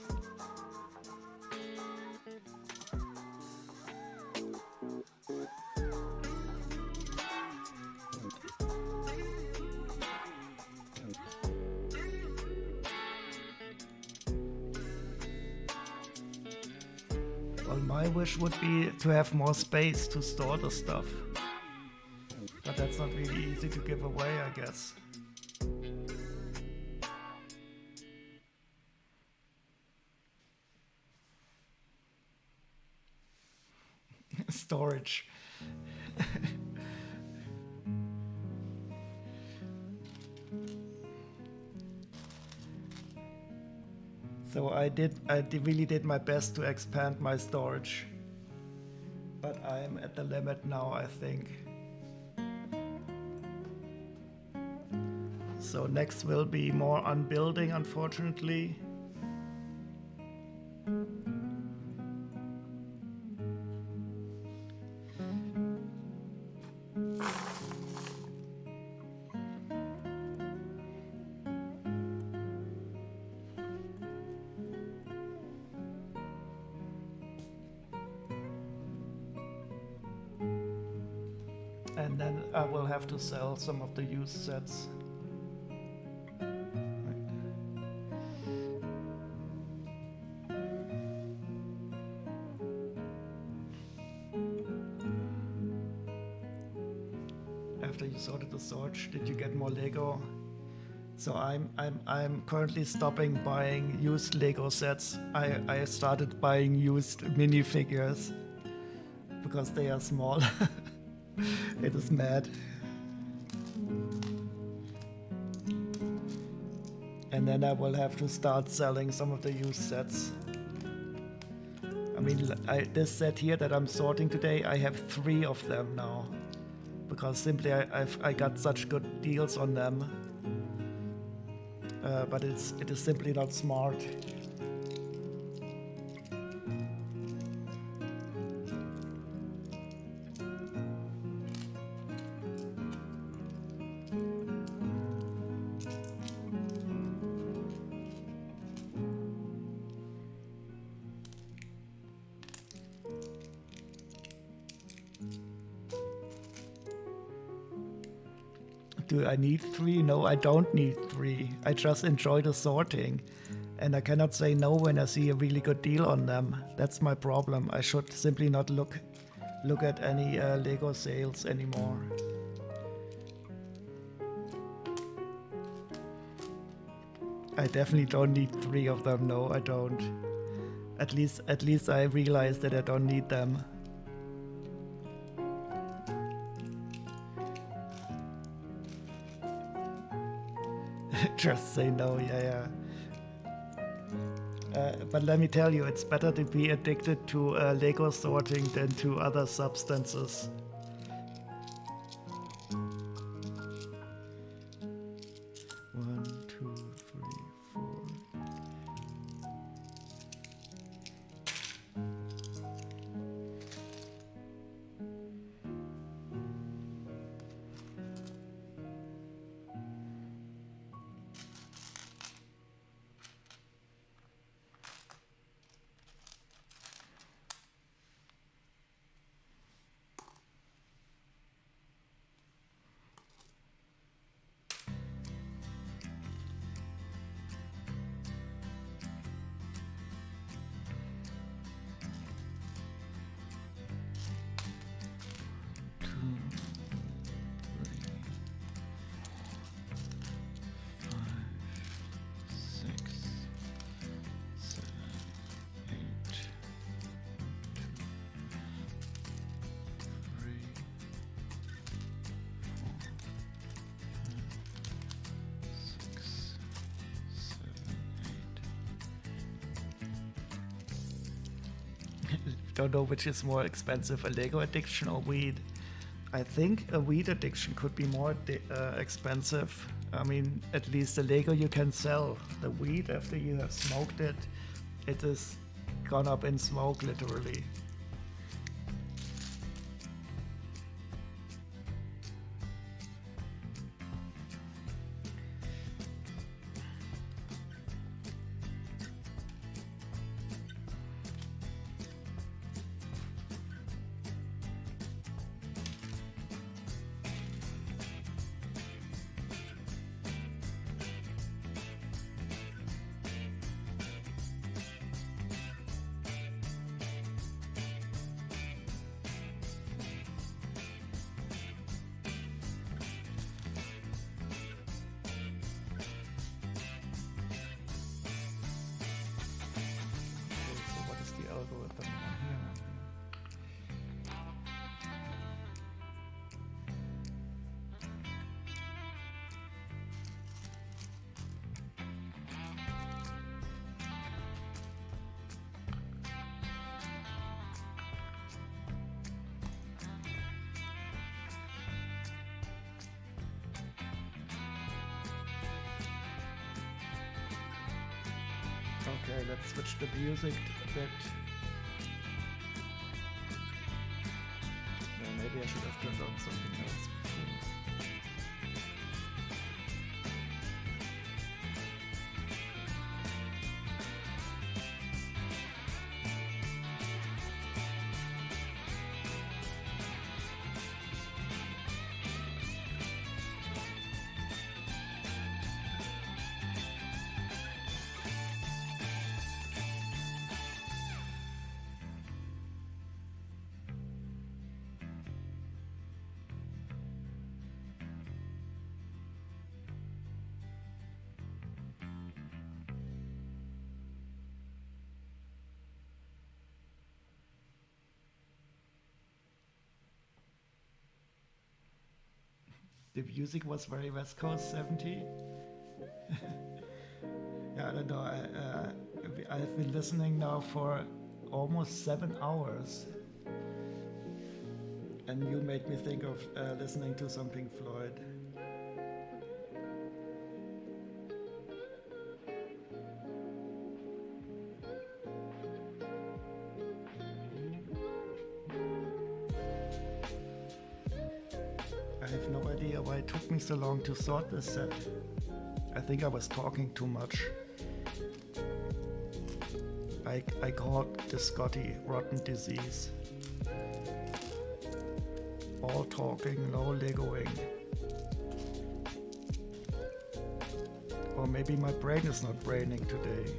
Well, my wish would be to have more space to store the stuff. But that's not really easy to give away, I guess. Storage. So I really did my best to expand my storage, but I'm at the limit now, I think. So next will be more unbuilding, unfortunately. And then I will have to sell some of the used sets. After you sorted the storage, did you get more Lego? So I'm currently stopping buying used Lego sets. I started buying used minifigures. because they are small. It is mad. And then I will have to start selling some of the used sets. I mean, this set here that I'm sorting today, I have 3 of them now. Because simply I got such good deals on them. But it is simply not smart. Do I need 3? No, I don't need 3. I just enjoy the sorting. And I cannot say no when I see a really good deal on them. That's my problem. I should simply not look at any Lego sales anymore. I definitely don't need 3 of them. No, I don't. At least I realize that I don't need them. Just say no, yeah. But let me tell you, it's better to be addicted to Lego sorting than to other substances. One, two, three, four. Don't know which is more expensive, a Lego addiction or weed. I think a weed addiction could be more expensive. I mean, at least the Lego you can sell. The weed, after you have smoked it, it is gone up in smoke, literally. Okay, let's switch the music a bit. No, maybe I should have turned on something else before. the music was very West Coast 70. Yeah, I don't know. I've been listening now for almost 7 hours, and you made me think of listening to some Pink Floyd. I have no idea why it took me so long to sort this set. I think I was talking too much. I caught the Scotty rotten disease. All talking, no legoing. Or maybe my brain is not braining today.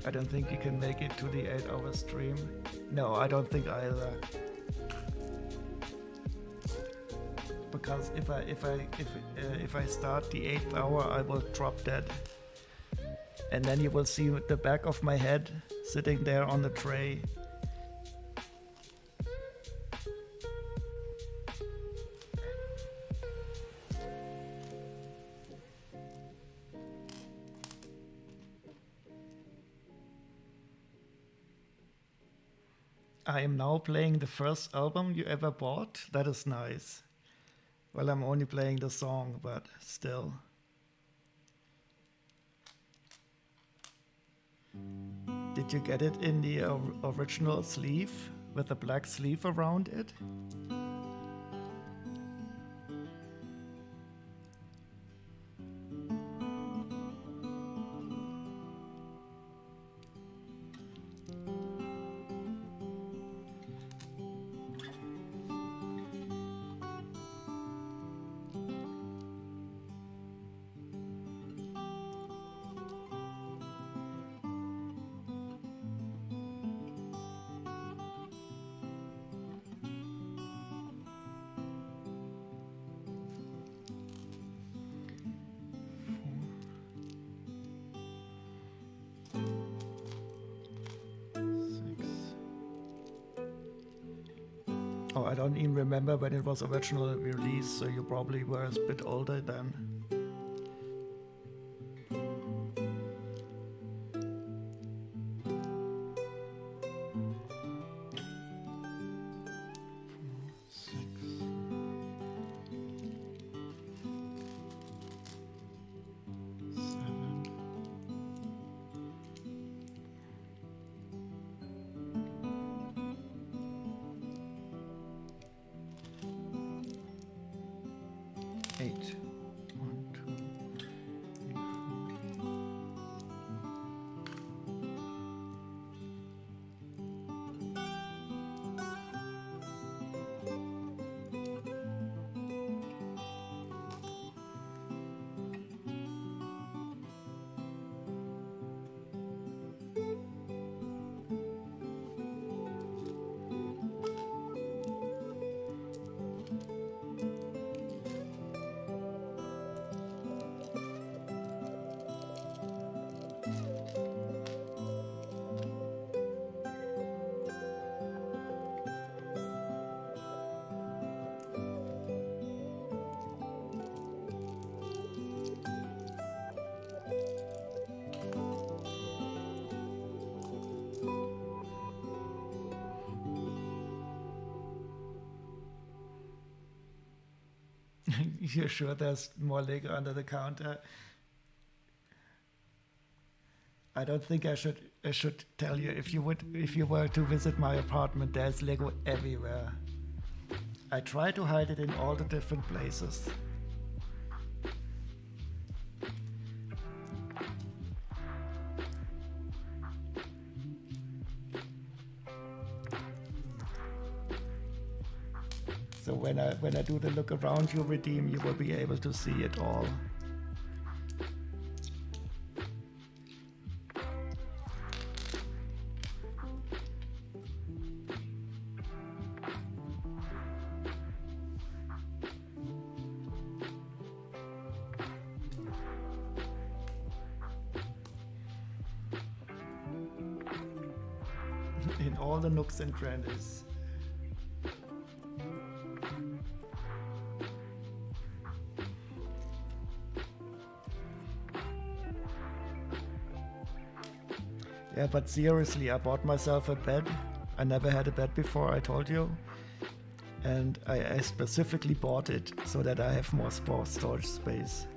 I don't think you can make it to the 8-hour stream. No, I don't think either. Because if I start the 8th hour, I will drop dead, and then you will see the back of my head sitting there on the tray. I am now playing the first album you ever bought. That is nice. Well, I'm only playing the song, but still. Did you get it in the original sleeve with a black sleeve around it? Oh, I don't even remember when it was originally released, so you probably were a bit older then. Eight. 1, You're sure there's more liquor under the counter? I don't think I should tell you. If you were to visit my apartment, there's Lego everywhere. I try to hide it in all the different places. So when I do the look around you redeem, you will be able to see it all. In all the nooks and crannies. Yeah, but seriously, I bought myself a bed. I never had a bed before, I told you. And I specifically bought it so that I have more storage space.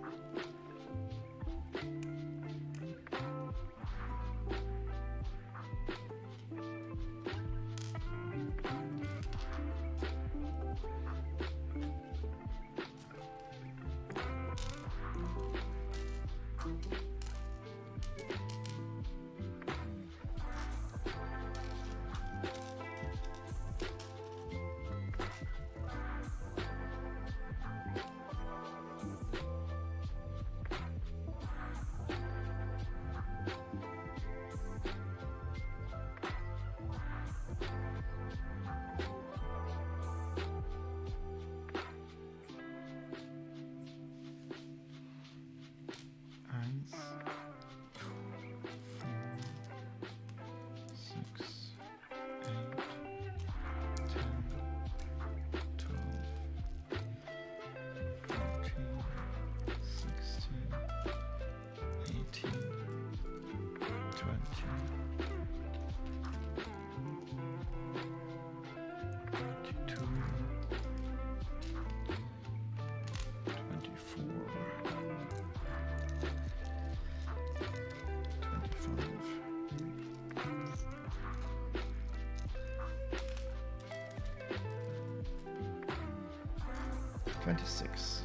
Twenty-six.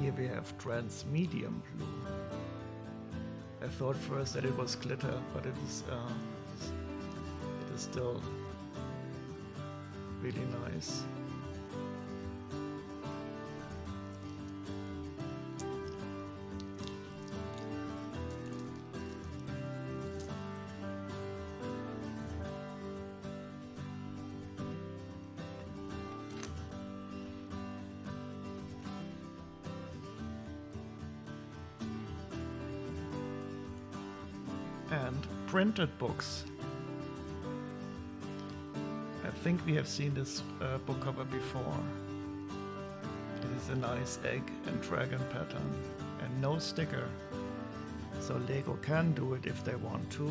here we have trans medium blue. I thought first that it was glitter, but it is still really nice. And printed books. I think we have seen this book cover before. It is a nice egg and dragon pattern and no sticker. So Lego can do it if they want to.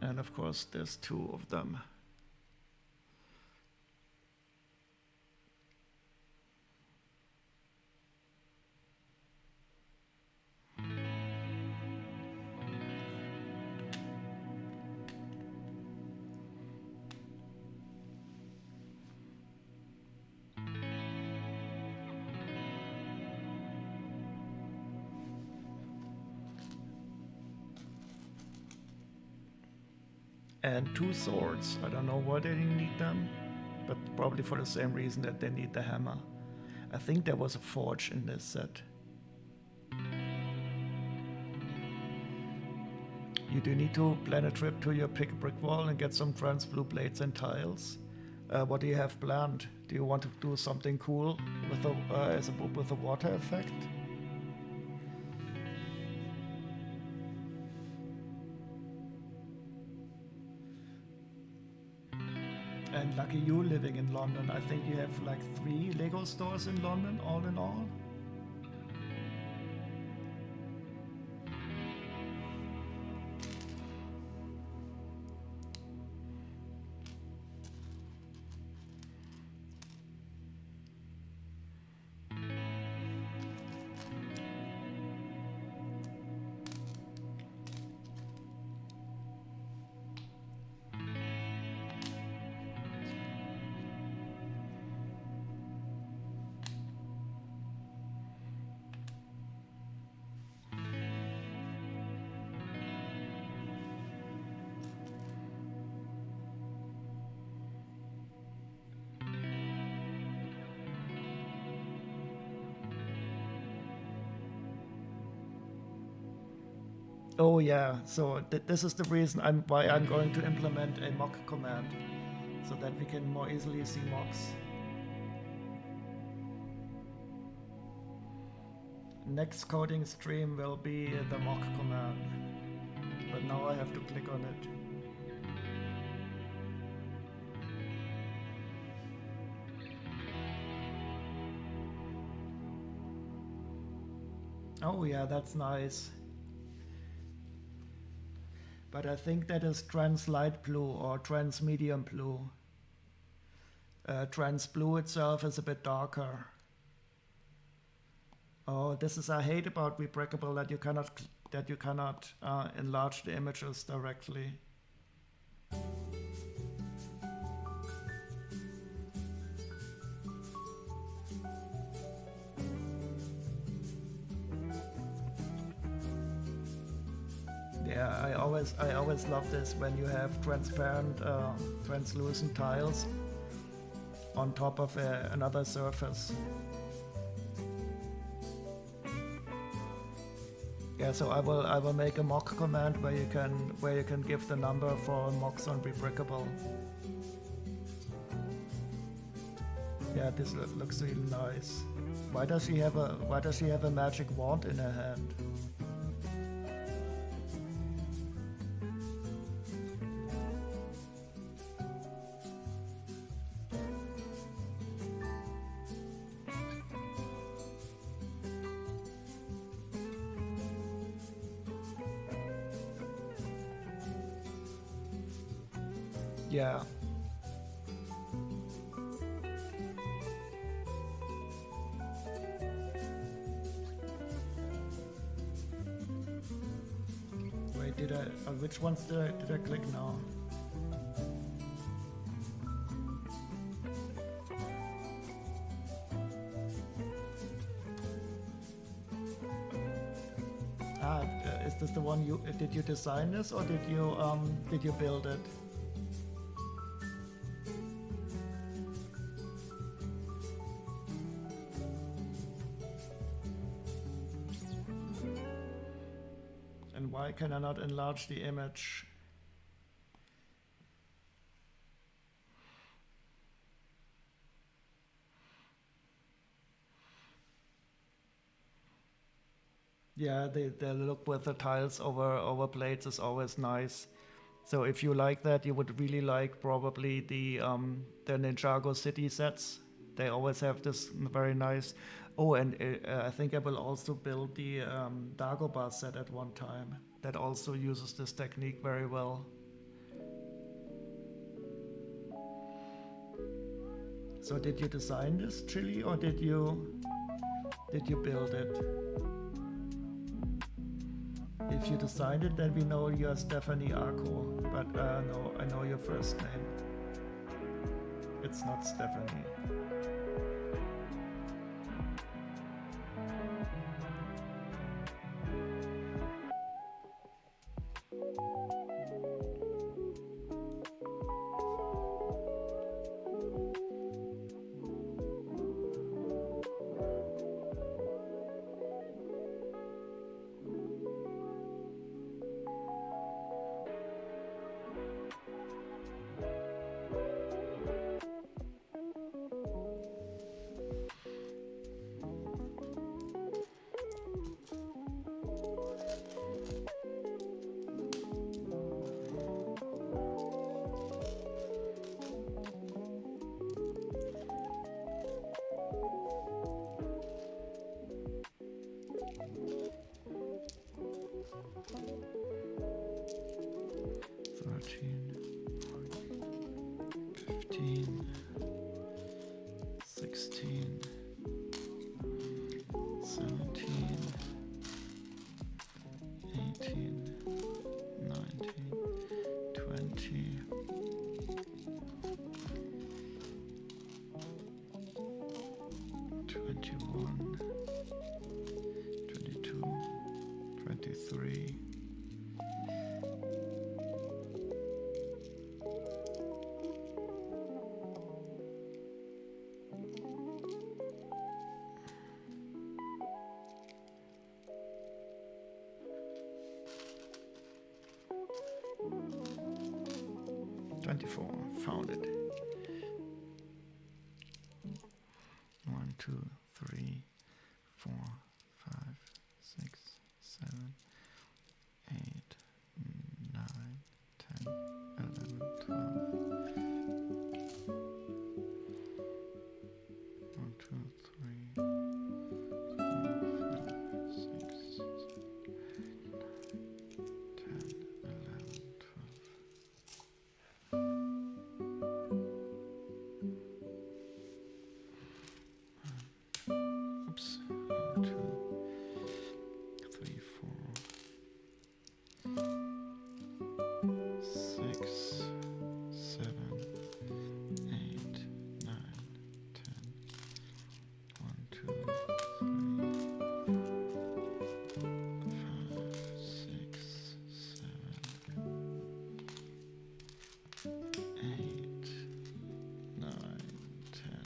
And of course there's two of them. And two swords. I don't know why they need them, but probably for the same reason that they need the hammer. I think there was a forge in this set. You do need to plan a trip to your brick wall and get some trans blue blades and tiles. What do you have planned? Do you want to do something cool with with a water effect? And lucky you living in London. I think you have like 3 Lego stores in London, all in all. Oh yeah, so this is the reason why I'm going to implement a mock command, so that we can more easily see mocks. Next coding stream will be the mock command, but now I have to click on it. Oh yeah, that's nice. But I think that is trans light blue or trans medium blue. Trans blue itself is a bit darker. Oh, this is I hate about Rebreakable that you cannot enlarge the images directly. Yeah, I always love this when you have transparent, translucent tiles on top of another surface. Yeah, so I will make a mock command where you can give the number for mocks on Rebreakable. Yeah, this looks really nice. Why does she have a magic wand in her hand? Yeah. Wait, which ones did I click now? this the one you did you design this or did you build it? And why can I not enlarge the image? Yeah, the look with the tiles over plates is always nice. So if you like that, you would really like probably the Ninjago city sets. They always have this very nice. Oh, and I think I will also build the Dagobah set at one time. That also uses this technique very well. So did you design this, Chili, or did you build it? If you designed it, then we know you're Stephanie Arco. But no, I know your first name. It's not Stephanie. Found it. 1, 2, 3, 4, 5, 6, 7, 8, 9, 10, 11, 12. 1, 2, 3, 4, 5, 6, 7, 10, 11, 12. Oops. 1, 2, 3, 4, 6, 7, 8, 9, 10. 1, 2, 3, 5, 6, 7, 8, 9, 10.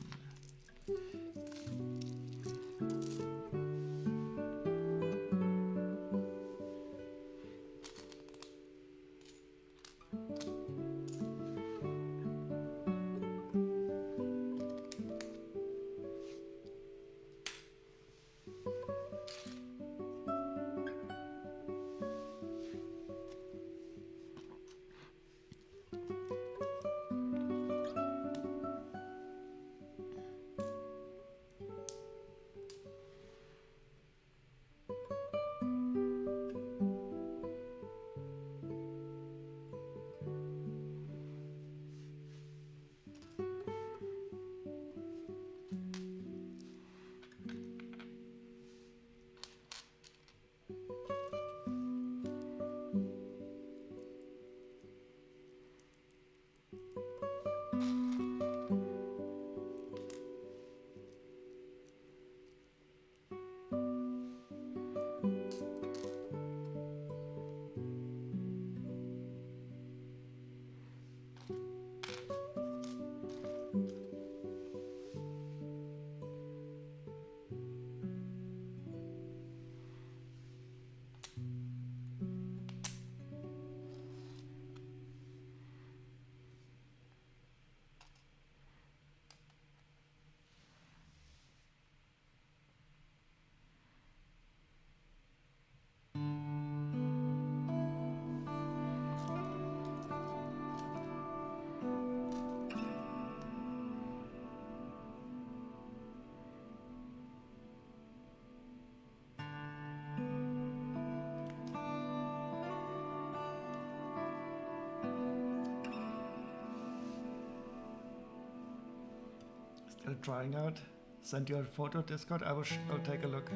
trying out. Send you a photo Discord. I'll take a look.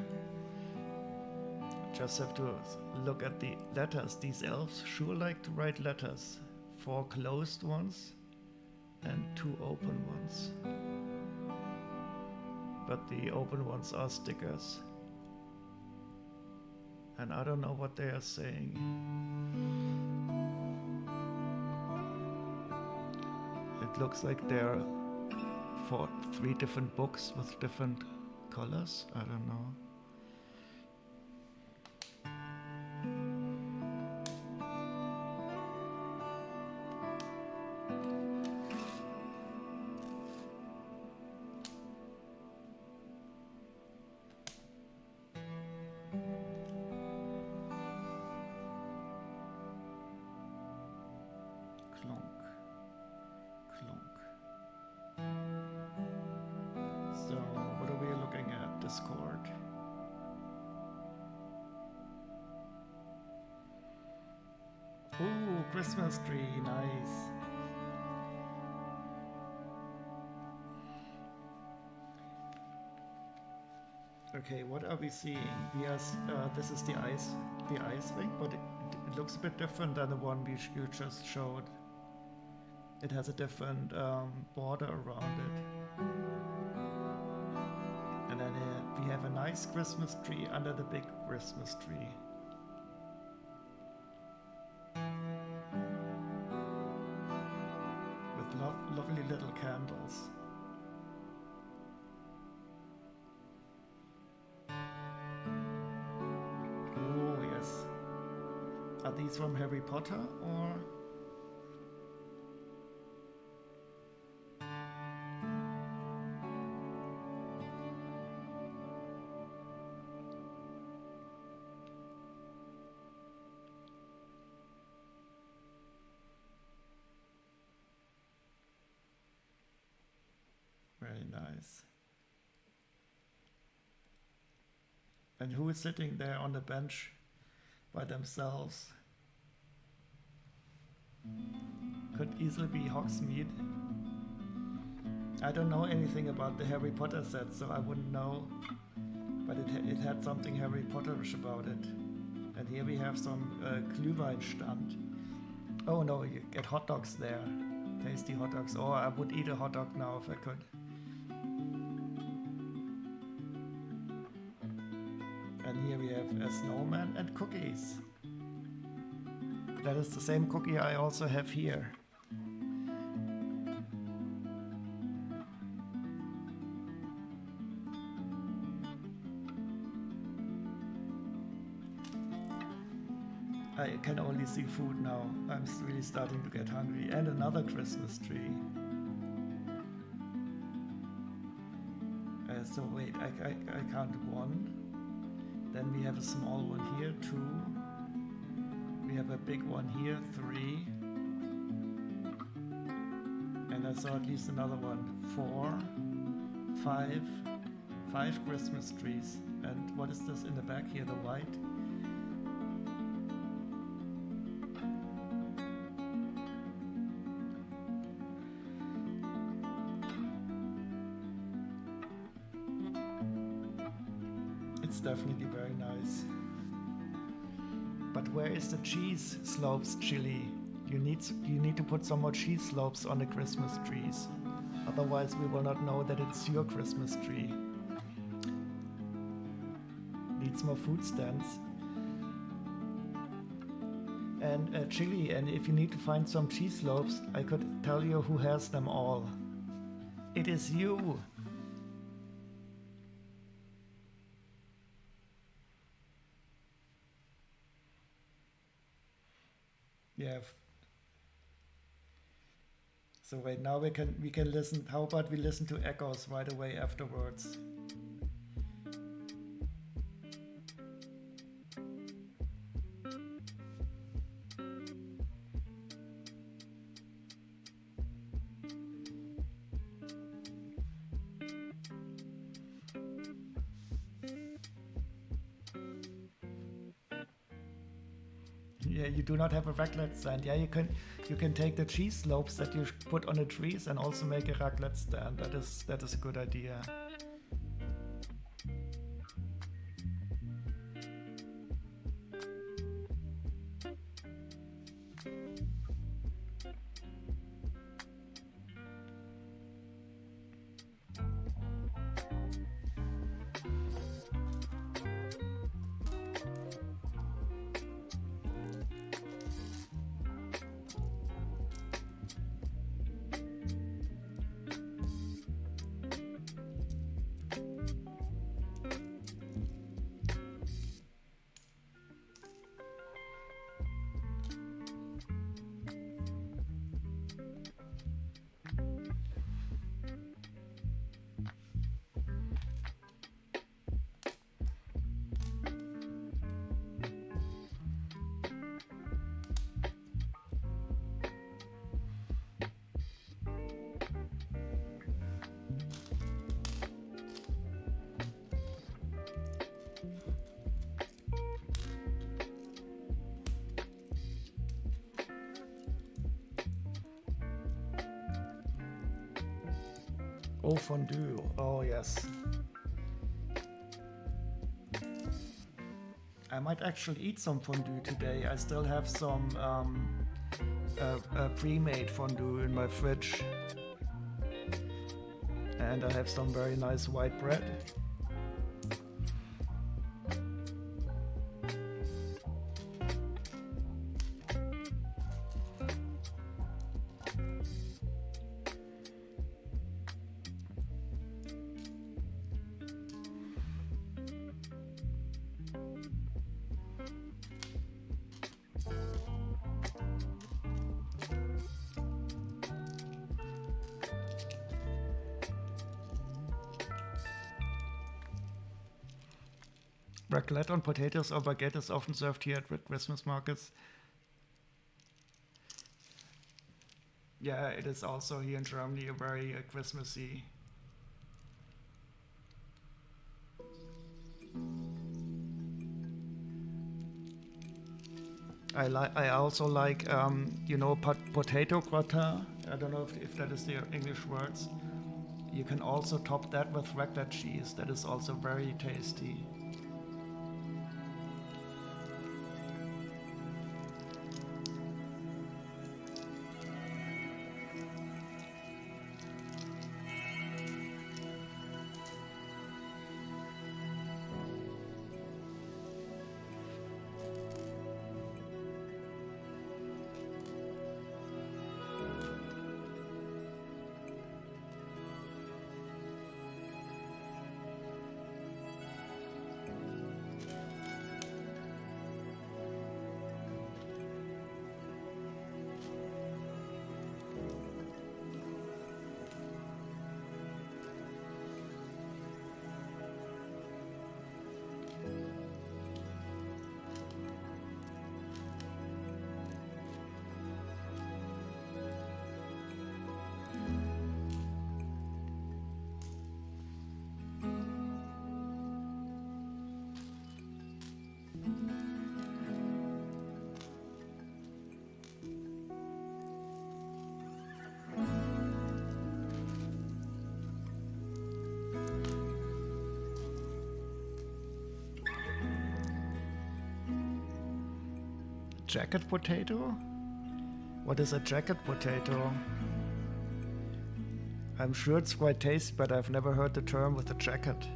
Just have to look at the letters. These elves sure like to write letters. 4 closed ones and 2 open ones. But the open ones are stickers. And I don't know what they are saying. It looks like they're for 3 different books with different colors. I don't know. Ooh, Christmas tree, nice. Okay, what are we seeing? Yes, this is the ice thing, but it looks a bit different than the one you just showed. It has a different border around it. And then we have a nice Christmas tree under the big Christmas tree. Lovely little candles. Oh yes. Are these from Harry Potter or? Very nice. And who is sitting there on the bench by themselves? Could easily be Hogsmeade. I don't know anything about the Harry Potter set, so I wouldn't know. But it had something Harry Potterish about it. And here we have some Glühweinstand. Oh no, you get hot dogs there. Tasty hot dogs. Oh, I would eat a hot dog now if I could. And here we have a snowman and cookies. That is the same cookie I also have here. I can only see food now. I'm really starting to get hungry. And another Christmas tree. So wait, I count 1. Then we have a small one here, 2. We have a big one here, 3. And I saw at least another one, 4, 5. 5 Christmas trees. And what is this in the back here, the white? It's definitely very nice. But where is the cheese slopes chili? You need to put some more cheese slopes on the Christmas trees. Otherwise we will not know that it's your Christmas tree. Needs more food stands. And chili, and if you need to find some cheese slopes, I could tell you who has them all. It is you! Yeah. So wait, now we can listen. How about we listen to echoes right away afterwards? Yeah, you do not have a raclette stand. Yeah, you can take the cheese slopes that you put on the trees and also make a raclette stand. That is a good idea. Oh, fondue. Oh, yes. I might actually eat some fondue today. I still have some pre-made fondue in my fridge. And I have some very nice white bread. Raclette on potatoes or baguette is often served here at Christmas markets. Yeah, it is also here in Germany a very Christmassy. I also like potato gratin. I don't know if that is the English words. You can also top that with raclette cheese. That is also very tasty. Jacket potato? What is a jacket potato? I'm sure it's quite tasty, but I've never heard the term with a jacket.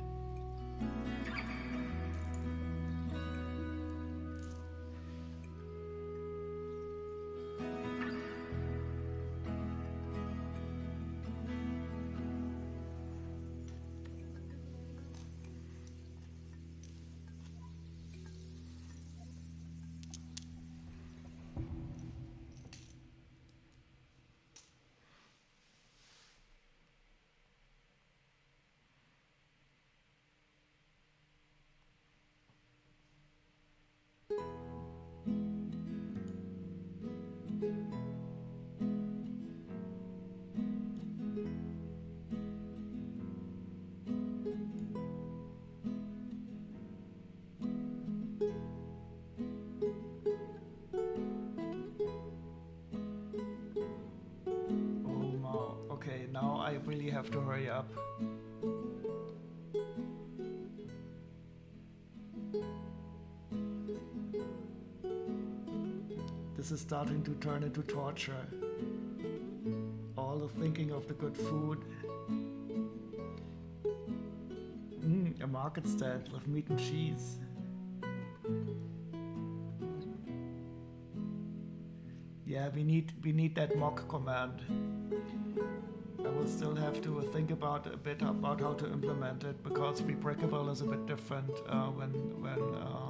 really have to hurry up. This is starting to turn into torture. All the thinking of the good food. A market stand with meat and cheese. Yeah, we need that mock command. I will still have to think about a bit about how to implement it, because Rebreakable is a bit different when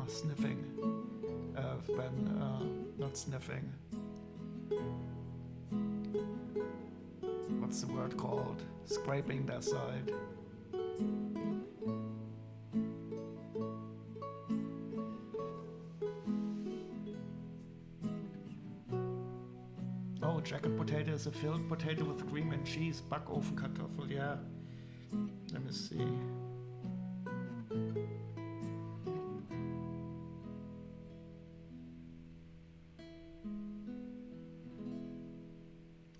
sniffing. Not sniffing. What's the word called? Scraping their side. Oh, jacket potato is a filled potato with cream and cheese, Backofenkartoffel, yeah. Let me see.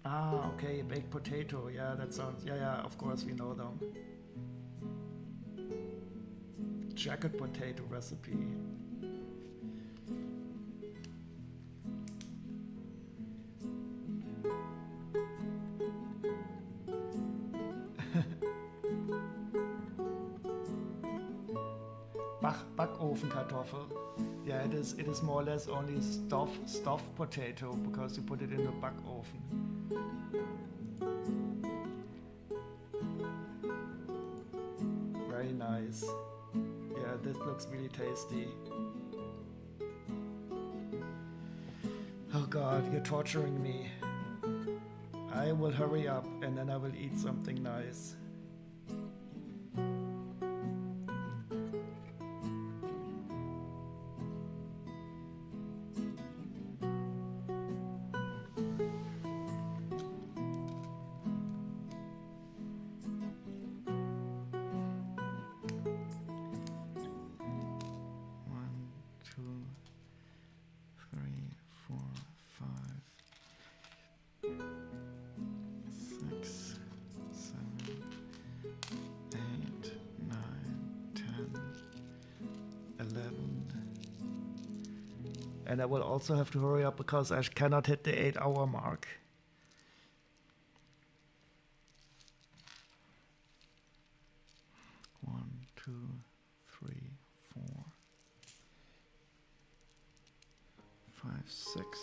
Ah, okay, baked potato, yeah, that sounds, yeah, of course we know them. Jacket potato recipe. Backofenkartoffel. Yeah, it is more or less only stuffed potato, because you put it in the backofen. Very nice. Yeah, this looks really tasty. Oh God, you're torturing me. I will hurry up and then I will eat something nice. And I will also have to hurry up because I cannot hit the 8-hour mark. One, two, three, 4, 5, 6.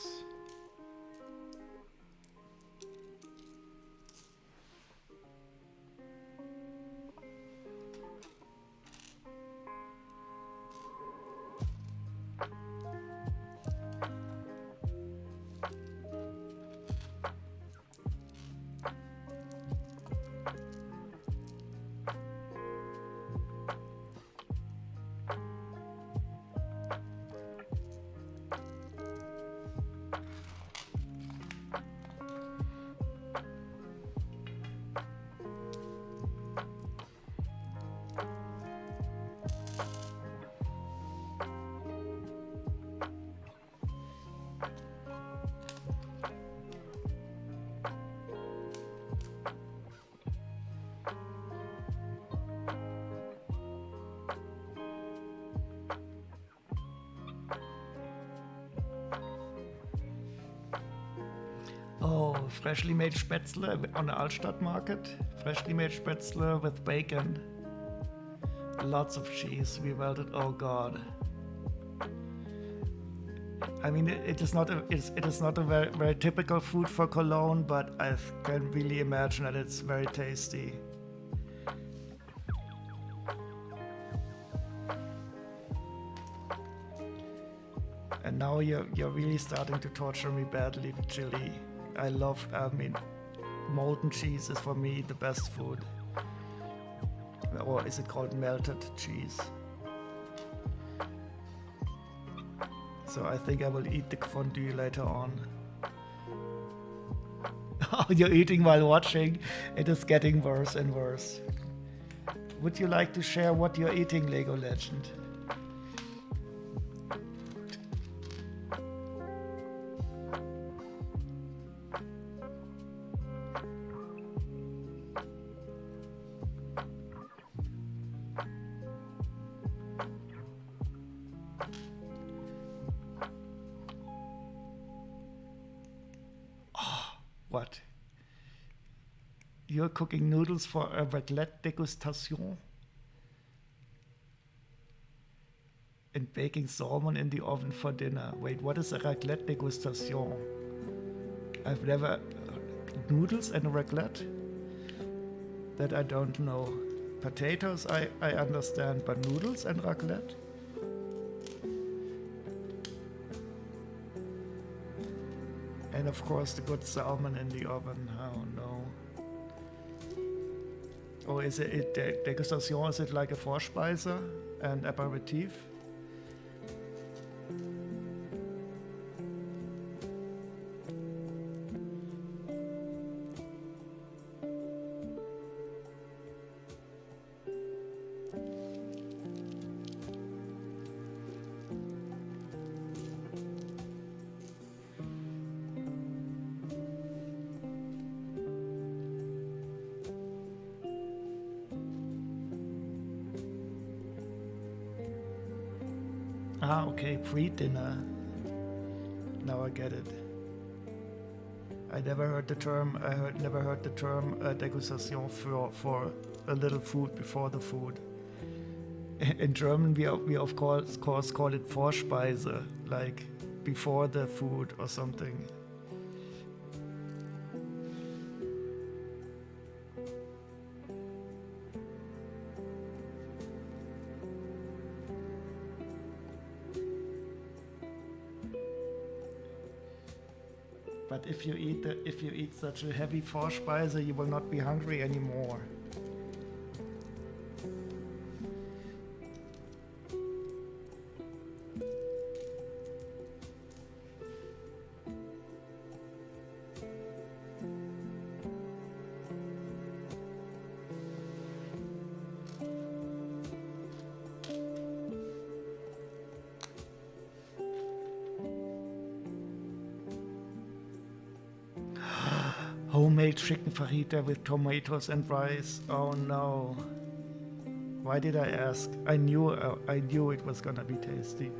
Oh, freshly made Spätzle on the Altstadt market. Freshly made Spätzle with bacon. Lots of cheese. We melted. Oh God. I mean, it is not a very, very typical food for Cologne, but I can really imagine that it's very tasty. And now you're really starting to torture me badly with chili. I mean, molten cheese is for me the best food. Or is it called melted cheese? So I think I will eat the fondue later on. Oh, you're eating while watching. It is getting worse and worse. Would you like to share what you're eating, Lego Legend? What? You're cooking noodles for a raclette degustation? And baking salmon in the oven for dinner. Wait, what is a raclette degustation? I've never... Noodles and raclette? That I don't know. Potatoes I understand, but noodles and raclette? And of course the good salmon in the oven. Oh no. Oh, is it degustation? Is it like a Vorspeise and aperitif? Ah, okay, pre-dinner. Now I get it. I never heard the term. Never heard the term degustation for a little food before the food. In German, we of course call it Vorspeise, like before the food or something. But if you eat such a heavy Vorspeise, you will not be hungry anymore. Homemade chicken fajita with tomatoes and rice. Oh no. Why did I ask? I knew it was gonna be tasty.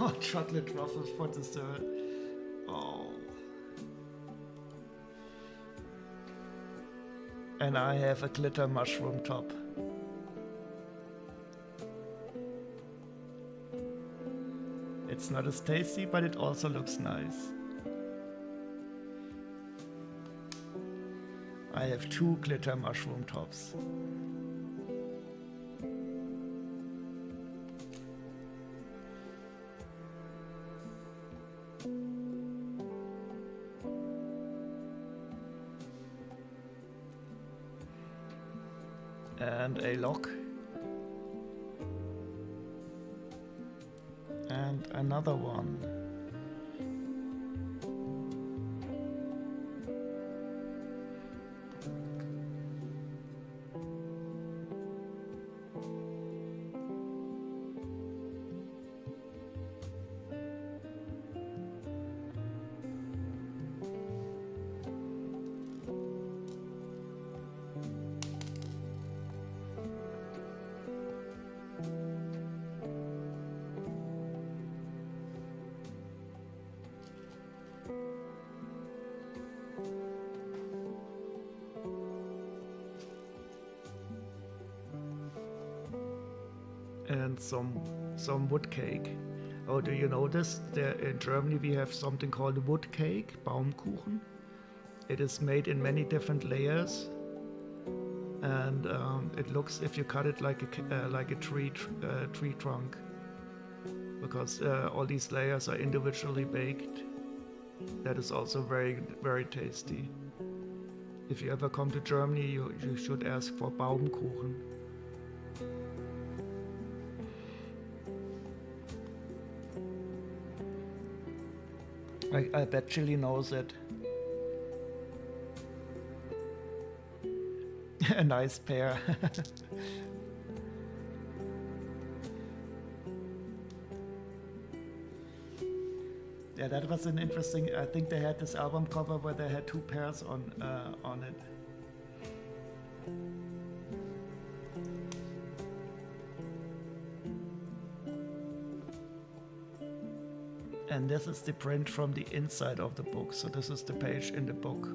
Oh, chocolate truffles for dessert. Oh. And I have a glitter mushroom top. It's not as tasty, but it also looks nice. I have 2 glitter mushroom tops. And a lock. And another one. And some wood cake. Oh, do you know this? In Germany we have something called wood cake, Baumkuchen. It is made in many different layers, and it looks, if you cut it like a tree trunk, because all these layers are individually baked. That is also very, very tasty. If you ever come to Germany, you should ask for Baumkuchen. I bet Chili knows it. A nice pair. Yeah, that was an interesting. I think they had this album cover where they had two pairs on it. And this is the print from the inside of the book. So this is the page in the book.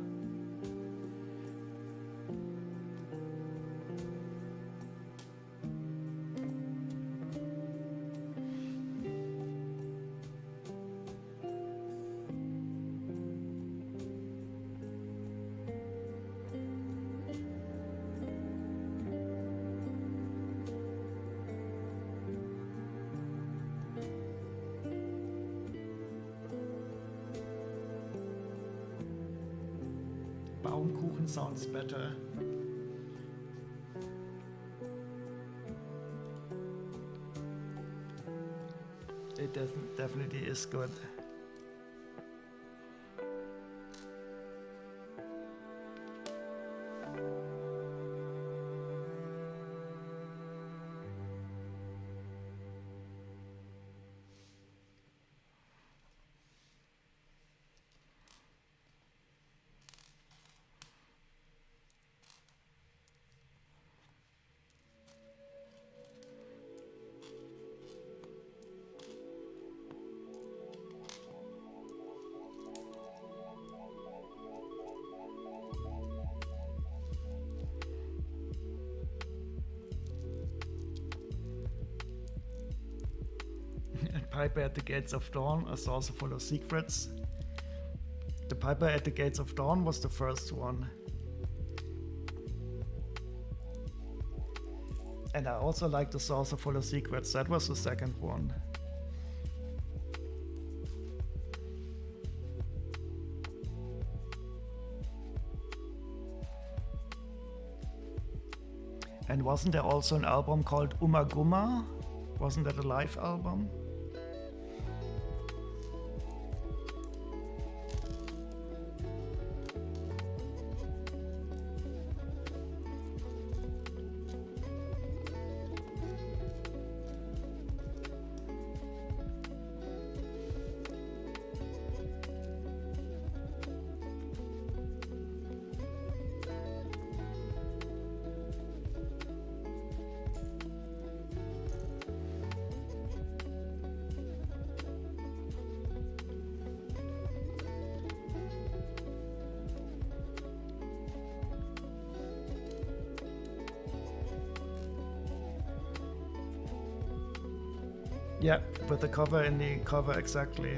Baumkuchen sounds better. It definitely is good. Piper at the Gates of Dawn, A Saucer Full of Secrets. The Piper at the Gates of Dawn was the first one. And I also like The Saucer Full of Secrets, that was the second one. And wasn't there also an album called Umaguma? Wasn't that a live album? Yeah, with the cover in the cover, exactly.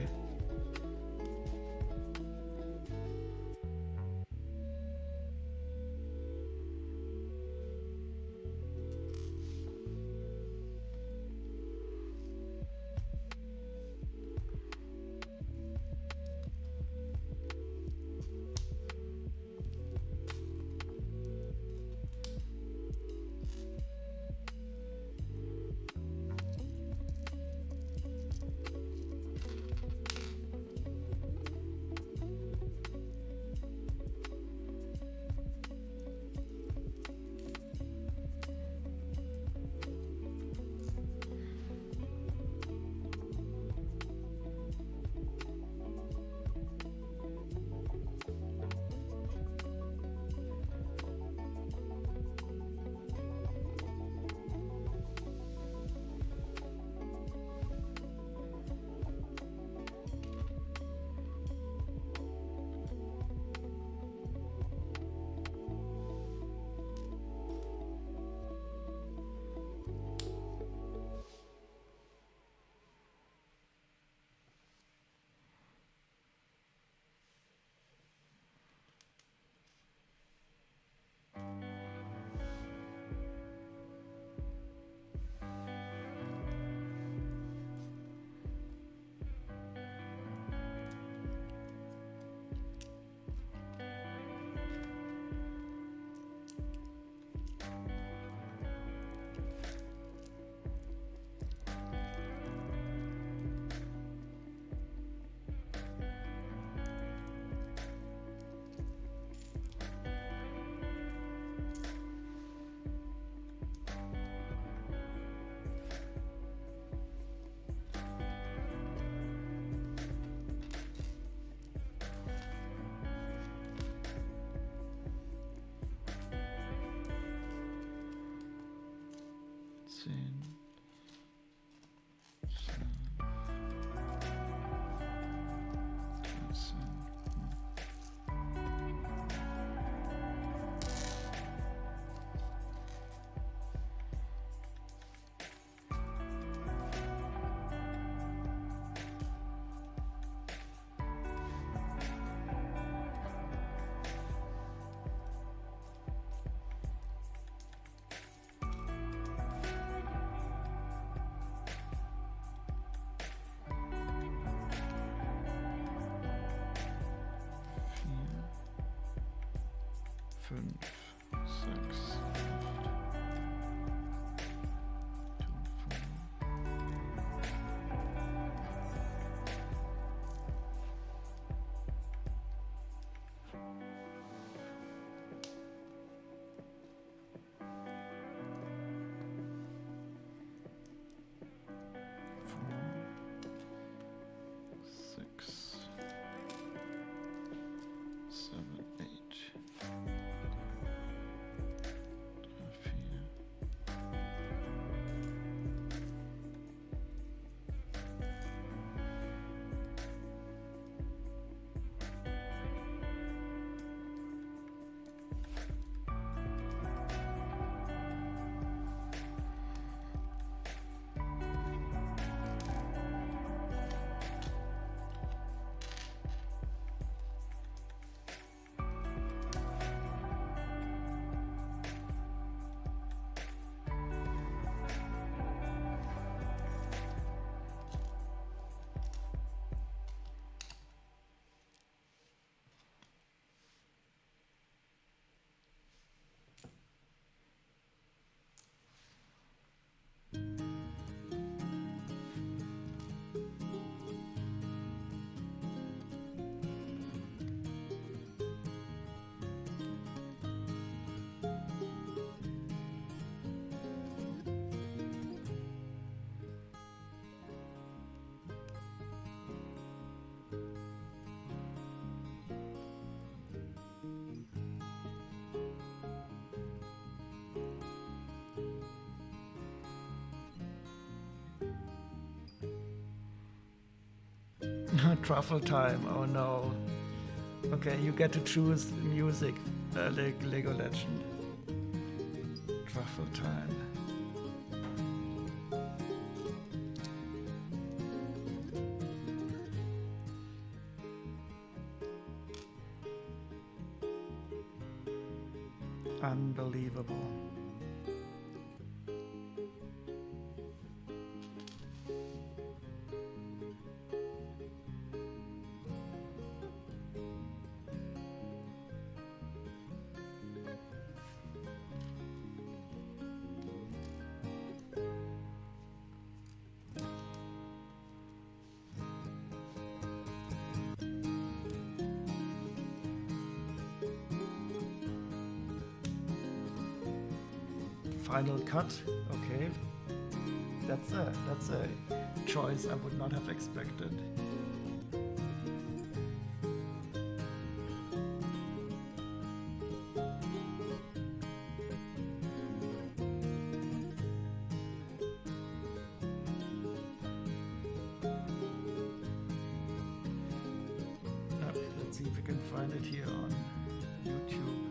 Truffle time, oh no. Okay, you get to choose music, Lego Legend. Truffle time. Unbelievable. Final cut, okay. That's a choice I would not have expected. Let's see if we can find it here on YouTube.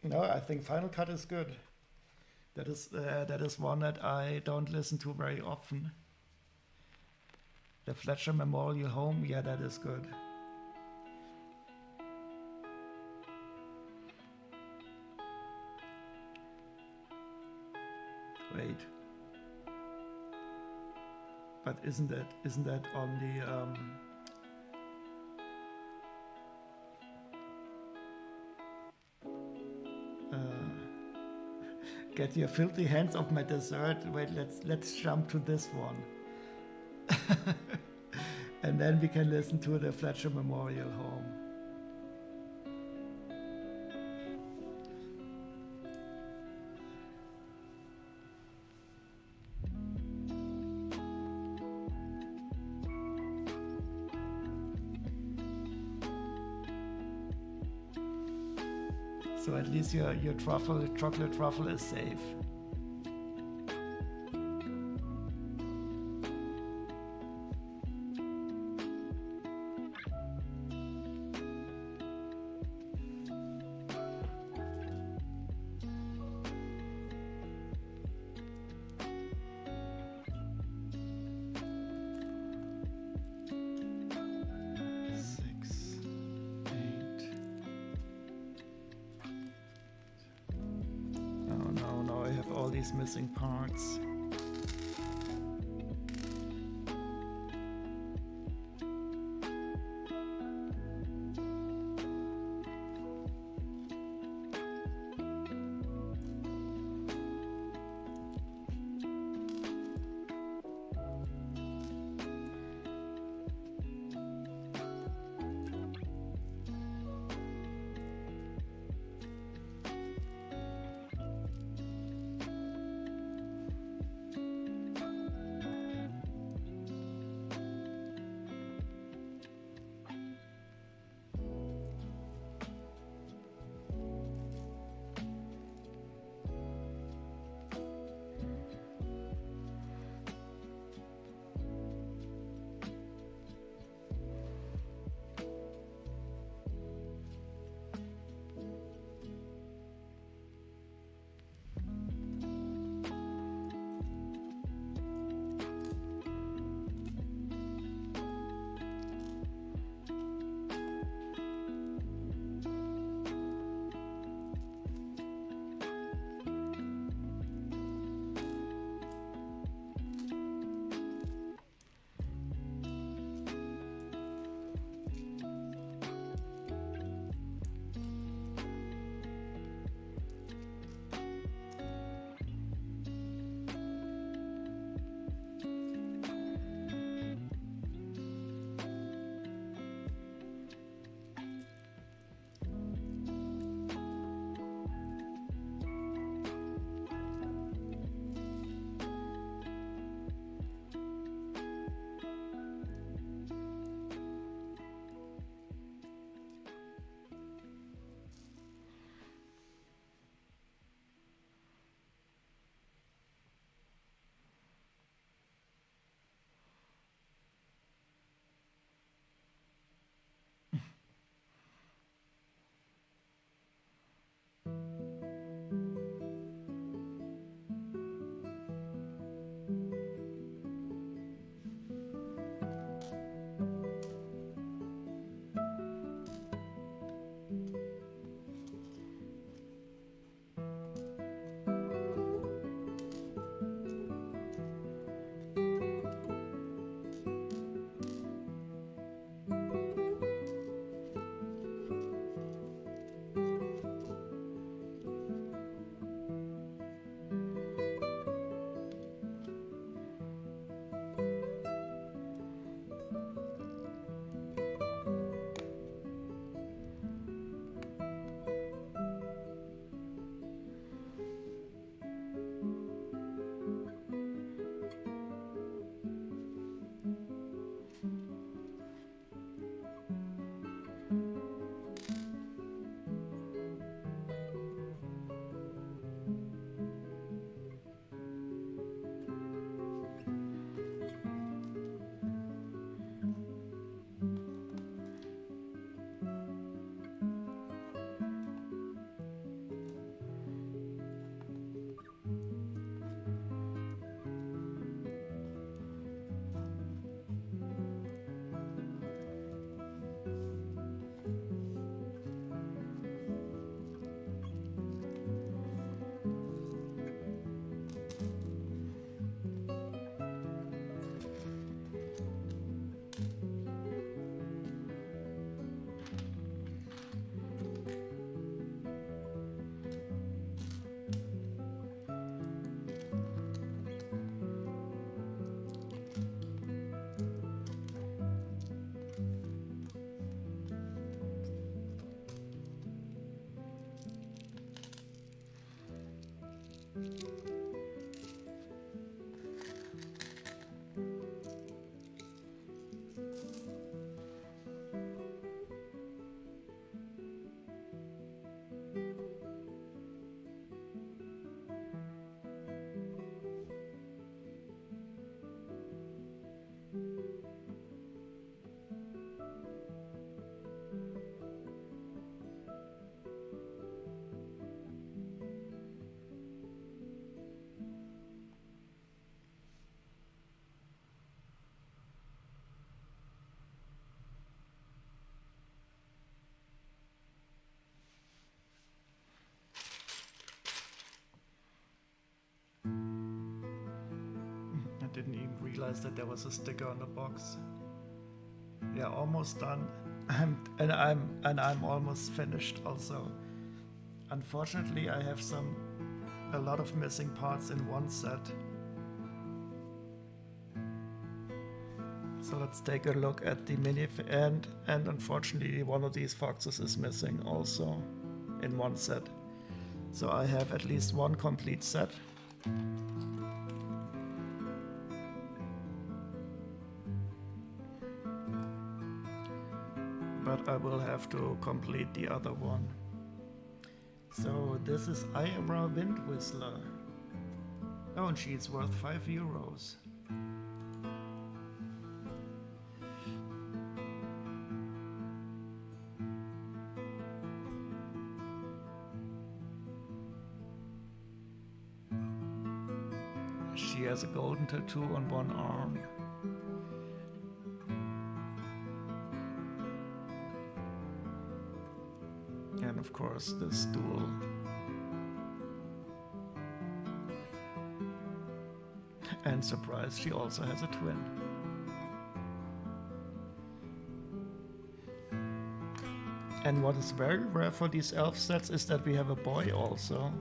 No, I think Final Cut is good. That is one that I don't listen to very often. The Fletcher Memorial Home, yeah, that is good. Wait. But isn't that on the get your filthy hands off my dessert. Wait, let's jump to this one. And then we can listen to the Fletcher Memorial Home. So at least your chocolate truffle is safe. Missing parts. realized that there was a sticker on the box. Yeah, almost done. I'm almost finished also. Unfortunately, I have a lot of missing parts in one set. So let's take a look at the mini and unfortunately one of these foxes is missing also in one set. So I have at least one complete set. But I will have to complete the other one. So this is Ira Wind Whistler. Oh, and she's worth €5. She has a golden tattoo on one arm. And of course the stool. And surprise, she also has a twin. And what is very rare for these elf sets is that we have a boy also.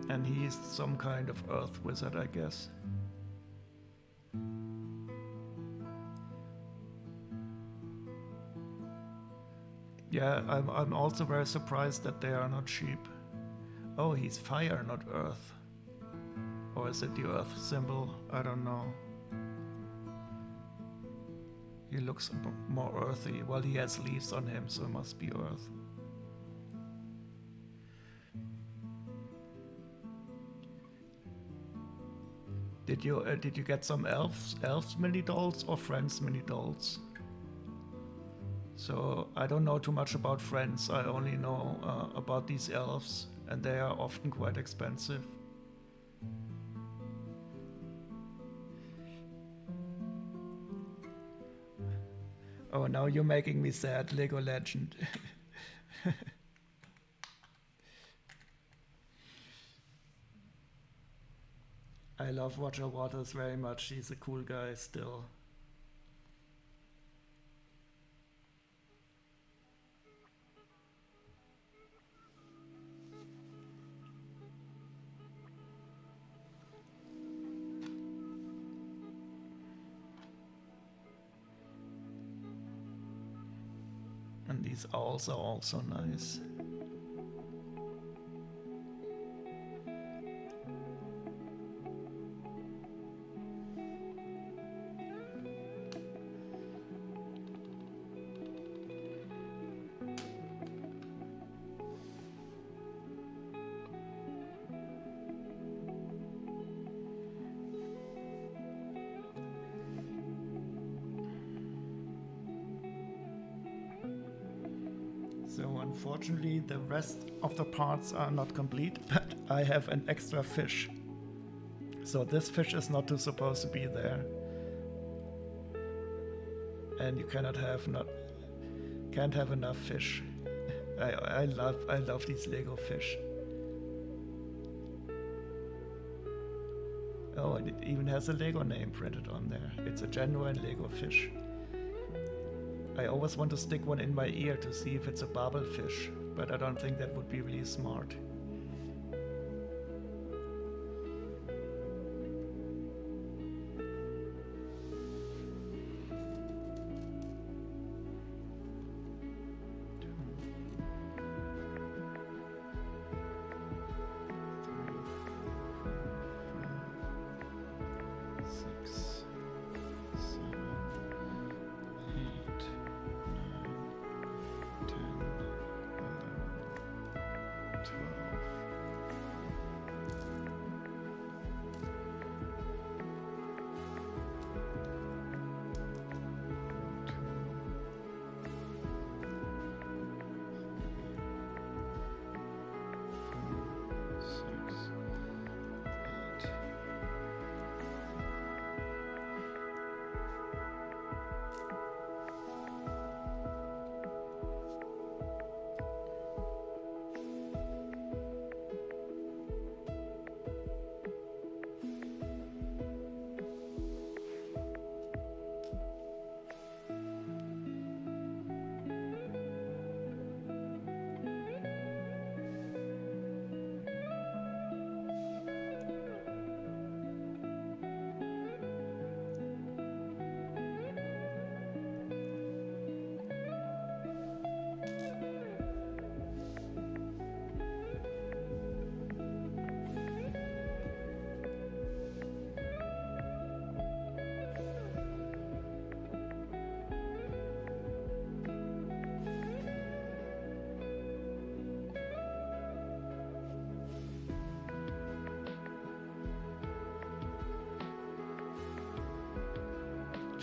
And he's some kind of earth wizard, I guess. Yeah, I'm also very surprised that they are not sheep. Oh, he's fire, not earth. Or is it the earth symbol? I don't know. He looks more earthy. Well, he has leaves on him, so it must be earth. Did you get some elves mini dolls or friends mini dolls? So I don't know too much about friends. I only know about these elves, and they are often quite expensive. Oh, now you're making me sad, Lego Legend. I love Roger Waters very much. He's a cool guy still. And these owls are also nice. So unfortunately the rest of the parts are not complete, but I have an extra fish. So this fish is not supposed to be there. And you can't have enough fish. I love these Lego fish. Oh, and it even has a Lego name printed on there. It's a genuine Lego fish. I always want to stick one in my ear to see if it's a babblefish, but I don't think that would be really smart.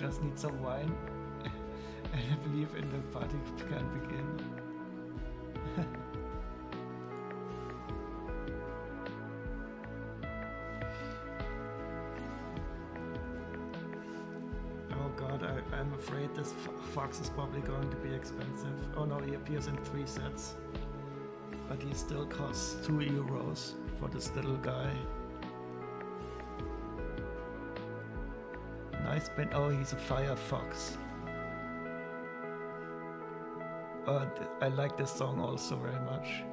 just need some wine, and I believe in the party can begin. Oh god, I'm afraid this fox is probably going to be expensive. Oh no, he appears in 3 sets. But he still costs €2 for this little guy. Nice bin. Oh, he's a fire fox. I like this song also very much.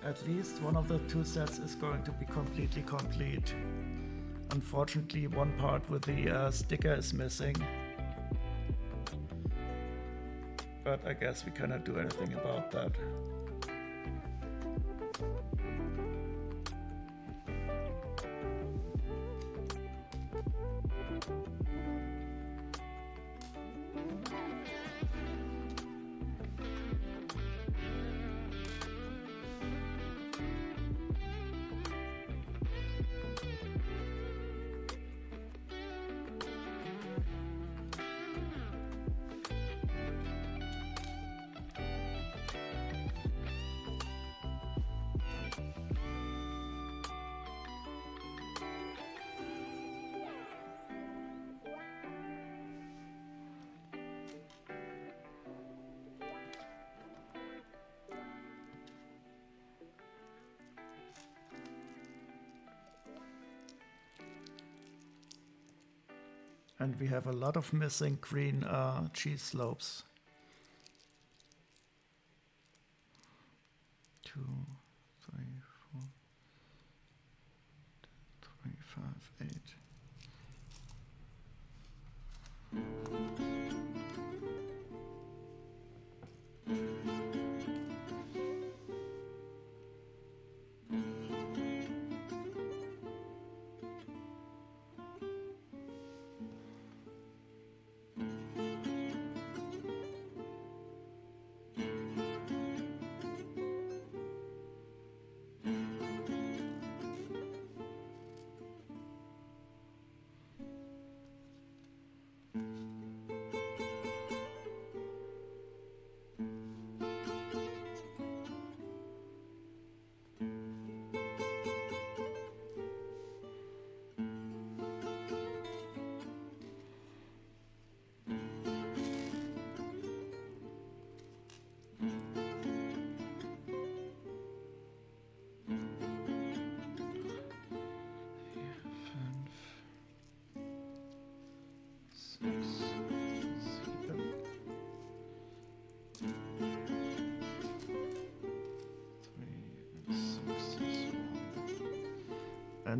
At least one of the 2 sets is going to be completely complete. Unfortunately, one part with the sticker is missing. But I guess we cannot do anything about that. And we have a lot of missing green cheese slopes. 2, 3, 4, 3, 5, 8.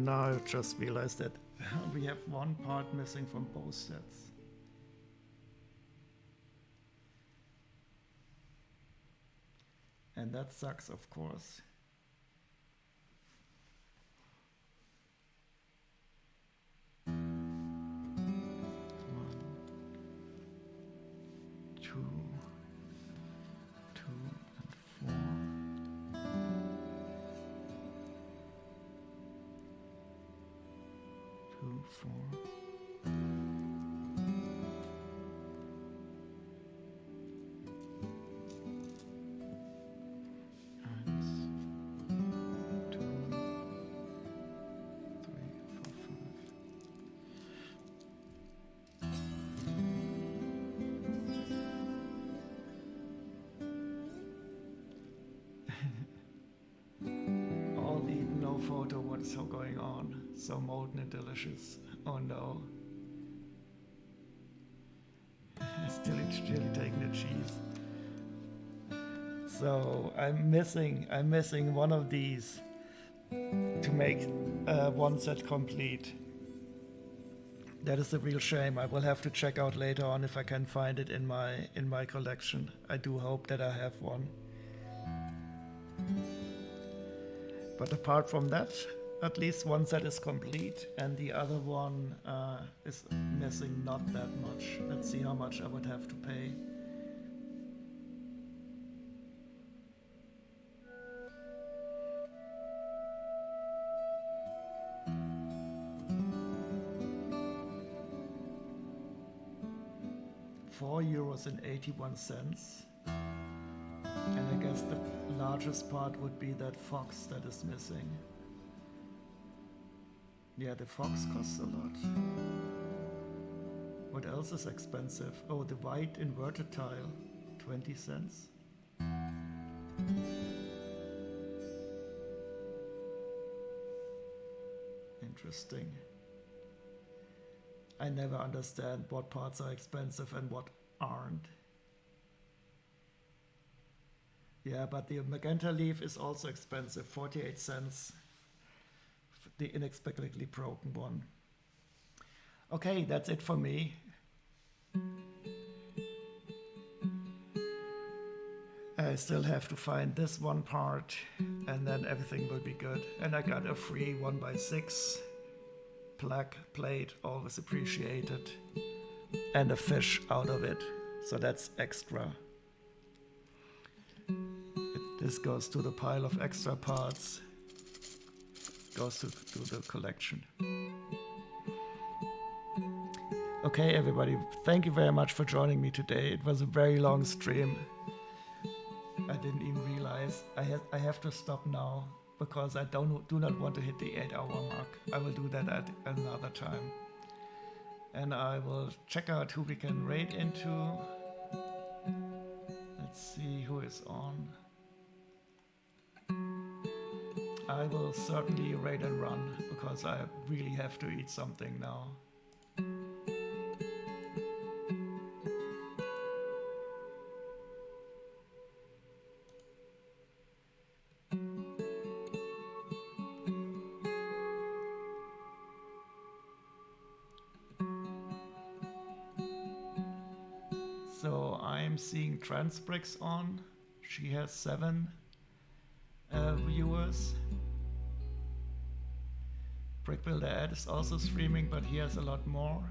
And now I just realized that we have one part missing from both sets. And that sucks, of course. Photo, what's so going on? So molten and delicious. Oh no. Still taking the cheese. So I'm missing one of these to make one set complete. That is a real shame. I will have to check out later on if I can find it in my collection. I do hope that I have one. But apart from that, at least one set is complete, and the other one is missing not that much. Let's see how much I would have to pay. €4.81. And I guess the largest part would be that fox that is missing. Yeah, the fox costs a lot. What else is expensive? Oh, the white inverted tile, 20 cents. Interesting. I never understand what parts are expensive and what aren't. Yeah, but the magenta leaf is also expensive, 48 cents. The inexplicably broken one. Okay, that's it for me. I still have to find this one part, and then everything will be good. And I got a free 1x6 plaque plate, always appreciated, and a fish out of it, so that's extra. This goes to the pile of extra parts, goes to the collection. Okay, everybody, thank you very much for joining me today. It was a very long stream. I didn't even realize. I have to stop now because I do not want to hit the 8-hour mark. I will do that at another time. And I will check out who we can raid into. Let's see who is on. I will certainly raid and run because I really have to eat something now. So I'm seeing Transbricks on. She has 7 viewers. Brick Builder Ed is also streaming, but he has a lot more.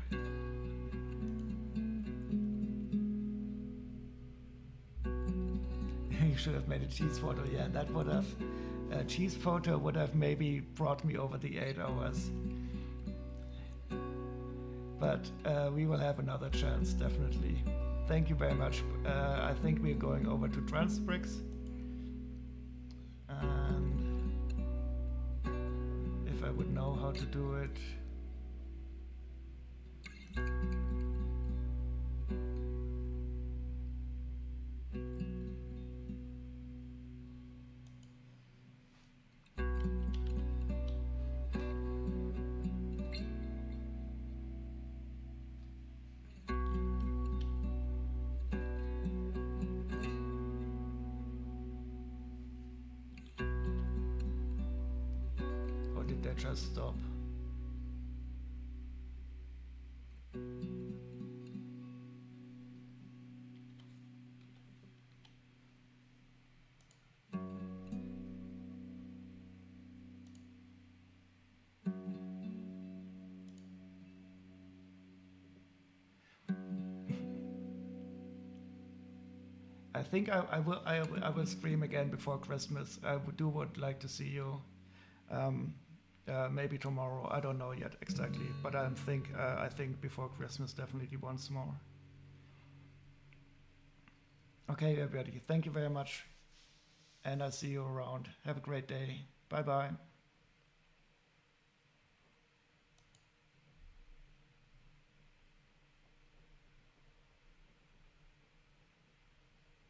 You should have made a cheese photo. Yeah, that would have, a cheese photo would have maybe brought me over the 8 hours. But we will have another chance, definitely. Thank you very much. I think we're going over to Transbricks. And if I would know how to do it. just stop. I think I will stream again before Christmas. Would like to see you. Um, Maybe tomorrow. I don't know yet exactly, but I think before Christmas definitely once more. Okay, everybody. Thank you very much, and I'll see you around. Have a great day. Bye bye.